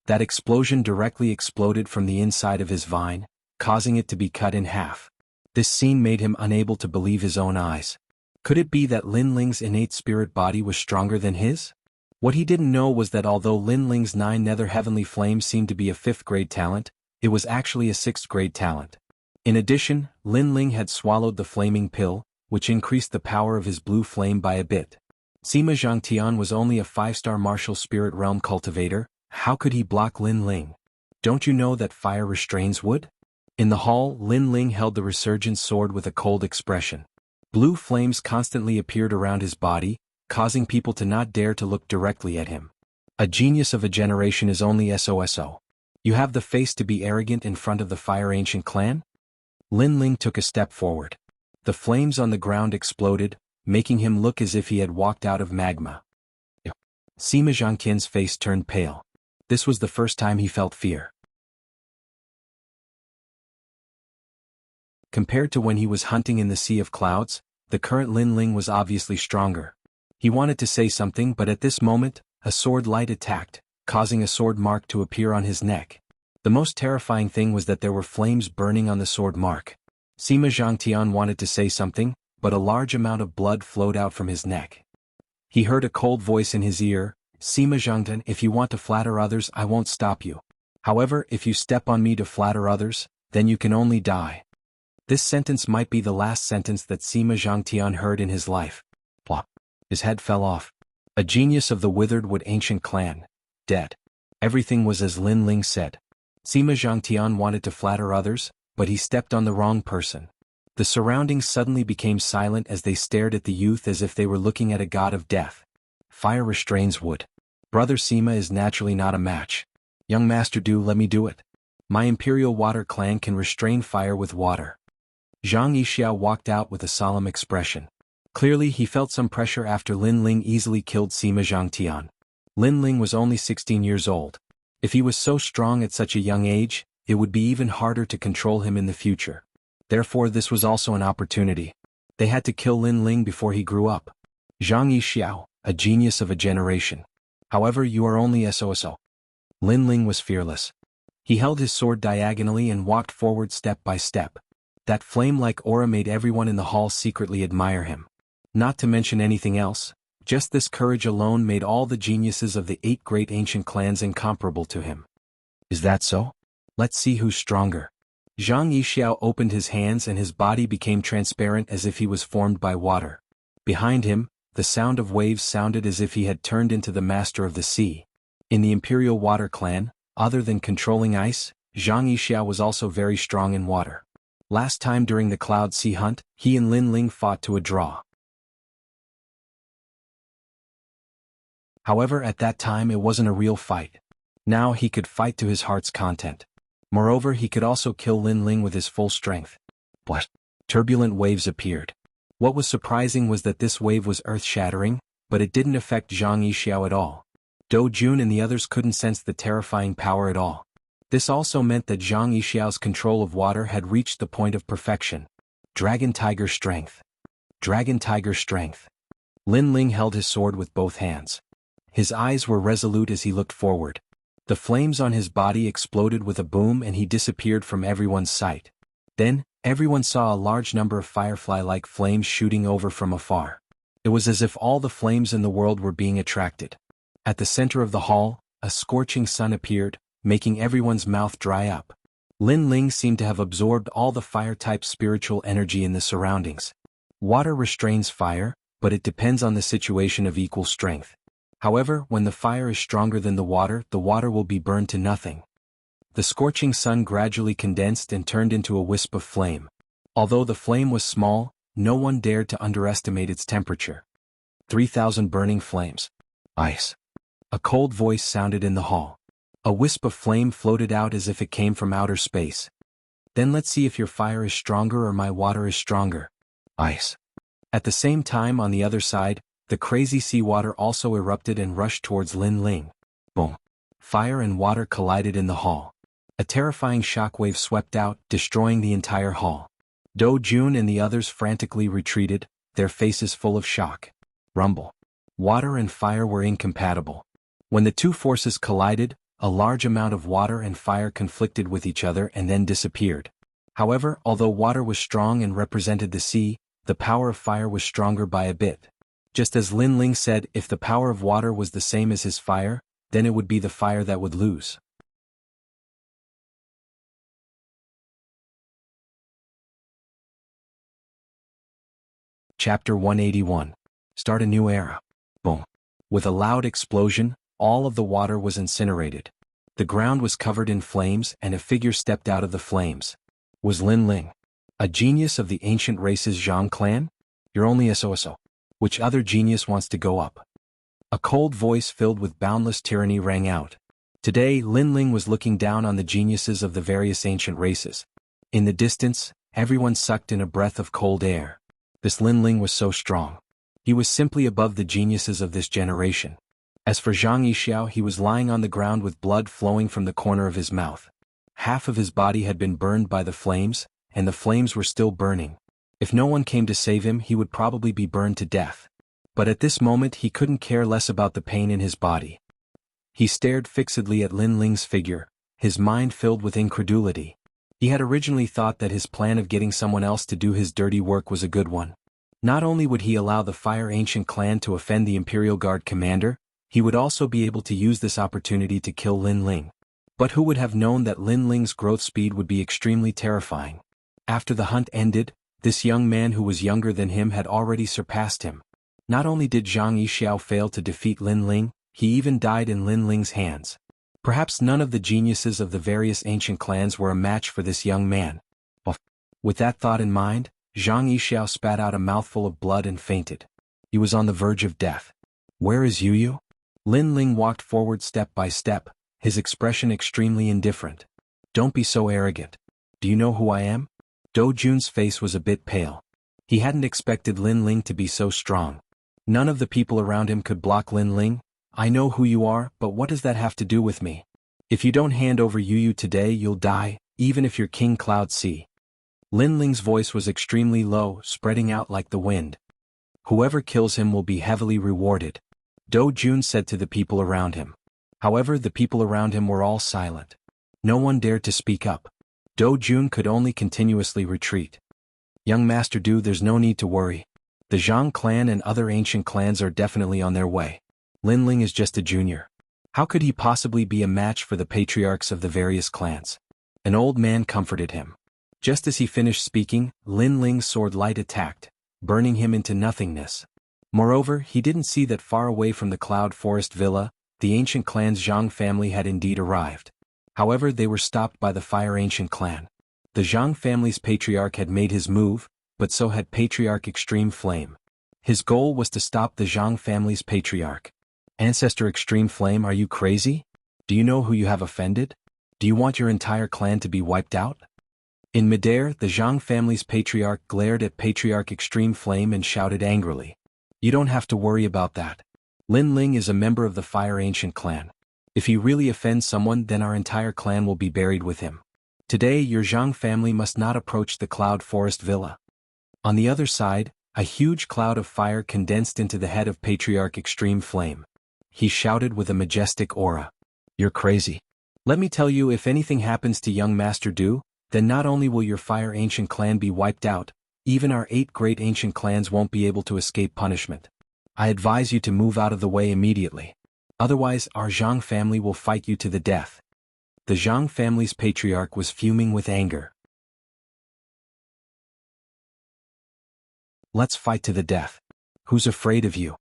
That explosion directly exploded from the inside of his vine, causing it to be cut in half. This scene made him unable to believe his own eyes. Could it be that Lin Ling's innate spirit body was stronger than his? What he didn't know was that although Lin Ling's 9 nether heavenly flames seemed to be a 5th-grade talent, it was actually a 6th-grade talent. In addition, Lin Ling had swallowed the flaming pill, which increased the power of his blue flame by a bit. Sima Zhangtian was only a 5-star martial spirit realm cultivator. How could he block Lin Ling? Don't you know that fire restrains wood? In the hall, Lin Ling held the resurgent sword with a cold expression. Blue flames constantly appeared around his body, causing people to not dare to look directly at him. A genius of a generation is only SOSO. You have the face to be arrogant in front of the Fire Ancient clan? Lin Ling took a step forward. The flames on the ground exploded, making him look as if he had walked out of magma. Sima Zhangtian's face turned pale. This was the first time he felt fear. Compared to when he was hunting in the Sea of Clouds, the current Lin Ling was obviously stronger. He wanted to say something, but at this moment, a sword light attacked, causing a sword mark to appear on his neck. The most terrifying thing was that there were flames burning on the sword mark. Sima Zhangtian wanted to say something, but a large amount of blood flowed out from his neck. He heard a cold voice in his ear, "Sima Zhangtian, if you want to flatter others, I won't stop you. However, if you step on me to flatter others, then you can only die." This sentence might be the last sentence that Sima Zhangtian heard in his life. Plop. His head fell off. A genius of the Withered Wood ancient clan. Dead. Everything was as Lin Ling said. Sima Zhangtian wanted to flatter others, but he stepped on the wrong person. The surroundings suddenly became silent as they stared at the youth as if they were looking at a god of death. Fire restrains wood. Brother Sima is naturally not a match. Young master, let me do it. My Imperial Water clan can restrain fire with water. Zhang Yixiao walked out with a solemn expression. Clearly he felt some pressure after Lin Ling easily killed Sima Zhangtian. Lin Ling was only 16 years old. If he was so strong at such a young age, it would be even harder to control him in the future. Therefore this was also an opportunity. They had to kill Lin Ling before he grew up. Zhang Yixiao, a genius of a generation. However, you are only SOSO. Lin Ling was fearless. He held his sword diagonally and walked forward step by step. That flame-like aura made everyone in the hall secretly admire him. Not to mention anything else, just this courage alone made all the geniuses of the 8 great ancient clans incomparable to him. Is that so? Let's see who's stronger. Zhang Yixiao opened his hands and his body became transparent as if he was formed by water. Behind him, the sound of waves sounded as if he had turned into the master of the sea. In the Imperial Water clan, other than controlling ice, Zhang Yixiao was also very strong in water. Last time during the Cloud Sea Hunt, he and Lin Ling fought to a draw. However, at that time it wasn't a real fight. Now he could fight to his heart's content. Moreover, he could also kill Lin Ling with his full strength. But turbulent waves appeared. What was surprising was that this wave was earth-shattering, but it didn't affect Zhang Yixiao at all. Do Jun and the others couldn't sense the terrifying power at all. This also meant that Zhang Yixiao's control of water had reached the point of perfection. Dragon Tiger Strength. Dragon Tiger Strength. Lin Ling held his sword with both hands. His eyes were resolute as he looked forward. The flames on his body exploded with a boom and he disappeared from everyone's sight. Then, everyone saw a large number of firefly-like flames shooting over from afar. It was as if all the flames in the world were being attracted. At the center of the hall, a scorching sun appeared, making everyone's mouth dry up. Lin Ling seemed to have absorbed all the fire-type spiritual energy in the surroundings. Water restrains fire, but it depends on the situation of equal strength. However, when the fire is stronger than the water will be burned to nothing. The scorching sun gradually condensed and turned into a wisp of flame. Although the flame was small, no one dared to underestimate its temperature. 3,000 burning flames. Ice. A cold voice sounded in the hall. A wisp of flame floated out as if it came from outer space. Then let's see if your fire is stronger or my water is stronger. Ice. At the same time on the other side, the crazy seawater also erupted and rushed towards Lin Ling. Boom. Fire and water collided in the hall. A terrifying shockwave swept out, destroying the entire hall. Do Jun and the others frantically retreated, their faces full of shock. Rumble. Water and fire were incompatible. When the two forces collided, a large amount of water and fire conflicted with each other and then disappeared. However, although water was strong and represented the sea, the power of fire was stronger by a bit. Just as Lin Ling said, if the power of water was the same as his fire, then it would be the fire that would lose. Chapter 181. Start a new era. Boom. With a loud explosion, all of the water was incinerated. The ground was covered in flames and a figure stepped out of the flames. Was Lin Ling. A genius of the ancient race's Zhang clan? You're only SOSO. Which other genius wants to go up? A cold voice filled with boundless tyranny rang out. Today, Lin Ling was looking down on the geniuses of the various ancient races. In the distance, everyone sucked in a breath of cold air. This Lin Ling was so strong. He was simply above the geniuses of this generation. As for Zhang Yixiao, he was lying on the ground with blood flowing from the corner of his mouth. Half of his body had been burned by the flames, and the flames were still burning. If no one came to save him, he would probably be burned to death. But at this moment he couldn't care less about the pain in his body. He stared fixedly at Lin Ling's figure, his mind filled with incredulity. He had originally thought that his plan of getting someone else to do his dirty work was a good one. Not only would he allow the Fire Ancient clan to offend the Imperial Guard commander, he would also be able to use this opportunity to kill Lin Ling. But who would have known that Lin Ling's growth speed would be extremely terrifying? After the hunt ended, this young man who was younger than him had already surpassed him. Not only did Zhang Yixiao fail to defeat Lin Ling, he even died in Lin Ling's hands. Perhaps none of the geniuses of the various ancient clans were a match for this young man. With that thought in mind, Zhang Yixiao spat out a mouthful of blood and fainted. He was on the verge of death. Where is Yu? Lin Ling walked forward step by step, his expression extremely indifferent. Don't be so arrogant. Do you know who I am? Do Jun's face was a bit pale. He hadn't expected Lin Ling to be so strong. None of the people around him could block Lin Ling. I know who you are, but what does that have to do with me? If you don't hand over Yu today, you'll die, even if you're King Cloud Sea. Lin Ling's voice was extremely low, spreading out like the wind. Whoever kills him will be heavily rewarded, Do Jun said to the people around him. However, the people around him were all silent. No one dared to speak up. Do Jun could only continuously retreat. Young Master Du, there's no need to worry. The Zhang clan and other ancient clans are definitely on their way. Lin Ling is just a junior. How could he possibly be a match for the patriarchs of the various clans? An old man comforted him. Just as he finished speaking, Lin Ling's sword light attacked, burning him into nothingness. Moreover, he didn't see that far away from the Cloud Forest Villa, the ancient clan's Zhang family had indeed arrived. However, they were stopped by the Fire Ancient clan. The Zhang family's patriarch had made his move, but so had Patriarch Extreme Flame. His goal was to stop the Zhang family's patriarch. Ancestor Extreme Flame, are you crazy? Do you know who you have offended? Do you want your entire clan to be wiped out? In midair, the Zhang family's patriarch glared at Patriarch Extreme Flame and shouted angrily. You don't have to worry about that. Lin Ling is a member of the Fire Ancient clan. If he really offends someone, then our entire clan will be buried with him. Today, your Zhang family must not approach the Cloud Forest Villa. On the other side, a huge cloud of fire condensed into the head of Patriarch Extreme Flame. He shouted with a majestic aura. You're crazy. Let me tell you, if anything happens to young Master Du, then not only will your Fire Ancient clan be wiped out, even our 8 great ancient clans won't be able to escape punishment. I advise you to move out of the way immediately. Otherwise, our Zhang family will fight you to the death. The Zhang family's patriarch was fuming with anger. Let's fight to the death. Who's afraid of you?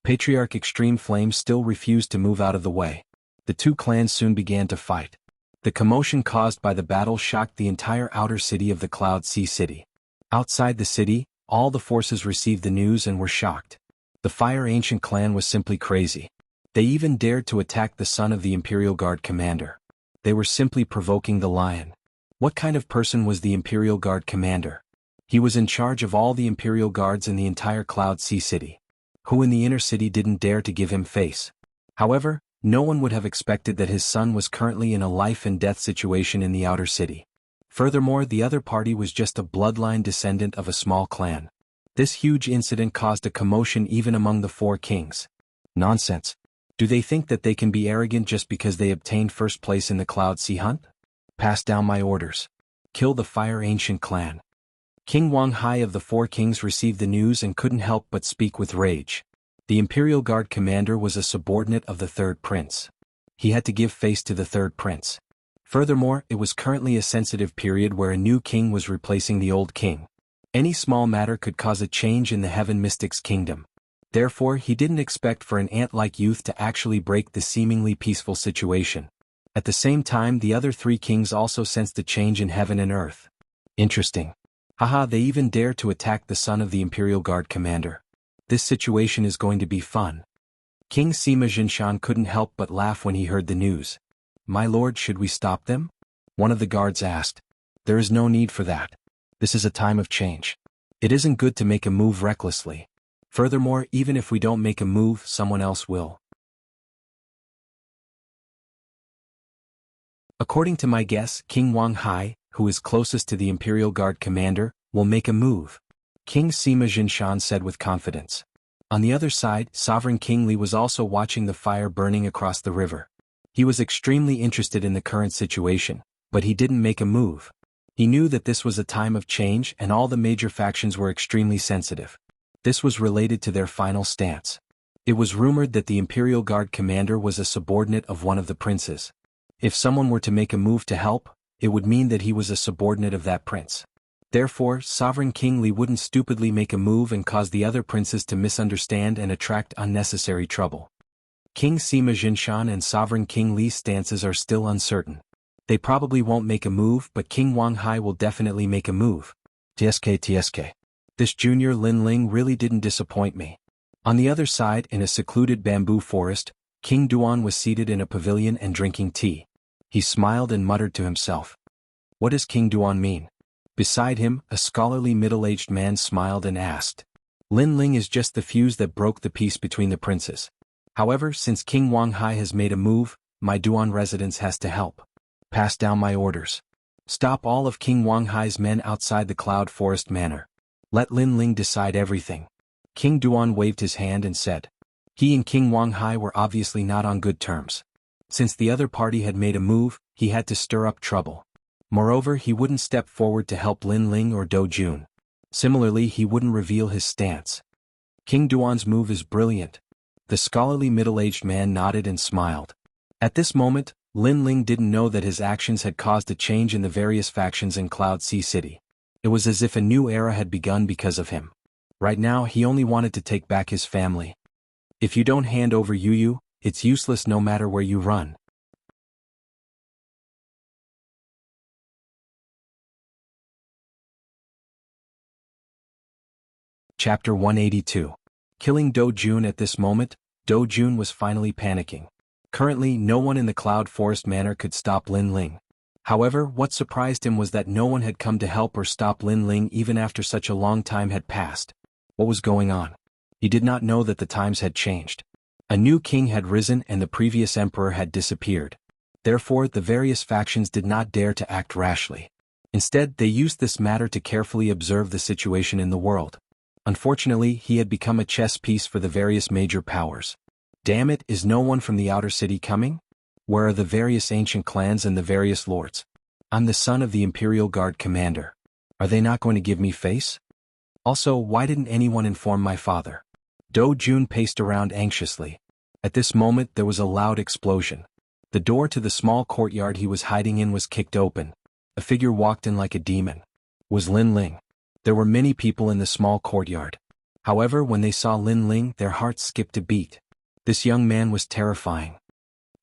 Patriarch Extreme Flame still refused to move out of the way. The two clans soon began to fight. The commotion caused by the battle shocked the entire outer city of the Cloud Sea City. Outside the city, all the forces received the news and were shocked. The Fire Ancient clan was simply crazy. They even dared to attack the son of the Imperial Guard commander. They were simply provoking the lion. What kind of person was the Imperial Guard commander? He was in charge of all the Imperial Guards in the entire Cloud Sea City. Who in the inner city didn't dare to give him face? However, no one would have expected that his son was currently in a life-and-death situation in the outer city. Furthermore, the other party was just a bloodline descendant of a small clan. This huge incident caused a commotion even among the 4 kings. Nonsense. Do they think that they can be arrogant just because they obtained first place in the Cloud Sea Hunt? Pass down my orders. Kill the Fire Ancient clan. King Wang Hai of the 4 kings received the news and couldn't help but speak with rage. The Imperial Guard commander was a subordinate of the 3rd prince. He had to give face to the 3rd prince. Furthermore, it was currently a sensitive period where a new king was replacing the old king. Any small matter could cause a change in the Heaven Mystic's kingdom. Therefore, he didn't expect for an ant-like youth to actually break the seemingly peaceful situation. At the same time, the other 3 kings also sensed a change in heaven and earth. Interesting. Haha, they even dare to attack the son of the Imperial Guard commander. This situation is going to be fun. King Sima Jinshan couldn't help but laugh when he heard the news. My lord, should we stop them? One of the guards asked. There is no need for that. This is a time of change. It isn't good to make a move recklessly. Furthermore, even if we don't make a move, someone else will. According to my guess, King Wang Hai, who is closest to the Imperial Guard commander, will make a move. King Sima Jinshan said with confidence. On the other side, Sovereign King Li was also watching the fire burning across the river. He was extremely interested in the current situation, but he didn't make a move. He knew that this was a time of change and all the major factions were extremely sensitive. This was related to their final stance. It was rumored that the Imperial Guard commander was a subordinate of one of the princes. If someone were to make a move to help, it would mean that he was a subordinate of that prince. Therefore, Sovereign King Li wouldn't stupidly make a move and cause the other princes to misunderstand and attract unnecessary trouble. King Sima Jinshan and Sovereign King Li's stances are still uncertain. They probably won't make a move, but King Wang Hai will definitely make a move. TSK. This junior Lin Ling really didn't disappoint me. On the other side, in a secluded bamboo forest, King Duan was seated in a pavilion and drinking tea. He smiled and muttered to himself. What does King Duan mean? Beside him, a scholarly middle-aged man smiled and asked. Lin Ling is just the fuse that broke the peace between the princes. However, since King Wang Hai has made a move, my Duan residence has to help. Pass down my orders. Stop all of King Wang Hai's men outside the Cloud Forest Manor. Let Lin Ling decide everything. King Duan waved his hand and said. He and King Wang Hai were obviously not on good terms. Since the other party had made a move, he had to stir up trouble. Moreover, he wouldn't step forward to help Lin Ling or Do Jun. Similarly, he wouldn't reveal his stance. King Duan's move is brilliant. The scholarly middle-aged man nodded and smiled. At this moment, Lin Ling didn't know that his actions had caused a change in the various factions in Cloud Sea City. It was as if a new era had begun because of him. Right now, he only wanted to take back his family. If you don't hand over Yu, it's useless no matter where you run. Chapter 182. Killing Do Jun. At this moment, Do Jun was finally panicking. Currently, no one in the Cloud Forest Manor could stop Lin Ling. However, what surprised him was that no one had come to help or stop Lin Ling even after such a long time had passed. What was going on? He did not know that the times had changed. A new king had risen and the previous emperor had disappeared. Therefore, the various factions did not dare to act rashly. Instead, they used this matter to carefully observe the situation in the world. Unfortunately, he had become a chess piece for the various major powers. Damn it, is no one from the outer city coming? Where are the various ancient clans and the various lords? I'm the son of the Imperial Guard commander. Are they not going to give me face? Also, why didn't anyone inform my father? Do Jun paced around anxiously. At this moment there was a loud explosion. The door to the small courtyard he was hiding in was kicked open. A figure walked in like a demon. Was Lin Ling. There were many people in the small courtyard. However, when they saw Lin Ling, their hearts skipped a beat. This young man was terrifying.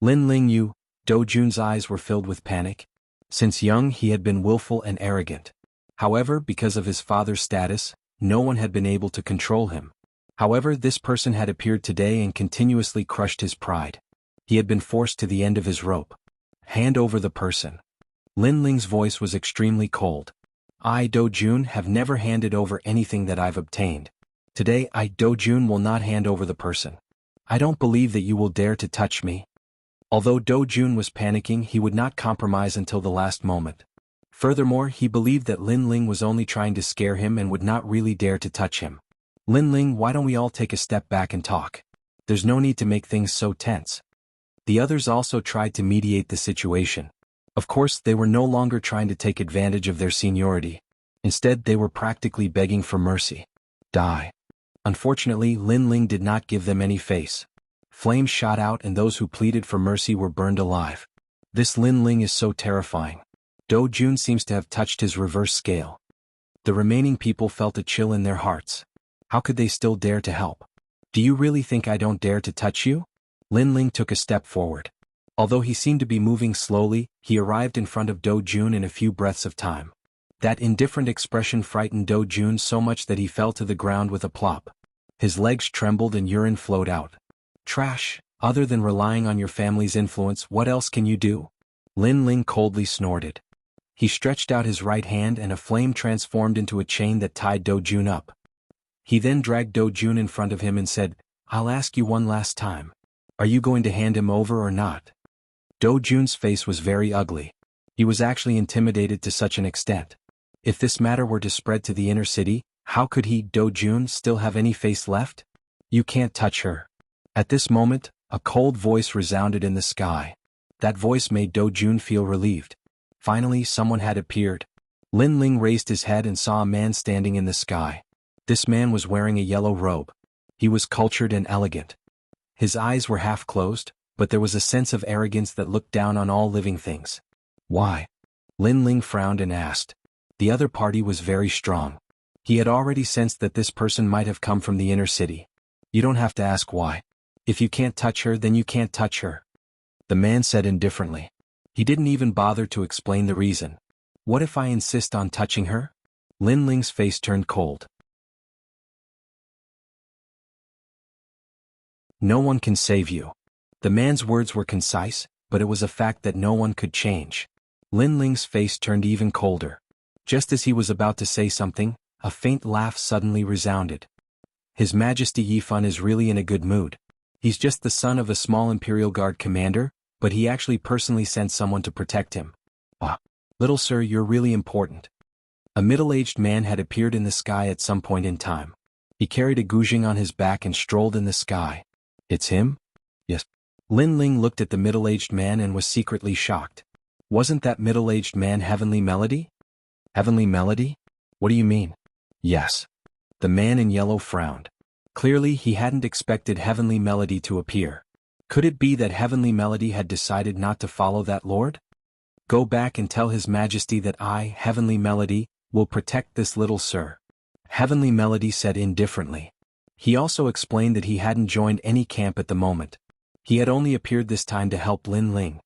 Lin Ling Do Jun's eyes were filled with panic. Since young he had been willful and arrogant. However, because of his father's status, no one had been able to control him. However, this person had appeared today and continuously crushed his pride. He had been forced to the end of his rope. Hand over the person. Lin Ling's voice was extremely cold. I, Do Jun, have never handed over anything that I've obtained. Today, I, Do Jun, will not hand over the person. I don't believe that you will dare to touch me. Although Do Jun was panicking, he would not compromise until the last moment. Furthermore, he believed that Lin Ling was only trying to scare him and would not really dare to touch him. Lin Ling, why don't we all take a step back and talk? There's no need to make things so tense. The others also tried to mediate the situation. Of course, they were no longer trying to take advantage of their seniority. Instead, they were practically begging for mercy. Die. Unfortunately, Lin Ling did not give them any face. Flames shot out and those who pleaded for mercy were burned alive. This Lin Ling is so terrifying. Do Jun seems to have touched his reverse scale. The remaining people felt a chill in their hearts. How could they still dare to help? Do you really think I don't dare to touch you? Lin Ling took a step forward. Although he seemed to be moving slowly, he arrived in front of Do Jun in a few breaths of time. That indifferent expression frightened Do Jun so much that he fell to the ground with a plop. His legs trembled and urine flowed out. Trash, other than relying on your family's influence, what else can you do? Lin Ling coldly snorted. He stretched out his right hand and a flame transformed into a chain that tied Do Jun up. He then dragged Do Jun in front of him and said, I'll ask you one last time. Are you going to hand him over or not? Do Jun's face was very ugly. He was actually intimidated to such an extent. If this matter were to spread to the inner city, how could he, Do Jun, still have any face left? You can't touch her. At this moment, a cold voice resounded in the sky. That voice made Do Jun feel relieved. Finally, someone had appeared. Lin Ling raised his head and saw a man standing in the sky. This man was wearing a yellow robe. He was cultured and elegant. His eyes were half closed, but there was a sense of arrogance that looked down on all living things. Why? Lin Ling frowned and asked. The other party was very strong. He had already sensed that this person might have come from the inner city. You don't have to ask why. If you can't touch her, then you can't touch her. The man said indifferently. He didn't even bother to explain the reason. What if I insist on touching her? Lin Ling's face turned cold. No one can save you. The man's words were concise, but it was a fact that no one could change. Lin Ling's face turned even colder. Just as he was about to say something, a faint laugh suddenly resounded. His Majesty Yifan is really in a good mood. He's just the son of a small Imperial Guard commander, but he actually personally sent someone to protect him. Ah, little sir, you're really important. A middle-aged man had appeared in the sky at some point in time. He carried a guzheng on his back and strolled in the sky. It's him? Yes. Lin Ling looked at the middle-aged man and was secretly shocked. Wasn't that middle-aged man Heavenly Melody? Heavenly Melody? What do you mean? Yes. The man in yellow frowned. Clearly he hadn't expected Heavenly Melody to appear. Could it be that Heavenly Melody had decided not to follow that lord? Go back and tell His Majesty that I, Heavenly Melody, will protect this little sir. Heavenly Melody said indifferently. He also explained that he hadn't joined any camp at the moment. He had only appeared this time to help Lin Ling.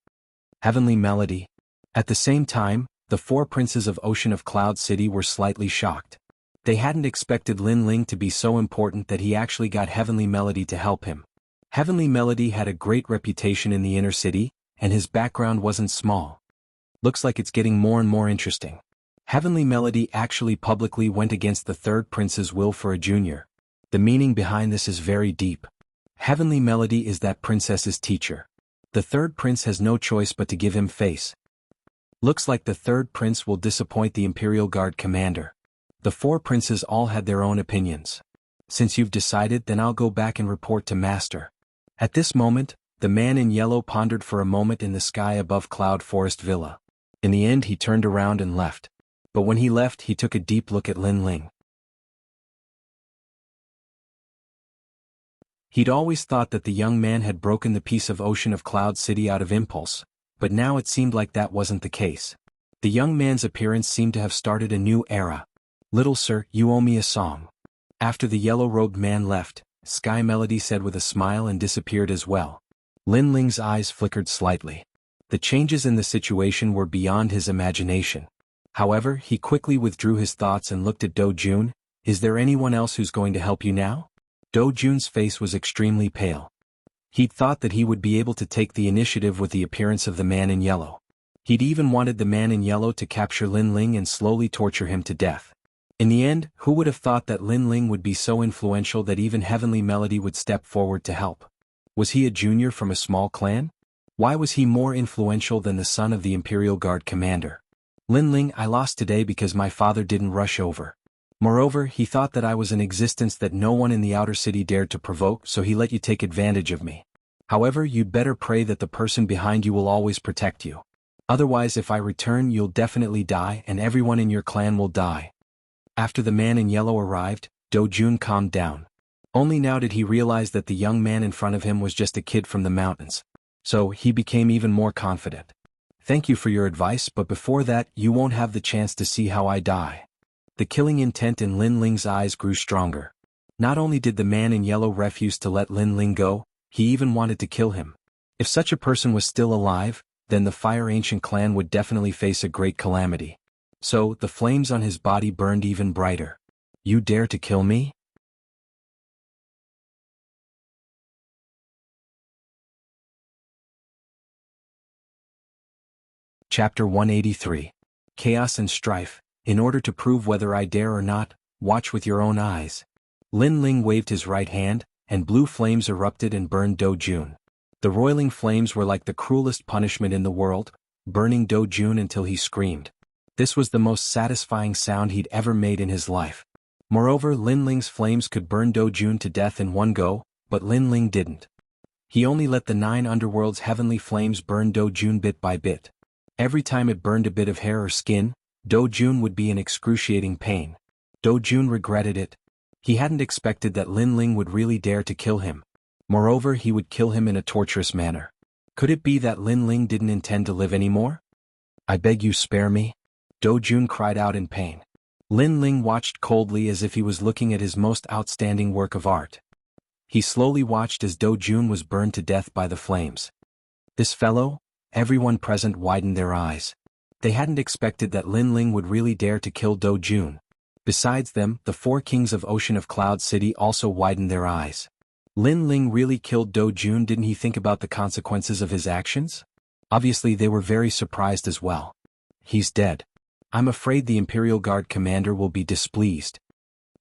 Heavenly Melody. At the same time, the four princes of Ocean of Cloud City were slightly shocked. They hadn't expected Lin Ling to be so important that he actually got Heavenly Melody to help him. Heavenly Melody had a great reputation in the inner city, and his background wasn't small. Looks like it's getting more and more interesting. Heavenly Melody actually publicly went against the third prince's will for a junior. The meaning behind this is very deep. Heavenly Melody is that princess's teacher. The third prince has no choice but to give him face. Looks like the third prince will disappoint the Imperial Guard commander. The four princes all had their own opinions. Since you've decided, then I'll go back and report to Master. At this moment, the man in yellow pondered for a moment in the sky above Cloud Forest Villa. In the end he turned around and left. But when he left he took a deep look at Lin Ling. He'd always thought that the young man had broken the piece of Ocean of Cloud City out of impulse, but now it seemed like that wasn't the case. The young man's appearance seemed to have started a new era. Little sir, you owe me a song. After the yellow-robed man left, Sky Melody said with a smile and disappeared as well. Lin Ling's eyes flickered slightly. The changes in the situation were beyond his imagination. However, he quickly withdrew his thoughts and looked at Do Jun. Is there anyone else who's going to help you now? Do Jun's face was extremely pale. He'd thought that he would be able to take the initiative with the appearance of the man in yellow. He'd even wanted the man in yellow to capture Lin Ling and slowly torture him to death. In the end, who would have thought that Lin Ling would be so influential that even Heavenly Melody would step forward to help? Was he a junior from a small clan? Why was he more influential than the son of the Imperial Guard commander? Lin Ling, I lost today because my father didn't rush over. Moreover, he thought that I was an existence that no one in the outer city dared to provoke, so he let you take advantage of me. However, you'd better pray that the person behind you will always protect you. Otherwise, if I return, you'll definitely die and everyone in your clan will die. After the man in yellow arrived, Do Jun calmed down. Only now did he realize that the young man in front of him was just a kid from the mountains. So, he became even more confident. Thank you for your advice, but before that, you won't have the chance to see how I die. The killing intent in Lin Ling's eyes grew stronger. Not only did the man in yellow refuse to let Lin Ling go, he even wanted to kill him. If such a person was still alive, then the Fire Ancient clan would definitely face a great calamity. So, the flames on his body burned even brighter. You dare to kill me? Chapter 183. Chaos and Strife. In order to prove whether I dare or not, watch with your own eyes. Lin Ling waved his right hand, and blue flames erupted and burned Do Jun. The roiling flames were like the cruelest punishment in the world, burning Do Jun until he screamed. This was the most satisfying sound he'd ever made in his life. Moreover, Lin Ling's flames could burn Do Jun to death in one go, but Lin Ling didn't. He only let the 9 underworld's heavenly flames burn Do Jun bit by bit. Every time it burned a bit of hair or skin, Do Jun would be in excruciating pain. Do Jun regretted it. He hadn't expected that Lin Ling would really dare to kill him. Moreover, he would kill him in a torturous manner. Could it be that Lin Ling didn't intend to live anymore? I beg you, spare me. Do Jun cried out in pain. Lin Ling watched coldly as if he was looking at his most outstanding work of art. He slowly watched as Do Jun was burned to death by the flames. This fellow? Everyone present widened their eyes. They hadn't expected that Lin Ling would really dare to kill Do Jun. Besides them, the 4 kings of Ocean of Cloud City also widened their eyes. Lin Ling really killed Do Jun? Didn't he think about the consequences of his actions? Obviously they were very surprised as well. He's dead. I'm afraid the Imperial Guard commander will be displeased.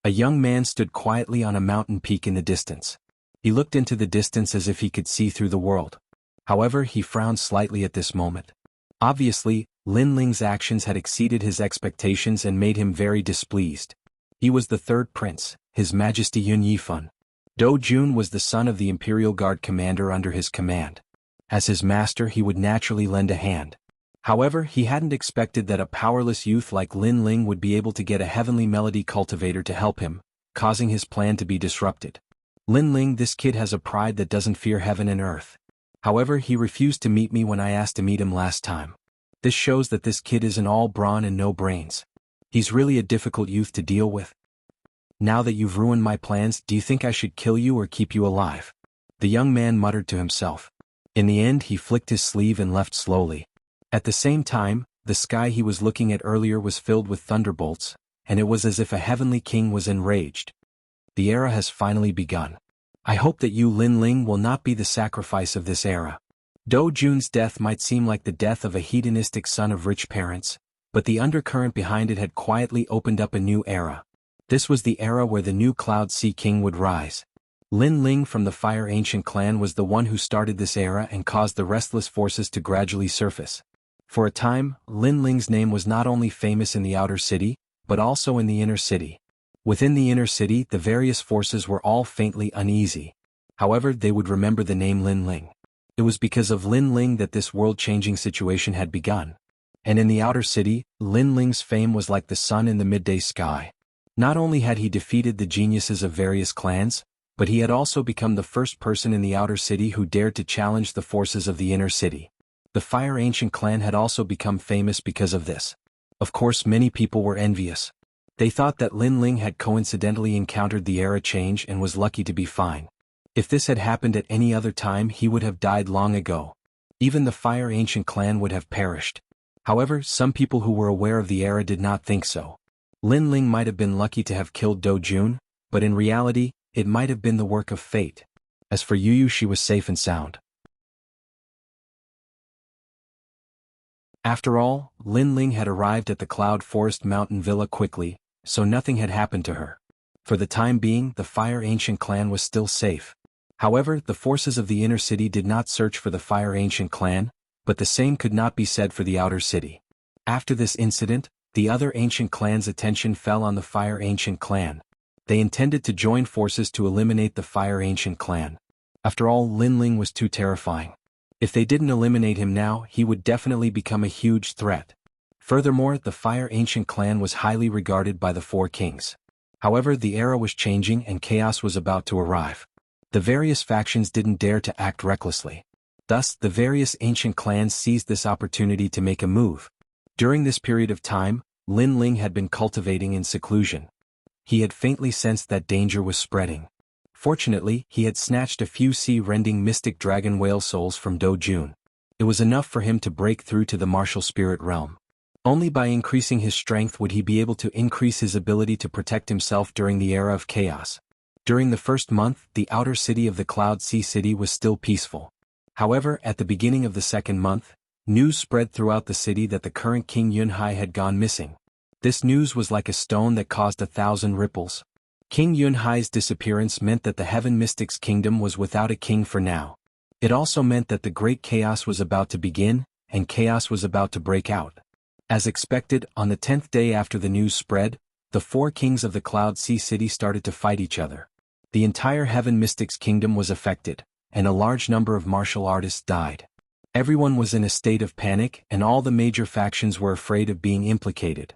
A young man stood quietly on a mountain peak in the distance. He looked into the distance as if he could see through the world. However, he frowned slightly at this moment. Obviously, Lin Ling's actions had exceeded his expectations and made him very displeased. He was the third prince, His Majesty Yun Yifan. Do Jun was the son of the Imperial Guard commander under his command. As his master, he would naturally lend a hand. However, he hadn't expected that a powerless youth like Lin Ling would be able to get a heavenly melody cultivator to help him, causing his plan to be disrupted. Lin Ling, this kid has a pride that doesn't fear heaven and earth. However, he refused to meet me when I asked to meet him last time. This shows that this kid isn't all brawn and no brains. He's really a difficult youth to deal with. Now that you've ruined my plans, do you think I should kill you or keep you alive? The young man muttered to himself. In the end, he flicked his sleeve and left slowly. At the same time, the sky he was looking at earlier was filled with thunderbolts, and it was as if a heavenly king was enraged. The era has finally begun. I hope that you, Lin Ling, will not be the sacrifice of this era. Do Jun's death might seem like the death of a hedonistic son of rich parents, but the undercurrent behind it had quietly opened up a new era. This was the era where the new Cloud Sea King would rise. Lin Ling from the Fire Ancient clan was the one who started this era and caused the restless forces to gradually surface. For a time, Lin Ling's name was not only famous in the outer city, but also in the inner city. Within the inner city, the various forces were all faintly uneasy. However, they would remember the name Lin Ling. It was because of Lin Ling that this world-changing situation had begun. And in the outer city, Lin Ling's fame was like the sun in the midday sky. Not only had he defeated the geniuses of various clans, but he had also become the first person in the outer city who dared to challenge the forces of the inner city. The Fire Ancient clan had also become famous because of this. Of course, many people were envious. They thought that Lin Ling had coincidentally encountered the era change and was lucky to be fine. If this had happened at any other time, he would have died long ago. Even the Fire Ancient clan would have perished. However, some people who were aware of the era did not think so. Lin Ling might have been lucky to have killed Do Jun, but in reality, it might have been the work of fate. As for Yu, she was safe and sound. After all, Lin Ling had arrived at the Cloud Forest Mountain Villa quickly, so nothing had happened to her. For the time being, the Fire Ancient clan was still safe. However, the forces of the inner city did not search for the Fire Ancient clan, but the same could not be said for the outer city. After this incident, the other ancient clans' attention fell on the Fire Ancient clan. They intended to join forces to eliminate the Fire Ancient clan. After all, Lin Ling was too terrifying. If they didn't eliminate him now, he would definitely become a huge threat. Furthermore, the Fire Ancient clan was highly regarded by the four kings. However, the era was changing and chaos was about to arrive. The various factions didn't dare to act recklessly. Thus, the various ancient clans seized this opportunity to make a move. During this period of time, Lin Ling had been cultivating in seclusion. He had faintly sensed that danger was spreading. Fortunately, he had snatched a few sea-rending mystic dragon whale souls from Do Jun. It was enough for him to break through to the martial spirit realm. Only by increasing his strength would he be able to increase his ability to protect himself during the era of chaos. During the first month, the outer city of the Cloud Sea City was still peaceful. However, at the beginning of the second month, news spread throughout the city that the current King Yunhai had gone missing. This news was like a stone that caused 1,000 ripples. King Yunhai's disappearance meant that the Heaven Mystics Kingdom was without a king for now. It also meant that the great chaos was about to begin, and chaos was about to break out. As expected, on the 10th day after the news spread, the four kings of the Cloud Sea City started to fight each other. The entire Heaven Mystics Kingdom was affected, and a large number of martial artists died. Everyone was in a state of panic, and all the major factions were afraid of being implicated.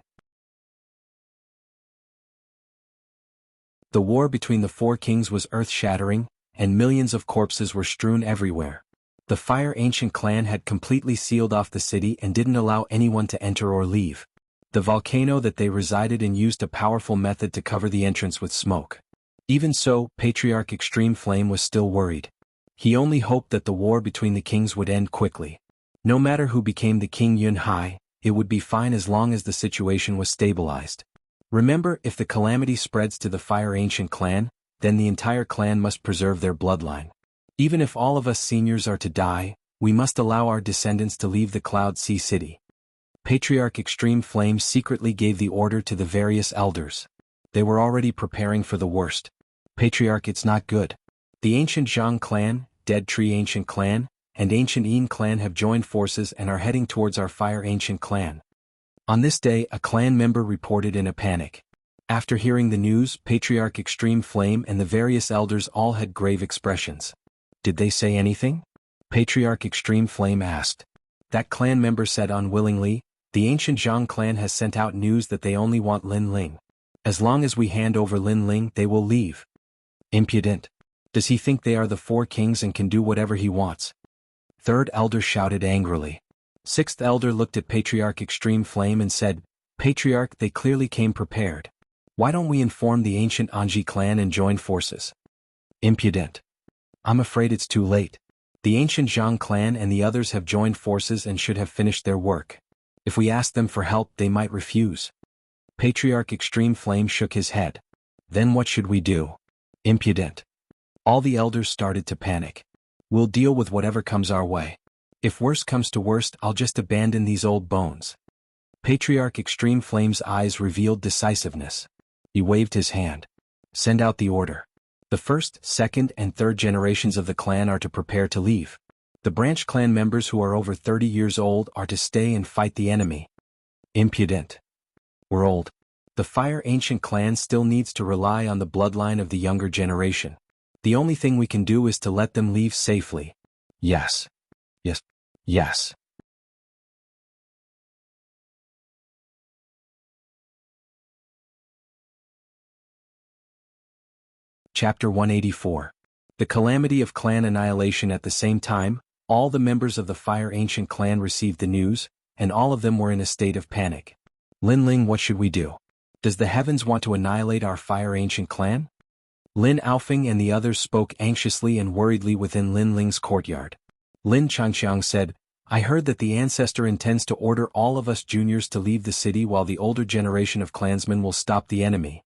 The war between the four kings was earth-shattering, and millions of corpses were strewn everywhere. The Fire Ancient clan had completely sealed off the city and didn't allow anyone to enter or leave. The volcano that they resided in used a powerful method to cover the entrance with smoke. Even so, Patriarch Extreme Flame was still worried. He only hoped that the war between the kings would end quickly. No matter who became the King Yunhai, it would be fine as long as the situation was stabilized. Remember, if the calamity spreads to the Fire Ancient clan, then the entire clan must preserve their bloodline. Even if all of us seniors are to die, we must allow our descendants to leave the Cloud Sea City. Patriarch Extreme Flame secretly gave the order to the various elders. They were already preparing for the worst. Patriarch, it's not good. The ancient Jiang clan, Dead Tree Ancient clan, and Ancient Yin clan have joined forces and are heading towards our Fire Ancient clan. On this day, a clan member reported in a panic. After hearing the news, Patriarch Extreme Flame and the various elders all had grave expressions. Did they say anything? Patriarch Extreme Flame asked. That clan member said unwillingly, the ancient Jiang clan has sent out news that they only want Lin Ling. As long as we hand over Lin Ling, they will leave. Impudent. Does he think they are the four kings and can do whatever he wants? Third elder shouted angrily. Sixth elder looked at Patriarch Extreme Flame and said, Patriarch, they clearly came prepared. Why don't we inform the ancient Anji clan and join forces? Impudent. I'm afraid it's too late. The ancient Jiang clan and the others have joined forces and should have finished their work. If we ask them for help, they might refuse. Patriarch Extreme Flame shook his head. Then what should we do? Impudent. All the elders started to panic. We'll deal with whatever comes our way. If worst comes to worst, I'll just abandon these old bones. Patriarch Extreme Flame's eyes revealed decisiveness. He waved his hand. Send out the order. The first, second, and third generations of the clan are to prepare to leave. The branch clan members who are over 30 years old are to stay and fight the enemy. Impudent. We're old. The Fire Ancient clan still needs to rely on the bloodline of the younger generation. The only thing we can do is to let them leave safely. Yes. Yes. Yes. Chapter 184. The Calamity of Clan Annihilation. At the same time, all the members of the Fire Ancient clan received the news, and all of them were in a state of panic. Lin Ling, what should we do? Does the heavens want to annihilate our Fire Ancient clan? Lin Aofeng and the others spoke anxiously and worriedly within Lin Ling's courtyard. Lin Changqiang said, I heard that the ancestor intends to order all of us juniors to leave the city while the older generation of clansmen will stop the enemy.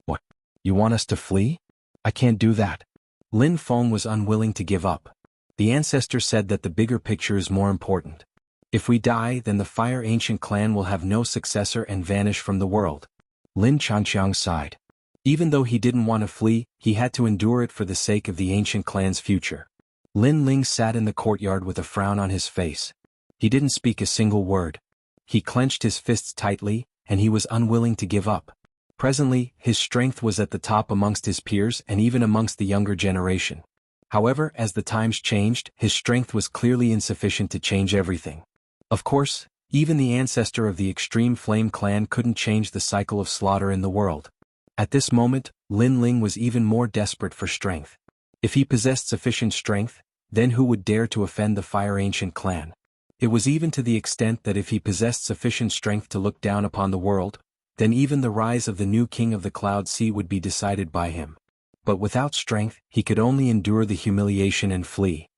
What? You want us to flee? I can't do that. Lin Feng was unwilling to give up. The ancestor said that the bigger picture is more important. If we die, then the Fire Ancient clan will have no successor and vanish from the world. Lin Changqiang sighed. Even though he didn't want to flee, he had to endure it for the sake of the ancient clan's future. Lin Ling sat in the courtyard with a frown on his face. He didn't speak a single word. He clenched his fists tightly, and he was unwilling to give up. Presently, his strength was at the top amongst his peers and even amongst the younger generation. However, as the times changed, his strength was clearly insufficient to change everything. Of course, even the ancestor of the Extreme Flame clan couldn't change the cycle of slaughter in the world. At this moment, Lin Ling was even more desperate for strength. If he possessed sufficient strength, then who would dare to offend the Fire Ancient clan? It was even to the extent that if he possessed sufficient strength to look down upon the world, then even the rise of the new king of the Cloud Sea would be decided by him. But without strength, he could only endure the humiliation and flee.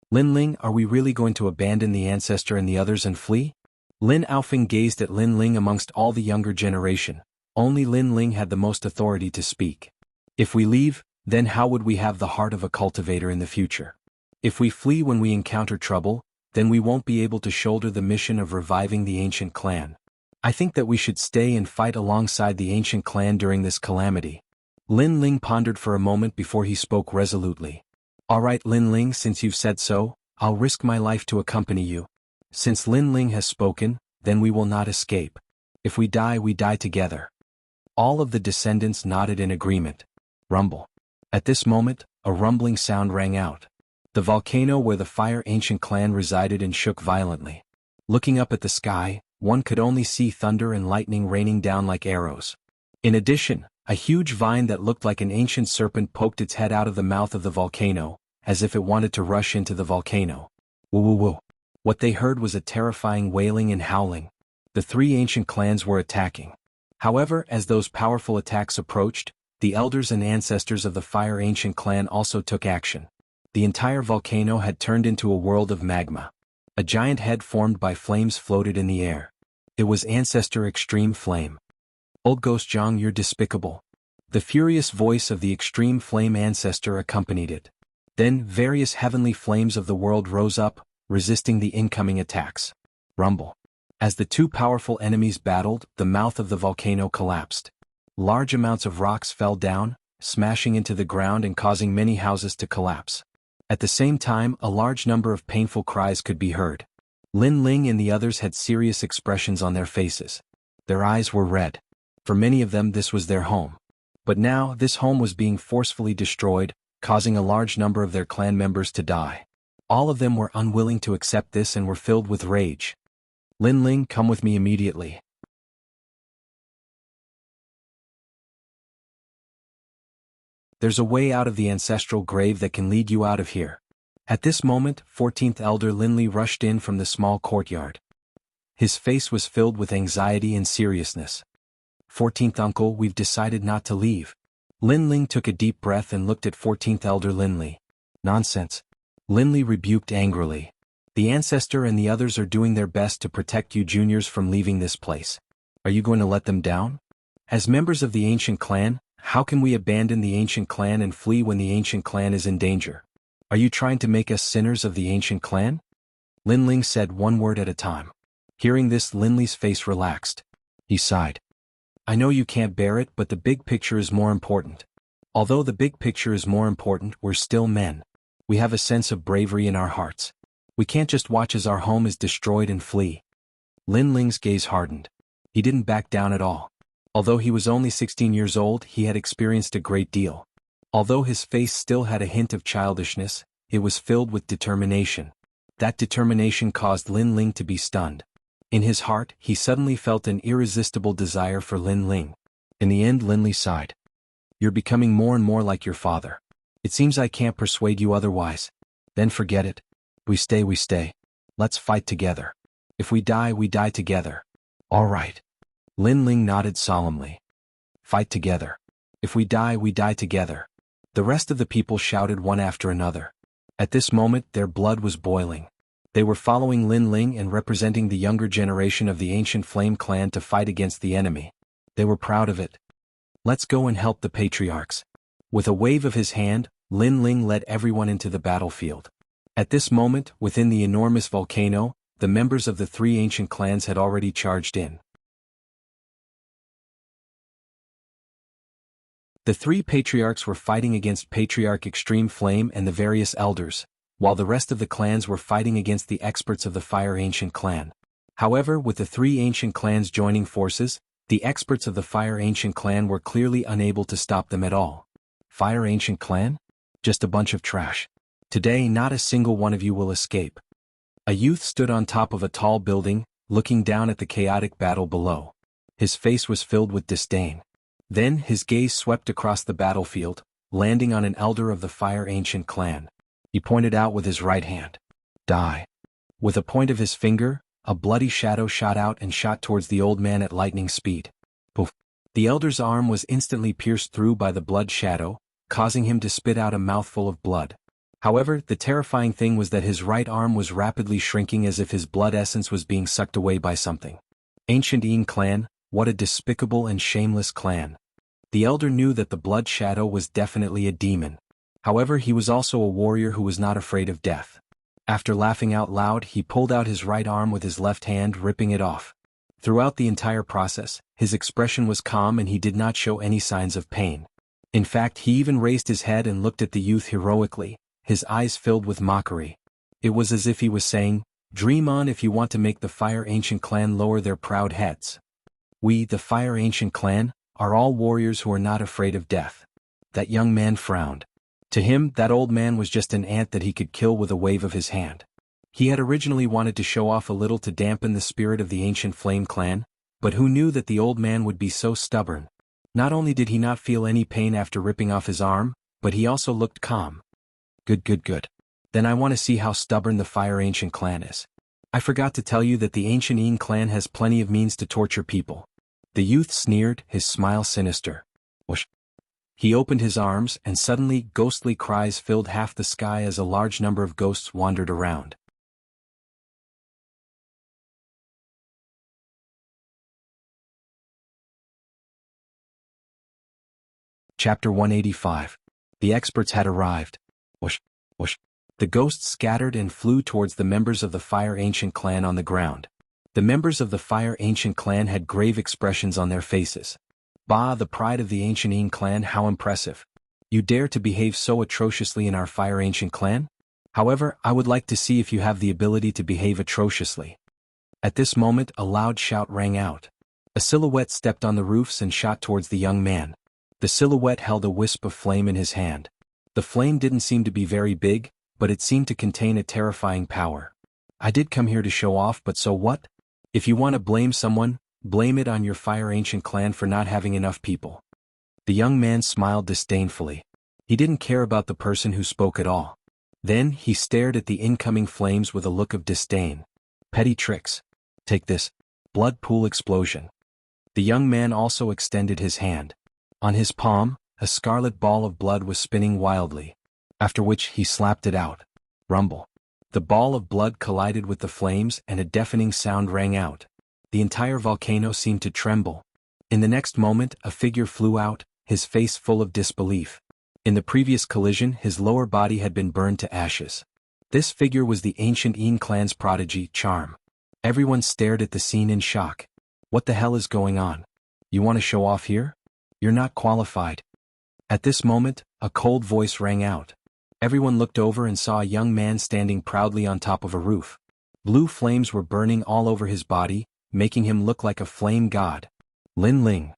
Lin Ling, are we really going to abandon the ancestor and the others and flee? Lin Aofeng gazed at Lin Ling. Amongst all the younger generation, only Lin Ling had the most authority to speak. If we leave, then how would we have the heart of a cultivator in the future? If we flee when we encounter trouble, then we won't be able to shoulder the mission of reviving the ancient clan. I think that we should stay and fight alongside the ancient clan during this calamity. Lin Ling pondered for a moment before he spoke resolutely. All right, Lin Ling, since you've said so, I'll risk my life to accompany you. Since Lin Ling has spoken, then we will not escape. If we die together. All of the descendants nodded in agreement. Rumble. At this moment, a rumbling sound rang out. The volcano where the Fire Ancient clan resided and shook violently. Looking up at the sky, one could only see thunder and lightning raining down like arrows. In addition, a huge vine that looked like an ancient serpent poked its head out of the mouth of the volcano, as if it wanted to rush into the volcano. Woo woo woo. What they heard was a terrifying wailing and howling. The three ancient clans were attacking. However, as those powerful attacks approached, the elders and ancestors of the Fire Ancient clan also took action. The entire volcano had turned into a world of magma. A giant head formed by flames floated in the air. It was Ancestor Extreme Flame. Old Ghost Jiang, you're despicable. The furious voice of the extreme flame ancestor accompanied it. Then various heavenly flames of the world rose up, resisting the incoming attacks. Rumble. As the two powerful enemies battled, the mouth of the volcano collapsed. Large amounts of rocks fell down, smashing into the ground and causing many houses to collapse. At the same time, a large number of painful cries could be heard. Lin Ling and the others had serious expressions on their faces. Their eyes were red. For many of them this was their home. But now, this home was being forcefully destroyed, causing a large number of their clan members to die. All of them were unwilling to accept this and were filled with rage. Lin Ling, come with me immediately. There's a way out of the ancestral grave that can lead you out of here. At this moment, 14th Elder Linley rushed in from the small courtyard. His face was filled with anxiety and seriousness. 14th Uncle, we've decided not to leave. Lin Ling took a deep breath and looked at 14th Elder Linley. Nonsense. Linley rebuked angrily. The ancestor and the others are doing their best to protect you juniors from leaving this place. Are you going to let them down? As members of the ancient clan, how can we abandon the ancient clan and flee when the ancient clan is in danger? Are you trying to make us sinners of the ancient clan? Lin Ling said one word at a time. Hearing this, Linley's face relaxed. He sighed. I know you can't bear it, but the big picture is more important. Although the big picture is more important, we're still men. We have a sense of bravery in our hearts. We can't just watch as our home is destroyed and flee. Lin Ling's gaze hardened. He didn't back down at all. Although he was only 16 years old, he had experienced a great deal. Although his face still had a hint of childishness, it was filled with determination. That determination caused Lin Ling to be stunned. In his heart, he suddenly felt an irresistible desire for Lin Ling. In the end, Linley sighed. You're becoming more and more like your father. It seems I can't persuade you otherwise. Then forget it. We stay, we stay. Let's fight together. If we die together. All right. Lin Ling nodded solemnly. Fight together. If we die together. The rest of the people shouted one after another. At this moment, their blood was boiling. They were following Lin Ling and representing the younger generation of the ancient Flame clan to fight against the enemy. They were proud of it. Let's go and help the patriarchs. With a wave of his hand, Lin Ling led everyone into the battlefield. At this moment, within the enormous volcano, the members of the three ancient clans had already charged in. The three patriarchs were fighting against Patriarch Extreme Flame and the various elders, while the rest of the clans were fighting against the experts of the Fire Ancient clan. However, with the three ancient clans joining forces, the experts of the Fire Ancient clan were clearly unable to stop them at all. Fire Ancient clan? Just a bunch of trash. Today not a single one of you will escape. A youth stood on top of a tall building, looking down at the chaotic battle below. His face was filled with disdain. Then his gaze swept across the battlefield, landing on an elder of the Fire Ancient clan. He pointed out with his right hand. Die. With a point of his finger, a bloody shadow shot out and shot towards the old man at lightning speed. Poof. The elder's arm was instantly pierced through by the blood shadow, causing him to spit out a mouthful of blood. However, the terrifying thing was that his right arm was rapidly shrinking as if his blood essence was being sucked away by something. Ancient Yin clan, what a despicable and shameless clan. The elder knew that the blood shadow was definitely a demon. However, he was also a warrior who was not afraid of death. After laughing out loud, he pulled out his right arm with his left hand, ripping it off. Throughout the entire process, his expression was calm and he did not show any signs of pain. In fact, he even raised his head and looked at the youth heroically, his eyes filled with mockery. It was as if he was saying, "Dream on if you want to make the Fire Ancient clan lower their proud heads. We, the Fire Ancient clan, are all warriors who are not afraid of death." That young man frowned. To him, that old man was just an ant that he could kill with a wave of his hand. He had originally wanted to show off a little to dampen the spirit of the Ancient Flame clan, but who knew that the old man would be so stubborn? Not only did he not feel any pain after ripping off his arm, but he also looked calm. Good. Then I want to see how stubborn the Fire Ancient clan is. I forgot to tell you that the Ancient Yin clan has plenty of means to torture people. The youth sneered, his smile sinister. Whoosh. He opened his arms, and suddenly ghostly cries filled half the sky as a large number of ghosts wandered around. Chapter 185. The experts had arrived. Whoosh, whoosh. The ghosts scattered and flew towards the members of the Fire Ancient clan on the ground. The members of the Fire Ancient clan had grave expressions on their faces. Bah, the pride of the Ancient Een clan, how impressive. You dare to behave so atrociously in our Fire Ancient clan? However, I would like to see if you have the ability to behave atrociously. At this moment, a loud shout rang out. A silhouette stepped on the roofs and shot towards the young man. The silhouette held a wisp of flame in his hand. The flame didn't seem to be very big, but it seemed to contain a terrifying power. I did come here to show off, but so what? If you want to blame someone, blame it on your Fire Ancient clan for not having enough people. The young man smiled disdainfully. He didn't care about the person who spoke at all. Then he stared at the incoming flames with a look of disdain. Petty tricks. Take this. Blood pool explosion. The young man also extended his hand. On his palm, a scarlet ball of blood was spinning wildly. After which he slapped it out. Rumble. The ball of blood collided with the flames and a deafening sound rang out. The entire volcano seemed to tremble. In the next moment, a figure flew out, his face full of disbelief. In the previous collision, his lower body had been burned to ashes. This figure was the Ancient Een clan's prodigy, Charm. Everyone stared at the scene in shock. What the hell is going on? You want to show off here? You're not qualified. At this moment, a cold voice rang out. Everyone looked over and saw a young man standing proudly on top of a roof. Blue flames were burning all over his body, making him look like a flame god. Lin Ling.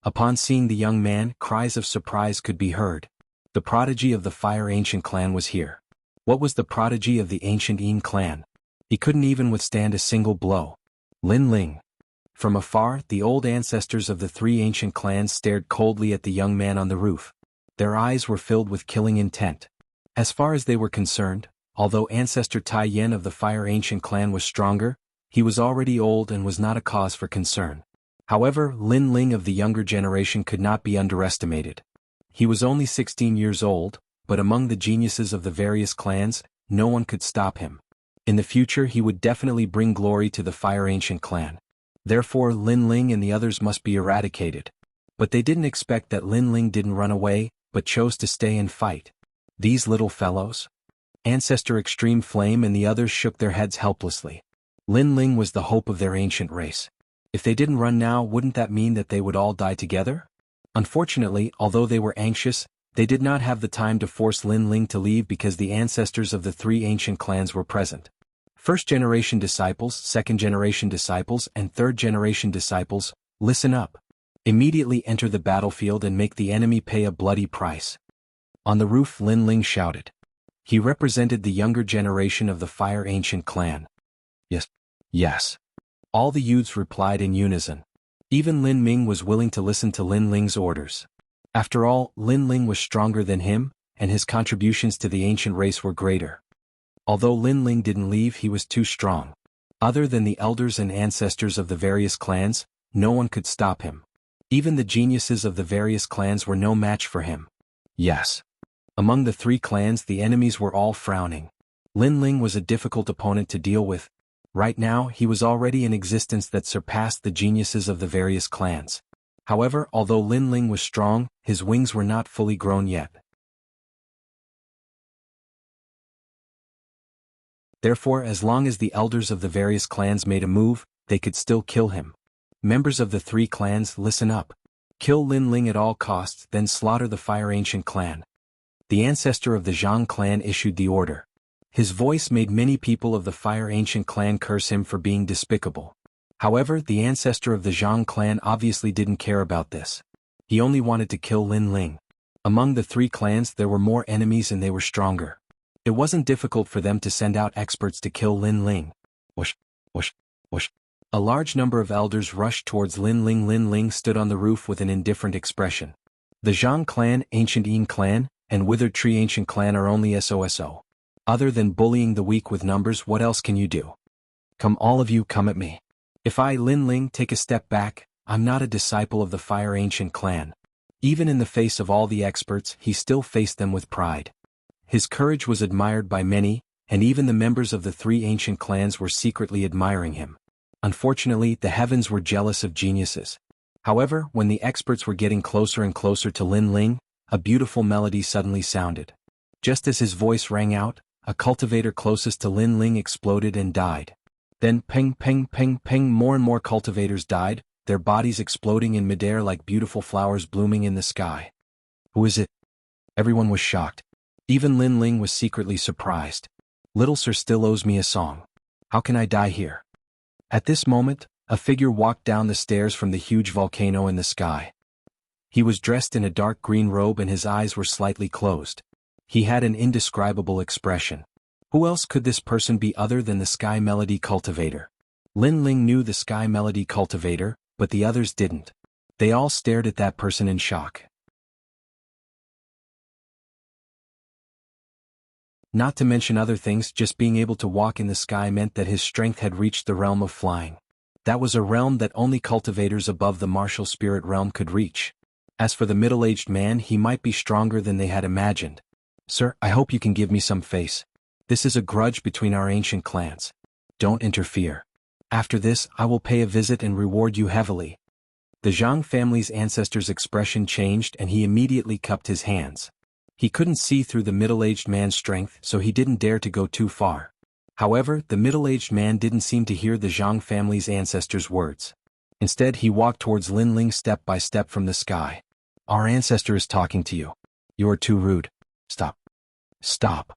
Upon seeing the young man, cries of surprise could be heard. The prodigy of the Fire Ancient clan was here. What was the prodigy of the Ancient Een clan? He couldn't even withstand a single blow. Lin Ling. From afar, the old ancestors of the three ancient clans stared coldly at the young man on the roof. Their eyes were filled with killing intent. As far as they were concerned, although ancestor Tai Yen of the Fire Ancient clan was stronger, he was already old and was not a cause for concern. However, Lin Ling of the younger generation could not be underestimated. He was only 16 years old, but among the geniuses of the various clans, no one could stop him. In the future he would definitely bring glory to the Fire Ancient clan. Therefore Lin Ling and the others must be eradicated. But they didn't expect that Lin Ling didn't run away, but chose to stay and fight. These little fellows? Ancestor Extreme Flame and the others shook their heads helplessly. Lin Ling was the hope of their ancient race. If they didn't run now, wouldn't that mean that they would all die together? Unfortunately, although they were anxious, they did not have the time to force Lin Ling to leave because the ancestors of the three ancient clans were present. First-generation disciples, second-generation disciples, and third-generation disciples, listen up. Immediately enter the battlefield and make the enemy pay a bloody price. On the roof Lin Ling shouted. He represented the younger generation of the Fire Ancient clan. Yes. Yes. All the youths replied in unison. Even Lin Ming was willing to listen to Lin Ling's orders. After all, Lin Ling was stronger than him, and his contributions to the ancient race were greater. Although Lin Ling didn't leave, he was too strong. Other than the elders and ancestors of the various clans, no one could stop him. Even the geniuses of the various clans were no match for him. Yes. Among the three clans the enemies were all frowning. Lin Ling was a difficult opponent to deal with. Right now he was already an existence that surpassed the geniuses of the various clans. However, although Lin Ling was strong, his wings were not fully grown yet. Therefore, as long as the elders of the various clans made a move, they could still kill him. Members of the three clans, listen up. Kill Lin Ling at all costs, then slaughter the Fire Ancient clan. The ancestor of the Jianghu clan issued the order. His voice made many people of the Fire Ancient clan curse him for being despicable. However, the ancestor of the Jianghu clan obviously didn't care about this. He only wanted to kill Lin Ling. Among the three clans there were more enemies and they were stronger. It wasn't difficult for them to send out experts to kill Lin Ling. Whoosh, whoosh, whoosh. A large number of elders rushed towards Lin Ling. Lin Ling stood on the roof with an indifferent expression. The Jianghu clan, Ancient Een clan, and Withered Tree Ancient clan are only SOSO. Other than bullying the weak with numbers, what else can you do? Come, all of you, come at me. If I, Lin Ling, take a step back, I'm not a disciple of the Fire Ancient clan. Even in the face of all the experts, he still faced them with pride. His courage was admired by many, and even the members of the three ancient clans were secretly admiring him. Unfortunately, the heavens were jealous of geniuses. However, when the experts were getting closer and closer to Lin Ling, a beautiful melody suddenly sounded. Just as his voice rang out, a cultivator closest to Lin Ling exploded and died. Then ping ping ping ping, more and more cultivators died, their bodies exploding in midair like beautiful flowers blooming in the sky. Who is it? Everyone was shocked. Even Lin Ling was secretly surprised. Little sir still owes me a song. How can I die here? At this moment, a figure walked down the stairs from the huge volcano in the sky. He was dressed in a dark green robe and his eyes were slightly closed. He had an indescribable expression. Who else could this person be other than the Sky Melody Cultivator? Lin Ling knew the Sky Melody Cultivator, but the others didn't. They all stared at that person in shock. Not to mention other things, just being able to walk in the sky meant that his strength had reached the realm of flying. That was a realm that only cultivators above the martial spirit realm could reach. As for the middle-aged man, he might be stronger than they had imagined. Sir, I hope you can give me some face. This is a grudge between our ancient clans. Don't interfere. After this, I will pay a visit and reward you heavily. The Jiang family's ancestor's expression changed and he immediately cupped his hands. He couldn't see through the middle-aged man's strength, so he didn't dare to go too far. However, the middle-aged man didn't seem to hear the Jiang family's ancestor's words. Instead, he walked towards Lin Ling step by step from the sky. Our ancestor is talking to you. You are too rude. Stop. Stop.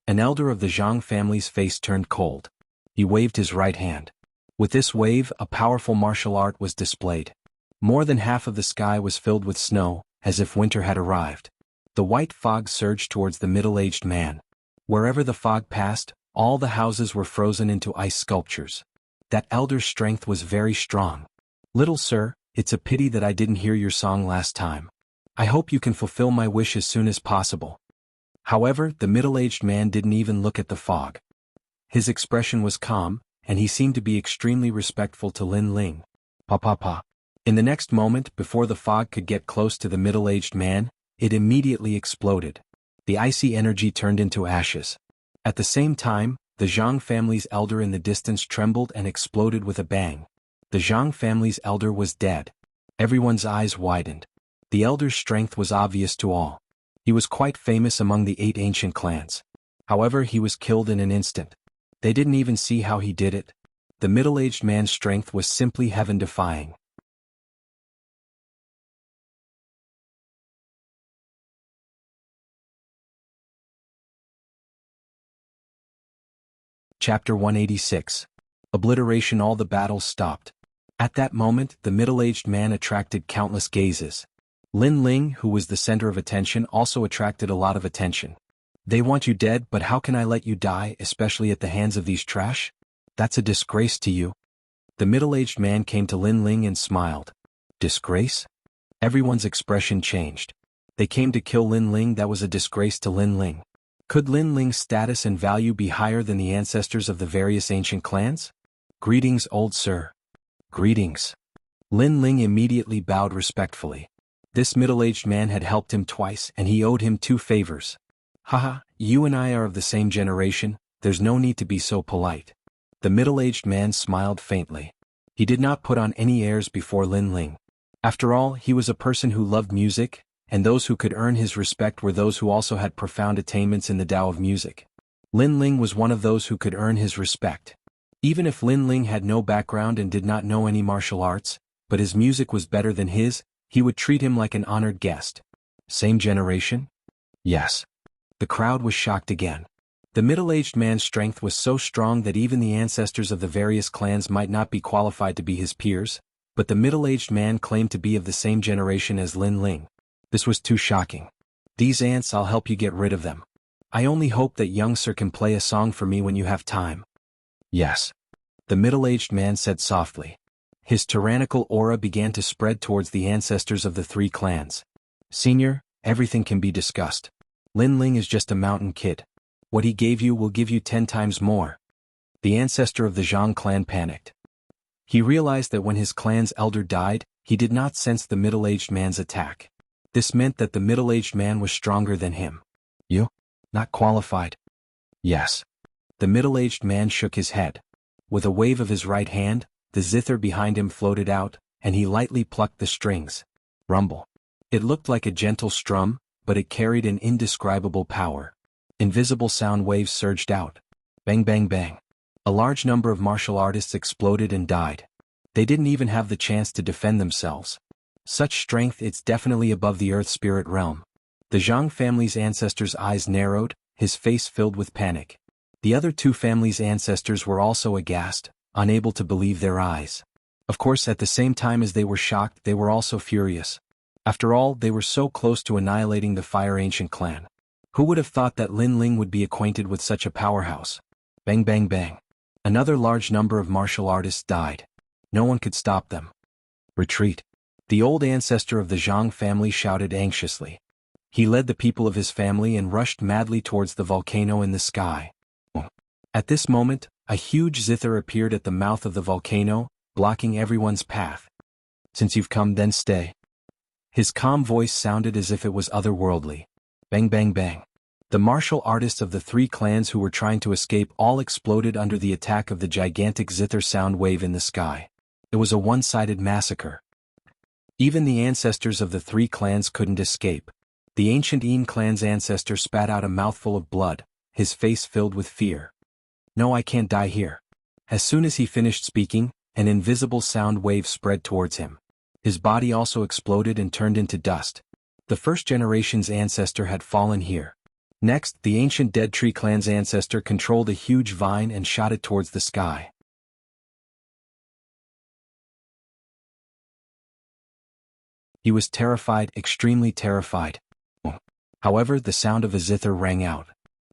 An elder of the Jiang family's face turned cold. He waved his right hand. With this wave, a powerful martial art was displayed. More than half of the sky was filled with snow, as if winter had arrived. The white fog surged towards the middle-aged man. Wherever the fog passed, all the houses were frozen into ice sculptures. That elder's strength was very strong. Little sir, it's a pity that I didn't hear your song last time. I hope you can fulfill my wish as soon as possible. However, the middle-aged man didn't even look at the fog. His expression was calm, and he seemed to be extremely respectful to Lin Ling. Pa. In the next moment, before the fog could get close to the middle-aged man, it immediately exploded. The icy energy turned into ashes. At the same time, the Jiang family's elder in the distance trembled and exploded with a bang. The Jiang family's elder was dead. Everyone's eyes widened. The elder's strength was obvious to all. He was quite famous among the 8 ancient clans. However, he was killed in an instant. They didn't even see how he did it. The middle-aged man's strength was simply heaven-defying. Chapter 186. Obliteration. All the battles stopped. At that moment, the middle-aged man attracted countless gazes. Lin Ling, who was the center of attention, also attracted a lot of attention. They want you dead, but how can I let you die, especially at the hands of these trash? That's a disgrace to you. The middle-aged man came to Lin Ling and smiled. Disgrace? Everyone's expression changed. They came to kill Lin Ling. That was a disgrace to Lin Ling. Could Lin Ling's status and value be higher than the ancestors of the various ancient clans? Greetings, old sir. Greetings. Lin Ling immediately bowed respectfully. This middle-aged man had helped him twice and he owed him 2 favors. Haha, you and I are of the same generation, there's no need to be so polite. The middle-aged man smiled faintly. He did not put on any airs before Lin Ling. After all, he was a person who loved music, and those who could earn his respect were those who also had profound attainments in the Tao of music. Lin Ling was one of those who could earn his respect. Even if Lin Ling had no background and did not know any martial arts, but his music was better than his, he would treat him like an honored guest. Same generation? Yes. The crowd was shocked again. The middle-aged man's strength was so strong that even the ancestors of the various clans might not be qualified to be his peers, but the middle-aged man claimed to be of the same generation as Lin Ling. This was too shocking. These ants, I'll help you get rid of them. I only hope that young sir can play a song for me when you have time. Yes. The middle-aged man said softly. His tyrannical aura began to spread towards the ancestors of the 3 clans. Senior, everything can be discussed. Lin Ling is just a mountain kid. What he gave you will give you 10 times more. The ancestor of the Jiang clan panicked. He realized that when his clan's elder died, he did not sense the middle-aged man's attack. This meant that the middle-aged man was stronger than him. You? Not qualified? Yes. The middle-aged man shook his head. With a wave of his right hand, the zither behind him floated out, and he lightly plucked the strings. Rumble. It looked like a gentle strum, but it carried an indescribable power. Invisible sound waves surged out. Bang bang bang. A large number of martial artists exploded and died. They didn't even have the chance to defend themselves. Such strength, it's definitely above the earth spirit realm. The Jiang family's ancestor's eyes narrowed, his face filled with panic. The other two families' ancestors were also aghast, unable to believe their eyes. Of course, at the same time as they were shocked, they were also furious. After all, they were so close to annihilating the Fire Ancient clan. Who would have thought that Lin Ling would be acquainted with such a powerhouse? Bang bang bang. Another large number of martial artists died. No one could stop them. Retreat. The old ancestor of the Jiang family shouted anxiously. He led the people of his family and rushed madly towards the volcano in the sky. At this moment, a huge zither appeared at the mouth of the volcano, blocking everyone's path. Since you've come, then stay. His calm voice sounded as if it was otherworldly. Bang bang bang. The martial artists of the three clans who were trying to escape all exploded under the attack of the gigantic zither sound wave in the sky. It was a one-sided massacre. Even the ancestors of the three clans couldn't escape. The ancient Yin clan's ancestor spat out a mouthful of blood, his face filled with fear. No, I can't die here. As soon as he finished speaking, an invisible sound wave spread towards him. His body also exploded and turned into dust. The first generation's ancestor had fallen here. Next, the ancient Dead Tree clan's ancestor controlled a huge vine and shot it towards the sky. He was terrified, extremely terrified. However, the sound of a zither rang out.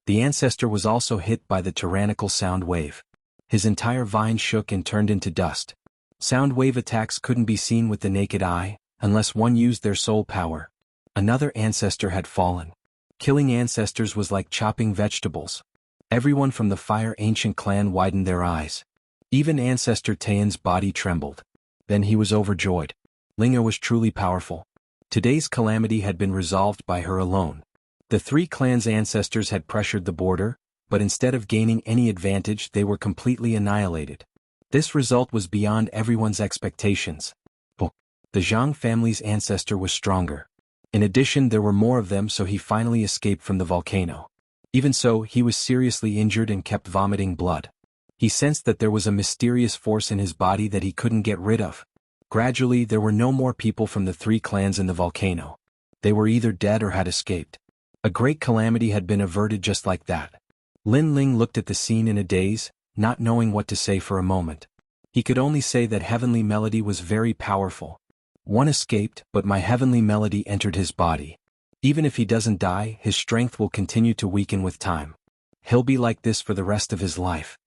The ancestor was also hit by the tyrannical sound wave. His entire vine shook and turned into dust. Sound wave attacks couldn't be seen with the naked eye, unless one used their soul power. Another ancestor had fallen. Killing ancestors was like chopping vegetables. Everyone from the Fire Ancient clan widened their eyes. Even Ancestor Tayan's body trembled. Then he was overjoyed. Linga was truly powerful. Today's calamity had been resolved by her alone. The three clans' ancestors had pressured the border, but instead of gaining any advantage, they were completely annihilated. This result was beyond everyone's expectations. The Jiang family's ancestor was stronger. In addition, there were more of them, so he finally escaped from the volcano. Even so, he was seriously injured and kept vomiting blood. He sensed that there was a mysterious force in his body that he couldn't get rid of. Gradually, there were no more people from the three clans in the volcano. They were either dead or had escaped. A great calamity had been averted just like that. Lin Ling looked at the scene in a daze, not knowing what to say for a moment. He could only say that Heavenly Melody was very powerful. One escaped, but my Heavenly Melody entered his body. Even if he doesn't die, his strength will continue to weaken with time. He'll be like this for the rest of his life.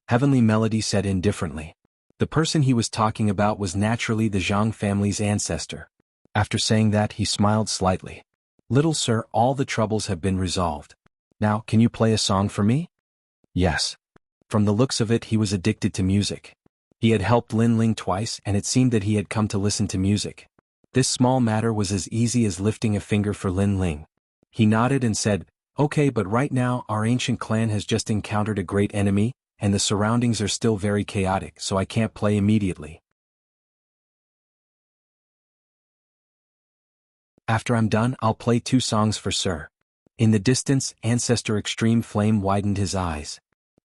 Heavenly Melody said indifferently. The person he was talking about was naturally the Jiang family's ancestor. After saying that, he smiled slightly. Little sir, all the troubles have been resolved. Now, can you play a song for me? Yes. From the looks of it, he was addicted to music. He had helped Lin Ling twice, and it seemed that he had come to listen to music. This small matter was as easy as lifting a finger for Lin Ling. He nodded and said, "Okay, but right now our ancient clan has just encountered a great enemy, and the surroundings are still very chaotic, so I can't play immediately. After I'm done, I'll play 2 songs for Sir." In the distance, Ancestor Extreme Flame widened his eyes.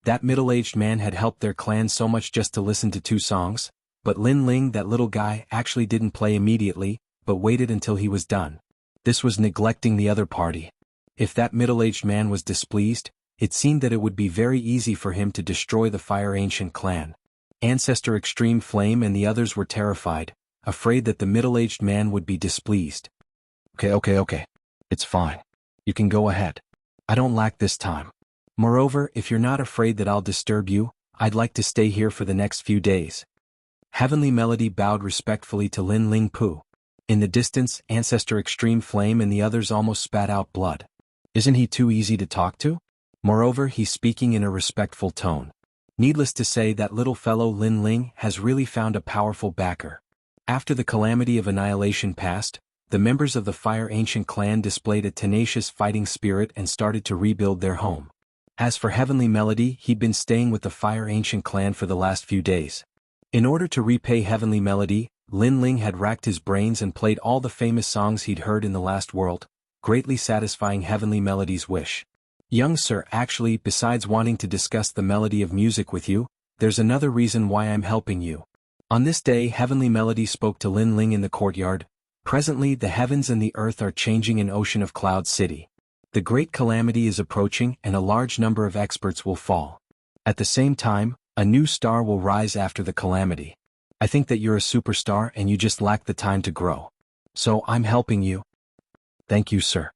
That middle-aged man had helped their clan so much just to listen to 2 songs, but Lin Ling, that little guy, actually didn't play immediately, but waited until he was done. This was neglecting the other party. If that middle-aged man was displeased, it seemed that it would be very easy for him to destroy the Fire Ancient clan. Ancestor Extreme Flame and the others were terrified, afraid that the middle-aged man would be displeased. Okay. It's fine. You can go ahead. I don't lack this time. Moreover, if you're not afraid that I'll disturb you, I'd like to stay here for the next few days. Heavenly Melody bowed respectfully to Lin Ling Pu. In the distance, Ancestor Extreme Flame and the others almost spat out blood. Isn't he too easy to talk to? Moreover, he's speaking in a respectful tone. Needless to say, that little fellow Lin Ling has really found a powerful backer. After the calamity of annihilation passed, the members of the Fire Ancient clan displayed a tenacious fighting spirit and started to rebuild their home. As for Heavenly Melody, he'd been staying with the Fire Ancient clan for the last few days. In order to repay Heavenly Melody, Lin Ling had racked his brains and played all the famous songs he'd heard in the last world, greatly satisfying Heavenly Melody's wish. Young sir, actually, besides wanting to discuss the melody of music with you, there's another reason why I'm helping you. On this day Heavenly Melody spoke to Lin Ling in the courtyard. Presently the heavens and the earth are changing in Ocean of Cloud City. The great calamity is approaching and a large number of experts will fall. At the same time, a new star will rise after the calamity. I think that you're a superstar and you just lack the time to grow. So I'm helping you. Thank you, sir.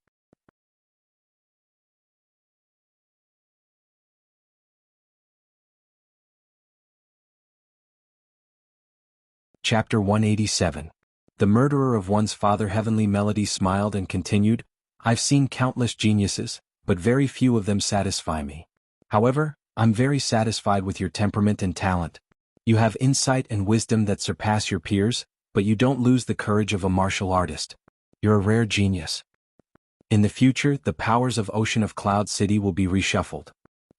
Chapter 187. The murderer of one's father. Heavenly Melody smiled and continued, I've seen countless geniuses, but very few of them satisfy me. However, I'm very satisfied with your temperament and talent. You have insight and wisdom that surpass your peers, but you don't lose the courage of a martial artist. You're a rare genius. In the future, the powers of Ocean of Cloud City will be reshuffled.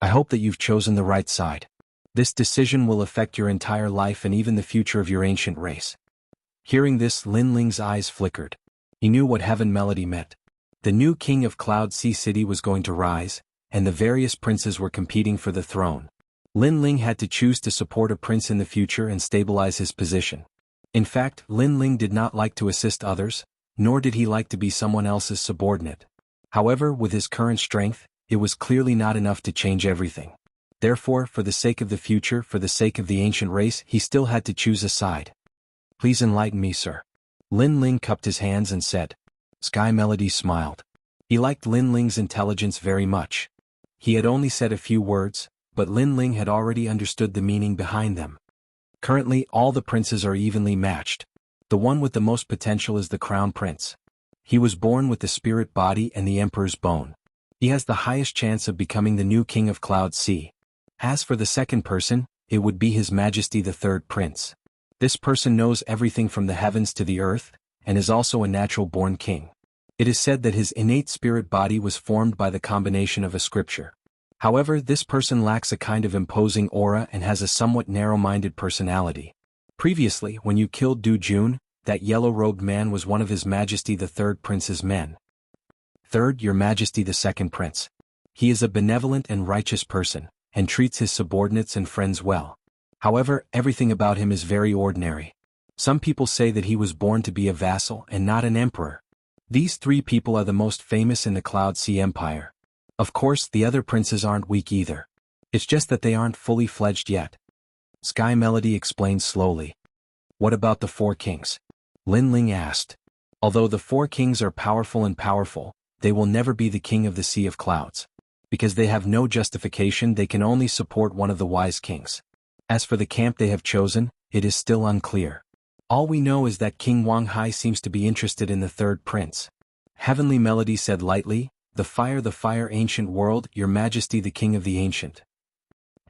I hope that you've chosen the right side. This decision will affect your entire life and even the future of your ancient race. Hearing this, Lin Ling's eyes flickered. He knew what Heaven Melody meant. The new king of Cloud Sea City was going to rise, and the various princes were competing for the throne. Lin Ling had to choose to support a prince in the future and stabilize his position. In fact, Lin Ling did not like to assist others, nor did he like to be someone else's subordinate. However, with his current strength, it was clearly not enough to change everything. Therefore, for the sake of the future, for the sake of the ancient race, he still had to choose a side. Please enlighten me, sir. Lin Ling cupped his hands and said. Sky Melody smiled. He liked Lin Ling's intelligence very much. He had only said a few words, but Lin Ling had already understood the meaning behind them. Currently, all the princes are evenly matched. The one with the most potential is the crown prince. He was born with the spirit body and the emperor's bone. He has the highest chance of becoming the new king of Cloud Sea. As for the second person, it would be His Majesty the Third Prince. This person knows everything from the heavens to the earth, and is also a natural-born king. It is said that his innate spirit body was formed by the combination of a scripture. However, this person lacks a kind of imposing aura and has a somewhat narrow-minded personality. Previously, when you killed Du Jun, that yellow-robed man was one of His Majesty the Third Prince's men. Third, Your Majesty the Second Prince. He is a benevolent and righteous person, and treats his subordinates and friends well. However, everything about him is very ordinary. Some people say that he was born to be a vassal and not an emperor. These three people are the most famous in the Cloud Sea Empire. Of course, the other princes aren't weak either. It's just that they aren't fully fledged yet. Sky Melody explained slowly. What about the four kings? Lin Ling asked. Although the four kings are powerful, they will never be the king of the Sea of Clouds. Because they have no justification, they can only support one of the wise kings. As for the camp they have chosen, it is still unclear. All we know is that King Wang Hai seems to be interested in the third prince. Heavenly Melody said lightly, the fire ancient world, Your Majesty the king of the ancient.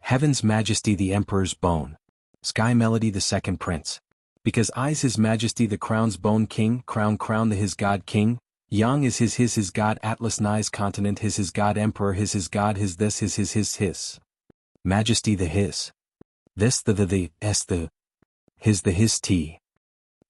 Heaven's Majesty the emperor's bone. Sky Melody the second prince. Because I's His Majesty the crown's bone king, crown the his god king. Yang is his god Atlas Ni's continent his god emperor his god his this his. Majesty the his. This the s the. His the his t.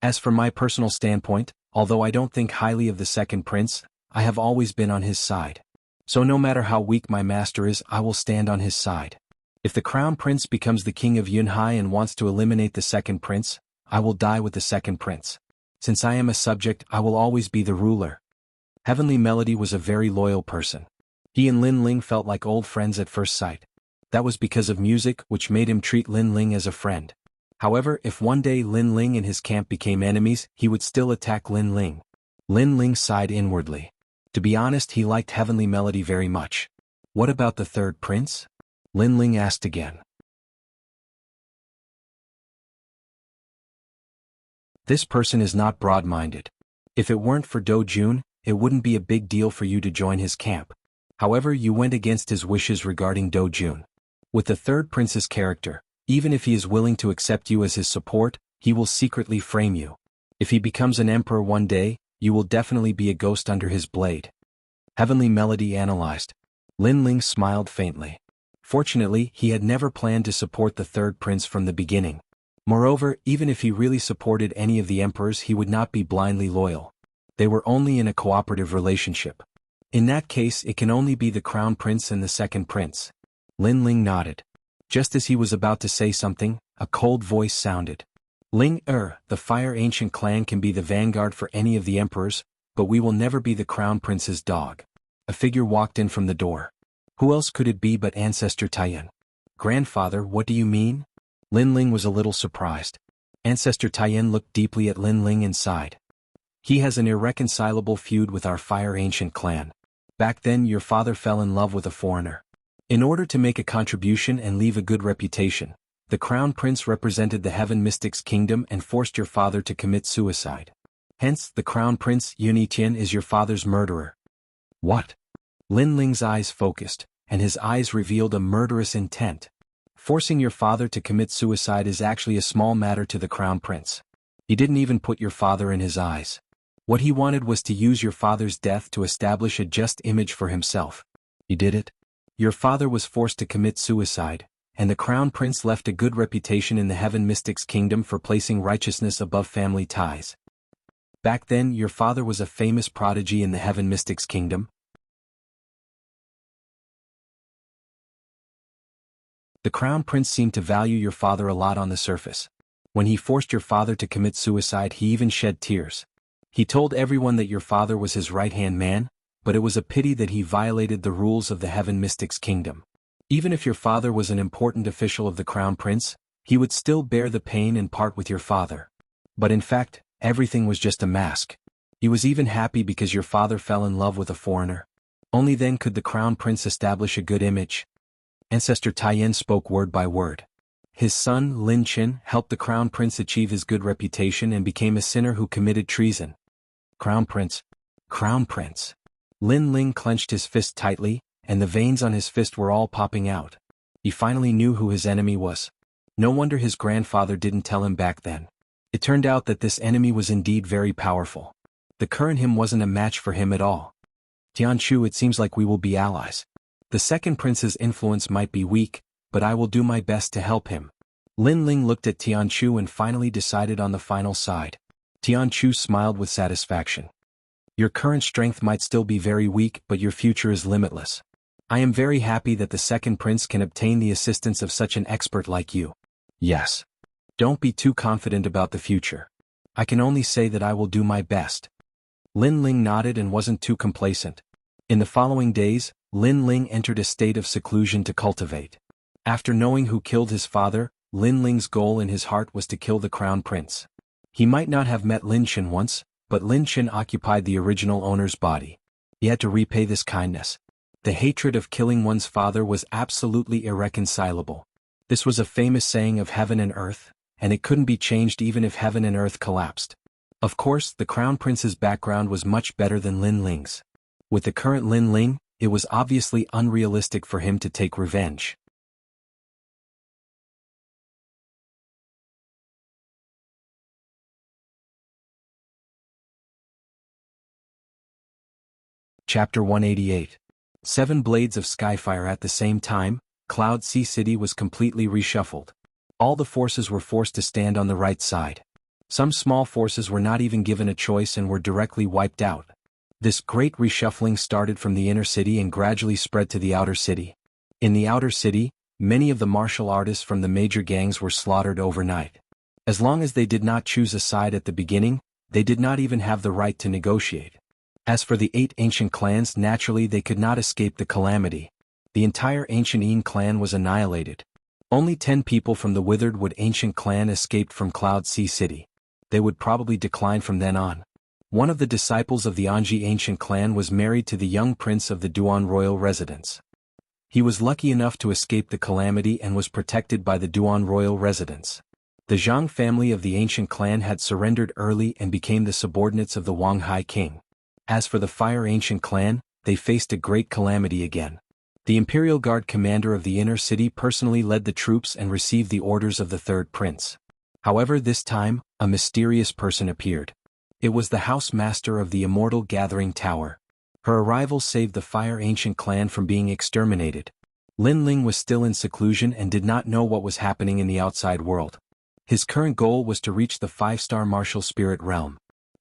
As for my personal standpoint, although I don't think highly of the second prince, I have always been on his side. So no matter how weak my master is, I will stand on his side. If the crown prince becomes the king of Yunhai and wants to eliminate the second prince, I will die with the second prince. Since I am a subject, I will always be the ruler. Heavenly Melody was a very loyal person. He and Lin Ling felt like old friends at first sight. That was because of music, which made him treat Lin Ling as a friend. However, if one day Lin Ling and his camp became enemies, he would still attack Lin Ling. Lin Ling sighed inwardly. To be honest, he liked Heavenly Melody very much. What about the third prince? Lin Ling asked again. This person is not broad-minded. If it weren't for Do Jun, it wouldn't be a big deal for you to join his camp. However, you went against his wishes regarding Do Jun. With the third prince's character, even if he is willing to accept you as his support, he will secretly frame you. If he becomes an emperor one day, you will definitely be a ghost under his blade. Heavenly Melody analyzed. Lin Ling smiled faintly. Fortunately, he had never planned to support the third prince from the beginning. Moreover, even if he really supported any of the emperors, he would not be blindly loyal. They were only in a cooperative relationship. In that case, it can only be the crown prince and the second prince. Lin Ling nodded. Just as he was about to say something, a cold voice sounded. Ling, the Fire Ancient clan can be the vanguard for any of the emperors, but we will never be the crown prince's dog. A figure walked in from the door. Who else could it be but Ancestor Taiyan? Grandfather, what do you mean? Lin Ling was a little surprised. Ancestor Taiyan looked deeply at Lin Ling and sighed. He has an irreconcilable feud with our Fire Ancient clan. Back then your father fell in love with a foreigner. In order to make a contribution and leave a good reputation, the crown prince represented the Heaven Mystics Kingdom and forced your father to commit suicide. Hence, the crown prince, Yunitian, is your father's murderer. What? Lin Ling's eyes focused, and his eyes revealed a murderous intent. Forcing your father to commit suicide is actually a small matter to the crown prince. He didn't even put your father in his eyes. What he wanted was to use your father's death to establish a just image for himself. He did it. Your father was forced to commit suicide, and the crown prince left a good reputation in the Heaven Mystics Kingdom for placing righteousness above family ties. Back then your father was a famous prodigy in the Heaven Mystics Kingdom. The crown prince seemed to value your father a lot on the surface. When he forced your father to commit suicide, he even shed tears. He told everyone that your father was his right-hand man, but it was a pity that he violated the rules of the Heaven Mystics Kingdom. Even if your father was an important official of the crown prince, he would still bear the pain and part with your father. But in fact, everything was just a mask. He was even happy because your father fell in love with a foreigner. Only then could the crown prince establish a good image. Ancestor Taiyan spoke word by word. His son, Lin Qin, helped the crown prince achieve his good reputation and became a sinner who committed treason. Crown prince. Crown prince. Lin Ling clenched his fist tightly, and the veins on his fist were all popping out. He finally knew who his enemy was. No wonder his grandfather didn't tell him back then. It turned out that this enemy was indeed very powerful. The current him wasn't a match for him at all. Tianchu, it seems like we will be allies. The second prince's influence might be weak, but I will do my best to help him. Lin Ling looked at Tianchu and finally decided on the final side. Tianchu smiled with satisfaction. Your current strength might still be very weak, but your future is limitless. I am very happy that the second prince can obtain the assistance of such an expert like you. Yes. Don't be too confident about the future. I can only say that I will do my best. Lin Ling nodded and wasn't too complacent. In the following days, Lin Ling entered a state of seclusion to cultivate. After knowing who killed his father, Lin Ling's goal in his heart was to kill the crown prince. He might not have met Lin Qin once, but Lin Qin occupied the original owner's body. He had to repay this kindness. The hatred of killing one's father was absolutely irreconcilable. This was a famous saying of heaven and earth, and it couldn't be changed even if heaven and earth collapsed. Of course, the crown prince's background was much better than Lin Ling's. With the current Lin Ling, it was obviously unrealistic for him to take revenge. Chapter 188. 7 Blades of Skyfire. At the same time, Cloud Sea City was completely reshuffled. All the forces were forced to stand on the right side. Some small forces were not even given a choice and were directly wiped out. This great reshuffling started from the inner city and gradually spread to the outer city. In the outer city, many of the martial artists from the major gangs were slaughtered overnight. As long as they did not choose a side at the beginning, they did not even have the right to negotiate. As for the 8 ancient clans, naturally they could not escape the calamity. The entire ancient Yin clan was annihilated. Only 10 people from the Withered Wood ancient clan escaped from Cloud Sea City. They would probably decline from then on. One of the disciples of the Anji ancient clan was married to the young prince of the Duan royal residence. He was lucky enough to escape the calamity and was protected by the Duan royal residence. The Zhang family of the ancient clan had surrendered early and became the subordinates of the Wanghai king. As for the Fire Ancient clan, they faced a great calamity again. The Imperial Guard commander of the inner city personally led the troops and received the orders of the third prince. However, this time, a mysterious person appeared. It was the house master of the Immortal Gathering Tower. Her arrival saved the Fire Ancient clan from being exterminated. Lin Ling was still in seclusion and did not know what was happening in the outside world. His current goal was to reach the 5-star martial spirit realm.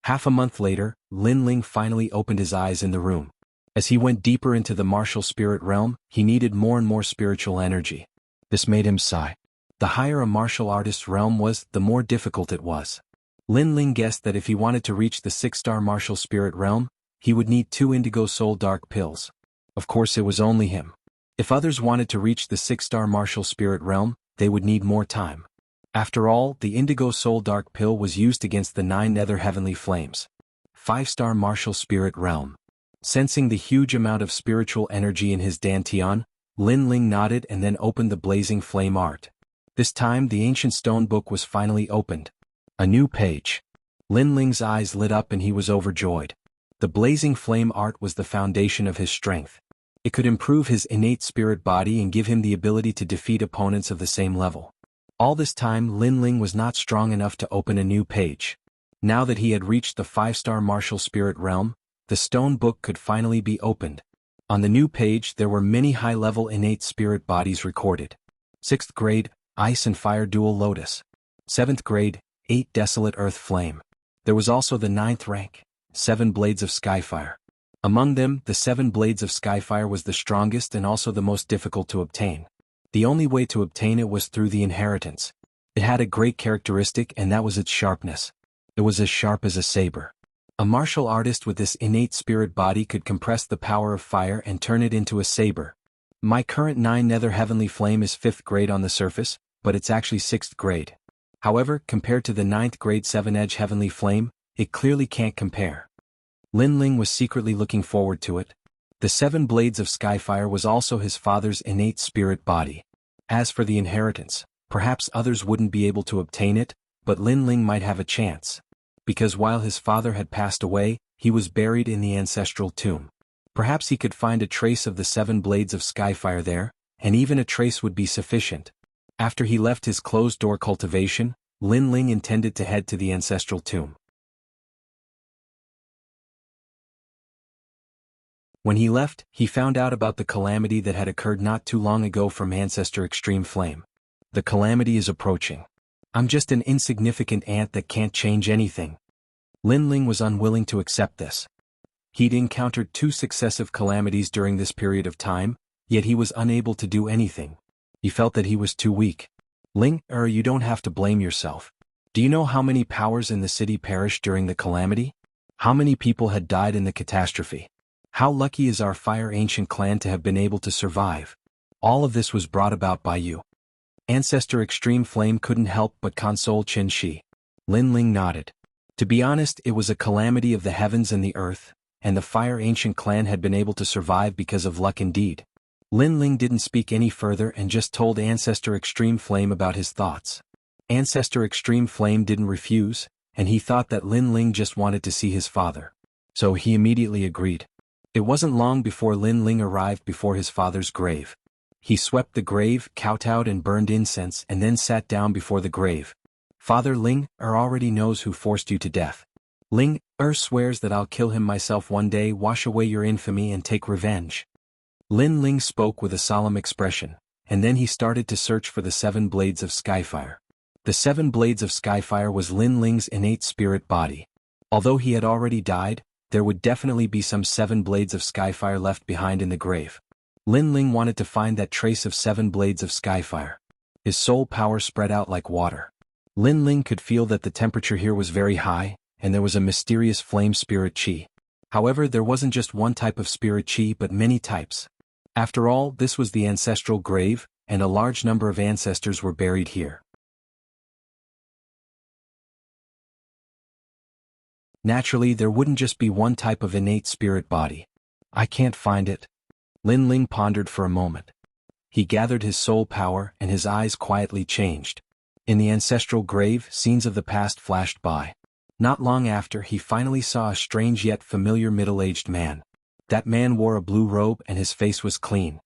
Half a month later, Lin Ling finally opened his eyes in the room. As he went deeper into the martial spirit realm, he needed more and more spiritual energy. This made him sigh. The higher a martial artist's realm was, the more difficult it was. Lin Ling guessed that if he wanted to reach the 6-star martial spirit realm, he would need 2 indigo soul dark pills. Of course it was only him. If others wanted to reach the 6-star martial spirit realm, they would need more time. After all, the indigo soul dark pill was used against the 9 nether heavenly flames. 5-star martial spirit realm. Sensing the huge amount of spiritual energy in his dantian, Lin Ling nodded and then opened the blazing flame art. This time the ancient stone book was finally opened. A new page. Lin Ling's eyes lit up and he was overjoyed. The blazing flame art was the foundation of his strength. It could improve his innate spirit body and give him the ability to defeat opponents of the same level. All this time Lin Ling was not strong enough to open a new page. Now that he had reached the 5-star martial spirit realm, the stone book could finally be opened. On the new page there were many high-level innate spirit bodies recorded. 6th grade, Ice and Fire Dual Lotus. 7th grade, 8 Desolate Earth Flame. There was also the 9th rank, 7 Blades of Skyfire. Among them, the 7 Blades of Skyfire was the strongest and also the most difficult to obtain. The only way to obtain it was through the inheritance. It had a great characteristic and that was its sharpness. It was as sharp as a saber. A martial artist with this innate spirit body could compress the power of fire and turn it into a saber. My current 9 nether heavenly flame is 5th grade on the surface, but it's actually 6th grade. However, compared to the 9th grade 7-edge heavenly flame, it clearly can't compare. Lin Ling was secretly looking forward to it. The 7 Blades of Skyfire was also his father's innate spirit body. As for the inheritance, perhaps others wouldn't be able to obtain it, but Lin Ling might have a chance. Because while his father had passed away, he was buried in the ancestral tomb. Perhaps he could find a trace of the 7 Blades of Skyfire there, and even a trace would be sufficient. After he left his closed-door cultivation, Lin Ling intended to head to the ancestral tomb. When he left, he found out about the calamity that had occurred not too long ago from Ancestor Extreme Flame. The calamity is approaching. I'm just an insignificant ant that can't change anything. Lin Ling was unwilling to accept this. He'd encountered 2 successive calamities during this period of time, yet he was unable to do anything. He felt that he was too weak. Ling, you don't have to blame yourself. Do you know how many powers in the city perished during the calamity? How many people had died in the catastrophe? How lucky is our Fire Ancient clan to have been able to survive? All of this was brought about by you. Ancestor Extreme Flame couldn't help but console Qin Shi. Lin Ling nodded. To be honest, it was a calamity of the heavens and the earth, and the Fire Ancient clan had been able to survive because of luck indeed. Lin Ling didn't speak any further and just told Ancestor Extreme Flame about his thoughts. Ancestor Extreme Flame didn't refuse, and he thought that Lin Ling just wanted to see his father. So he immediately agreed. It wasn't long before Lin Ling arrived before his father's grave. He swept the grave, kowtowed and burned incense and then sat down before the grave. Father Ling already knows who forced you to death. Ling swears that I'll kill him myself one day, wash away your infamy and take revenge. Lin Ling spoke with a solemn expression, and then he started to search for the 7 Blades of Skyfire. The 7 Blades of Skyfire was Lin Ling's innate spirit body. Although he had already died, there would definitely be some 7 Blades of Skyfire left behind in the grave. Lin Ling wanted to find that trace of 7 Blades of Skyfire. His soul power spread out like water. Lin Ling could feel that the temperature here was very high, and there was a mysterious flame spirit chi. However, there wasn't just one type of spirit chi but many types. After all, this was the ancestral grave, and a large number of ancestors were buried here. Naturally, there wouldn't just be one type of innate spirit body. I can't find it. Lin Ling pondered for a moment. He gathered his soul power and his eyes quietly changed. In the ancestral grave, scenes of the past flashed by. Not long after, he finally saw a strange yet familiar middle-aged man. That man wore a blue robe and his face was clean.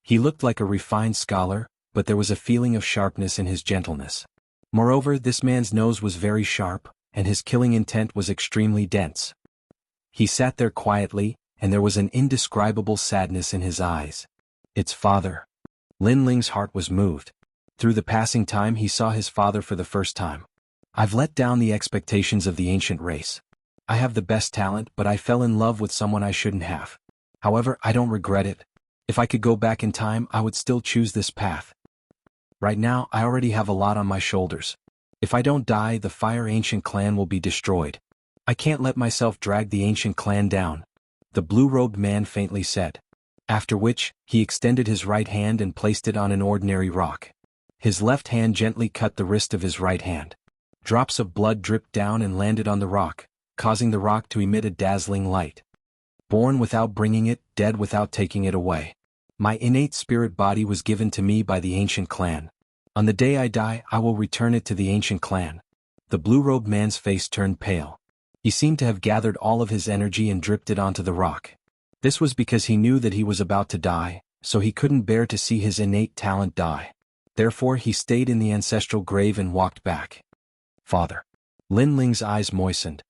He looked like a refined scholar, but there was a feeling of sharpness in his gentleness. Moreover, this man's nose was very sharp, and his killing intent was extremely dense. He sat there quietly, and there was an indescribable sadness in his eyes. It's father. Lin Ling's heart was moved. Through the passing time he saw his father for the first time. I've let down the expectations of the ancient race. I have the best talent, but I fell in love with someone I shouldn't have. However, I don't regret it. If I could go back in time, I would still choose this path. Right now, I already have a lot on my shoulders. If I don't die, the Fire Ancient clan will be destroyed. I can't let myself drag the Ancient clan down, the blue-robed man faintly said. After which, he extended his right hand and placed it on an ordinary rock. His left hand gently cut the wrist of his right hand. Drops of blood dripped down and landed on the rock, causing the rock to emit a dazzling light. Born without bringing it, dead without taking it away. My innate spirit body was given to me by the Ancient clan. On the day I die, I will return it to the Ancient clan. The blue-robed man's face turned pale. He seemed to have gathered all of his energy and dripped it onto the rock. This was because he knew that he was about to die, so he couldn't bear to see his innate talent die. Therefore he stayed in the ancestral grave and walked back. Father. Lin Ling's eyes moistened.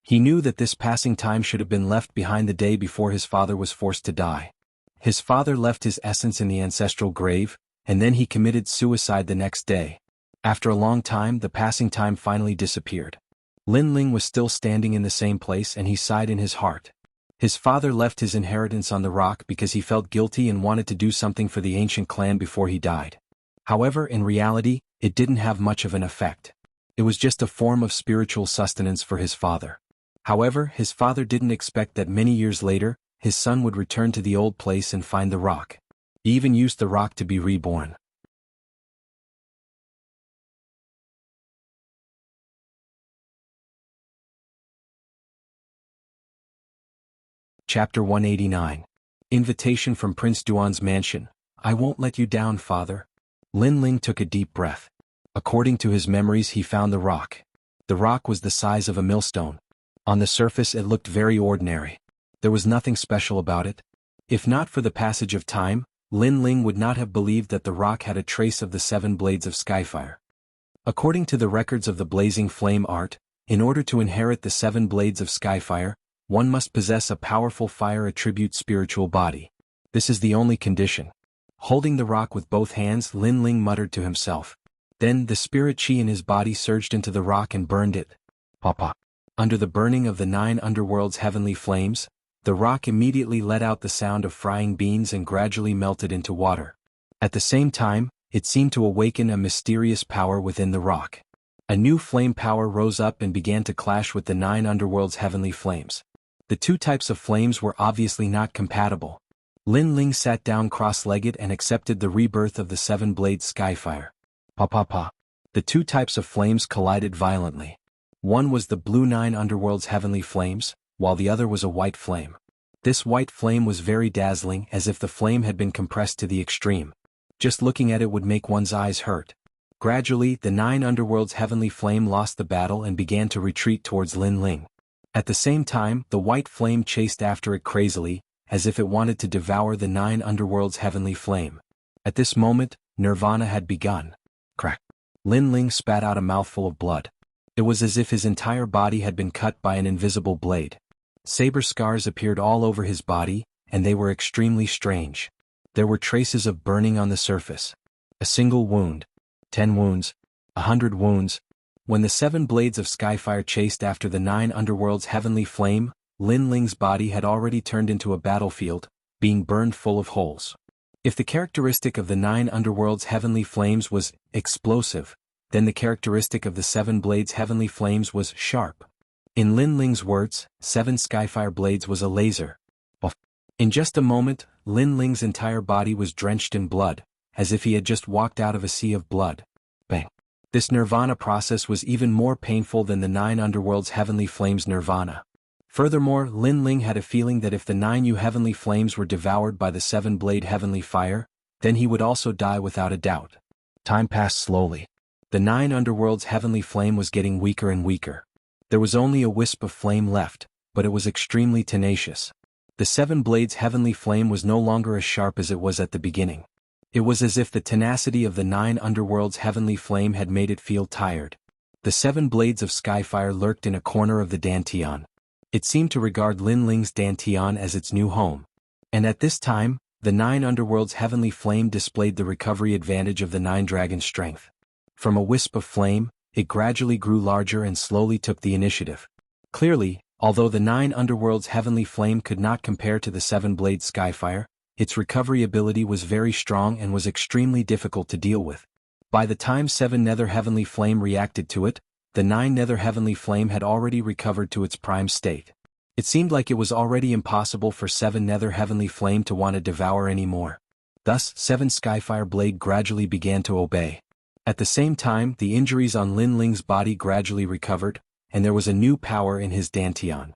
He knew that this passing time should have been left behind the day before his father was forced to die. His father left his essence in the ancestral grave, and then he committed suicide the next day. After a long time, the passing time finally disappeared. Lin Ling was still standing in the same place and he sighed in his heart. His father left his inheritance on the rock because he felt guilty and wanted to do something for the Ancient clan before he died. However, in reality, it didn't have much of an effect. It was just a form of spiritual sustenance for his father. However, his father didn't expect that many years later, his son would return to the old place and find the rock. He even used the rock to be reborn. Chapter 189. Invitation from Prince Duan's mansion. I won't let you down, father. Lin Ling took a deep breath. According to his memories, he found the rock. The rock was the size of a millstone. On the surface, it looked very ordinary. There was nothing special about it. If not for the passage of time, Lin Ling would not have believed that the rock had a trace of the 7 blades of skyfire. According to the records of the blazing flame art, in order to inherit the 7 blades of skyfire, one must possess a powerful fire attribute spiritual body. This is the only condition. Holding the rock with both hands, Lin Ling muttered to himself. Then the spirit chi in his body surged into the rock and burned it. Papa. Under the burning of the 9 underworld's heavenly flames, the rock immediately let out the sound of frying beans and gradually melted into water. At the same time, it seemed to awaken a mysterious power within the rock. A new flame power rose up and began to clash with the 9 underworld's heavenly flames. The 2 types of flames were obviously not compatible. Lin Ling sat down cross-legged and accepted the rebirth of the 7-blade skyfire. Pa. The 2 types of flames collided violently. One was the blue 9 underworld's heavenly flames, while the other was a white flame. This white flame was very dazzling, as if the flame had been compressed to the extreme. Just looking at it would make one's eyes hurt. Gradually, the 9 underworld's heavenly flame lost the battle and began to retreat towards Lin Ling. At the same time, the white flame chased after it crazily, as if it wanted to devour the 9 underworld's heavenly flame. At this moment, nirvana had begun. Crack. Lin Ling spat out a mouthful of blood. It was as if his entire body had been cut by an invisible blade. Saber scars appeared all over his body, and they were extremely strange. There were traces of burning on the surface. A single wound. 10 wounds. 100 wounds. When the 7 blades of skyfire chased after the 9 underworld's heavenly flame, Lin Ling's body had already turned into a battlefield, being burned full of holes. If the characteristic of the 9 underworld's heavenly flames was explosive, then the characteristic of the 7 blades heavenly flames was sharp. In Lin Ling's words, 7 skyfire blades was a laser. In just a moment, Lin Ling's entire body was drenched in blood, as if he had just walked out of a sea of blood. Bang. This nirvana process was even more painful than the 9 underworld's heavenly flames nirvana. Furthermore, Lin Ling had a feeling that if the 9 heavenly flames were devoured by the 7-blade heavenly fire, then he would also die without a doubt. Time passed slowly. The 9 underworld's heavenly flame was getting weaker and weaker. There was only a wisp of flame left, but it was extremely tenacious. The 7 blades heavenly flame was no longer as sharp as it was at the beginning. It was as if the tenacity of the 9 underworld's heavenly flame had made it feel tired. The 7 blades of skyfire lurked in a corner of the Dantian. It seemed to regard Lin Ling's Dantian as its new home. And at this time, the 9 underworld's heavenly flame displayed the recovery advantage of the 9 dragon's strength. From a wisp of flame, it gradually grew larger and slowly took the initiative. Clearly, Although the 9 underworlds' heavenly flame could not compare to the 7-blade skyfire, its recovery ability was very strong and was extremely difficult to deal with. By the time 7 nether heavenly flame reacted to it, the 9 nether heavenly flame had already recovered to its prime state. It seemed like it was already impossible for 7 nether heavenly flame to want to devour anymore. Thus, 7 skyfire blade gradually began to obey. At the same time, the injuries on Lin Ling's body gradually recovered, and there was a new power in his dantian.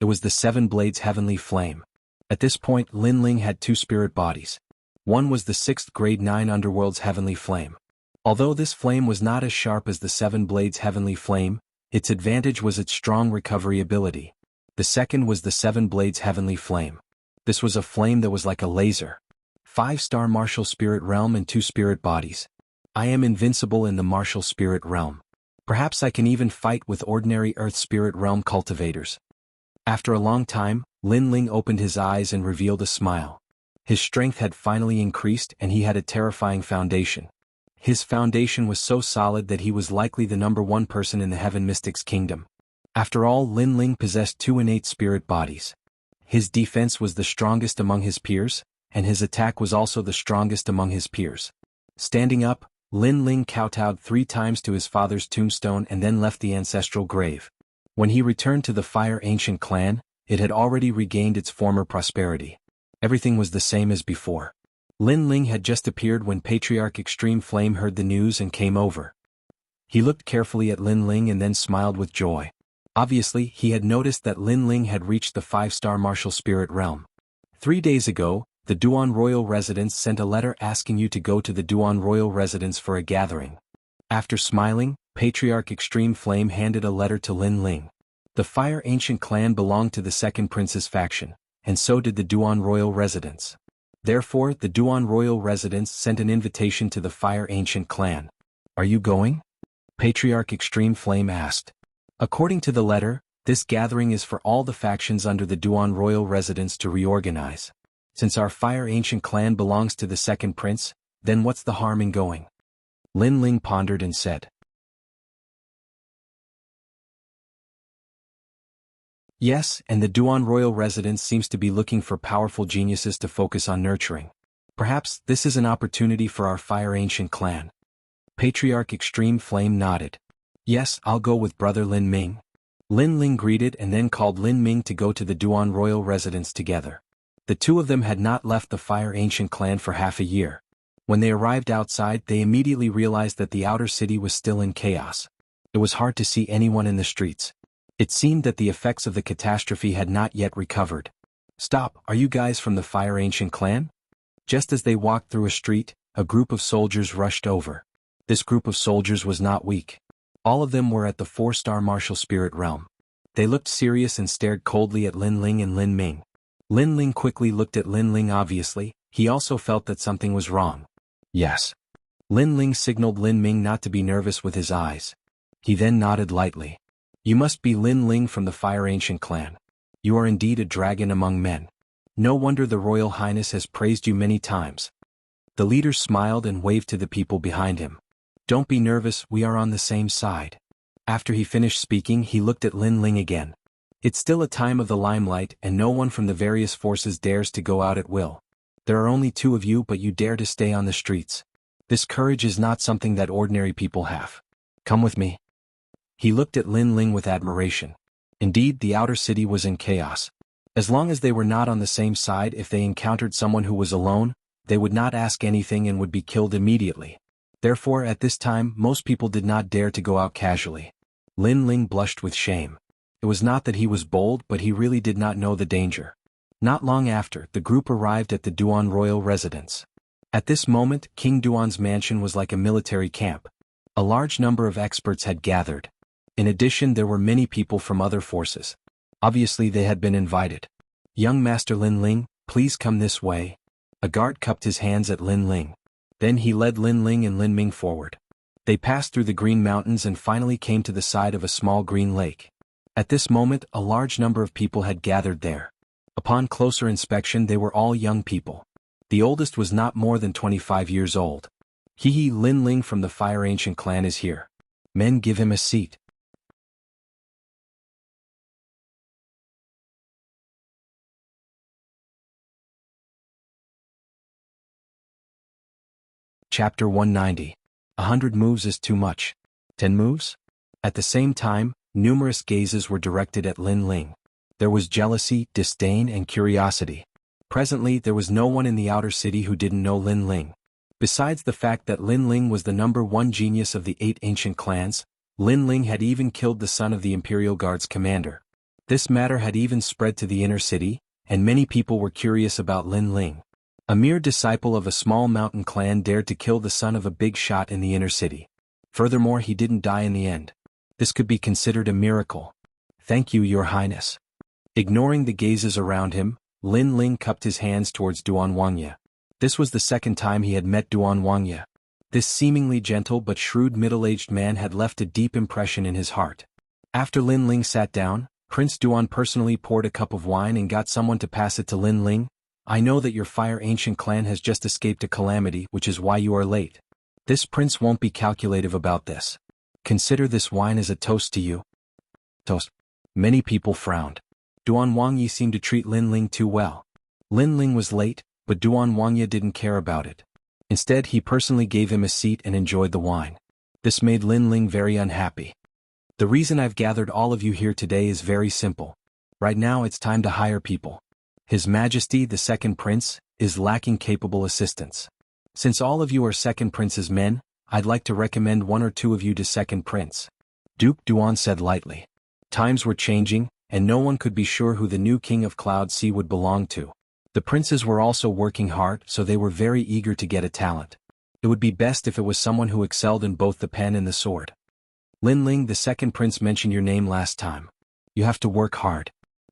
It was the 7 blades heavenly flame. At this point, Lin Ling had 2 spirit bodies. One was the 6th grade 9 underworld's heavenly flame. Although this flame was not as sharp as the 7 blades heavenly flame, its advantage was its strong recovery ability. The second was the 7 blades heavenly flame. This was a flame that was like a laser. 5-star martial spirit realm and 2 spirit bodies. I am invincible in the martial spirit realm. Perhaps I can even fight with ordinary earth spirit realm cultivators. After a long time, Lin Ling opened his eyes and revealed a smile. His strength had finally increased and he had a terrifying foundation. His foundation was so solid that he was likely the #1 person in the Heaven Mystics Kingdom. After all, Lin Ling possessed 2 innate spirit bodies. His defense was the strongest among his peers, and his attack was also the strongest among his peers. Standing up, Lin Ling kowtowed 3 times to his father's tombstone and then left the ancestral grave. When he returned to the Fire Ancient clan, it had already regained its former prosperity. Everything was the same as before. Lin Ling had just appeared when Patriarch Extreme Flame heard the news and came over. He looked carefully at Lin Ling and then smiled with joy. Obviously, he had noticed that Lin Ling had reached the 5-star martial spirit realm. 3 days ago, the Duan Royal Residence sent a letter asking you to go to the Duan Royal Residence for a gathering. After smiling, Patriarch Extreme Flame handed a letter to Lin Ling. The Fire Ancient clan belonged to the Second Prince's faction, and so did the Duan Royal Residence. Therefore, the Duan Royal Residence sent an invitation to the Fire Ancient clan. Are you going? Patriarch Extreme Flame asked. According to the letter, this gathering is for all the factions under the Duan Royal Residence to reorganize. Since our Fire Ancient clan belongs to the Second Prince, then what's the harm in going? Lin Ling pondered and said. Yes, and the Duan Royal Residence seems to be looking for powerful geniuses to focus on nurturing. Perhaps this is an opportunity for our Fire Ancient clan. Patriarch Extreme Flame nodded. Yes, I'll go with brother Lin Ming. Lin Ling greeted and then called Lin Ming to go to the Duan Royal Residence together. The two of them had not left the Fire Ancient clan for half a year. When they arrived outside, they immediately realized that the outer city was still in chaos. It was hard to see anyone in the streets. It seemed that the effects of the catastrophe had not yet recovered. Stop, are you guys from the Fire Ancient clan? Just as they walked through a street, a group of soldiers rushed over. This group of soldiers was not weak. All of them were at the 4-star martial spirit realm. They looked serious and stared coldly at Lin Ling and Lin Ming. Lin Ling quickly looked at Lin Ling obviously, he also felt that something was wrong. Yes. Lin Ling signaled Lin Ming not to be nervous with his eyes. He then nodded lightly. You must be Lin Ling from the Fire Ancient clan. You are indeed a dragon among men. No wonder the Royal Highness has praised you many times. The leader smiled and waved to the people behind him. Don't be nervous, we are on the same side. After he finished speaking, he looked at Lin Ling again. It's still a time of the limelight and no one from the various forces dares to go out at will. There are only 2 of you but you dare to stay on the streets. This courage is not something that ordinary people have. Come with me. He looked at Lin Ling with admiration. Indeed, the outer city was in chaos. As long as they were not on the same side, if they encountered someone who was alone, they would not ask anything and would be killed immediately. Therefore, at this time, most people did not dare to go out casually. Lin Ling blushed with shame. It was not that he was bold, but he really did not know the danger. Not long after, the group arrived at the Duan Royal Residence. At this moment, King Duan's mansion was like a military camp. A large number of experts had gathered. In addition, there were many people from other forces. Obviously, they had been invited. Young Master Lin Ling, please come this way. A guard cupped his hands at Lin Ling. Then he led Lin Ling and Lin Ming forward. They passed through the Green Mountains and finally came to the side of a small green lake. At this moment, a large number of people had gathered there. Upon closer inspection, they were all young people. The oldest was not more than 25 years old. Lin Ling from the Fire Ancient clan is here. Men, give him a seat. Chapter 190. 100 moves is too much. 10 moves? At the same time, numerous gazes were directed at Lin Ling. There was jealousy, disdain, and curiosity. Presently, there was no one in the outer city who didn't know Lin Ling. Besides the fact that Lin Ling was the #1 genius of the 8 ancient clans, Lin Ling had even killed the son of the Imperial Guard's commander. This matter had even spread to the inner city, and many people were curious about Lin Ling. A mere disciple of a small mountain clan dared to kill the son of a big shot in the inner city. Furthermore, he didn't die in the end. This could be considered a miracle. Thank you, Your Highness. Ignoring the gazes around him, Lin Ling cupped his hands towards Duan Wangya. This was the second time he had met Duan Wangya. This seemingly gentle but shrewd middle-aged man had left a deep impression in his heart. After Lin Ling sat down, Prince Duan personally poured a cup of wine and got someone to pass it to Lin Ling. I know that your Fire Ancient clan has just escaped a calamity, which is why you are late. This prince won't be calculative about this. Consider this wine as a toast to you. Toast. Many people frowned. Duan Wangyi seemed to treat Lin Ling too well. Lin Ling was late, but Duan Wangya didn't care about it. Instead, he personally gave him a seat and enjoyed the wine. This made Lin Ling very unhappy. The reason I've gathered all of you here today is very simple. Right now it's time to hire people. His Majesty the Second Prince is lacking capable assistants. Since all of you are Second Prince's men, I'd like to recommend 1 or 2 of you to Second Prince. Duke Duan said lightly. Times were changing, and no one could be sure who the new King of Cloud Sea would belong to. The princes were also working hard, so they were very eager to get a talent. It would be best if it was someone who excelled in both the pen and the sword. Lin Ling, the Second Prince, mentioned your name last time. You have to work hard.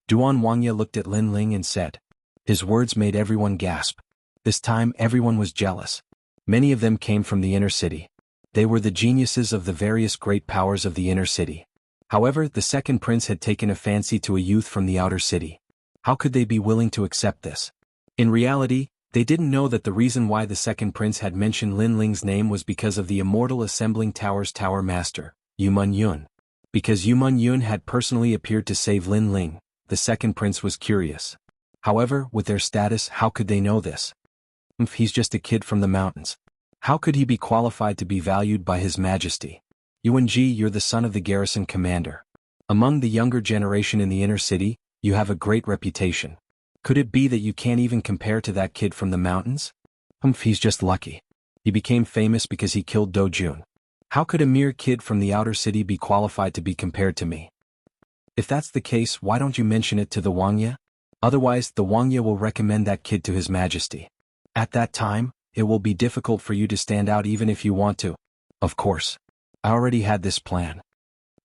Duan Wangya looked at Lin Ling and said. His words made everyone gasp. This time everyone was jealous. Many of them came from the inner city. They were the geniuses of the various great powers of the inner city. However, the Second Prince had taken a fancy to a youth from the outer city. How could they be willing to accept this? In reality, they didn't know that the reason why the Second Prince had mentioned Lin Ling's name was because of the immortal Assembling Tower's Tower Master, Yumun Yun. Because Yumun Yun had personally appeared to save Lin Ling, the Second Prince was curious. However, with their status, how could they know this? He's just a kid from the mountains. How could he be qualified to be valued by His Majesty? Yuan Ji, you're the son of the garrison commander. Among the younger generation in the inner city, you have a great reputation. Could it be that you can't even compare to that kid from the mountains? He's just lucky. He became famous because he killed Do Jun. How could a mere kid from the outer city be qualified to be compared to me? If that's the case, why don't you mention it to the Wangya? Otherwise, the Wangya will recommend that kid to His Majesty. At that time, it will be difficult for you to stand out even if you want to. Of course. I already had this plan.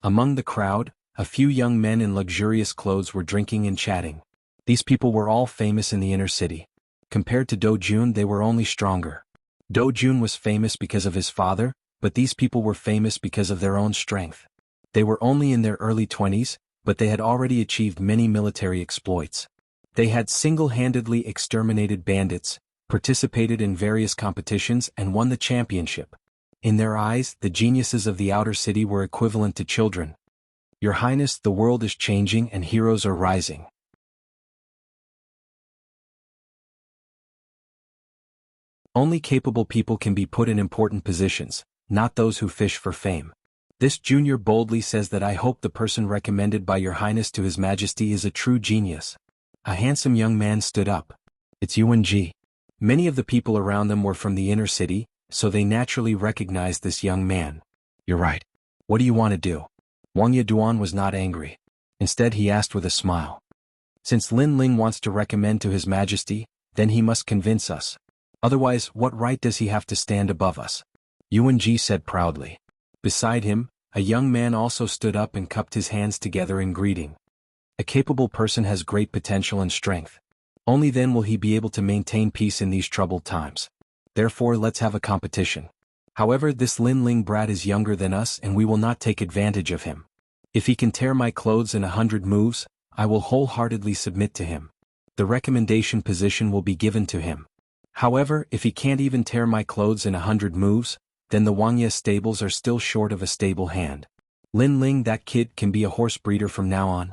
Among the crowd, a few young men in luxurious clothes were drinking and chatting. These people were all famous in the inner city. Compared to Do Jun, they were only stronger. Do Jun was famous because of his father, but these people were famous because of their own strength. They were only in their early 20s, but they had already achieved many military exploits. They had single-handedly exterminated bandits, participated in various competitions, and won the championship. In their eyes, the geniuses of the outer city were equivalent to children. Your Highness, the world is changing and heroes are rising. Only capable people can be put in important positions, not those who fish for fame. This junior boldly says that I hope the person recommended by Your Highness to His Majesty is a true genius. A handsome young man stood up. It's Yuan Ji. Many of the people around them were from the inner city, so they naturally recognized this young man. You're right. What do you want to do? Wangya Duan was not angry. Instead, he asked with a smile. Since Lin Ling wants to recommend to His Majesty, then he must convince us. Otherwise, what right does he have to stand above us? Yuan Ji said proudly. Beside him, a young man also stood up and cupped his hands together in greeting. A capable person has great potential and strength. Only then will he be able to maintain peace in these troubled times. Therefore, let's have a competition. However, this Lin Ling brat is younger than us and we will not take advantage of him. If he can tear my clothes in 100 moves, I will wholeheartedly submit to him. The recommendation position will be given to him. However, if he can't even tear my clothes in 100 moves, then the Wangya stables are still short of a stable hand. Lin Ling, that kid can be a horse breeder from now on.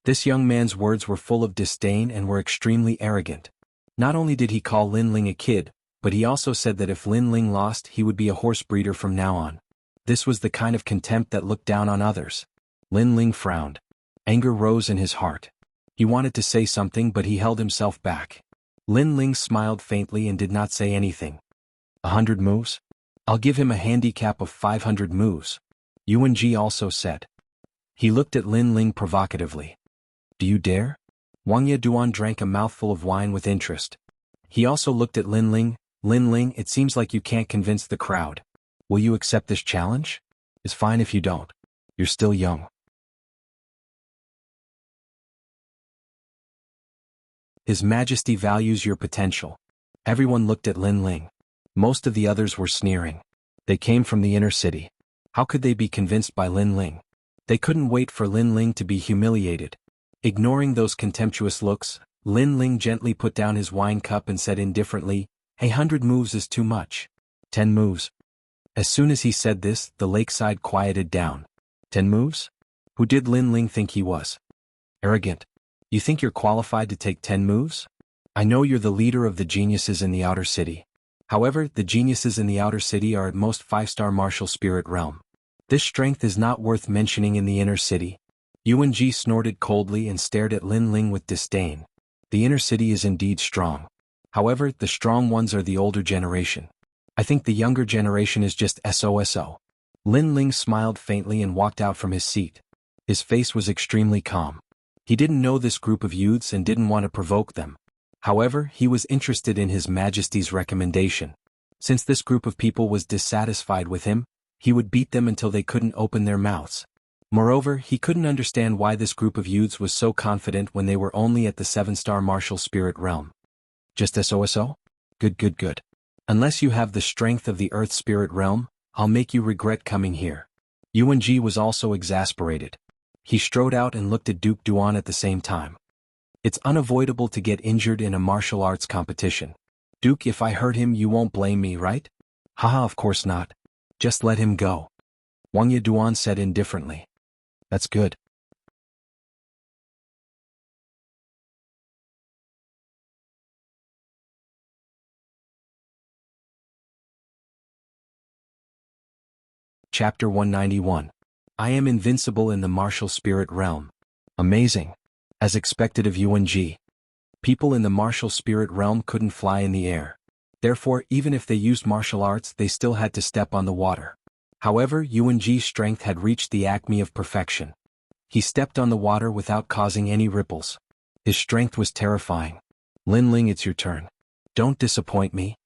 This young man's words were full of disdain and were extremely arrogant. Not only did he call Lin Ling a kid, but he also said that if Lin Ling lost he would be a horse breeder from now on. This was the kind of contempt that looked down on others. Lin Ling frowned. Anger rose in his heart. He wanted to say something but he held himself back. Lin Ling smiled faintly and did not say anything. 100 moves? I'll give him a handicap of 500 moves. Yuan Ji also said. He looked at Lin Ling provocatively. Do you dare? Wangya Duan drank a mouthful of wine with interest. He also looked at Lin Ling. Lin Ling, it seems like you can't convince the crowd. Will you accept this challenge? It's fine if you don't. You're still young. His Majesty values your potential. Everyone looked at Lin Ling. Most of the others were sneering. They came from the inner city. How could they be convinced by Lin Ling? They couldn't wait for Lin Ling to be humiliated. Ignoring those contemptuous looks, Lin Ling gently put down his wine cup and said indifferently, 100 moves is too much. 10 moves. As soon as he said this, the lakeside quieted down. 10 moves? Who did Lin Ling think he was? Arrogant. You think you're qualified to take 10 moves? I know you're the leader of the geniuses in the outer city. However, the geniuses in the outer city are at most 5-star martial spirit realm. This strength is not worth mentioning in the inner city. Yuan Ji snorted coldly and stared at Lin Ling with disdain. The inner city is indeed strong. However, the strong ones are the older generation. I think the younger generation is just SOSO. Lin Ling smiled faintly and walked out from his seat. His face was extremely calm. He didn't know this group of youths and didn't want to provoke them. However, he was interested in His Majesty's recommendation. Since this group of people was dissatisfied with him, he would beat them until they couldn't open their mouths. Moreover, he couldn't understand why this group of youths was so confident when they were only at the 7-star martial spirit realm. Just SOSO? Good. Unless you have the strength of the earth spirit realm, I'll make you regret coming here. Yuan Ji was also exasperated. He strode out and looked at Duke Duan at the same time. It's unavoidable to get injured in a martial arts competition. Duke, if I hurt him you won't blame me, right? Haha, of course not. Just let him go. Wangya Duan said indifferently. That's good. Chapter 191. I am invincible in the martial spirit realm. Amazing. As expected of Yuan Ji. People in the martial spirit realm couldn't fly in the air. Therefore, even if they used martial arts, they still had to step on the water. However, Yuan Ji's strength had reached the acme of perfection. He stepped on the water without causing any ripples. His strength was terrifying. Lin Ling, it's your turn. Don't disappoint me.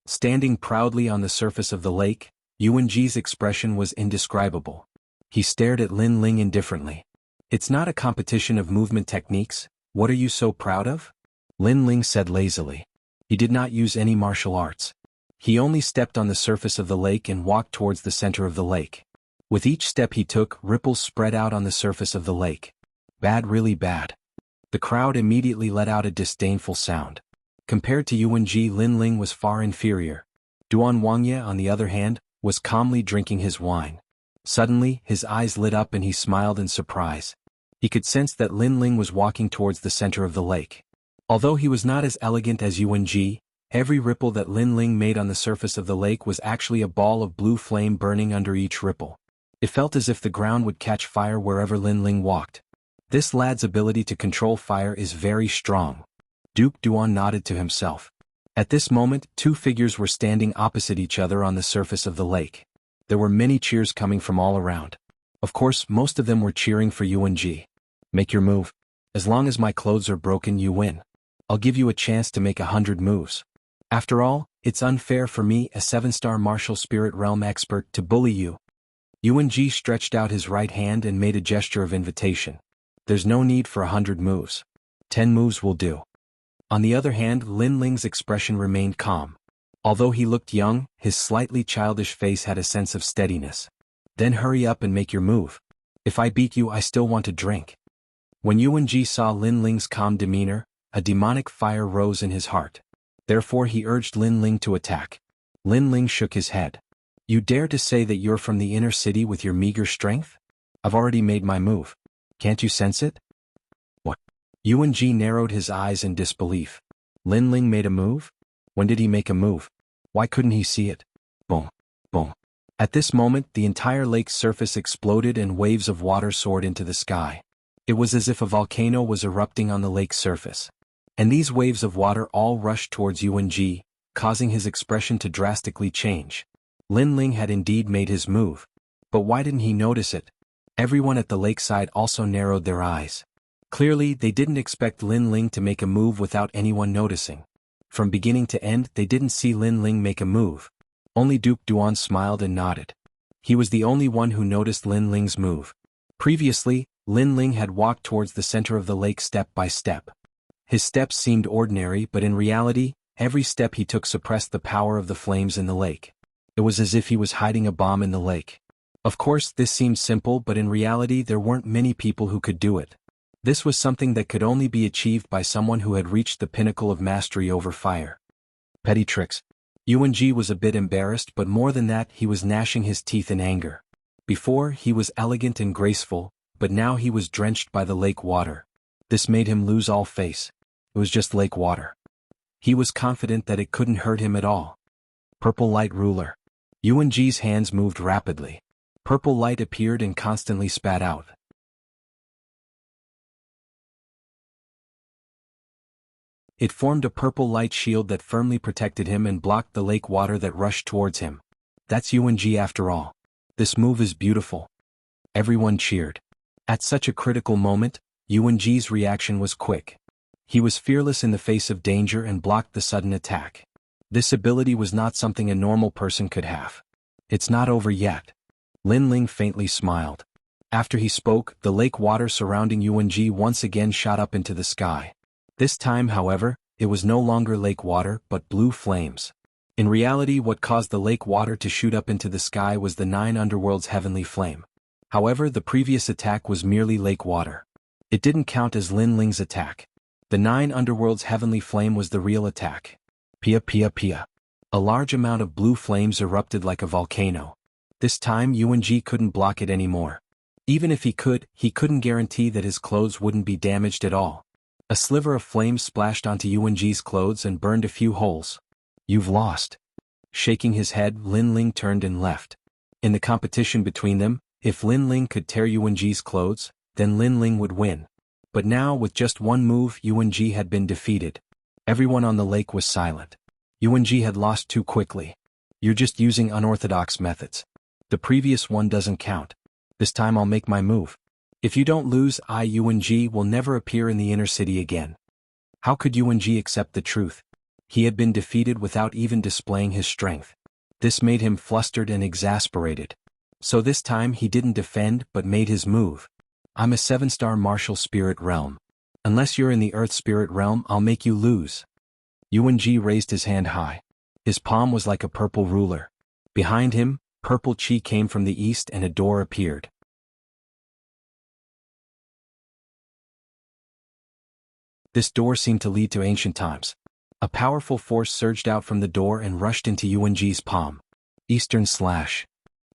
Standing proudly on the surface of the lake, Yuan Ji's expression was indescribable. He stared at Lin Ling indifferently. It's not a competition of movement techniques, what are you so proud of? Lin Ling said lazily. He did not use any martial arts. He only stepped on the surface of the lake and walked towards the center of the lake. With each step he took, ripples spread out on the surface of the lake. Bad, really bad. The crowd immediately let out a disdainful sound. Compared to Yuan Ji, Lin Ling was far inferior. Duan Wangya, on the other hand, was calmly drinking his wine. Suddenly, his eyes lit up and he smiled in surprise. He could sense that Lin Ling was walking towards the center of the lake. Although he was not as elegant as Yuan Ji, every ripple that Lin Ling made on the surface of the lake was actually a ball of blue flame burning under each ripple. It felt as if the ground would catch fire wherever Lin Ling walked. This lad's ability to control fire is very strong. Duke Duan nodded to himself. At this moment, two figures were standing opposite each other on the surface of the lake. There were many cheers coming from all around. Of course, most of them were cheering for Yuan Ji. Make your move. As long as my clothes are broken, you win. I'll give you a chance to make 100 moves. After all, it's unfair for me, a 7-star martial spirit realm expert, to bully you. Yuan Ji stretched out his right hand and made a gesture of invitation. There's no need for 100 moves. 10 moves will do. On the other hand, Lin Ling's expression remained calm. Although he looked young, his slightly childish face had a sense of steadiness. Then hurry up and make your move. If I beat you, I still want to drink. When Yuan Ji saw Lin Ling's calm demeanor, a demonic fire rose in his heart. Therefore he urged Lin Ling to attack. Lin Ling shook his head. You dare to say that you're from the inner city with your meager strength? I've already made my move. Can't you sense it? What? Yuan Ji narrowed his eyes in disbelief. Lin Ling made a move? When did he make a move? Why couldn't he see it? Boom. Boom. At this moment, the entire lake's surface exploded and waves of water soared into the sky. It was as if a volcano was erupting on the lake's surface. And these waves of water all rushed towards Yuan Ji, causing his expression to drastically change. Lin Ling had indeed made his move. But why didn't he notice it? Everyone at the lakeside also narrowed their eyes. Clearly, they didn't expect Lin Ling to make a move without anyone noticing. From beginning to end, they didn't see Lin Ling make a move. Only Duke Duan smiled and nodded. He was the only one who noticed Lin Ling's move. Previously, Lin Ling had walked towards the center of the lake step by step. His steps seemed ordinary, but in reality, every step he took suppressed the power of the flames in the lake. It was as if he was hiding a bomb in the lake. Of course, this seemed simple, but in reality there weren't many people who could do it. This was something that could only be achieved by someone who had reached the pinnacle of mastery over fire. Petty tricks. Yuan Ji was a bit embarrassed, but more than that, he was gnashing his teeth in anger. Before, he was elegant and graceful, but now he was drenched by the lake water. This made him lose all face. It was just lake water. He was confident that it couldn't hurt him at all. Purple light ruler. Yuan Ji's hands moved rapidly. Purple light appeared and constantly spat out. It formed a purple light shield that firmly protected him and blocked the lake water that rushed towards him. That's Yuan Ji after all. This move is beautiful. Everyone cheered. At such a critical moment, Yuan Ji's reaction was quick. He was fearless in the face of danger and blocked the sudden attack. This ability was not something a normal person could have. It's not over yet. Lin Ling faintly smiled. After he spoke, the lake water surrounding Yuan Ji once again shot up into the sky. This time, however, it was no longer lake water but blue flames. In reality, what caused the lake water to shoot up into the sky was the 9 underworlds' heavenly flame. However, the previous attack was merely lake water. It didn't count as Lin Ling's attack. The 9 underworlds' heavenly flame was the real attack. Pia pia pia. A large amount of blue flames erupted like a volcano. This time Yuan Ji couldn't block it anymore. Even if he couldn't guarantee that his clothes wouldn't be damaged at all. A sliver of flames splashed onto Yuan Ji's clothes and burned a few holes. You've lost. Shaking his head, Lin Ling turned and left. In the competition between them, if Lin Ling could tear Yuan Ji's clothes, then Lin Ling would win. But now, with just one move, Yuan Ji had been defeated. Everyone on the lake was silent. Yuan Ji had lost too quickly. You're just using unorthodox methods. The previous one doesn't count. This time I'll make my move. If you don't lose, Yuan Ji will never appear in the inner city again. How could Yuan Ji accept the truth? He had been defeated without even displaying his strength. This made him flustered and exasperated. So this time he didn't defend but made his move. I'm a 7-star martial spirit realm. Unless you're in the earth spirit realm, I'll make you lose. Yuan Ji raised his hand high. His palm was like a purple ruler. Behind him, purple chi came from the east and a door appeared. This door seemed to lead to ancient times. A powerful force surged out from the door and rushed into Yuan Ji's palm. Eastern slash.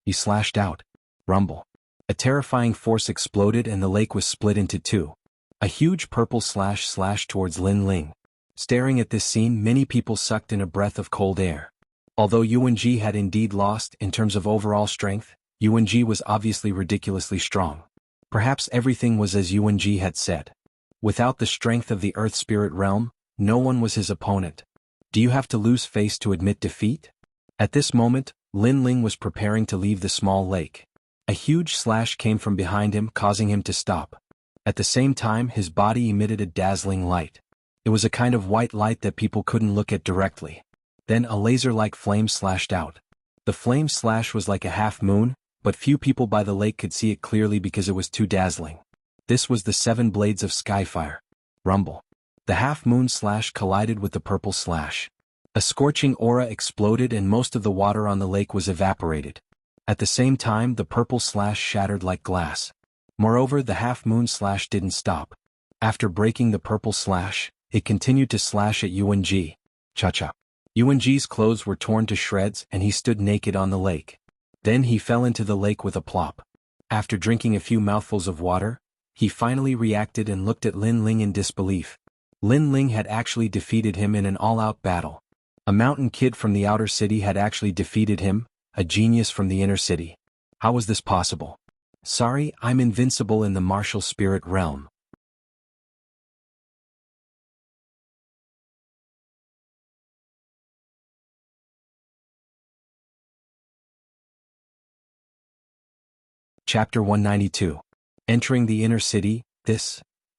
He slashed out. Rumble. A terrifying force exploded and the lake was split into two. A huge purple slash slashed towards Lin Ling. Staring at this scene, many people sucked in a breath of cold air. Although Yuan Ji had indeed lost in terms of overall strength, Yuan Ji was obviously ridiculously strong. Perhaps everything was as Yuan Ji had said. Without the strength of the Earth Spirit realm, no one was his opponent. Do you have to lose face to admit defeat? At this moment, Lin Ling was preparing to leave the small lake. A huge slash came from behind him, causing him to stop. At the same time, his body emitted a dazzling light. It was a kind of white light that people couldn't look at directly. Then a laser-like flame slashed out. The flame slash was like a half moon, but few people by the lake could see it clearly because it was too dazzling. This was the 7 blades of Skyfire. Rumble. The half-moon slash collided with the purple slash. A scorching aura exploded and most of the water on the lake was evaporated. At the same time, the purple slash shattered like glass. Moreover, the half-moon slash didn't stop. After breaking the purple slash, it continued to slash at Yuan Ji. Cha-cha. Yuan Ji's clothes were torn to shreds and he stood naked on the lake. Then he fell into the lake with a plop. After drinking a few mouthfuls of water, he finally reacted and looked at Lin Ling in disbelief. Lin Ling had actually defeated him in an all-out battle. A mountain kid from the outer city had actually defeated him, a genius from the inner city. How was this possible? Sorry, I'm invincible in the martial spirit realm. Chapter 192. Entering the inner city,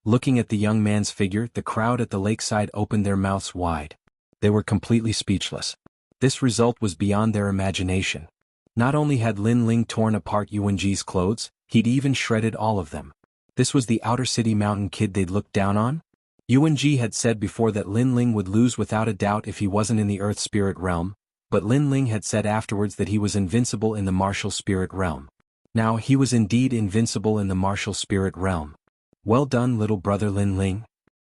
Looking at the young man's figure, the crowd at the lakeside opened their mouths wide. They were completely speechless. This result was beyond their imagination. Not only had Lin Ling torn apart Yuanji's clothes, he'd even shredded all of them. This was the outer city mountain kid they'd looked down on? Yuanji had said before that Lin Ling would lose without a doubt if he wasn't in the earth spirit realm, but Lin Ling had said afterwards that he was invincible in the martial spirit realm. Now he was indeed invincible in the martial spirit realm. Well done, little brother Lin Ling.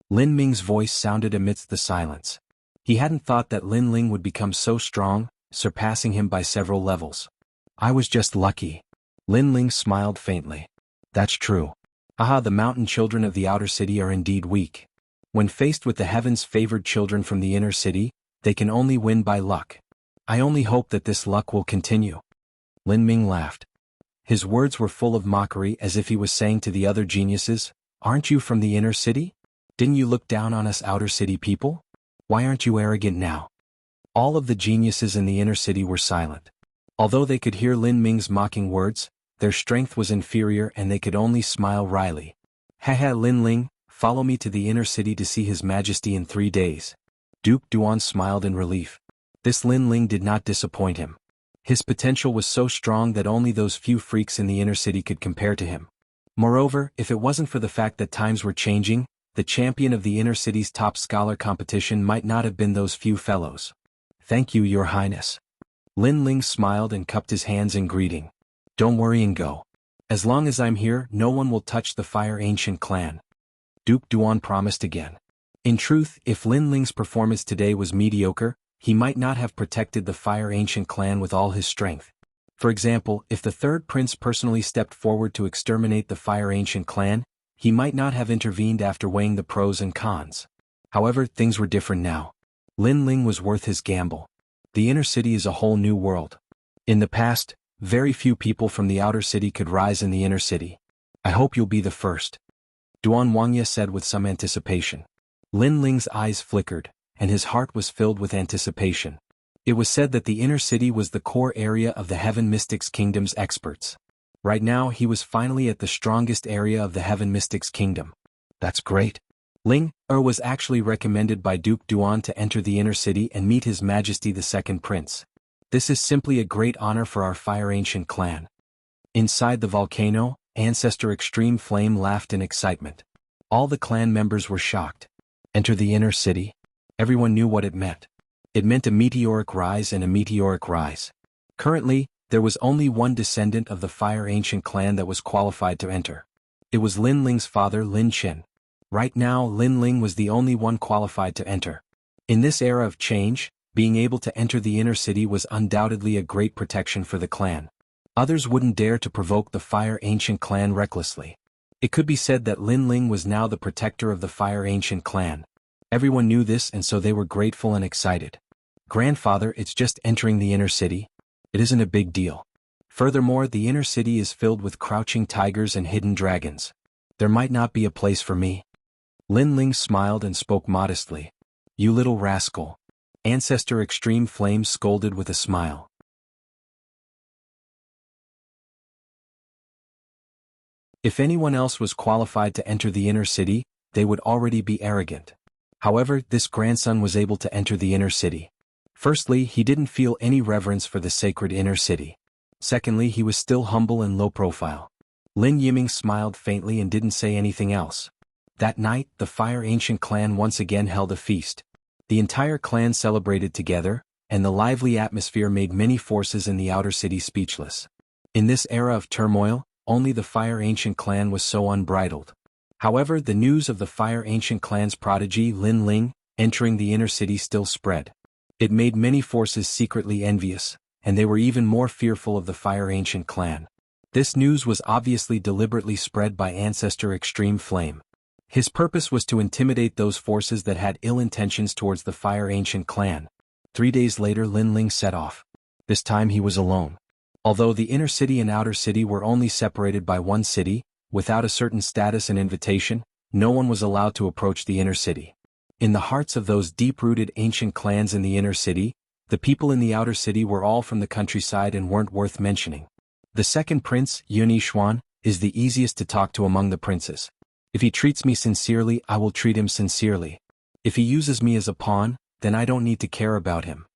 Lin Ming's voice sounded amidst the silence. He hadn't thought that Lin Ling would become so strong, surpassing him by several levels. I was just lucky. Lin Ling smiled faintly. That's true. Aha, the mountain children of the outer city are indeed weak. When faced with the heavens-favored children from the inner city, they can only win by luck. I only hope that this luck will continue. Lin Ming laughed. His words were full of mockery, as if he was saying to the other geniuses, "Aren't you from the inner city? Didn't you look down on us outer city people? Why aren't you arrogant now?" All of the geniuses in the inner city were silent. Although they could hear Lin Ming's mocking words, their strength was inferior and they could only smile wryly. Haha, Lin Ling, follow me to the inner city to see His Majesty in 3 days. Duke Duan smiled in relief. This Lin Ling did not disappoint him. His potential was so strong that only those few freaks in the inner city could compare to him. Moreover, if it wasn't for the fact that times were changing, the champion of the inner city's top scholar competition might not have been those few fellows. Thank you, Your Highness. Lin Ling smiled and cupped his hands in greeting. Don't worry and go. As long as I'm here, no one will touch the Fire Ancient clan. Duke Duan promised again. In truth, if Lin Ling's performance today was mediocre, he might not have protected the Fire Ancient clan with all his strength. For example, if the third prince personally stepped forward to exterminate the Fire Ancient clan, he might not have intervened after weighing the pros and cons. However, things were different now. Lin Ling was worth his gamble. The inner city is a whole new world. In the past, very few people from the outer city could rise in the inner city. I hope you'll be the first. Duan Wangya said with some anticipation. Lin Ling's eyes flickered, and his heart was filled with anticipation. It was said that the inner city was the core area of the Heaven Mystics Kingdom's experts. Right now he was finally at the strongest area of the Heaven Mystics Kingdom. That's great. Ling was actually recommended by Duke Duan to enter the inner city and meet His Majesty the Second Prince. This is simply a great honor for our Fire Ancient clan. Inside the volcano, Ancestor Extreme Flame laughed in excitement. All the clan members were shocked. Enter the inner city? Everyone knew what it meant. It meant a meteoric rise and a meteoric rise. Currently, there was only one descendant of the Fire Ancient clan that was qualified to enter. It was Lin Ling's father, Lin Qin. Right now, Lin Ling was the only one qualified to enter. In this era of change, being able to enter the inner city was undoubtedly a great protection for the clan. Others wouldn't dare to provoke the Fire Ancient clan recklessly. It could be said that Lin Ling was now the protector of the Fire Ancient clan. Everyone knew this and so they were grateful and excited. Grandfather, it's just entering the inner city. It isn't a big deal. Furthermore, the inner city is filled with crouching tigers and hidden dragons. There might not be a place for me. Lin Ling smiled and spoke modestly. You little rascal. Ancestor Extreme Flame scolded with a smile. If anyone else was qualified to enter the inner city, they would already be arrogant. However, this grandson was able to enter the inner city. Firstly, he didn't feel any reverence for the sacred inner city. Secondly, he was still humble and low profile. Lin Yiming smiled faintly and didn't say anything else. That night, the Fire Ancient clan once again held a feast. The entire clan celebrated together, and the lively atmosphere made many forces in the outer city speechless. In this era of turmoil, only the Fire Ancient clan was so unbridled. However, the news of the Fire Ancient clan's prodigy Lin Ling entering the inner city still spread. It made many forces secretly envious, and they were even more fearful of the Fire Ancient clan. This news was obviously deliberately spread by Ancestor Extreme Flame. His purpose was to intimidate those forces that had ill intentions towards the Fire Ancient clan. 3 days later Lin Ling set off. This time he was alone. Although the inner city and outer city were only separated by one city, without a certain status and invitation, no one was allowed to approach the inner city. In the hearts of those deep-rooted ancient clans in the inner city, the people in the outer city were all from the countryside and weren't worth mentioning. The second prince, Yun Xuan, is the easiest to talk to among the princes. If he treats me sincerely, I will treat him sincerely. If he uses me as a pawn, then I don't need to care about him.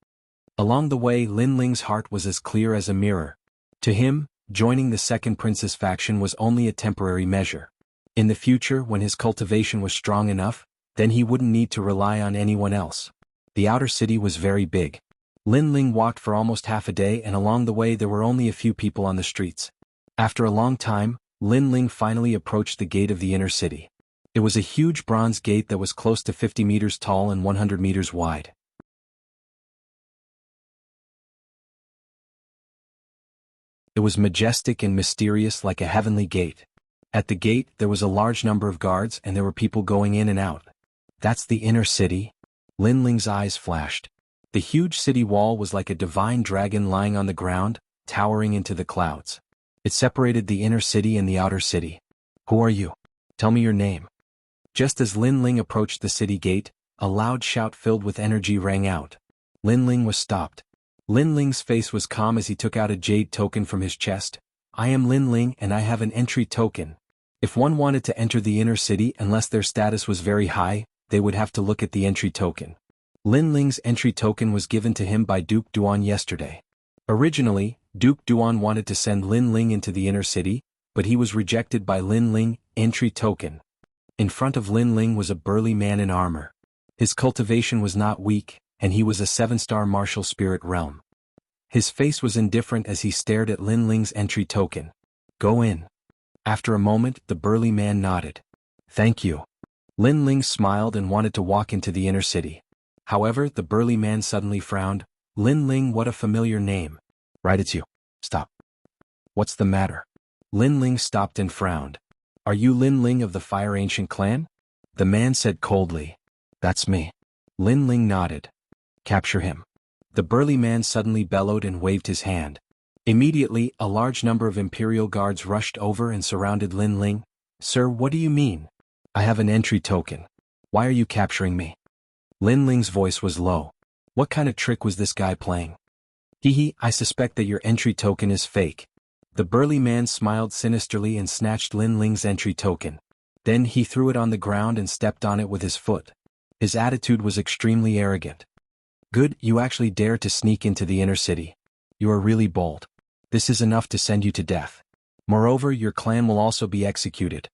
Along the way Lin Ling's heart was as clear as a mirror. To him, joining the second prince's faction was only a temporary measure. In the future, when his cultivation was strong enough, then he wouldn't need to rely on anyone else. The outer city was very big. Lin Ling walked for almost half a day, and along the way there were only a few people on the streets. After a long time, Lin Ling finally approached the gate of the inner city. It was a huge bronze gate that was close to 50 meters tall and 100 meters wide. It was majestic and mysterious like a heavenly gate. At the gate there was a large number of guards and there were people going in and out. That's the inner city? Lin Ling's eyes flashed. The huge city wall was like a divine dragon lying on the ground, towering into the clouds. It separated the inner city and the outer city. Who are you? Tell me your name. Just as Lin Ling approached the city gate, a loud shout filled with energy rang out. Lin Ling was stopped. Lin Ling's face was calm as he took out a jade token from his chest. I am Lin Ling and I have an entry token. If one wanted to enter the inner city unless their status was very high, they would have to look at the entry token. Lin Ling's entry token was given to him by Duke Duan yesterday. Originally, Duke Duan wanted to send Lin Ling into the inner city, but he was rejected by Lin Ling, entry token. In front of Lin Ling was a burly man in armor. His cultivation was not weak, and he was a 7-star martial spirit realm. His face was indifferent as he stared at Lin Ling's entry token. Go in. After a moment, the burly man nodded. Thank you. Lin Ling smiled and wanted to walk into the inner city. However, the burly man suddenly frowned. Lin Ling, what a familiar name. Right, it's you. Stop. What's the matter? Lin Ling stopped and frowned. Are you Lin Ling of the Fire Ancient clan? The man said coldly. That's me. Lin Ling nodded. Capture him. The burly man suddenly bellowed and waved his hand. Immediately, a large number of Imperial guards rushed over and surrounded Lin Ling. Sir, what do you mean? I have an entry token. Why are you capturing me? Lin Ling's voice was low. What kind of trick was this guy playing? Hee, I suspect that your entry token is fake. The burly man smiled sinisterly and snatched Lin Ling's entry token. Then he threw it on the ground and stepped on it with his foot. His attitude was extremely arrogant. Good, you actually dare to sneak into the inner city. You are really bold. This is enough to send you to death. Moreover, your clan will also be executed.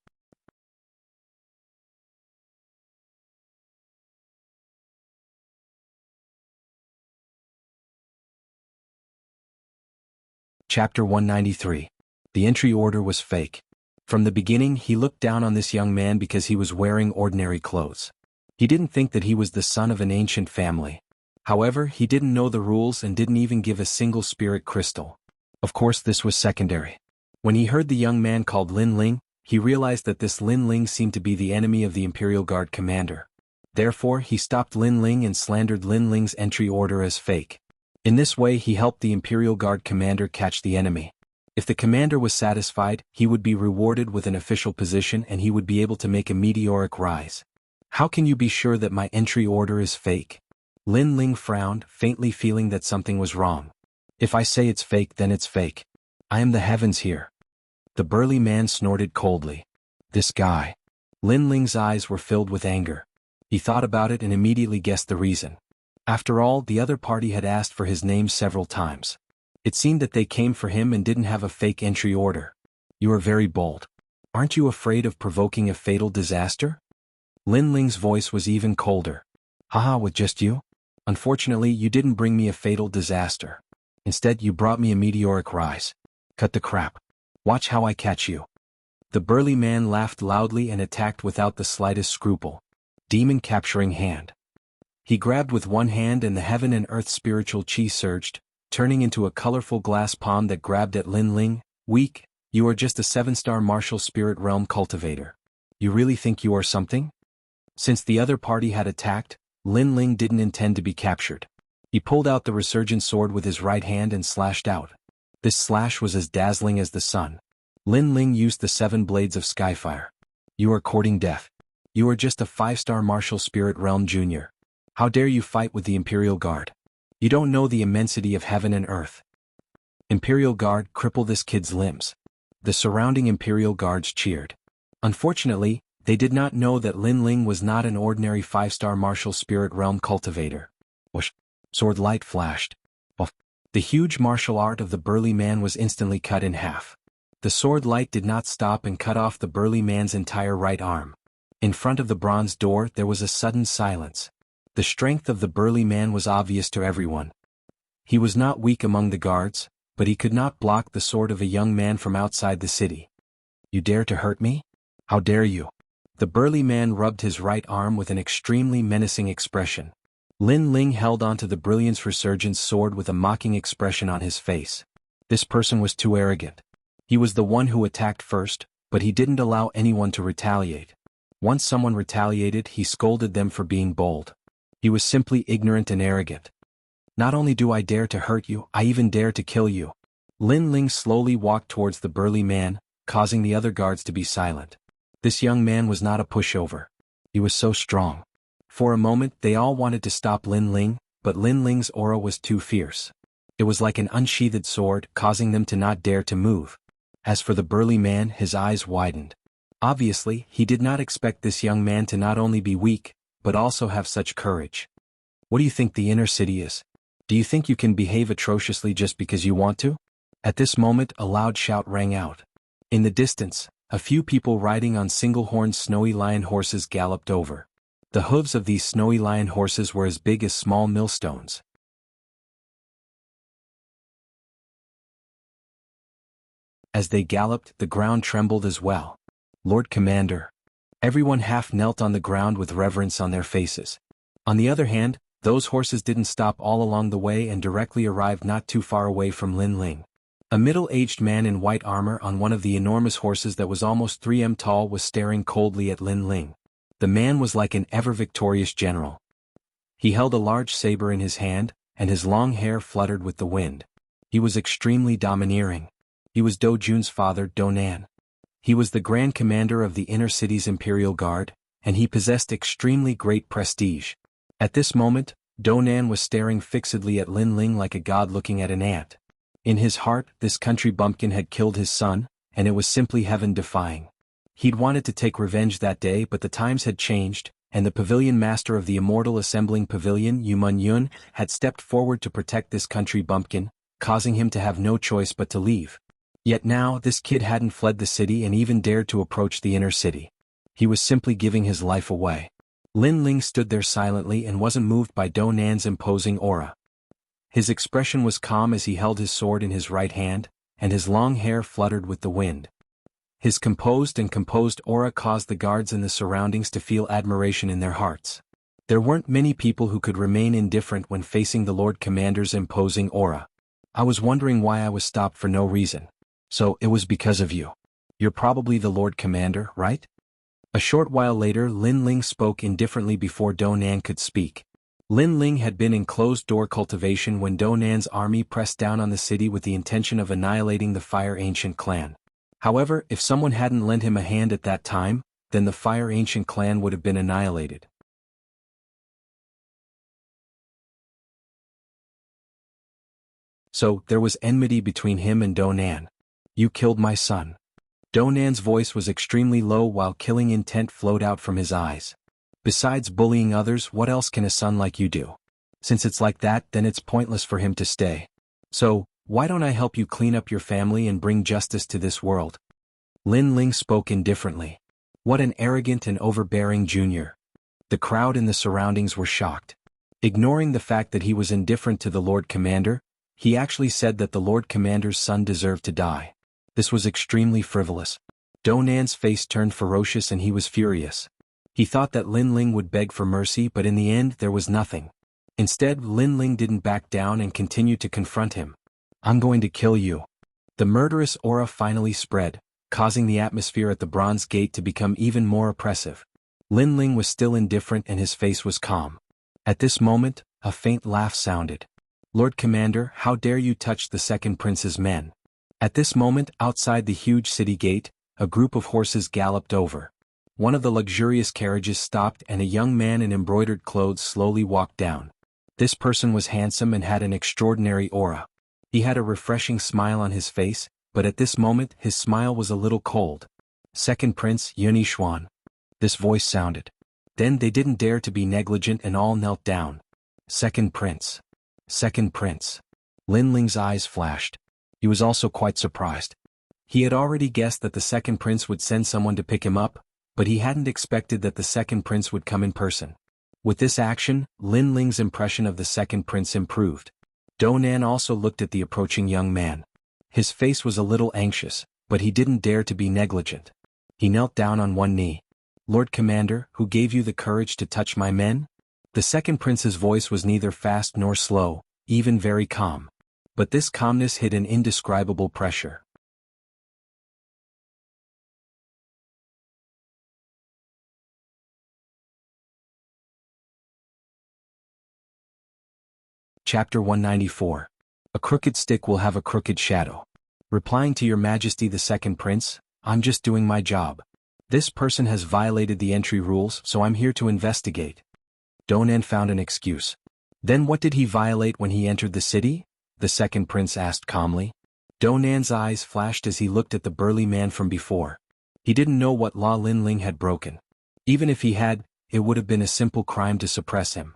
Chapter 193. The entry order was fake. From the beginning, he looked down on this young man because he was wearing ordinary clothes. He didn't think that he was the son of an ancient family. However, he didn't know the rules and didn't even give a single spirit crystal. Of course, this was secondary. When he heard the young man called Lin Ling, he realized that this Lin Ling seemed to be the enemy of the Imperial Guard commander. Therefore, he stopped Lin Ling and slandered Lin Ling's entry order as fake. In this way, he helped the Imperial Guard commander catch the enemy. If the commander was satisfied, he would be rewarded with an official position and he would be able to make a meteoric rise. How can you be sure that my entry order is fake? Lin Ling frowned, faintly feeling that something was wrong. If I say it's fake, then it's fake. I am the heavens here. The burly man snorted coldly. This guy. Lin Ling's eyes were filled with anger. He thought about it and immediately guessed the reason. After all, the other party had asked for his name several times. It seemed that they came for him and didn't have a fake entry order. You are very bold. Aren't you afraid of provoking a fatal disaster? Lin Ling's voice was even colder. Haha, with just you? Unfortunately, you didn't bring me a fatal disaster. Instead, you brought me a meteoric rise. Cut the crap. Watch how I catch you. The burly man laughed loudly and attacked without the slightest scruple. Demon capturing hand. He grabbed with one hand and the heaven and earth spiritual chi surged, turning into a colorful glass palm that grabbed at Lin Ling. Weak, you are just a 7-star martial spirit realm cultivator. You really think you are something? Since the other party had attacked, Lin Ling didn't intend to be captured. He pulled out the resurgent sword with his right hand and slashed out. This slash was as dazzling as the sun. Lin Ling used the 7 blades of Skyfire. You are courting death. You are just a 5-star martial spirit realm junior. How dare you fight with the Imperial Guard? You don't know the immensity of heaven and earth. Imperial Guard, cripple this kid's limbs. The surrounding Imperial Guards cheered. Unfortunately, they did not know that Lin Ling was not an ordinary 5-star martial spirit realm cultivator. Whoosh! Sword light flashed. Off. The huge martial art of the burly man was instantly cut in half. The sword light did not stop and cut off the burly man's entire right arm. In front of the bronze door there was a sudden silence. The strength of the burly man was obvious to everyone. He was not weak among the guards, but he could not block the sword of a young man from outside the city. You dare to hurt me? How dare you? The burly man rubbed his right arm with an extremely menacing expression. Lin Ling held onto the Brilliance Resurgence sword with a mocking expression on his face. This person was too arrogant. He was the one who attacked first, but he didn't allow anyone to retaliate. Once someone retaliated, he scolded them for being bold. He was simply ignorant and arrogant. Not only do I dare to hurt you, I even dare to kill you. Lin Ling slowly walked towards the burly man, causing the other guards to be silent. This young man was not a pushover. He was so strong. For a moment they all wanted to stop Lin Ling, but Lin Ling's aura was too fierce. It was like an unsheathed sword, causing them to not dare to move. As for the burly man, his eyes widened. Obviously, he did not expect this young man to not only be weak, but also have such courage. What do you think the inner city is? Do you think you can behave atrociously just because you want to? At this moment a loud shout rang out. In the distance, a few people riding on single-horned snowy lion horses galloped over. The hooves of these snowy lion horses were as big as small millstones. As they galloped, the ground trembled as well. Lord Commander. Everyone half knelt on the ground with reverence on their faces. On the other hand, those horses didn't stop all along the way and directly arrived not too far away from Lin Ling. A middle-aged man in white armor on one of the enormous horses that was almost 3 m tall was staring coldly at Lin Ling. The man was like an ever-victorious general. He held a large saber in his hand, and his long hair fluttered with the wind. He was extremely domineering. He was Do Jun's father, Do Nan. He was the Grand Commander of the Inner City's Imperial Guard, and he possessed extremely great prestige. At this moment, Do Nan was staring fixedly at Lin Ling like a god looking at an ant. In his heart, this country bumpkin had killed his son, and it was simply heaven-defying. He'd wanted to take revenge that day, but the times had changed, and the pavilion master of the Immortal Assembling Pavilion, Yumun Yun, had stepped forward to protect this country bumpkin, causing him to have no choice but to leave. Yet now, this kid hadn't fled the city and even dared to approach the inner city. He was simply giving his life away. Lin Ling stood there silently and wasn't moved by Do Nan's imposing aura. His expression was calm as he held his sword in his right hand, and his long hair fluttered with the wind. His composed aura caused the guards in the surroundings to feel admiration in their hearts. There weren't many people who could remain indifferent when facing the Lord Commander's imposing aura. I was wondering why I was stopped for no reason. So, it was because of you. You're probably the Lord Commander, right? A short while later Lin Ling spoke indifferently before Do Nan could speak. Lin Ling had been in closed-door cultivation when Do Nan's army pressed down on the city with the intention of annihilating the Fire Ancient clan. However, if someone hadn't lent him a hand at that time, then the Fire Ancient clan would have been annihilated. So, there was enmity between him and Do Nan. You killed my son. Do Nan's voice was extremely low while killing intent flowed out from his eyes. Besides bullying others, what else can a son like you do? Since it's like that, then it's pointless for him to stay. So, why don't I help you clean up your family and bring justice to this world? Lin Ling spoke indifferently. What an arrogant and overbearing junior. The crowd in the surroundings were shocked. Ignoring the fact that he was indifferent to the Lord Commander, he actually said that the Lord Commander's son deserved to die. This was extremely frivolous. Do Nan's face turned ferocious and he was furious. He thought that Lin Ling would beg for mercy, but in the end there was nothing. Instead, Lin Ling didn't back down and continued to confront him. I'm going to kill you. The murderous aura finally spread, causing the atmosphere at the Bronze Gate to become even more oppressive. Lin Ling was still indifferent and his face was calm. At this moment, a faint laugh sounded. Lord Commander, how dare you touch the second prince's men? At this moment, outside the huge city gate, a group of horses galloped over. One of the luxurious carriages stopped and a young man in embroidered clothes slowly walked down. This person was handsome and had an extraordinary aura. He had a refreshing smile on his face, but at this moment his smile was a little cold. Second Prince Yunishuan. This voice sounded. Then they didn't dare to be negligent and all knelt down. Second Prince. Second Prince. Lin Ling's eyes flashed. He was also quite surprised. He had already guessed that the second prince would send someone to pick him up, but he hadn't expected that the second prince would come in person. With this action, Lin Ling's impression of the second prince improved. Donan also looked at the approaching young man. His face was a little anxious, but he didn't dare to be negligent. He knelt down on one knee. Lord Commander, who gave you the courage to touch my men? The second prince's voice was neither fast nor slow, even very calm. But this calmness hid an indescribable pressure. Chapter 194. A crooked stick will have a crooked shadow. Replying to Your Majesty the Second Prince, I'm just doing my job. This person has violated the entry rules, so I'm here to investigate. Donan found an excuse. Then what did he violate when he entered the city? The second prince asked calmly. Donan's eyes flashed as he looked at the burly man from before. He didn't know what law Lin Ling had broken. Even if he had, it would have been a simple crime to suppress him.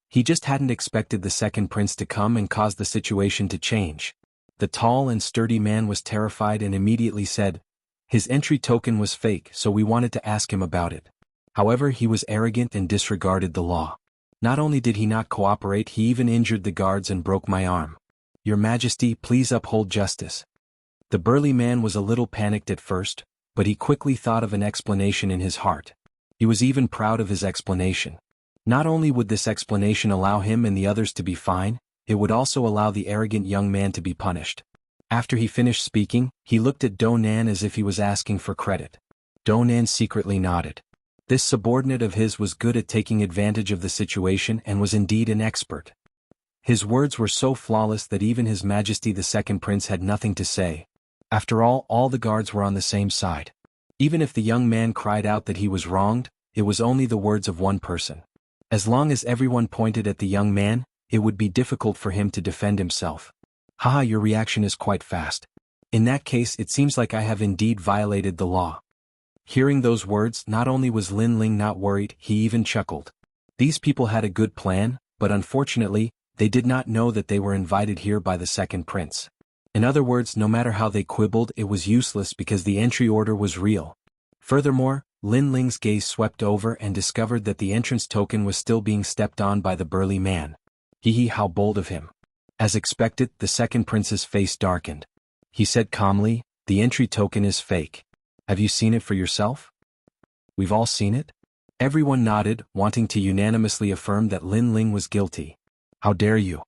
He just hadn't expected the second prince to come and cause the situation to change. The tall and sturdy man was terrified and immediately said, his entry token was fake, so we wanted to ask him about it. However, he was arrogant and disregarded the law. Not only did he not cooperate, he even injured the guards and broke my arm. Your Majesty, please uphold justice. The burly man was a little panicked at first, but he quickly thought of an explanation in his heart. He was even proud of his explanation. Not only would this explanation allow him and the others to be fine, it would also allow the arrogant young man to be punished. After he finished speaking, he looked at Donan as if he was asking for credit. Donan secretly nodded. This subordinate of his was good at taking advantage of the situation and was indeed an expert. His words were so flawless that even His Majesty the Second Prince had nothing to say. After all the guards were on the same side. Even if the young man cried out that he was wronged, it was only the words of one person. As long as everyone pointed at the young man, it would be difficult for him to defend himself. Haha, your reaction is quite fast. In that case, it seems like I have indeed violated the law. Hearing those words, not only was Lin Ling not worried, he even chuckled. These people had a good plan, but unfortunately, they did not know that they were invited here by the second prince. In other words, no matter how they quibbled, it was useless because the entry order was real. Furthermore, Lin Ling's gaze swept over and discovered that the entrance token was still being stepped on by the burly man. Hee, how bold of him. As expected, the second prince's face darkened. He said calmly, the entry token is fake. Have you seen it for yourself? We've all seen it? Everyone nodded, wanting to unanimously affirm that Lin Ling was guilty. How dare you?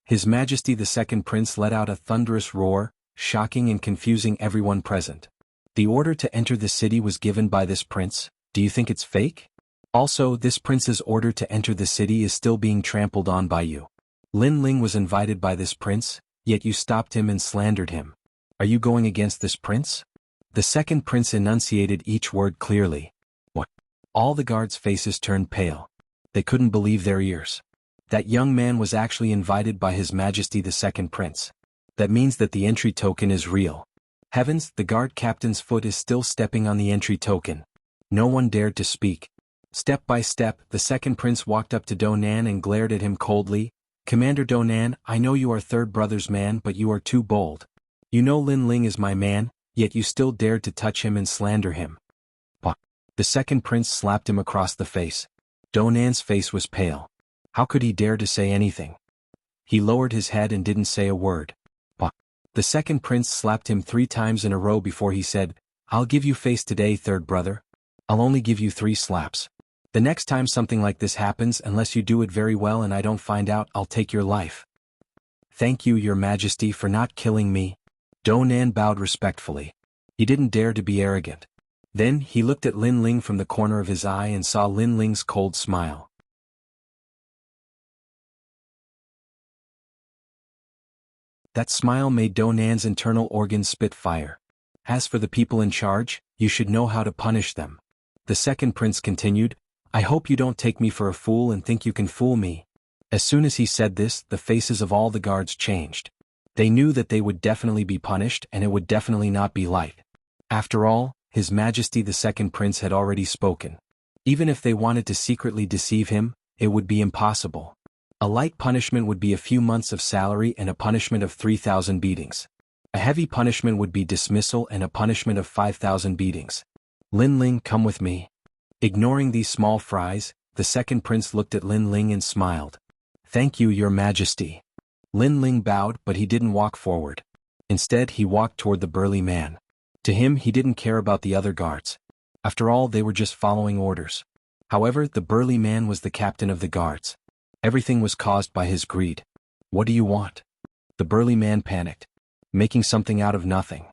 His Majesty the Second Prince let out a thunderous roar, shocking and confusing everyone present. The order to enter the city was given by this prince. Do you think it's fake? Also, this prince's order to enter the city is still being trampled on by you. Lin Ling was invited by this prince, yet you stopped him and slandered him. Are you going against this prince? The second prince enunciated each word clearly. What? All the guards' faces turned pale. They couldn't believe their ears. That young man was actually invited by His Majesty the Second Prince. That means that the entry token is real. Heavens, the guard captain's foot is still stepping on the entry token. No one dared to speak. Step by step, the second prince walked up to Donan and glared at him coldly. Commander Donan, I know you are third brother's man, but you are too bold. You know Lin Ling is my man, yet you still dared to touch him and slander him. Bah. The second prince slapped him across the face. Donan's face was pale. How could he dare to say anything? He lowered his head and didn't say a word. Bah. The second prince slapped him 3 times in a row before he said, I'll give you face today, third brother. I'll only give you 3 slaps. The next time something like this happens, unless you do it very well and I don't find out, I'll take your life. Thank you, Your Majesty, for not killing me. Do Nan bowed respectfully. He didn't dare to be arrogant. Then he looked at Lin Ling from the corner of his eye and saw Lin Ling's cold smile. That smile made Do Nan's internal organs spit fire. As for the people in charge, you should know how to punish them. The second prince continued, I hope you don't take me for a fool and think you can fool me. As soon as he said this, the faces of all the guards changed. They knew that they would definitely be punished and it would definitely not be light. After all, His Majesty the second prince had already spoken. Even if they wanted to secretly deceive him, it would be impossible. A light punishment would be a few months of salary and a punishment of 3,000 beatings. A heavy punishment would be dismissal and a punishment of 5,000 beatings. Lin Ling, come with me. Ignoring these small fries, the second prince looked at Lin Ling and smiled. Thank you, Your Majesty. Lin Ling bowed, but he didn't walk forward. Instead, he walked toward the burly man. To him, he didn't care about the other guards. After all, they were just following orders. However, the burly man was the captain of the guards. Everything was caused by his greed. What do you want? The burly man panicked. Making something out of nothing.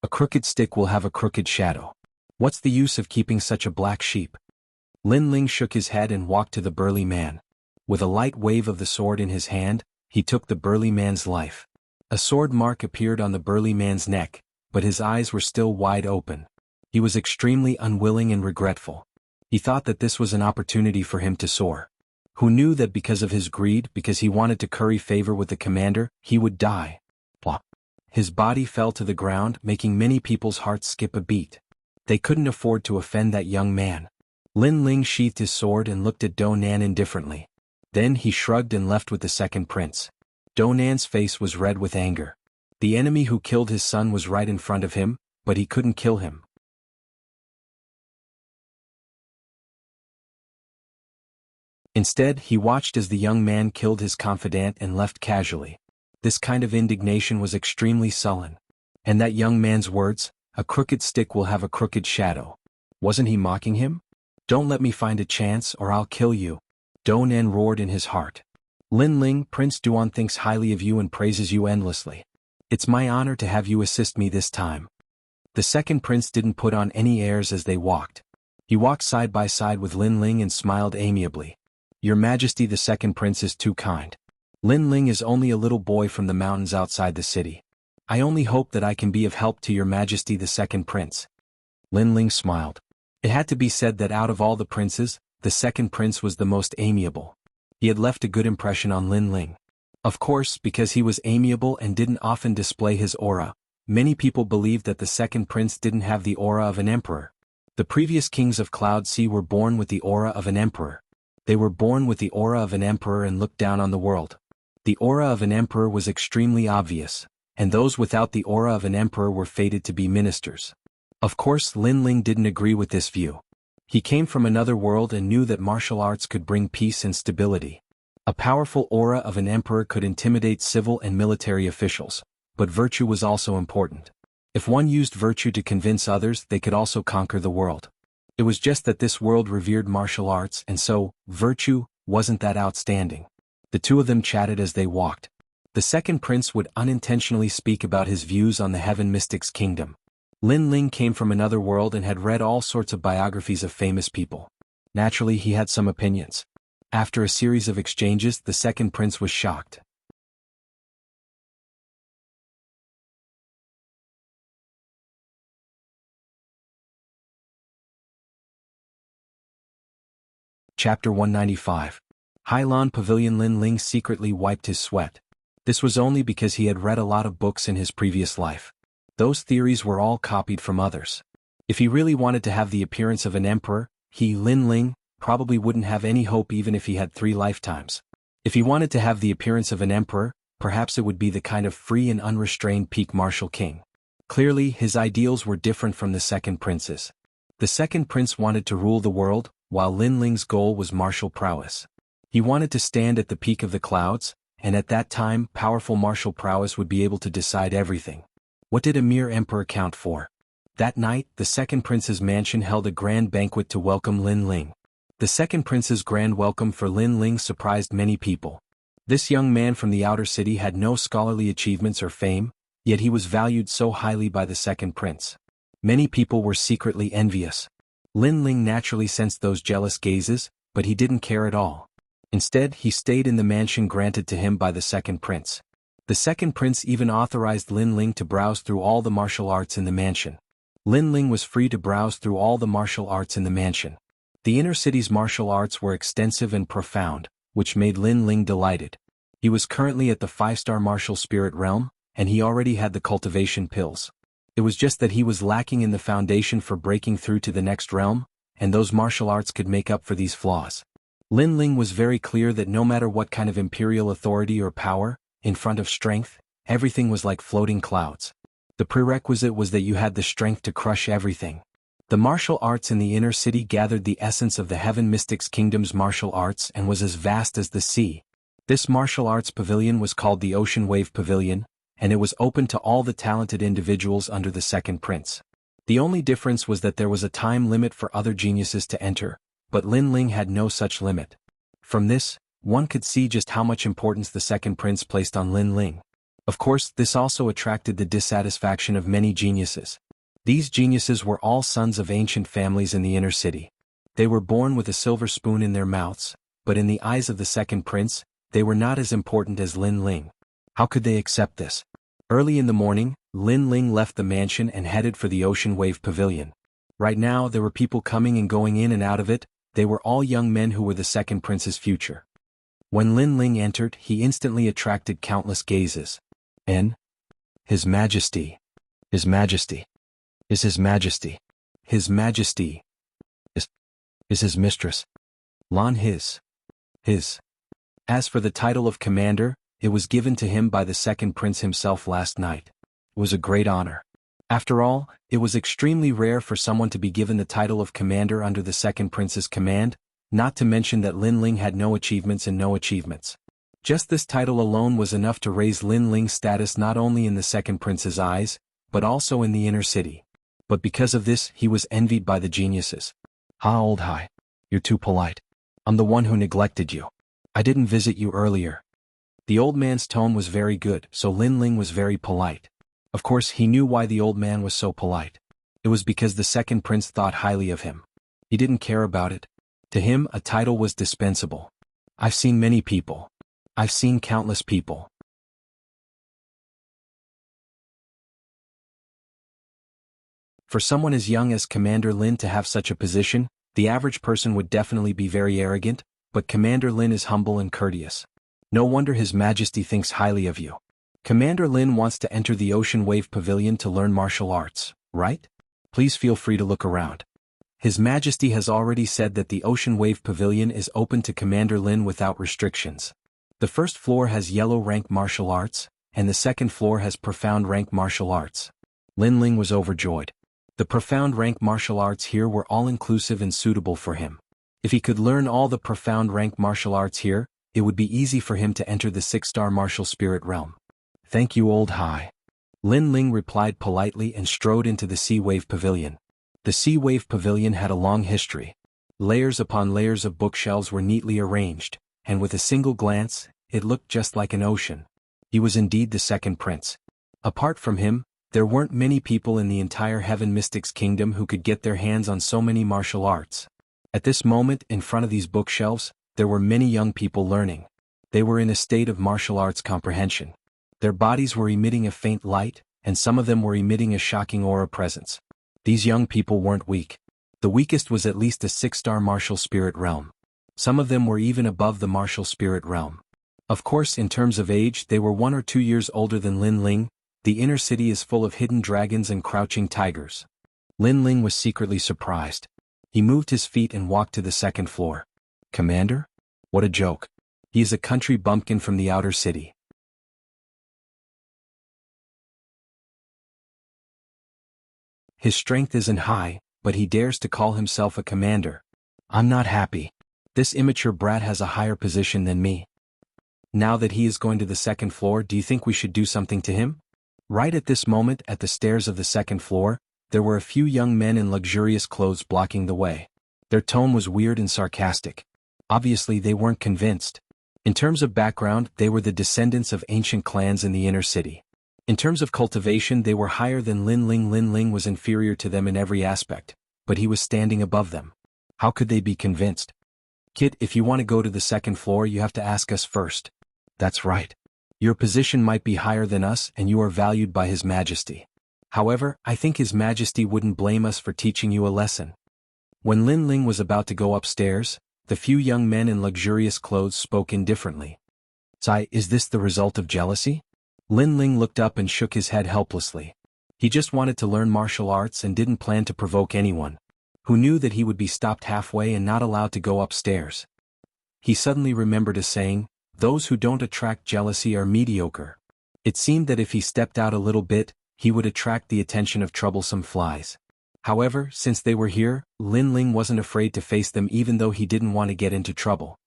A crooked stick will have a crooked shadow. What's the use of keeping such a black sheep? Lin Ling shook his head and walked to the burly man. With a light wave of the sword in his hand, he took the burly man's life. A sword mark appeared on the burly man's neck, but his eyes were still wide open. He was extremely unwilling and regretful. He thought that this was an opportunity for him to soar. Who knew that because of his greed, because he wanted to curry favor with the commander, he would die? Plop. His body fell to the ground, making many people's hearts skip a beat. They couldn't afford to offend that young man. Lin Ling sheathed his sword and looked at Do Nan indifferently. Then he shrugged and left with the second prince. Do Nan's face was red with anger. The enemy who killed his son was right in front of him, but he couldn't kill him. Instead, he watched as the young man killed his confidant and left casually. This kind of indignation was extremely sullen. And that young man's words, a crooked stick will have a crooked shadow. Wasn't he mocking him? Don't let me find a chance or I'll kill you. Do Nan roared in his heart. Lin Ling, Prince Duan thinks highly of you and praises you endlessly. It's my honor to have you assist me this time. The second prince didn't put on any airs as they walked. He walked side by side with Lin Ling and smiled amiably. Your Majesty, the second prince is too kind. Lin Ling is only a little boy from the mountains outside the city. I only hope that I can be of help to Your Majesty the second prince. Lin Ling smiled. It had to be said that out of all the princes, the second prince was the most amiable. He had left a good impression on Lin Ling. Of course, because he was amiable and didn't often display his aura, many people believed that the second prince didn't have the aura of an emperor. The previous kings of Cloud Sea were born with the aura of an emperor. They were born with the aura of an emperor and looked down on the world. The aura of an emperor was extremely obvious, and those without the aura of an emperor were fated to be ministers. Of course, Lin Ling didn't agree with this view. He came from another world and knew that martial arts could bring peace and stability. A powerful aura of an emperor could intimidate civil and military officials, but virtue was also important. If one used virtue to convince others, they could also conquer the world. It was just that this world revered martial arts, and so, virtue wasn't that outstanding. The two of them chatted as they walked. The second prince would unintentionally speak about his views on the Heaven Mystics Kingdom. Lin Ling came from another world and had read all sorts of biographies of famous people. Naturally, he had some opinions. After a series of exchanges, the second prince was shocked. Chapter 195. Hailan Pavilion. Lin Ling secretly wiped his sweat. This was only because he had read a lot of books in his previous life. Those theories were all copied from others. If he really wanted to have the appearance of an emperor, he, Lin Ling, probably wouldn't have any hope even if he had 3 lifetimes. If he wanted to have the appearance of an emperor, perhaps it would be the kind of free and unrestrained peak martial king. Clearly, his ideals were different from the second prince's. The second prince wanted to rule the world, while Lin Ling's goal was martial prowess. He wanted to stand at the peak of the clouds, and at that time, powerful martial prowess would be able to decide everything. What did a mere emperor count for? That night, the second prince's mansion held a grand banquet to welcome Lin Ling. The second prince's grand welcome for Lin Ling surprised many people. This young man from the outer city had no scholarly achievements or fame, yet he was valued so highly by the second prince. Many people were secretly envious. Lin Ling naturally sensed those jealous gazes, but he didn't care at all. Instead, he stayed in the mansion granted to him by the second prince. The second prince even authorized Lin Ling to browse through all the martial arts in the mansion. Lin Ling was free to browse through all the martial arts in the mansion. The inner city's martial arts were extensive and profound, which made Lin Ling delighted. He was currently at the 5-star martial spirit realm, and he already had the cultivation pills. It was just that he was lacking in the foundation for breaking through to the next realm, and those martial arts could make up for these flaws. Lin Ling was very clear that no matter what kind of imperial authority or power, in front of strength, everything was like floating clouds. The prerequisite was that you had the strength to crush everything. The martial arts in the inner city gathered the essence of the Heaven Mystics Kingdom's martial arts and was as vast as the sea. This martial arts pavilion was called the Ocean Wave Pavilion, and it was open to all the talented individuals under the second prince. The only difference was that there was a time limit for other geniuses to enter, but Lin Ling had no such limit. From this, one could see just how much importance the second prince placed on Lin Ling. Of course, this also attracted the dissatisfaction of many geniuses. These geniuses were all sons of ancient families in the inner city. They were born with a silver spoon in their mouths, but in the eyes of the second prince, they were not as important as Lin Ling. How could they accept this? Early in the morning, Lin Ling left the mansion and headed for the Ocean Wave Pavilion. Right now, there were people coming and going in and out of it. They were all young men who were the second prince's future. When Lin Ling entered, he instantly attracted countless gazes. His Majesty. His Majesty. Is His Majesty. His Majesty. Is his mistress. Lan his. As for the title of commander, it was given to him by the second prince himself last night. It was a great honor. After all, it was extremely rare for someone to be given the title of commander under the second prince's command, not to mention that Lin Ling had no achievements and no achievements. Just this title alone was enough to raise Lin Ling's status not only in the second prince's eyes, but also in the inner city. But because of this, he was envied by the geniuses. "Ha, old Hai. You're too polite. I'm the one who neglected you. I didn't visit you earlier." The old man's tone was very good, so Lin Ling was very polite. Of course, he knew why the old man was so polite. It was because the second prince thought highly of him. He didn't care about it. To him, a title was dispensable. I've seen many people. I've seen countless people. For someone as young as Commander Lin to have such a position, the average person would definitely be very arrogant, but Commander Lin is humble and courteous. No wonder His Majesty thinks highly of you. Commander Lin wants to enter the Ocean Wave Pavilion to learn martial arts, right? Please feel free to look around. His Majesty has already said that the Ocean Wave Pavilion is open to Commander Lin without restrictions. The first floor has yellow rank martial arts, and the second floor has profound rank martial arts. Lin Ling was overjoyed. The profound rank martial arts here were all-inclusive and suitable for him. If he could learn all the profound rank martial arts here, it would be easy for him to enter the 6-star martial spirit realm. "Thank you, old Hai." Lin Ling replied politely and strode into the Sea Wave Pavilion. The Sea Wave Pavilion had a long history. Layers upon layers of bookshelves were neatly arranged, and with a single glance, it looked just like an ocean. He was indeed the second prince. Apart from him, there weren't many people in the entire Heaven Mystics Kingdom who could get their hands on so many martial arts. At this moment, in front of these bookshelves, there were many young people learning. They were in a state of martial arts comprehension. Their bodies were emitting a faint light, and some of them were emitting a shocking aura presence. These young people weren't weak. The weakest was at least a 6-star martial spirit realm. Some of them were even above the martial spirit realm. Of course, in terms of age, they were 1 or 2 years older than Lin Ling. The inner city is full of hidden dragons and crouching tigers. Lin Ling was secretly surprised. He moved his feet and walked to the second floor. "Commander? What a joke. He is a country bumpkin from the outer city. His strength isn't high, but he dares to call himself a commander. I'm not happy. This immature brat has a higher position than me. Now that he is going to the second floor, do you think we should do something to him?" Right at this moment, at the stairs of the second floor, there were a few young men in luxurious clothes blocking the way. Their tone was weird and sarcastic. Obviously they weren't convinced. In terms of background, they were the descendants of ancient clans in the inner city. In terms of cultivation, they were higher than Lin Ling. Lin Ling was inferior to them in every aspect, but he was standing above them. How could they be convinced? Kid, if you want to go to the second floor, you have to ask us first. That's right. Your position might be higher than us and you are valued by His Majesty. However, I think His Majesty wouldn't blame us for teaching you a lesson. When Lin Ling was about to go upstairs, the few young men in luxurious clothes spoke indifferently. Sai, is this the result of jealousy? Lin Ling looked up and shook his head helplessly. He just wanted to learn martial arts and didn't plan to provoke anyone. Who knew that he would be stopped halfway and not allowed to go upstairs? He suddenly remembered a saying, those who don't attract jealousy are mediocre. It seemed that if he stepped out a little bit, he would attract the attention of troublesome flies. However, since they were here, Lin Ling wasn't afraid to face them even though he didn't want to get into trouble.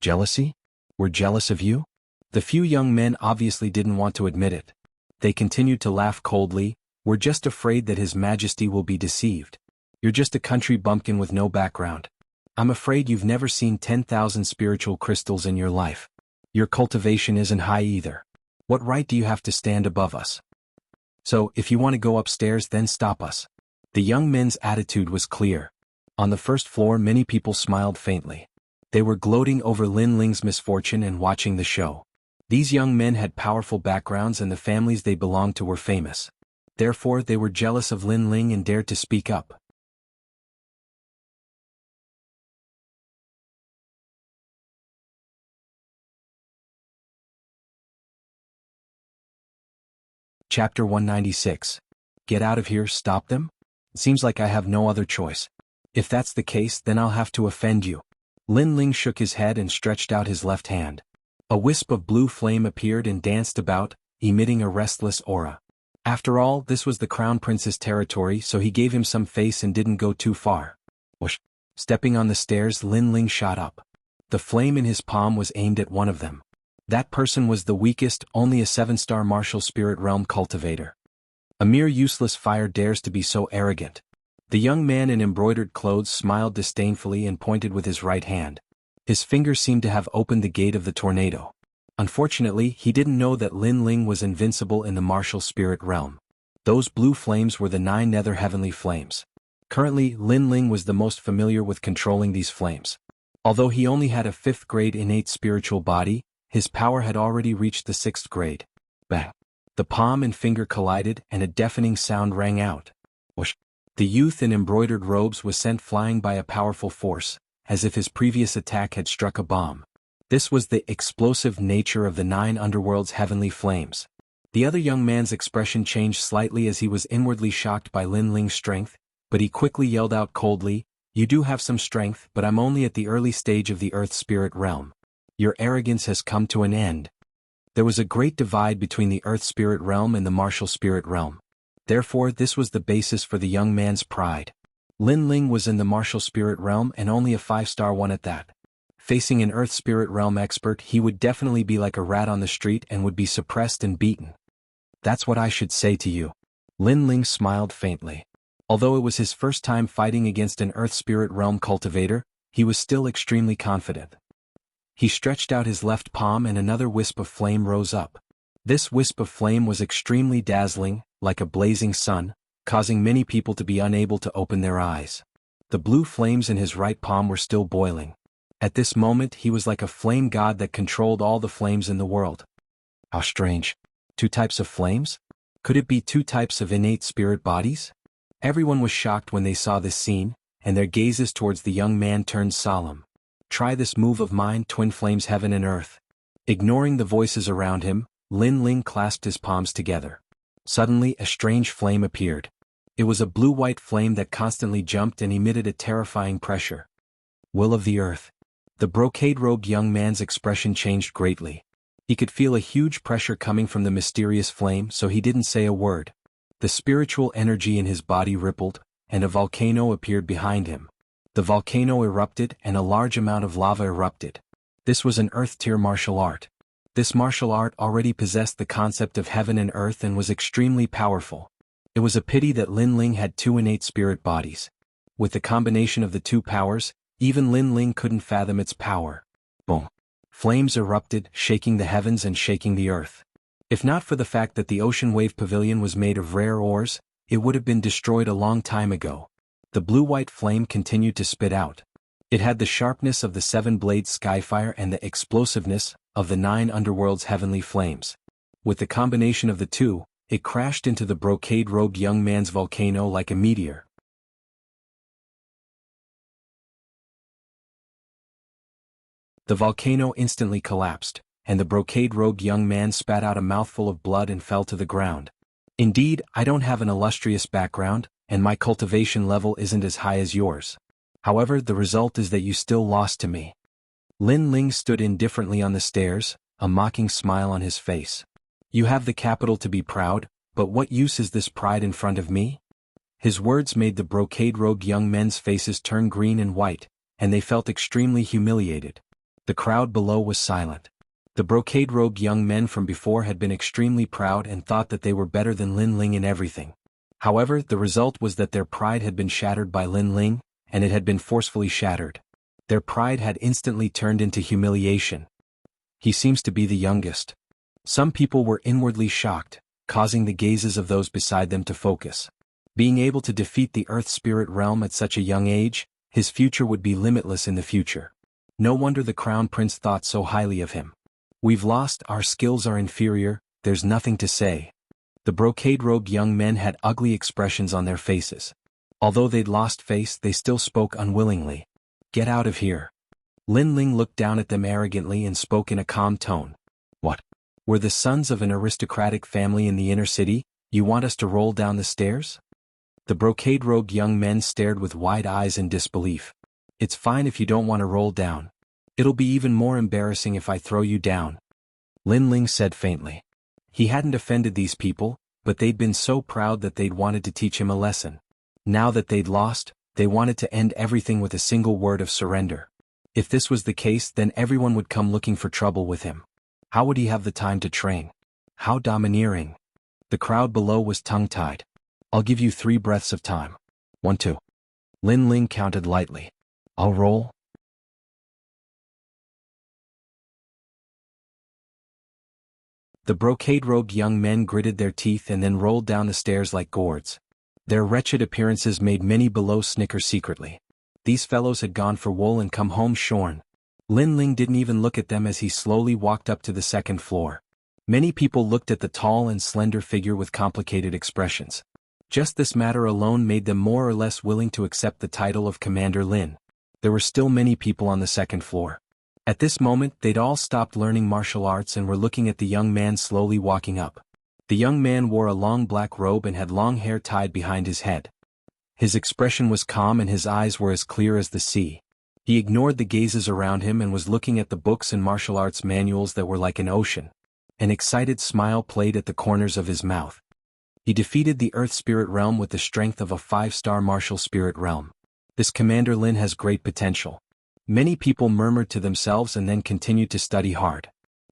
Jealousy? We're jealous of you? The few young men obviously didn't want to admit it. They continued to laugh coldly. We're just afraid that His Majesty will be deceived. You're just a country bumpkin with no background. I'm afraid you've never seen 10,000 spiritual crystals in your life. Your cultivation isn't high either. What right do you have to stand above us? So, if you want to go upstairs, then stop us. The young men's attitude was clear. On the first floor, many people smiled faintly. They were gloating over Lin Ling's misfortune and watching the show. These young men had powerful backgrounds and the families they belonged to were famous. Therefore, they were jealous of Lin Ling and dared to speak up. Chapter 196. Get out of here, stop them? It seems like I have no other choice. If that's the case, then I'll have to offend you. Lin Ling shook his head and stretched out his left hand. A wisp of blue flame appeared and danced about, emitting a restless aura. After all, this was the Crown Prince's territory, so he gave him some face and didn't go too far. Whoosh! Stepping on the stairs, Lin Ling shot up. The flame in his palm was aimed at one of them. That person was the weakest, only a 7-star martial spirit realm cultivator. A mere useless fire dares to be so arrogant. The young man in embroidered clothes smiled disdainfully and pointed with his right hand. His fingers seemed to have opened the gate of the tornado. Unfortunately, he didn't know that Lin Ling was invincible in the martial spirit realm. Those blue flames were the 9 nether heavenly flames. Currently, Lin Ling was the most familiar with controlling these flames. Although he only had a 5th grade innate spiritual body, his power had already reached the 6th grade. Bang! The palm and finger collided and a deafening sound rang out. Whoosh! The youth in embroidered robes was sent flying by a powerful force, as if his previous attack had struck a bomb. This was the explosive nature of the 9 underworld's heavenly flames. The other young man's expression changed slightly as he was inwardly shocked by Lin Ling's strength, but he quickly yelled out coldly, "You do have some strength, but I'm only at the early stage of the earth spirit realm. Your arrogance has come to an end." There was a great divide between the earth spirit realm and the martial spirit realm. Therefore, this was the basis for the young man's pride. Lin Ling was in the martial spirit realm and only a 5-star one at that. Facing an earth spirit realm expert, he would definitely be like a rat on the street and would be suppressed and beaten. That's what I should say to you. Lin Ling smiled faintly. Although it was his first time fighting against an earth spirit realm cultivator, he was still extremely confident. He stretched out his left palm and another wisp of flame rose up. This wisp of flame was extremely dazzling, like a blazing sun, causing many people to be unable to open their eyes. The blue flames in his right palm were still boiling. At this moment he was like a flame god that controlled all the flames in the world. How strange. 2 types of flames? Could it be 2 types of innate spirit bodies? Everyone was shocked when they saw this scene, and their gazes towards the young man turned solemn. Try this move of mine, twin flames heaven and earth. Ignoring the voices around him, Lin Ling clasped his palms together. Suddenly a strange flame appeared. It was a blue-white flame that constantly jumped and emitted a terrifying pressure. Will of the earth. The brocade-robed young man's expression changed greatly. He could feel a huge pressure coming from the mysterious flame, so he didn't say a word. The spiritual energy in his body rippled, and a volcano appeared behind him. The volcano erupted and a large amount of lava erupted. This was an earth-tier martial art. This martial art already possessed the concept of heaven and earth and was extremely powerful. It was a pity that Lin Ling had 2 innate spirit bodies. With the combination of the two powers, even Lin Ling couldn't fathom its power. Boom. Flames erupted, shaking the heavens and shaking the earth. If not for the fact that the Ocean Wave Pavilion was made of rare ores, it would have been destroyed a long time ago. The blue-white flame continued to spit out. It had the sharpness of the seven-blade skyfire and the explosiveness of the 9 underworld's heavenly flames. With the combination of the two, it crashed into the brocade-robed young man's volcano like a meteor. The volcano instantly collapsed, and the brocade-robed young man spat out a mouthful of blood and fell to the ground. Indeed, I don't have an illustrious background, and my cultivation level isn't as high as yours. However, the result is that you still lost to me. Lin Ling stood indifferently on the stairs, a mocking smile on his face. You have the capital to be proud, but what use is this pride in front of me? His words made the brocade-robed young men's faces turn green and white, and they felt extremely humiliated. The crowd below was silent. The brocade-robed young men from before had been extremely proud and thought that they were better than Lin Ling in everything. However, the result was that their pride had been shattered by Lin Ling, and it had been forcefully shattered. Their pride had instantly turned into humiliation. He seems to be the youngest. Some people were inwardly shocked, causing the gazes of those beside them to focus. Being able to defeat the Earth Spirit realm at such a young age, his future would be limitless in the future. No wonder the Crown Prince thought so highly of him. We've lost, our skills are inferior, there's nothing to say. The brocade-robed young men had ugly expressions on their faces. Although they'd lost face, they still spoke unwillingly. Get out of here. Lin Ling looked down at them arrogantly and spoke in a calm tone. What? We're the sons of an aristocratic family in the inner city, you want us to roll down the stairs? The brocade-robed young men stared with wide eyes in disbelief. It's fine if you don't want to roll down. It'll be even more embarrassing if I throw you down. Lin Ling said faintly. He hadn't offended these people, but they'd been so proud that they'd wanted to teach him a lesson. Now that they'd lost, they wanted to end everything with a single word of surrender. If this was the case, then everyone would come looking for trouble with him. How would he have the time to train? How domineering. The crowd below was tongue-tied. I'll give you 3 breaths of time. 1, 2. Lin Ling counted lightly. I'll roll. The brocade-robed young men gritted their teeth and then rolled down the stairs like gourds. Their wretched appearances made many below snicker secretly. These fellows had gone for wool and come home shorn. Lin Ling didn't even look at them as he slowly walked up to the 2nd floor. Many people looked at the tall and slender figure with complicated expressions. Just this matter alone made them more or less willing to accept the title of Commander Lin. There were still many people on the 2nd floor. At this moment, they'd all stopped learning martial arts and were looking at the young man slowly walking up. The young man wore a long black robe and had long hair tied behind his head. His expression was calm and his eyes were as clear as the sea. He ignored the gazes around him and was looking at the books and martial arts manuals that were like an ocean. An excited smile played at the corners of his mouth. He defeated the Earth Spirit Realm with the strength of a 5-star martial spirit realm. This Commander Lin has great potential. Many people murmured to themselves and then continued to study hard.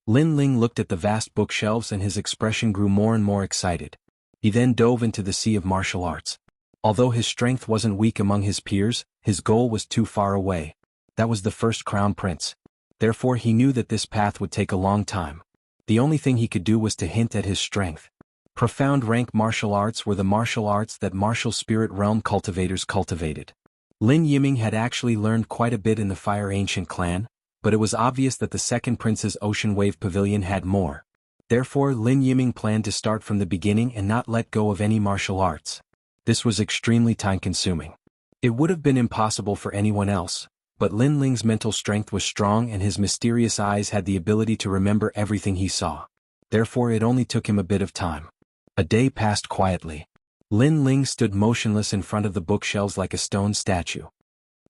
Lin Ling looked at the vast bookshelves and his expression grew more and more excited. He then dove into the sea of martial arts. Although his strength wasn't weak among his peers, his goal was too far away. That was the first Crown Prince. Therefore he knew that this path would take a long time. The only thing he could do was to hint at his strength. Profound rank martial arts were the martial arts that martial spirit realm cultivators cultivated. Lin Yiming had actually learned quite a bit in the Fire Ancient clan, but it was obvious that the 2nd Prince's Ocean Wave Pavilion had more. Therefore Lin Yiming planned to start from the beginning and not let go of any martial arts. This was extremely time-consuming. It would have been impossible for anyone else, but Lin Ling's mental strength was strong and his mysterious eyes had the ability to remember everything he saw. Therefore it only took him a bit of time. A day passed quietly. Lin Ling stood motionless in front of the bookshelves like a stone statue.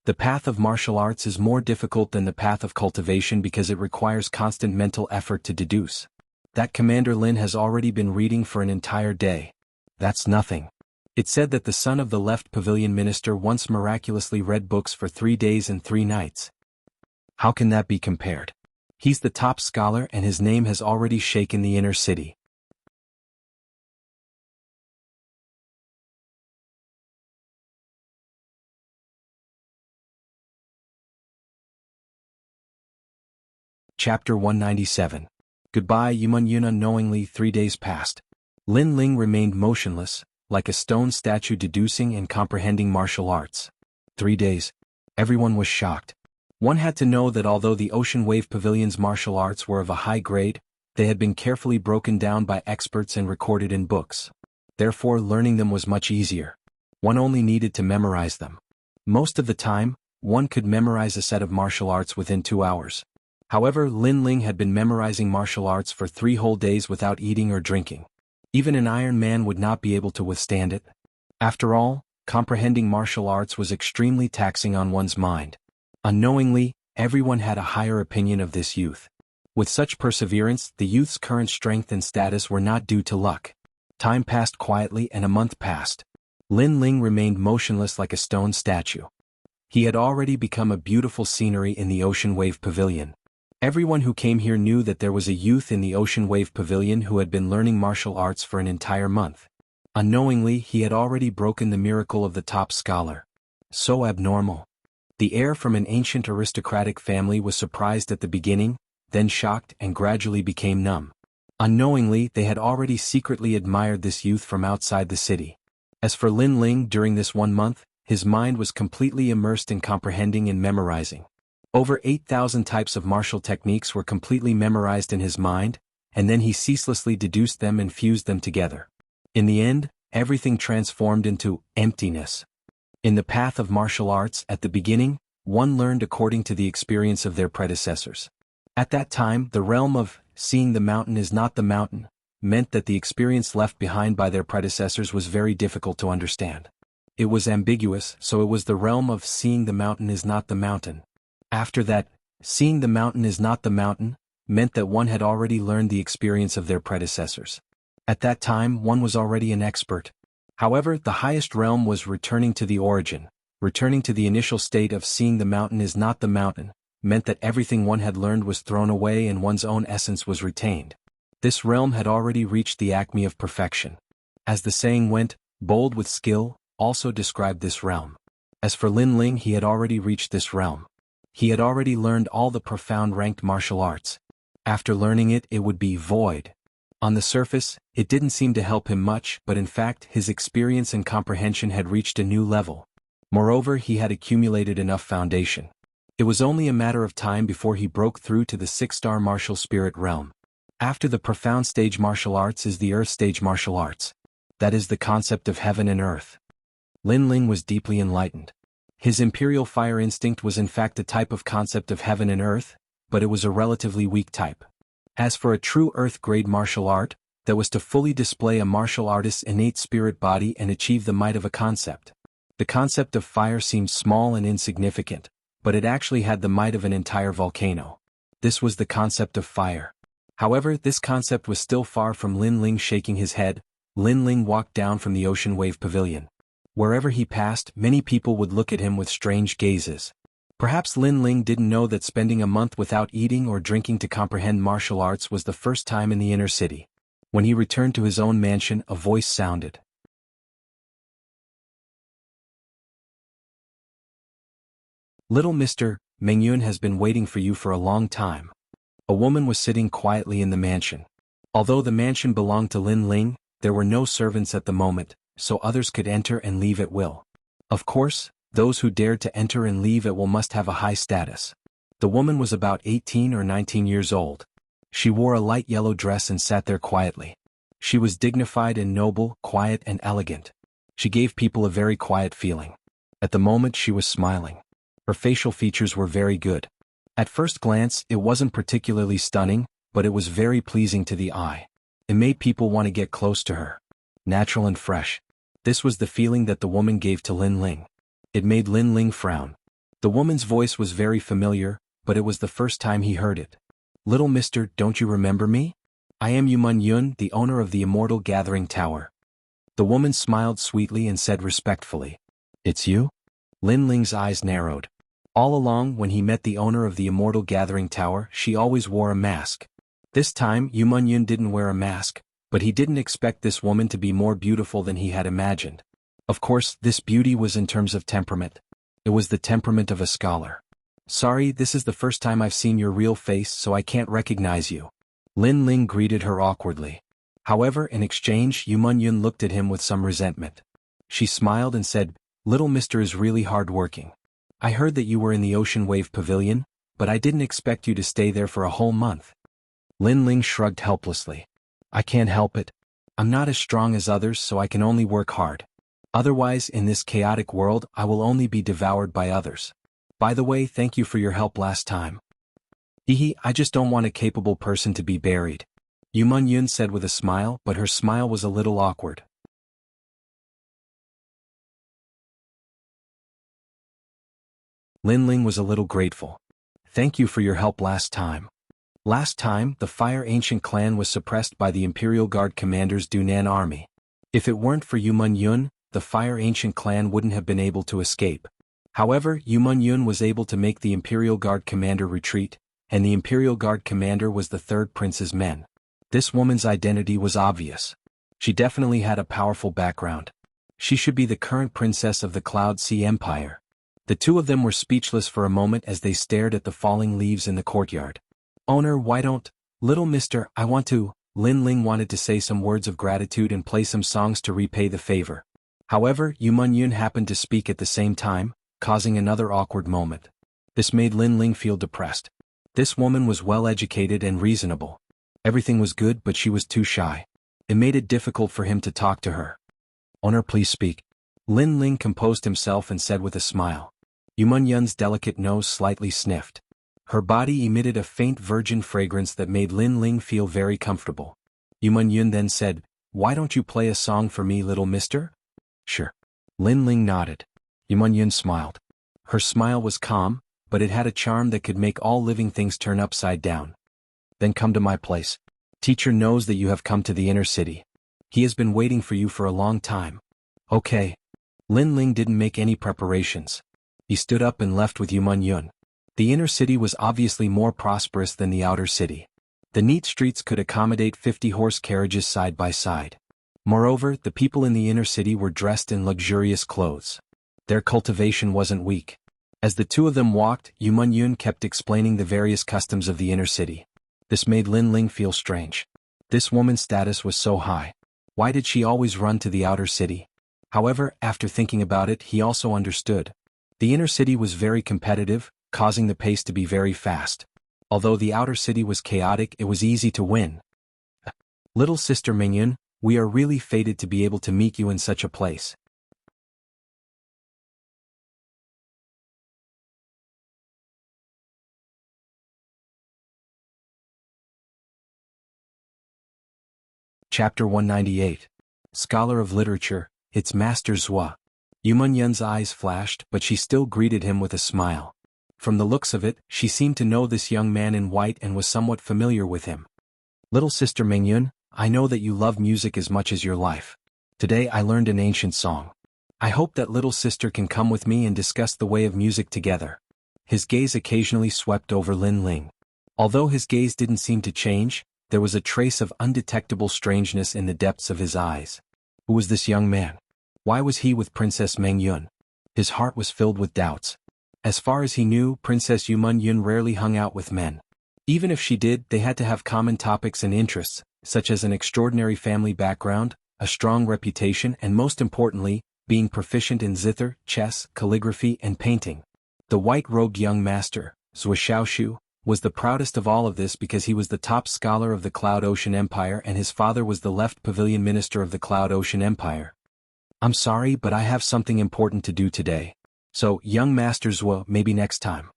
The path of martial arts is more difficult than the path of cultivation because it requires constant mental effort to deduce. That Commander Lin has already been reading for an entire day. That's nothing. It said that the son of the left pavilion minister once miraculously read books for 3 days and 3 nights. How can that be compared? He's the top scholar and his name has already shaken the inner city. Chapter 197. Goodbye Yuman Yun. Unknowingly 3 days passed. Lin Ling remained motionless, like a stone statue deducing and comprehending martial arts. 3 days. Everyone was shocked. One had to know that although the Ocean Wave Pavilion's martial arts were of a high grade, they had been carefully broken down by experts and recorded in books. Therefore learning them was much easier. One only needed to memorize them. Most of the time, one could memorize a set of martial arts within 2 hours. However, Lin Ling had been memorizing martial arts for 3 whole days without eating or drinking. Even an Iron Man would not be able to withstand it. After all, comprehending martial arts was extremely taxing on one's mind. Unknowingly, everyone had a higher opinion of this youth. With such perseverance, the youth's current strength and status were not due to luck. Time passed quietly and a month passed. Lin Ling remained motionless like a stone statue. He had already become a beautiful scenery in the Ocean Wave Pavilion. Everyone who came here knew that there was a youth in the Ocean Wave Pavilion who had been learning martial arts for an entire month. Unknowingly, he had already broken the miracle of the top scholar. So abnormal. The heir from an ancient aristocratic family was surprised at the beginning, then shocked and gradually became numb. Unknowingly, they had already secretly admired this youth from outside the city. As for Lin Ling, during this 1 month, his mind was completely immersed in comprehending and memorizing. Over 8,000 types of martial techniques were completely memorized in his mind, and then he ceaselessly deduced them and fused them together. In the end, everything transformed into emptiness. In the path of martial arts, at the beginning, one learned according to the experience of their predecessors. At that time, the realm of seeing the mountain is not the mountain meant that the experience left behind by their predecessors was very difficult to understand. It was ambiguous, so it was the realm of seeing the mountain is not the mountain. After that, seeing the mountain is not the mountain meant that one had already learned the experience of their predecessors. At that time, one was already an expert. However, the highest realm was returning to the origin. Returning to the initial state of seeing the mountain is not the mountain meant that everything one had learned was thrown away and one's own essence was retained. This realm had already reached the acme of perfection. As the saying went, bold with skill, also described this realm. As for Lin Ling, he had already reached this realm. He had already learned all the profound ranked martial arts. After learning it, it would be void. On the surface, it didn't seem to help him much, but in fact, his experience and comprehension had reached a new level. Moreover, he had accumulated enough foundation. It was only a matter of time before he broke through to the 6-star martial spirit realm. After the profound stage martial arts is the earth stage martial arts. That is the concept of heaven and earth. Lin Ling was deeply enlightened. His imperial fire instinct was in fact a type of concept of heaven and earth, but it was a relatively weak type. As for a true earth-grade martial art, that was to fully display a martial artist's innate spirit body and achieve the might of a concept. The concept of fire seemed small and insignificant, but it actually had the might of an entire volcano. This was the concept of fire. However, this concept was still far from Lin Ling. Shaking his head, Lin Ling walked down from the Ocean Wave Pavilion. Wherever he passed, many people would look at him with strange gazes. Perhaps Lin Ling didn't know that spending a month without eating or drinking to comprehend martial arts was the first time in the inner city. When he returned to his own mansion, a voice sounded. "Little Mr. Mengyun has been waiting for you for a long time." A woman was sitting quietly in the mansion. Although the mansion belonged to Lin Ling, there were no servants at the moment, so others could enter and leave at will. Of course, those who dared to enter and leave at will must have a high status. The woman was about 18 or 19 years old. She wore a light yellow dress and sat there quietly. She was dignified and noble, quiet and elegant. She gave people a very quiet feeling. At the moment she was smiling. Her facial features were very good. At first glance, it wasn't particularly stunning, but it was very pleasing to the eye. It made people want to get close to her. Natural and fresh. This was the feeling that the woman gave to Lin Ling. It made Lin Ling frown. The woman's voice was very familiar, but it was the first time he heard it. "Little mister, don't you remember me? I am Yuman Yun, the owner of the Immortal Gathering Tower." The woman smiled sweetly and said respectfully, "It's you?" Lin Ling's eyes narrowed. All along, when he met the owner of the Immortal Gathering Tower, she always wore a mask. This time, Yuman Yun didn't wear a mask, but he didn't expect this woman to be more beautiful than he had imagined. Of course, this beauty was in terms of temperament. It was the temperament of a scholar. Sorry, this is the first time I've seen your real face, so I can't recognize you. Lin Ling greeted her awkwardly. However, in exchange, Yu Yun looked at him with some resentment. She smiled and said, "Little mister is really hard-working. I heard that you were in the Ocean Wave Pavilion, but I didn't expect you to stay there for a whole month." Lin Ling shrugged helplessly. "I can't help it. I'm not as strong as others, so I can only work hard. Otherwise, in this chaotic world, I will only be devoured by others. By the way, thank you for your help last time." "Hehe, I just don't want a capable person to be buried," Yu Yun said with a smile, but her smile was a little awkward. Lin Ling was a little grateful. "Thank you for your help last time. Last time, the Fire Ancient clan was suppressed by the Imperial Guard Commander's Dunan army. If it weren't for Yu Yun, the Fire Ancient clan wouldn't have been able to escape. However, Yu Yun was able to make the Imperial Guard Commander retreat, and the Imperial Guard Commander was the third prince's men. This woman's identity was obvious. She definitely had a powerful background. She should be the current princess of the Cloud Sea Empire." The two of them were speechless for a moment as they stared at the falling leaves in the courtyard. "Owner, why don't, little mister, I want to," Lin Ling wanted to say some words of gratitude and play some songs to repay the favor. However, Yu Yun happened to speak at the same time, causing another awkward moment. This made Lin Ling feel depressed. This woman was well-educated and reasonable. Everything was good, but she was too shy. It made it difficult for him to talk to her. "Owner, please speak." Lin Ling composed himself and said with a smile. Yu Yun's delicate nose slightly sniffed. Her body emitted a faint virgin fragrance that made Lin Ling feel very comfortable. Yu Yun then said, "Why don't you play a song for me, little mister?" "Sure." Lin Ling nodded. Yu Yun smiled. Her smile was calm, but it had a charm that could make all living things turn upside down. "Then come to my place. Teacher knows that you have come to the inner city. He has been waiting for you for a long time." "Okay." Lin Ling didn't make any preparations. He stood up and left with Yu Yun. The inner city was obviously more prosperous than the outer city. The neat streets could accommodate 50 horse carriages side by side. Moreover, the people in the inner city were dressed in luxurious clothes. Their cultivation wasn't weak. As the two of them walked, Yu Yun kept explaining the various customs of the inner city. This made Lin Ling feel strange. This woman's status was so high. Why did she always run to the outer city? However, after thinking about it, he also understood. The inner city was very competitive, causing the pace to be very fast. Although the outer city was chaotic, it was easy to win. "Little sister Mingyun, we are really fated to be able to meet you in such a place." Chapter 198. Scholar of Literature, Its Master Zhua. Yu Yun's eyes flashed, but she still greeted him with a smile. From the looks of it, she seemed to know this young man in white and was somewhat familiar with him. "Little sister Mingyun, I know that you love music as much as your life. Today I learned an ancient song. I hope that little sister can come with me and discuss the way of music together." His gaze occasionally swept over Lin Ling. Although his gaze didn't seem to change, there was a trace of undetectable strangeness in the depths of his eyes. Who was this young man? Why was he with Princess Mingyun? His heart was filled with doubts. As far as he knew, Princess Yu Yun rarely hung out with men. Even if she did, they had to have common topics and interests, such as an extraordinary family background, a strong reputation, and most importantly, being proficient in zither, chess, calligraphy, and painting. The white-robed young master, Zhuo, was the proudest of all of this because he was the top scholar of the Cloud Ocean Empire and his father was the left pavilion minister of the Cloud Ocean Empire. "I'm sorry, but I have something important to do today. So, young Master Zhuo, maybe next time,"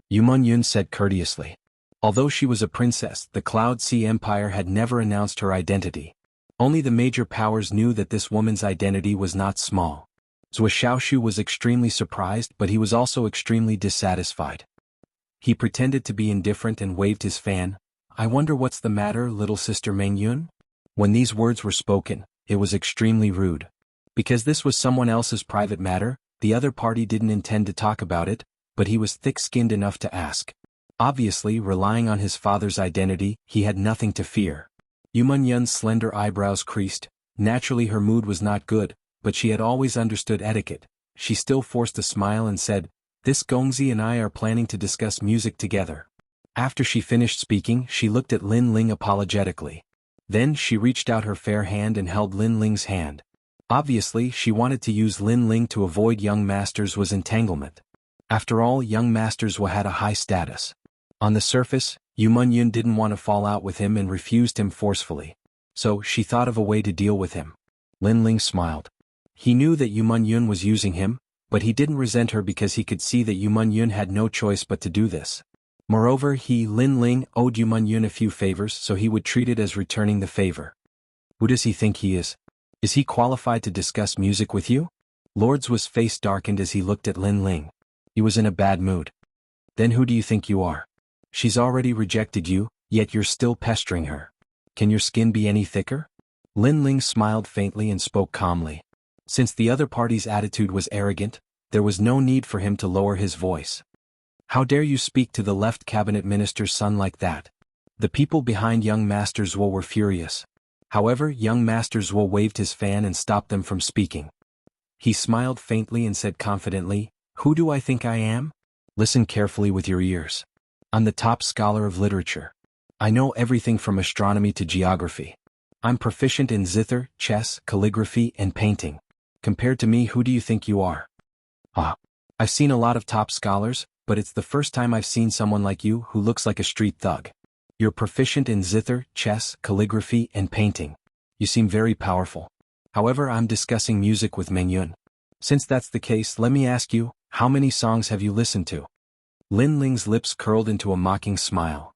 Yu Yun said courteously. Although she was a princess, the Cloud Sea Empire had never announced her identity. Only the major powers knew that this woman's identity was not small. Zhuo was extremely surprised, but he was also extremely dissatisfied. He pretended to be indifferent and waved his fan. "I wonder what's the matter, little sister Mingyun?" When these words were spoken, it was extremely rude. Because this was someone else's private matter, the other party didn't intend to talk about it, but he was thick-skinned enough to ask. Obviously, relying on his father's identity, he had nothing to fear. Yu Yun's slender eyebrows creased. Naturally her mood was not good, but she had always understood etiquette. She still forced a smile and said, This Gongzi and I are planning to discuss music together. After she finished speaking, she looked at Lin Ling apologetically. Then she reached out her fair hand and held Lin Ling's hand. Obviously, she wanted to use Lin Ling to avoid young Master's entanglement. After all, young Master's had a high status. On the surface, Yu Munyun didn't want to fall out with him and refused him forcefully. So, she thought of a way to deal with him. Lin Ling smiled. He knew that Yu Munyun was using him, but he didn't resent her because he could see that Yu Munyun had no choice but to do this. Moreover, Lin Ling, owed Yu Munyun a few favors, so he would treat it as returning the favor. Who does he think he is? Is he qualified to discuss music with you? Lord's face darkened as he looked at Lin Ling. He was in a bad mood. Then who do you think you are? She's already rejected you, yet you're still pestering her. Can your skin be any thicker? Lin Ling smiled faintly and spoke calmly. Since the other party's attitude was arrogant, there was no need for him to lower his voice. How dare you speak to the left cabinet minister's son like that? The people behind young Master's were furious. However, young Master's waved his fan and stopped them from speaking. He smiled faintly and said confidently, "Who do I think I am? Listen carefully with your ears. I'm the top scholar of literature. I know everything from astronomy to geography. I'm proficient in zither, chess, calligraphy, and painting. Compared to me, who do you think you are?" I've seen a lot of top scholars, but it's the first time I've seen someone like you who looks like a street thug. You're proficient in zither, chess, calligraphy, and painting. You seem very powerful. However, I'm discussing music with Mengyun. Since that's the case, let me ask you, how many songs have you listened to? Lin Ling's lips curled into a mocking smile.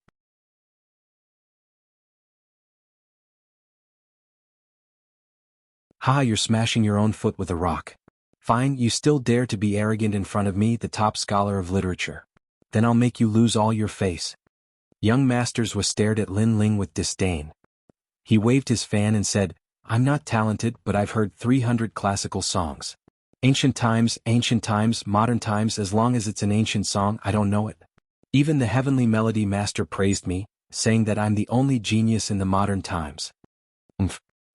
Ha, you're smashing your own foot with a rock. Fine, you still dare to be arrogant in front of me, the top scholar of literature. Then I'll make you lose all your face. Young Masters stared at Lin Ling with disdain. He waved his fan and said, "I'm not talented, but I've heard 300 classical songs. Ancient times, modern times, as long as it's an ancient song, I don't know it. Even the Heavenly Melody Master praised me, saying that I'm the only genius in the modern times."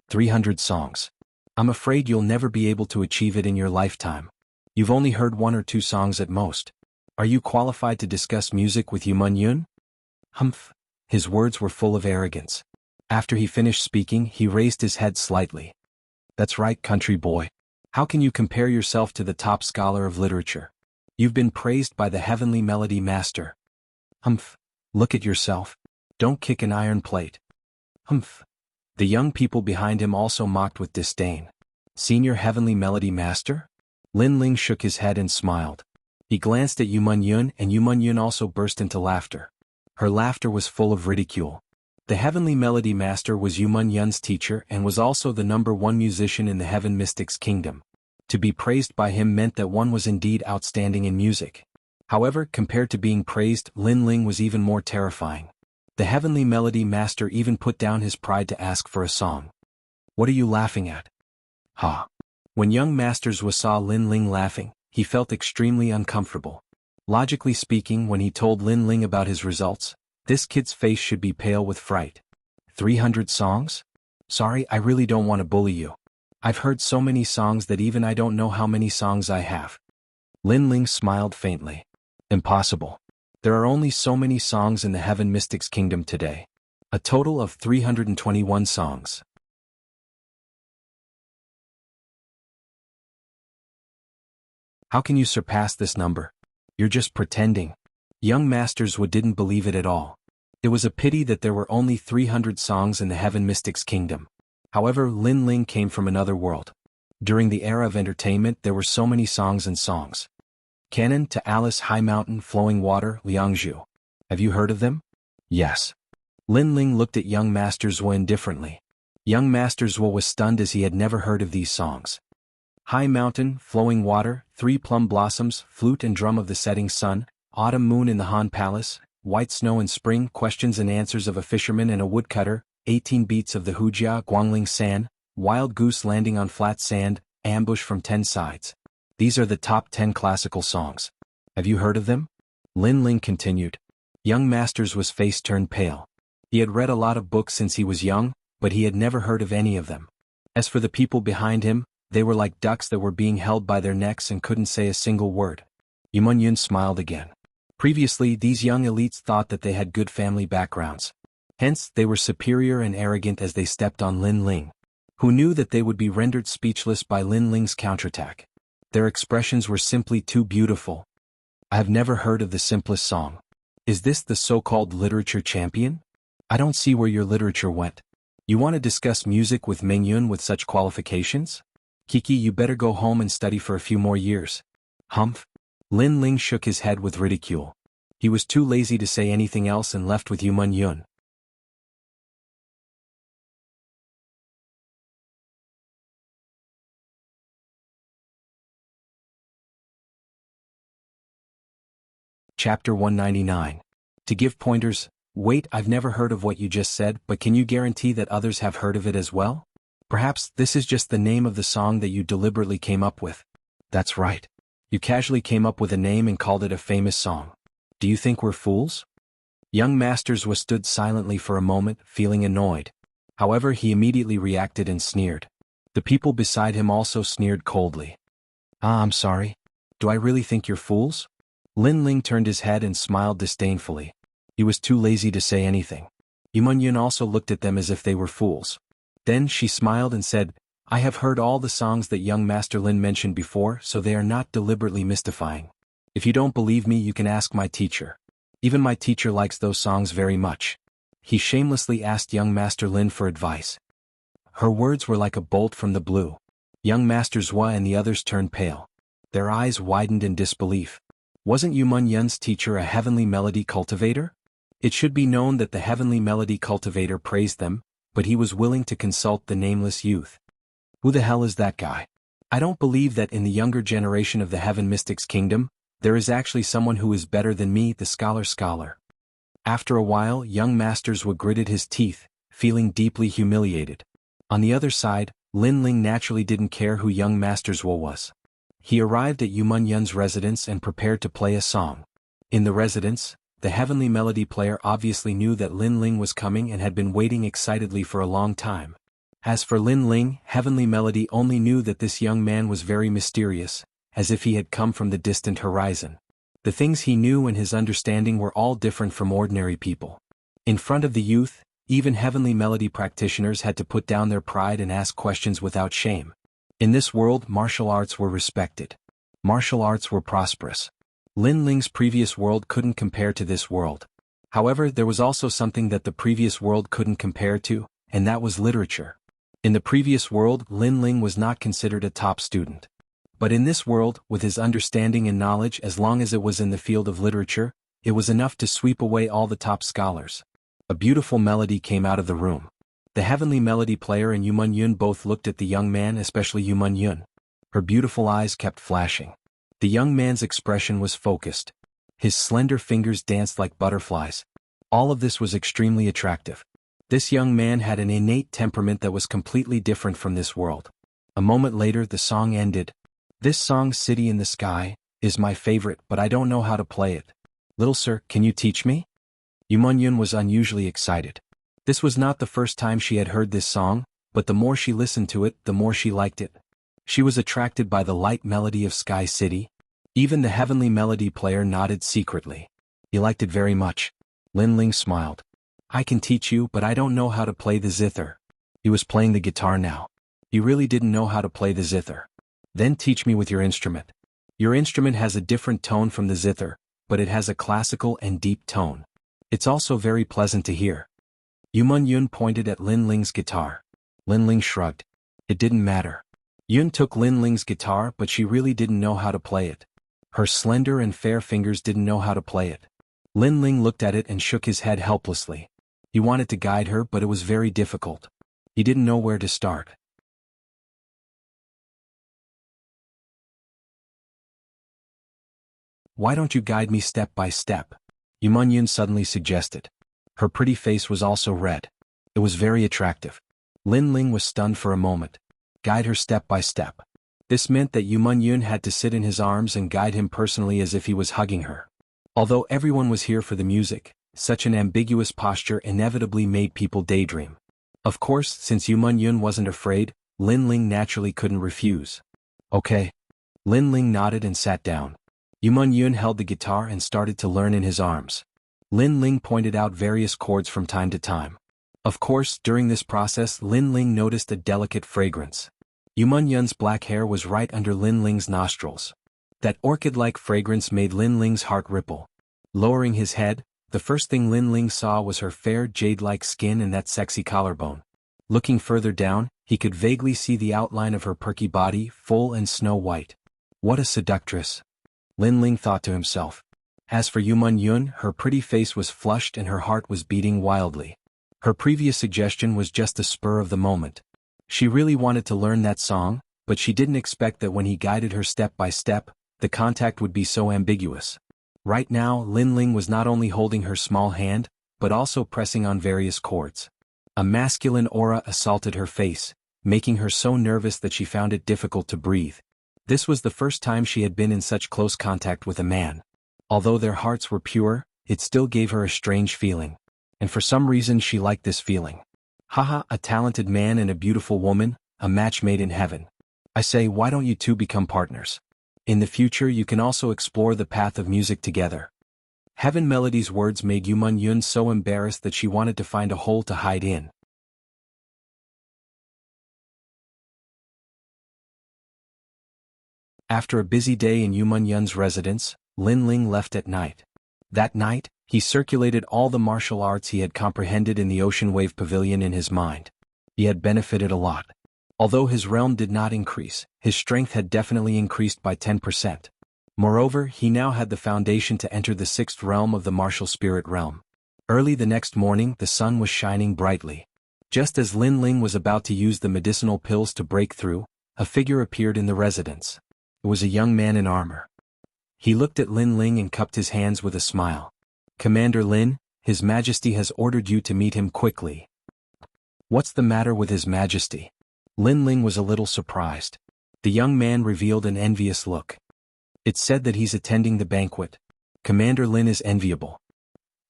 300 songs. I'm afraid you'll never be able to achieve it in your lifetime. You've only heard 1 or 2 songs at most. Are you qualified to discuss music with Yu Munyun? Humph. His words were full of arrogance. After he finished speaking, he raised his head slightly. That's right, country boy. How can you compare yourself to the top scholar of literature? You've been praised by the Heavenly Melody Master. Humph. Look at yourself. Don't kick an iron plate. Humph. The young people behind him also mocked with disdain. Senior Heavenly Melody Master? Lin Ling shook his head and smiled. He glanced at Yu Munyun, and Yu Munyun also burst into laughter. Her laughter was full of ridicule. The Heavenly Melody Master was Yu Munyun's teacher and was also the #1 musician in the Heaven Mystics Kingdom. To be praised by him meant that one was indeed outstanding in music. However, compared to being praised, Lin Ling was even more terrifying. The Heavenly Melody Master even put down his pride to ask for a song. What are you laughing at? Ha. When young Masters saw Lin Ling laughing, he felt extremely uncomfortable. Logically speaking, when he told Lin Ling about his results, this kid's face should be pale with fright. 300 songs? Sorry, I really don't want to bully you. I've heard so many songs that even I don't know how many songs I have. Lin Ling smiled faintly. Impossible. There are only so many songs in the Heaven Mystics Kingdom today. A total of 321 songs. How can you surpass this number? You're just pretending. Young Masters didn't believe it at all. It was a pity that there were only 300 songs in the Heaven Mystics Kingdom. However, Lin Ling came from another world. During the era of entertainment, there were so many songs and songs. Canon to Alice, High Mountain, Flowing Water, Jianghu. Have you heard of them? Yes. Lin Ling looked at young Masters indifferently. Young Masters was stunned as he had never heard of these songs. High Mountain, Flowing Water, 3 Plum Blossoms, Flute and Drum of the Setting Sun, Autumn Moon in the Han Palace, White Snow in Spring, Questions and Answers of a Fisherman and a Woodcutter, 18 Beats of the Hujia, Guangling San, Wild Goose Landing on Flat Sand, Ambush from 10 Sides. These are the top 10 classical songs. Have you heard of them? Lin Ling continued. Young Masters' face turned pale. He had read a lot of books since he was young, but he had never heard of any of them. As for the people behind him, they were like ducks that were being held by their necks and couldn't say a single word. Yumun Yun smiled again. Previously, these young elites thought that they had good family backgrounds. Hence, they were superior and arrogant as they stepped on Lin Ling, who knew that they would be rendered speechless by Lin Ling's counterattack. Their expressions were simply too beautiful. I have never heard of the simplest song. Is this the so-called literature champion? I don't see where your literature went. You want to discuss music with Meng Yun with such qualifications? Kiki, you better go home and study for a few more years. Humph. Lin Ling shook his head with ridicule. He was too lazy to say anything else and left with Yumun Yun. Chapter 199. To give pointers. Wait, I've never heard of what you just said, but can you guarantee that others have heard of it as well? Perhaps this is just the name of the song that you deliberately came up with. That's right. You casually came up with a name and called it a famous song. Do you think we're fools? Young Masters was stood silently for a moment, feeling annoyed. However, he immediately reacted and sneered. The people beside him also sneered coldly. I'm sorry. Do I really think you're fools? Lin Ling turned his head and smiled disdainfully. He was too lazy to say anything. Yumun Yun also looked at them as if they were fools. Then she smiled and said, I have heard all the songs that young Master Lin mentioned before, so they are not deliberately mystifying. If you don't believe me, you can ask my teacher. Even my teacher likes those songs very much. He shamelessly asked young Master Lin for advice. Her words were like a bolt from the blue. Young Master Zhua and the others turned pale. Their eyes widened in disbelief. Wasn't Yumun Yun's teacher a heavenly melody cultivator? It should be known that the heavenly melody cultivator praised them, but he was willing to consult the nameless youth. Who the hell is that guy? I don't believe that in the younger generation of the Heaven Mystics Kingdom, there is actually someone who is better than me, the scholar. After a while, young Masters would gritted his teeth, feeling deeply humiliated. On the other side, Lin Ling naturally didn't care who young Masters was. He arrived at Yumun Yun's residence and prepared to play a song. In the residence, the heavenly melody player obviously knew that Lin Ling was coming and had been waiting excitedly for a long time. As for Lin Ling, heavenly melody only knew that this young man was very mysterious, as if he had come from the distant horizon. The things he knew and his understanding were all different from ordinary people. In front of the youth, even heavenly melody practitioners had to put down their pride and ask questions without shame. In this world, martial arts were respected. Martial arts were prosperous. Lin Ling's previous world couldn't compare to this world. However, there was also something that the previous world couldn't compare to, and that was literature. In the previous world, Lin Ling was not considered a top student. But in this world, with his understanding and knowledge, as long as it was in the field of literature, it was enough to sweep away all the top scholars. A beautiful melody came out of the room. The heavenly melody player and Yumun Yun both looked at the young man, especially Yumun Yun. Her beautiful eyes kept flashing. The young man's expression was focused. His slender fingers danced like butterflies. All of this was extremely attractive. This young man had an innate temperament that was completely different from this world. A moment later, the song ended. This song, City in the Sky, is my favorite, but I don't know how to play it. Little sir, can you teach me? Yumun Yun was unusually excited. This was not the first time she had heard this song, but the more she listened to it, the more she liked it. She was attracted by the light melody of Sky City. Even the heavenly melody player nodded secretly. He liked it very much. Lin Ling smiled. I can teach you, but I don't know how to play the zither. He was playing the guitar now. He really didn't know how to play the zither. Then teach me with your instrument. Your instrument has a different tone from the zither, but it has a classical and deep tone. It's also very pleasant to hear. Yumun Yun pointed at Lin Ling's guitar. Lin Ling shrugged. It didn't matter. Yun took Lin Ling's guitar, but she really didn't know how to play it. Her slender and fair fingers didn't know how to play it. Lin Ling looked at it and shook his head helplessly. He wanted to guide her, but it was very difficult. He didn't know where to start. Why don't you guide me step by step? Yumun Yun suddenly suggested. Her pretty face was also red. It was very attractive. Lin Ling was stunned for a moment. Guide her step by step. This meant that Yumun Yun had to sit in his arms and guide him personally as if he was hugging her. Although everyone was here for the music, such an ambiguous posture inevitably made people daydream. Of course, since Yumun Yun wasn't afraid, Lin Ling naturally couldn't refuse. Okay. Lin Ling nodded and sat down. Yumun Yun held the guitar and started to learn in his arms. Lin Ling pointed out various chords from time to time. Of course, during this process Lin Ling noticed a delicate fragrance. Yumun Yun's black hair was right under Lin Ling's nostrils. That orchid-like fragrance made Lin Ling's heart ripple. Lowering his head, the first thing Lin Ling saw was her fair jade-like skin and that sexy collarbone. Looking further down, he could vaguely see the outline of her perky body, full and snow-white. What a seductress! Lin Ling thought to himself. As for Yumun Yun, her pretty face was flushed and her heart was beating wildly. Her previous suggestion was just a spur of the moment. She really wanted to learn that song, but she didn't expect that when he guided her step by step, the contact would be so ambiguous. Right now, Lin Ling was not only holding her small hand, but also pressing on various chords. A masculine aura assaulted her face, making her so nervous that she found it difficult to breathe. This was the first time she had been in such close contact with a man. Although their hearts were pure, it still gave her a strange feeling. And for some reason she liked this feeling. Haha, a talented man and a beautiful woman, a match made in heaven. I say, why don't you two become partners? In the future you can also explore the path of music together. Heaven Melody's words made Yumun Yun so embarrassed that she wanted to find a hole to hide in. After a busy day in Yumun Yun's residence, Lin Ling left at night. That night, he circulated all the martial arts he had comprehended in the Ocean Wave Pavilion in his mind. He had benefited a lot. Although his realm did not increase, his strength had definitely increased by 10%. Moreover, he now had the foundation to enter the 6th realm of the martial spirit realm. Early the next morning, the sun was shining brightly. Just as Lin Ling was about to use the medicinal pills to break through, a figure appeared in the residence. It was a young man in armor. He looked at Lin Ling and cupped his hands with a smile. Commander Lin, His Majesty has ordered you to meet him quickly. What's the matter with His Majesty? Lin Ling was a little surprised. The young man revealed an envious look. It's said that he's attending the banquet. Commander Lin is enviable.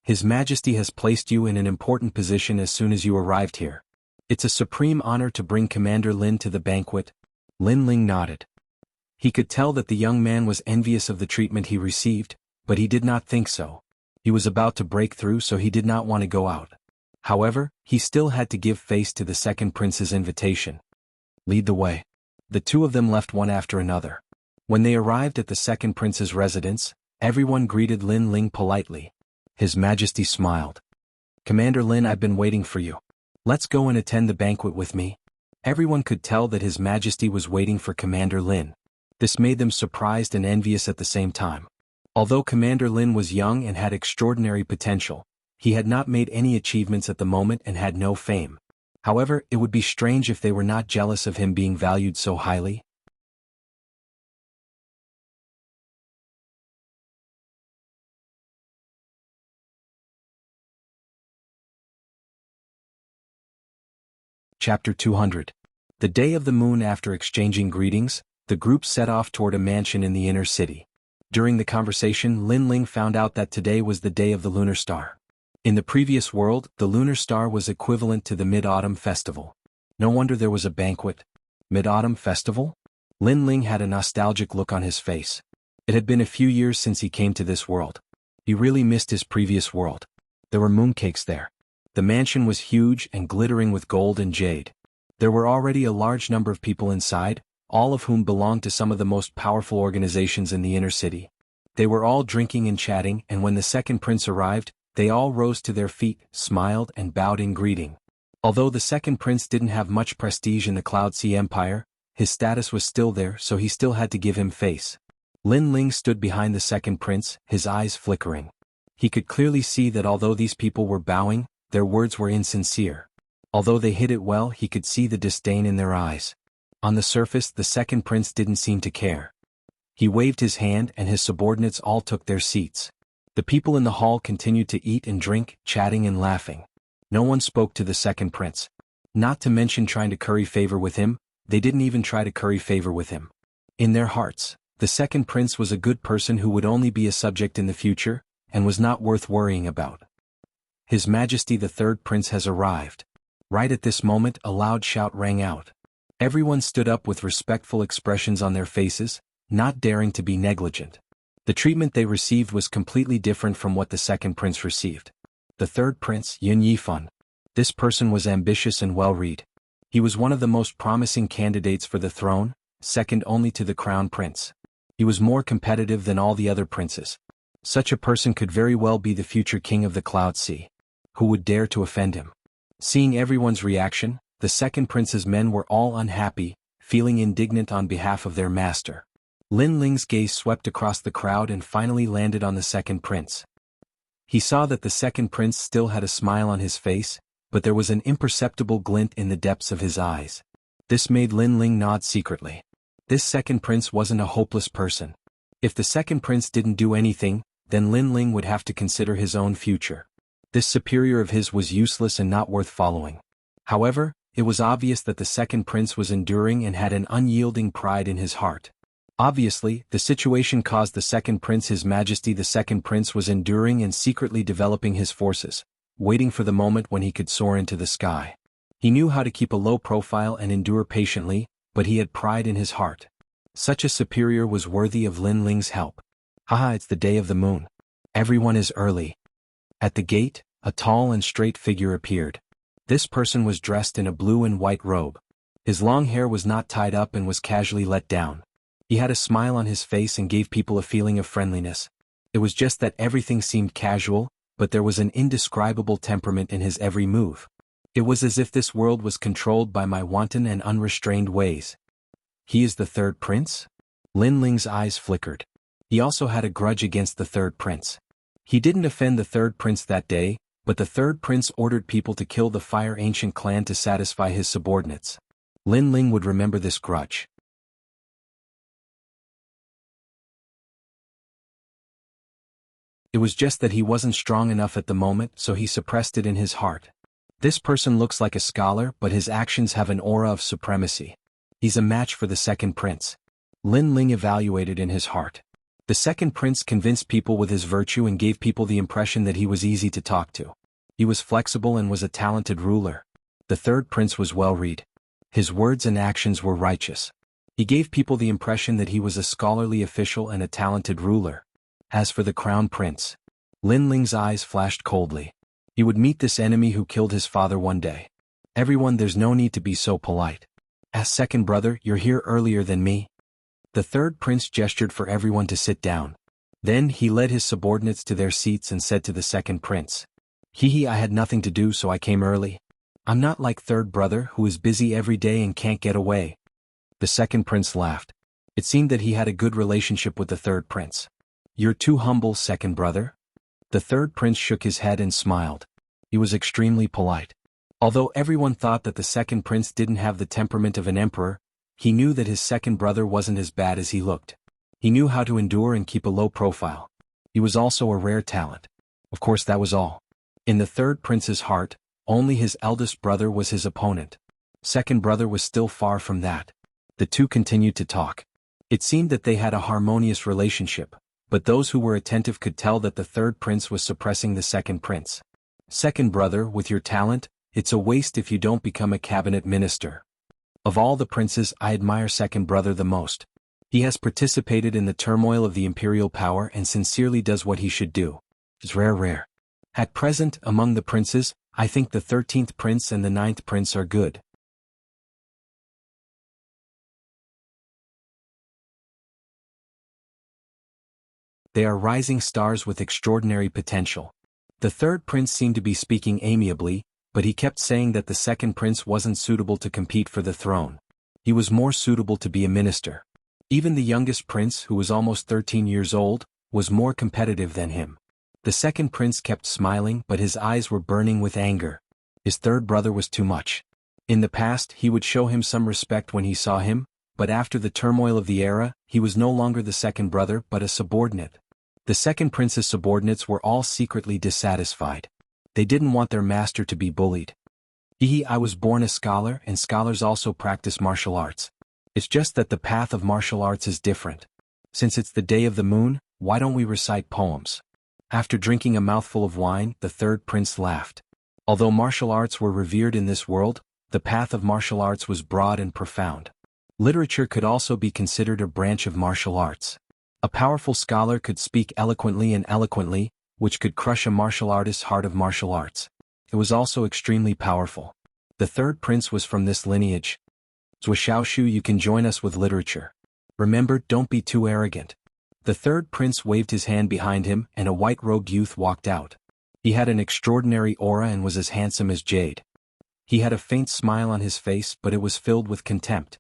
His Majesty has placed you in an important position as soon as you arrived here. It's a supreme honor to bring Commander Lin to the banquet. Lin Ling nodded. He could tell that the young man was envious of the treatment he received, but he did not think so. He was about to break through, so he did not want to go out. However, he still had to give face to the second prince's invitation. Lead the way. The two of them left one after another. When they arrived at the second prince's residence, everyone greeted Lin Ling politely. His Majesty smiled. Commander Lin, I've been waiting for you. Let's go and attend the banquet with me. Everyone could tell that His Majesty was waiting for Commander Lin. This made them surprised and envious at the same time. Although Commander Lin was young and had extraordinary potential, he had not made any achievements at the moment and had no fame. However, it would be strange if they were not jealous of him being valued so highly. Chapter 200. The day of the moon. After exchanging greetings, the group set off toward a mansion in the inner city. During the conversation, Lin Ling found out that today was the day of the lunar star. In the previous world, the lunar star was equivalent to the Mid-Autumn Festival. No wonder there was a banquet. Mid-Autumn Festival? Lin Ling had a nostalgic look on his face. It had been a few years since he came to this world. He really missed his previous world. There were mooncakes there. The mansion was huge and glittering with gold and jade. There were already a large number of people inside, all of whom belonged to some of the most powerful organizations in the inner city. They were all drinking and chatting, and when the second prince arrived, they all rose to their feet, smiled and bowed in greeting. Although the second prince didn't have much prestige in the Cloud Sea Empire, his status was still there, so he still had to give him face. Lin Ling stood behind the second prince, his eyes flickering. He could clearly see that although these people were bowing, their words were insincere. Although they hid it well, he could see the disdain in their eyes. On the surface, the second prince didn't seem to care. He waved his hand and his subordinates all took their seats. The people in the hall continued to eat and drink, chatting and laughing. No one spoke to the second prince. Not to mention trying to curry favor with him, they didn't even try to curry favor with him. In their hearts, the second prince was a good person who would only be a subject in the future, and was not worth worrying about. His Majesty the third prince has arrived. Right at this moment, a loud shout rang out. Everyone stood up with respectful expressions on their faces, not daring to be negligent. The treatment they received was completely different from what the second prince received. The third prince, Yin Yifan. This person was ambitious and well-read. He was one of the most promising candidates for the throne, second only to the crown prince. He was more competitive than all the other princes. Such a person could very well be the future king of the Cloud Sea. Who would dare to offend him? Seeing everyone's reaction, the second prince's men were all unhappy, feeling indignant on behalf of their master. Lin Ling's gaze swept across the crowd and finally landed on the second prince. He saw that the second prince still had a smile on his face, but there was an imperceptible glint in the depths of his eyes. This made Lin Ling nod secretly. This second prince wasn't a hopeless person. If the second prince didn't do anything, then Lin Ling would have to consider his own future. This superior of his was useless and not worth following. However, it was obvious that the second prince was enduring and had an unyielding pride in his heart. Obviously, the situation caused the second prince His Majesty the second prince was enduring and secretly developing his forces, waiting for the moment when he could soar into the sky. He knew how to keep a low profile and endure patiently, but he had pride in his heart. Such a superior was worthy of Lin Ling's help. Haha, it's the day of the moon. Everyone is early. At the gate, a tall and straight figure appeared. This person was dressed in a blue and white robe. His long hair was not tied up and was casually let down. He had a smile on his face and gave people a feeling of friendliness. It was just that everything seemed casual, but there was an indescribable temperament in his every move. It was as if this world was controlled by my wanton and unrestrained ways. He is the third prince? Lin Ling's eyes flickered. He also had a grudge against the third prince. He didn't offend the third prince that day, but the third prince ordered people to kill the Fire Ancient clan to satisfy his subordinates. Lin Ling would remember this grudge. It was just that he wasn't strong enough at the moment, so he suppressed it in his heart. This person looks like a scholar, but his actions have an aura of supremacy. He's a match for the second prince. Lin Ling evaluated in his heart. The second prince convinced people with his virtue and gave people the impression that he was easy to talk to. He was flexible and was a talented ruler. The third prince was well-read. His words and actions were righteous. He gave people the impression that he was a scholarly official and a talented ruler. As for the crown prince, Lin Ling's eyes flashed coldly. He would meet this enemy who killed his father one day. Everyone, there's no need to be so polite. As second brother, you're here earlier than me. The third prince gestured for everyone to sit down. Then he led his subordinates to their seats and said to the second prince, "Hee, I had nothing to do, so I came early. I'm not like third brother who is busy every day and can't get away." The second prince laughed. It seemed that he had a good relationship with the third prince. "You're too humble, second brother." The third prince shook his head and smiled. He was extremely polite. Although everyone thought that the second prince didn't have the temperament of an emperor, he knew that his second brother wasn't as bad as he looked. He knew how to endure and keep a low profile. He was also a rare talent. Of course, that was all. In the third prince's heart, only his eldest brother was his opponent. Second brother was still far from that. The two continued to talk. It seemed that they had a harmonious relationship, but those who were attentive could tell that the third prince was suppressing the second prince. "Second brother, with your talent, it's a waste if you don't become a cabinet minister. Of all the princes, I admire second brother the most. He has participated in the turmoil of the imperial power and sincerely does what he should do. It's rare. At present, among the princes, I think the 13th prince and the 9th prince are good. They are rising stars with extraordinary potential." The third prince seemed to be speaking amiably, but he kept saying that the second prince wasn't suitable to compete for the throne. He was more suitable to be a minister. Even the youngest prince, who was almost 13 years old, was more competitive than him. The second prince kept smiling, but his eyes were burning with anger. His third brother was too much. In the past, he would show him some respect when he saw him, but after the turmoil of the era, he was no longer the second brother but a subordinate. The second prince's subordinates were all secretly dissatisfied. They didn't want their master to be bullied. I was born a scholar, and scholars also practice martial arts. It's just that the path of martial arts is different. Since it's the day of the moon, why don't we recite poems?" After drinking a mouthful of wine, the third prince laughed. Although martial arts were revered in this world, the path of martial arts was broad and profound. Literature could also be considered a branch of martial arts. A powerful scholar could speak eloquently and eloquently, which could crush a martial artist's heart of martial arts. It was also extremely powerful. The third prince was from this lineage. Zhuxiaoshu, you can join us with literature. Remember, don't be too arrogant. The third prince waved his hand behind him and a white-robed youth walked out. He had an extraordinary aura and was as handsome as jade. He had a faint smile on his face, but it was filled with contempt.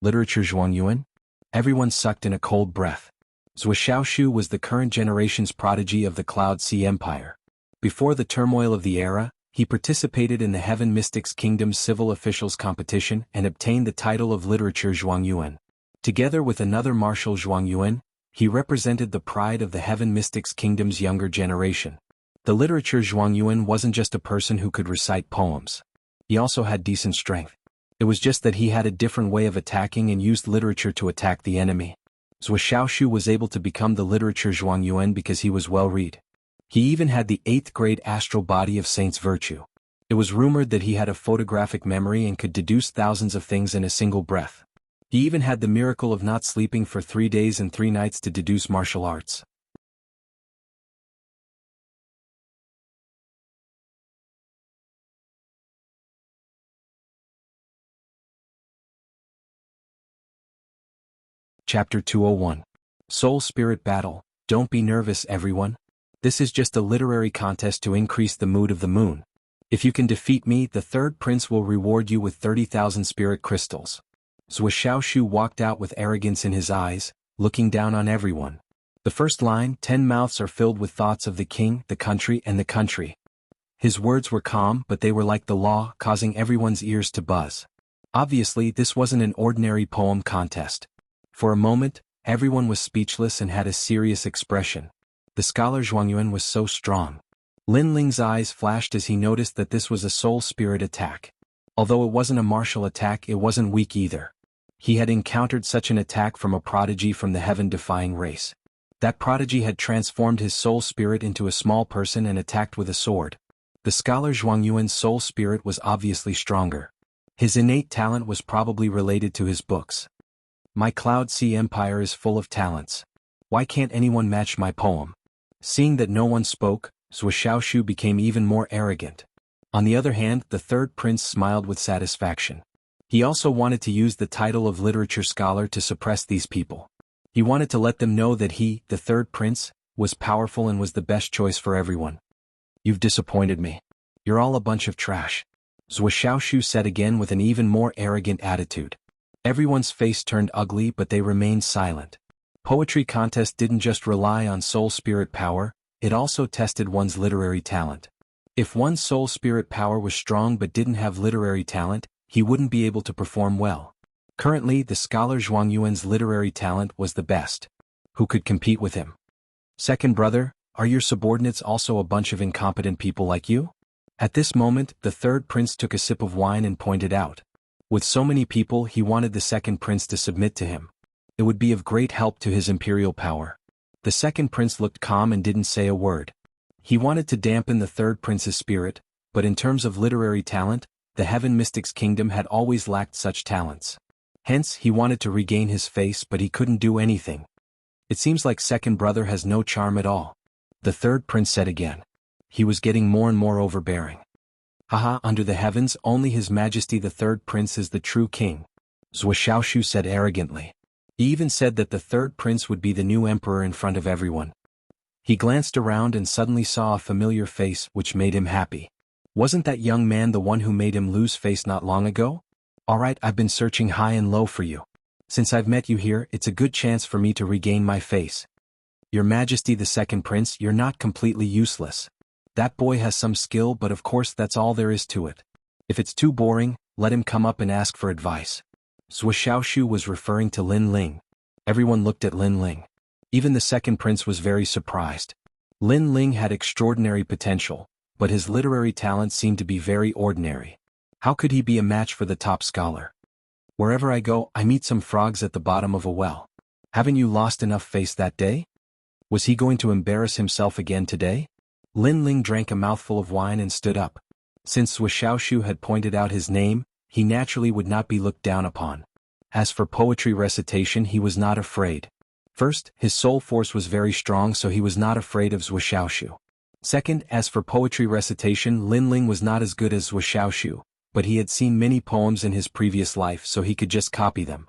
Literature Zhuangyuan? Everyone sucked in a cold breath. Zhuxiaoshu was the current generation's prodigy of the Cloud Sea Empire. Before the turmoil of the era, he participated in the Heaven Mystics Kingdom's civil officials competition and obtained the title of Literature Zhuangyuan. Together with another marshal Zhuangyuan, he represented the pride of the Heaven Mystics Kingdom's younger generation. The Literature Zhuangyuan wasn't just a person who could recite poems. He also had decent strength. It was just that he had a different way of attacking and used literature to attack the enemy. Zhuxiaoshu was able to become the Literature Zhuangyuan because he was well-read. He even had the 8th grade astral body of Saint's virtue. It was rumored that he had a photographic memory and could deduce thousands of things in a single breath. He even had the miracle of not sleeping for 3 days and 3 nights to deduce martial arts. Chapter 201. Soul Spirit Battle. Don't be nervous, everyone. This is just a literary contest to increase the mood of the moon. If you can defeat me, the third prince will reward you with 30,000 spirit crystals. Zhuxiaoshu walked out with arrogance in his eyes, looking down on everyone. The first line, 10 mouths are filled with thoughts of the king, the country, and the country. His words were calm, but they were like the law, causing everyone's ears to buzz. Obviously, this wasn't an ordinary poem contest. For a moment, everyone was speechless and had a serious expression. The scholar Zhuangyuan was so strong. Lin Ling's eyes flashed as he noticed that this was a soul spirit attack. Although it wasn't a martial attack, it wasn't weak either. He had encountered such an attack from a prodigy from the heaven-defying race. That prodigy had transformed his soul spirit into a small person and attacked with a sword. The scholar Zhuangyuan's soul spirit was obviously stronger. His innate talent was probably related to his books. My Cloud Sea Empire is full of talents. Why can't anyone match my poem? Seeing that no one spoke, Zhuxiaoshu became even more arrogant. On the other hand, the third prince smiled with satisfaction. He also wanted to use the title of literature scholar to suppress these people. He wanted to let them know that he, the third prince, was powerful and was the best choice for everyone. You've disappointed me. You're all a bunch of trash. Zhuxiaoshu said again with an even more arrogant attitude. Everyone's face turned ugly, but they remained silent. Poetry contest didn't just rely on soul spirit power, it also tested one's literary talent. If one's soul spirit power was strong but didn't have literary talent, he wouldn't be able to perform well. Currently, the scholar Zhuangyuan's literary talent was the best. Who could compete with him? Second brother, are your subordinates also a bunch of incompetent people like you? At this moment, the third prince took a sip of wine and pointed out. With so many people, he wanted the second prince to submit to him. It would be of great help to his imperial power. The second prince looked calm and didn't say a word. He wanted to dampen the third prince's spirit, but in terms of literary talent, the Heaven Mystics Kingdom had always lacked such talents. Hence, he wanted to regain his face, but he couldn't do anything. It seems like second brother has no charm at all. The third prince said again. He was getting more and more overbearing. Haha, under the heavens, only His Majesty the third prince is the true king. Zhuxiaoshu said arrogantly. He even said that the third prince would be the new emperor in front of everyone. He glanced around and suddenly saw a familiar face, which made him happy. Wasn't that young man the one who made him lose face not long ago? Alright, I've been searching high and low for you. Since I've met you here, it's a good chance for me to regain my face. Your Majesty the second prince, you're not completely useless. That boy has some skill, but of course that's all there is to it. If it's too boring, let him come up and ask for advice. Zhuxiaoshu was referring to Lin Ling. Everyone looked at Lin Ling. Even the second prince was very surprised. Lin Ling had extraordinary potential, but his literary talent seemed to be very ordinary. How could he be a match for the top scholar? Wherever I go, I meet some frogs at the bottom of a well. Haven't you lost enough face that day? Was he going to embarrass himself again today? Lin Ling drank a mouthful of wine and stood up. Since Zhuxiaoshu had pointed out his name, he naturally would not be looked down upon. As for poetry recitation, he was not afraid. First, his soul force was very strong, so he was not afraid of Zhou Xiaoshu. Second, as for poetry recitation, Lin Ling was not as good as Zhou Xiaoshu, but he had seen many poems in his previous life, so he could just copy them.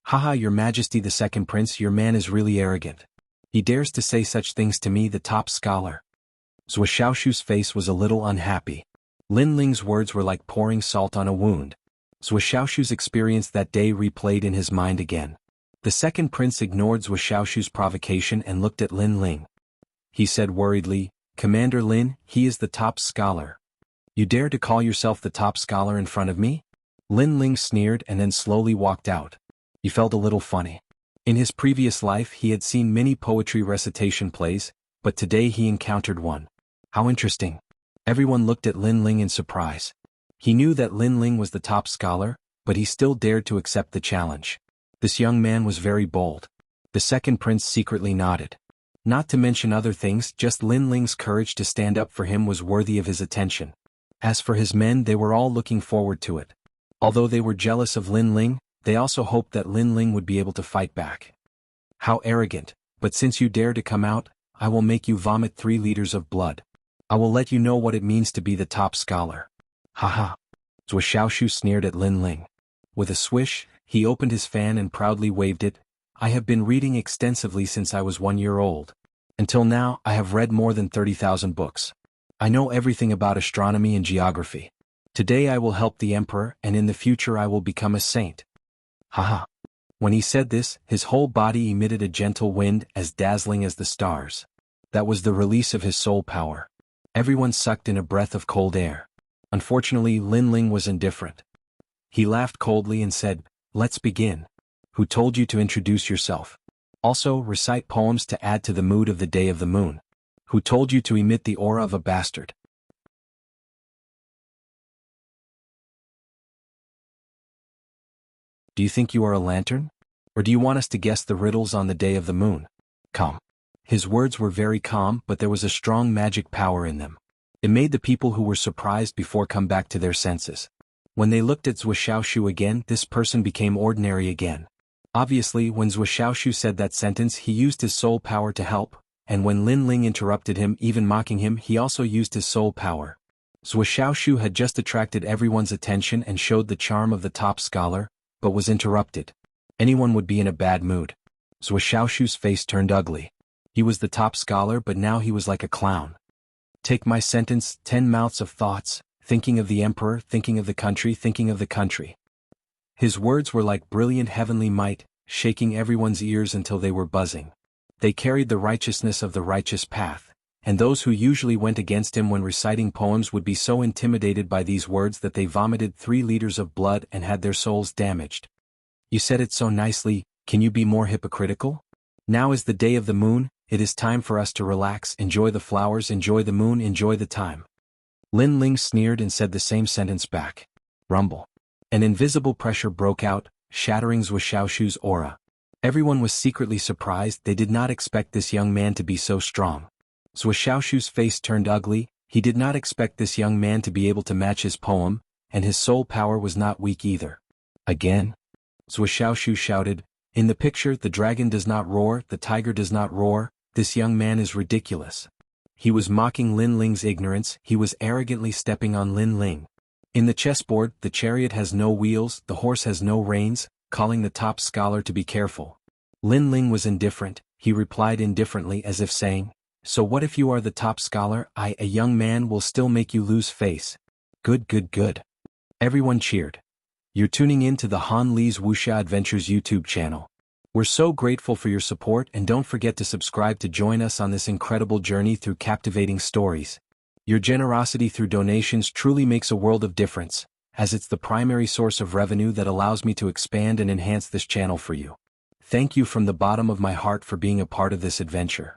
Haha, Your Majesty the Second Prince, your man is really arrogant. He dares to say such things to me, the top scholar. Zhou Xiaoshu's face was a little unhappy. Lin Ling's words were like pouring salt on a wound. Zhou Xiaoshu's experience that day replayed in his mind again. The second prince ignored Zhou Xiaoshu's provocation and looked at Lin Ling. He said worriedly, Commander Lin, he is the top scholar. You dare to call yourself the top scholar in front of me? Lin Ling sneered and then slowly walked out. He felt a little funny. In his previous life he had seen many poetry recitation plays, but today he encountered one. How interesting. Everyone looked at Lin Ling in surprise. He knew that Lin Ling was the top scholar, but he still dared to accept the challenge. This young man was very bold. The second prince secretly nodded. Not to mention other things, just Lin Ling's courage to stand up for him was worthy of his attention. As for his men, they were all looking forward to it. Although they were jealous of Lin Ling, they also hoped that Lin Ling would be able to fight back. How arrogant, but since you dare to come out, I will make you vomit 3 liters of blood. I will let you know what it means to be the top scholar. Haha. Zhou Xiaoshu sneered at Lin Ling. With a swish, he opened his fan and proudly waved it. I have been reading extensively since I was 1 year old. Until now, I have read more than 30,000 books. I know everything about astronomy and geography. Today I will help the emperor, and in the future I will become a saint. Haha. When he said this, his whole body emitted a gentle wind as dazzling as the stars. That was the release of his soul power. Everyone sucked in a breath of cold air. Unfortunately, Lin Ling was indifferent. He laughed coldly and said, Let's begin. Who told you to introduce yourself? Also, recite poems to add to the mood of the day of the moon. Who told you to emit the aura of a bastard? Do you think you are a lantern? Or do you want us to guess the riddles on the day of the moon? Come. His words were very calm, but there was a strong magic power in them. It made the people who were surprised before come back to their senses. When they looked at Zhou Xiaoshu again, this person became ordinary again. Obviously, when Zhou Xiaoshu said that sentence, he used his soul power to help, and when Lin Ling interrupted him, even mocking him, he also used his soul power. Zhou Xiaoshu had just attracted everyone's attention and showed the charm of the top scholar, but was interrupted. Anyone would be in a bad mood. Zhou Xiaoshu's face turned ugly. He was the top scholar, but now he was like a clown. Take my sentence, 10 mouths of thoughts, thinking of the emperor, thinking of the country, thinking of the country. His words were like brilliant heavenly might, shaking everyone's ears until they were buzzing. They carried the righteousness of the righteous path, and those who usually went against him when reciting poems would be so intimidated by these words that they vomited 3 liters of blood and had their souls damaged. You said it so nicely, can you be more hypocritical? Now is the day of the moon, it is time for us to relax, enjoy the flowers, enjoy the moon, enjoy the time. Lin Ling sneered and said the same sentence back. Rumble. An invisible pressure broke out, shattering Zhou Xiaoshu's aura. Everyone was secretly surprised, they did not expect this young man to be so strong. Zhou Xiaoshu's face turned ugly, he did not expect this young man to be able to match his poem, and his soul power was not weak either. Again? Zhou Xiaoshu shouted, in the picture the dragon does not roar, the tiger does not roar, this young man is ridiculous. He was mocking Lin Ling's ignorance, he was arrogantly stepping on Lin Ling. In the chessboard, the chariot has no wheels, the horse has no reins, calling the top scholar to be careful. Lin Ling was indifferent, he replied indifferently as if saying, so what if you are the top scholar, I, a young man, will still make you lose face. Good, good, good. Everyone cheered. You're tuning in to the Han Li's Wuxia Adventures YouTube channel. We're so grateful for your support, and don't forget to subscribe to join us on this incredible journey through captivating stories. Your generosity through donations truly makes a world of difference, as it's the primary source of revenue that allows me to expand and enhance this channel for you. Thank you from the bottom of my heart for being a part of this adventure.